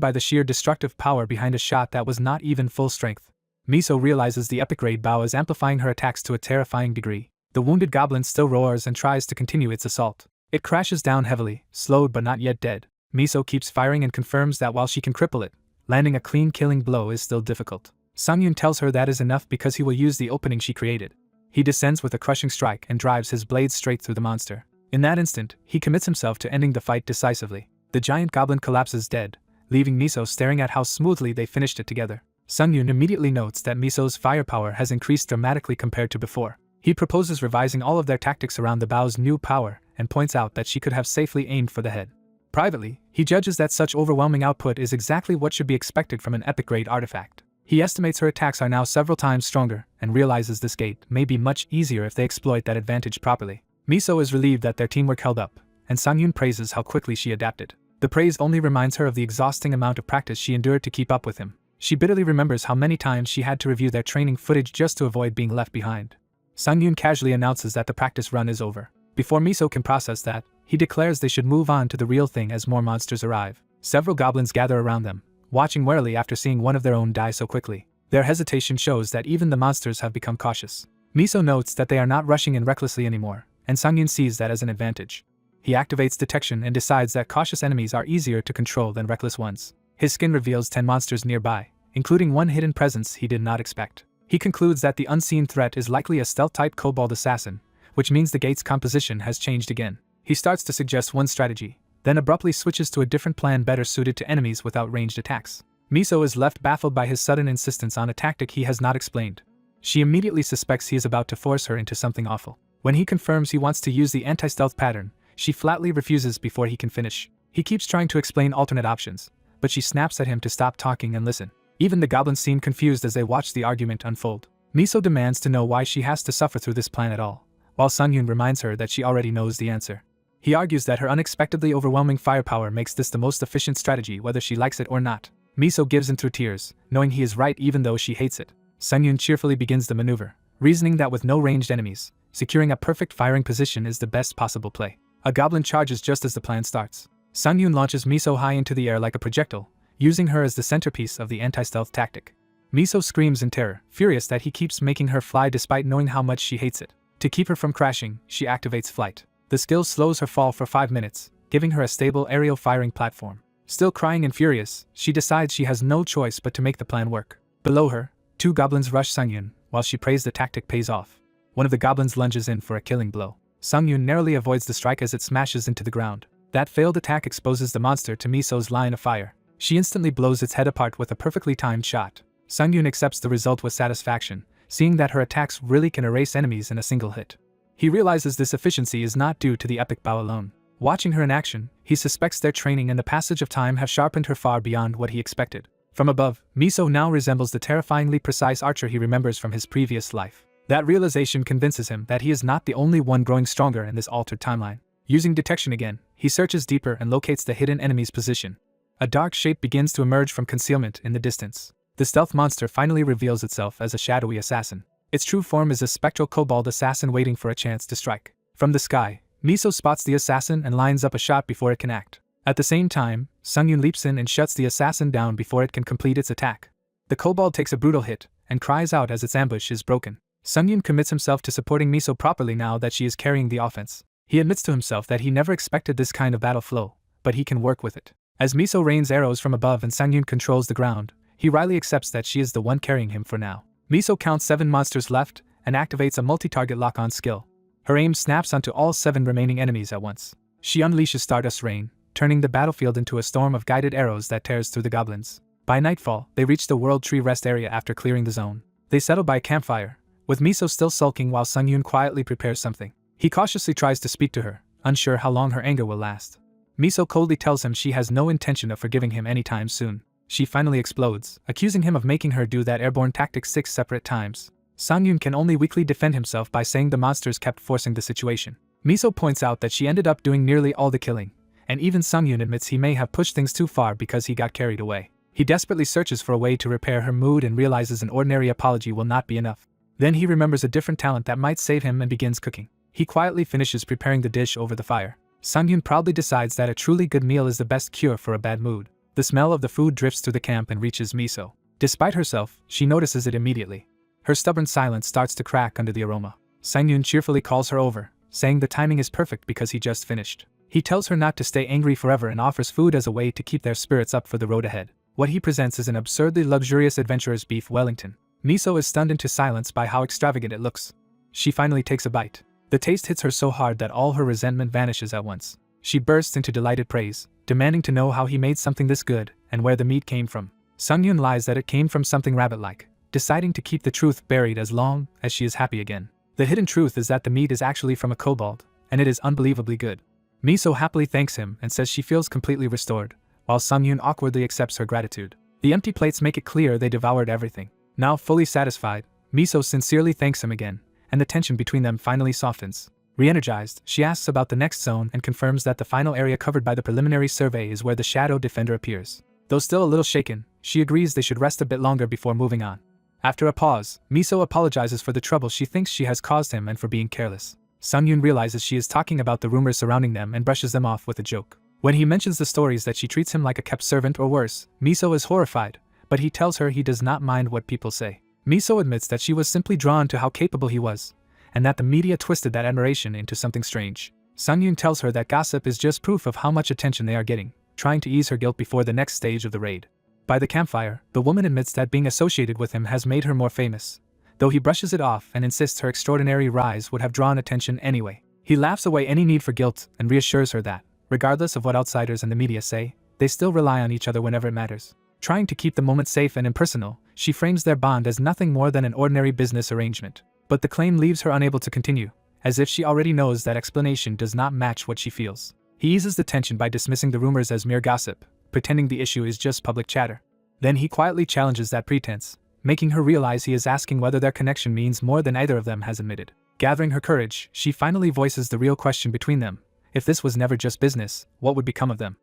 by the sheer destructive power behind a shot that was not even full strength. Miso realizes the epic raid bow is amplifying her attacks to a terrifying degree. The wounded goblin still roars and tries to continue its assault. It crashes down heavily, slowed but not yet dead. Miso keeps firing and confirms that while she can cripple it, landing a clean killing blow is still difficult. Sungyun tells her that is enough because he will use the opening she created. He descends with a crushing strike and drives his blade straight through the monster. In that instant, he commits himself to ending the fight decisively. The giant goblin collapses dead, leaving Miso staring at how smoothly they finished it together. Sungyun immediately notes that Miso's firepower has increased dramatically compared to before. He proposes revising all of their tactics around the bow's new power and points out that she could have safely aimed for the head. Privately, he judges that such overwhelming output is exactly what should be expected from an epic grade artifact. He estimates her attacks are now several times stronger and realizes this gate may be much easier if they exploit that advantage properly. Miso is relieved that their teamwork held up, and Sungyun praises how quickly she adapted. The praise only reminds her of the exhausting amount of practice she endured to keep up with him. She bitterly remembers how many times she had to review their training footage just to avoid being left behind. Sungyun casually announces that the practice run is over. Before Miso can process that, he declares they should move on to the real thing as more monsters arrive. Several goblins gather around them, watching warily after seeing one of their own die so quickly. Their hesitation shows that even the monsters have become cautious. Miso notes that they are not rushing in recklessly anymore, and Sungyun sees that as an advantage. He activates detection and decides that cautious enemies are easier to control than reckless ones. His skin reveals 10 monsters nearby, including one hidden presence he did not expect. He concludes that the unseen threat is likely a stealth-type kobold assassin, which means the gate's composition has changed again. He starts to suggest one strategy, then abruptly switches to a different plan better suited to enemies without ranged attacks. Miso is left baffled by his sudden insistence on a tactic he has not explained. She immediately suspects he is about to force her into something awful. When he confirms he wants to use the anti-stealth pattern, she flatly refuses before he can finish. He keeps trying to explain alternate options, but she snaps at him to stop talking and listen. Even the goblins seem confused as they watch the argument unfold. Miso demands to know why she has to suffer through this plan at all, while Sungyun reminds her that she already knows the answer. He argues that her unexpectedly overwhelming firepower makes this the most efficient strategy whether she likes it or not. Miso gives in through tears, knowing he is right even though she hates it. Sungyun cheerfully begins the maneuver, reasoning that with no ranged enemies, securing a perfect firing position is the best possible play. A goblin charges just as the plan starts. Sungyun launches Miso high into the air like a projectile, using her as the centerpiece of the anti-stealth tactic. Miso screams in terror, furious that he keeps making her fly despite knowing how much she hates it. To keep her from crashing, she activates flight. The skill slows her fall for 5 minutes, giving her a stable aerial firing platform. Still crying and furious, she decides she has no choice but to make the plan work. Below her, 2 goblins rush Sungyun, while she prays the tactic pays off. One of the goblins lunges in for a killing blow. Sungyun narrowly avoids the strike as it smashes into the ground. That failed attack exposes the monster to Miso's line of fire. She instantly blows its head apart with a perfectly timed shot. Sungyun accepts the result with satisfaction, seeing that her attacks really can erase enemies in a single hit. He realizes this efficiency is not due to the epic bow alone. Watching her in action, he suspects their training and the passage of time have sharpened her far beyond what he expected. From above, Miso now resembles the terrifyingly precise archer he remembers from his previous life. That realization convinces him that he is not the only one growing stronger in this altered timeline. Using detection again, he searches deeper and locates the hidden enemy's position. A dark shape begins to emerge from concealment in the distance. The stealth monster finally reveals itself as a shadowy assassin. Its true form is a spectral kobold assassin waiting for a chance to strike. From the sky, Miso spots the assassin and lines up a shot before it can act. At the same time, Sungyun leaps in and shuts the assassin down before it can complete its attack. The kobold takes a brutal hit and cries out as its ambush is broken. Sungyun commits himself to supporting Miso properly now that she is carrying the offense. He admits to himself that he never expected this kind of battle flow, but he can work with it. As Miso rains arrows from above and Sungyun controls the ground, he wryly accepts that she is the one carrying him for now. Miso counts 7 monsters left and activates a multi-target lock-on skill. Her aim snaps onto all 7 remaining enemies at once. She unleashes Stardust Rain, turning the battlefield into a storm of guided arrows that tears through the goblins. By nightfall, they reach the World Tree Rest area after clearing the zone. They settle by a campfire, with Miso still sulking while Sungyun quietly prepares something. He cautiously tries to speak to her, unsure how long her anger will last. Miso coldly tells him she has no intention of forgiving him anytime soon. She finally explodes, accusing him of making her do that airborne tactic 6 separate times. Sungyun can only weakly defend himself by saying the monsters kept forcing the situation. Miso points out that she ended up doing nearly all the killing, and even Sungyun admits he may have pushed things too far because he got carried away. He desperately searches for a way to repair her mood and realizes an ordinary apology will not be enough. Then he remembers a different talent that might save him and begins cooking. He quietly finishes preparing the dish over the fire. Sungyun proudly decides that a truly good meal is the best cure for a bad mood. The smell of the food drifts through the camp and reaches Miso. Despite herself, she notices it immediately. Her stubborn silence starts to crack under the aroma. Sungyun cheerfully calls her over, saying the timing is perfect because he just finished. He tells her not to stay angry forever and offers food as a way to keep their spirits up for the road ahead. What he presents is an absurdly luxurious adventurer's beef Wellington. Miso is stunned into silence by how extravagant it looks. She finally takes a bite. The taste hits her so hard that all her resentment vanishes at once. She bursts into delighted praise, demanding to know how he made something this good and where the meat came from. Sungyun lies that it came from something rabbit-like, deciding to keep the truth buried as long as she is happy again. The hidden truth is that the meat is actually from a kobold, and it is unbelievably good. Miso happily thanks him and says she feels completely restored, while Sungyun awkwardly accepts her gratitude. The empty plates make it clear they devoured everything. Now fully satisfied, Miso sincerely thanks him again, and the tension between them finally softens. Re-energized, she asks about the next zone and confirms that the final area covered by the preliminary survey is where the Shadow Defender appears. Though still a little shaken, she agrees they should rest a bit longer before moving on. After a pause, Miso apologizes for the trouble she thinks she has caused him and for being careless. Sungyun realizes she is talking about the rumors surrounding them and brushes them off with a joke. When he mentions the stories that she treats him like a kept servant or worse, Miso is horrified, but he tells her he does not mind what people say. Miso admits that she was simply drawn to how capable he was, and that the media twisted that admiration into something strange. Sungyun tells her that gossip is just proof of how much attention they are getting, trying to ease her guilt before the next stage of the raid. By the campfire, the woman admits that being associated with him has made her more famous, though he brushes it off and insists her extraordinary rise would have drawn attention anyway. He laughs away any need for guilt and reassures her that, regardless of what outsiders and the media say, they still rely on each other whenever it matters. Trying to keep the moment safe and impersonal, she frames their bond as nothing more than an ordinary business arrangement. But the claim leaves her unable to continue, as if she already knows that explanation does not match what she feels. He eases the tension by dismissing the rumors as mere gossip, pretending the issue is just public chatter. Then he quietly challenges that pretense, making her realize he is asking whether their connection means more than either of them has admitted. Gathering her courage, she finally voices the real question between them. If this was never just business, what would become of them?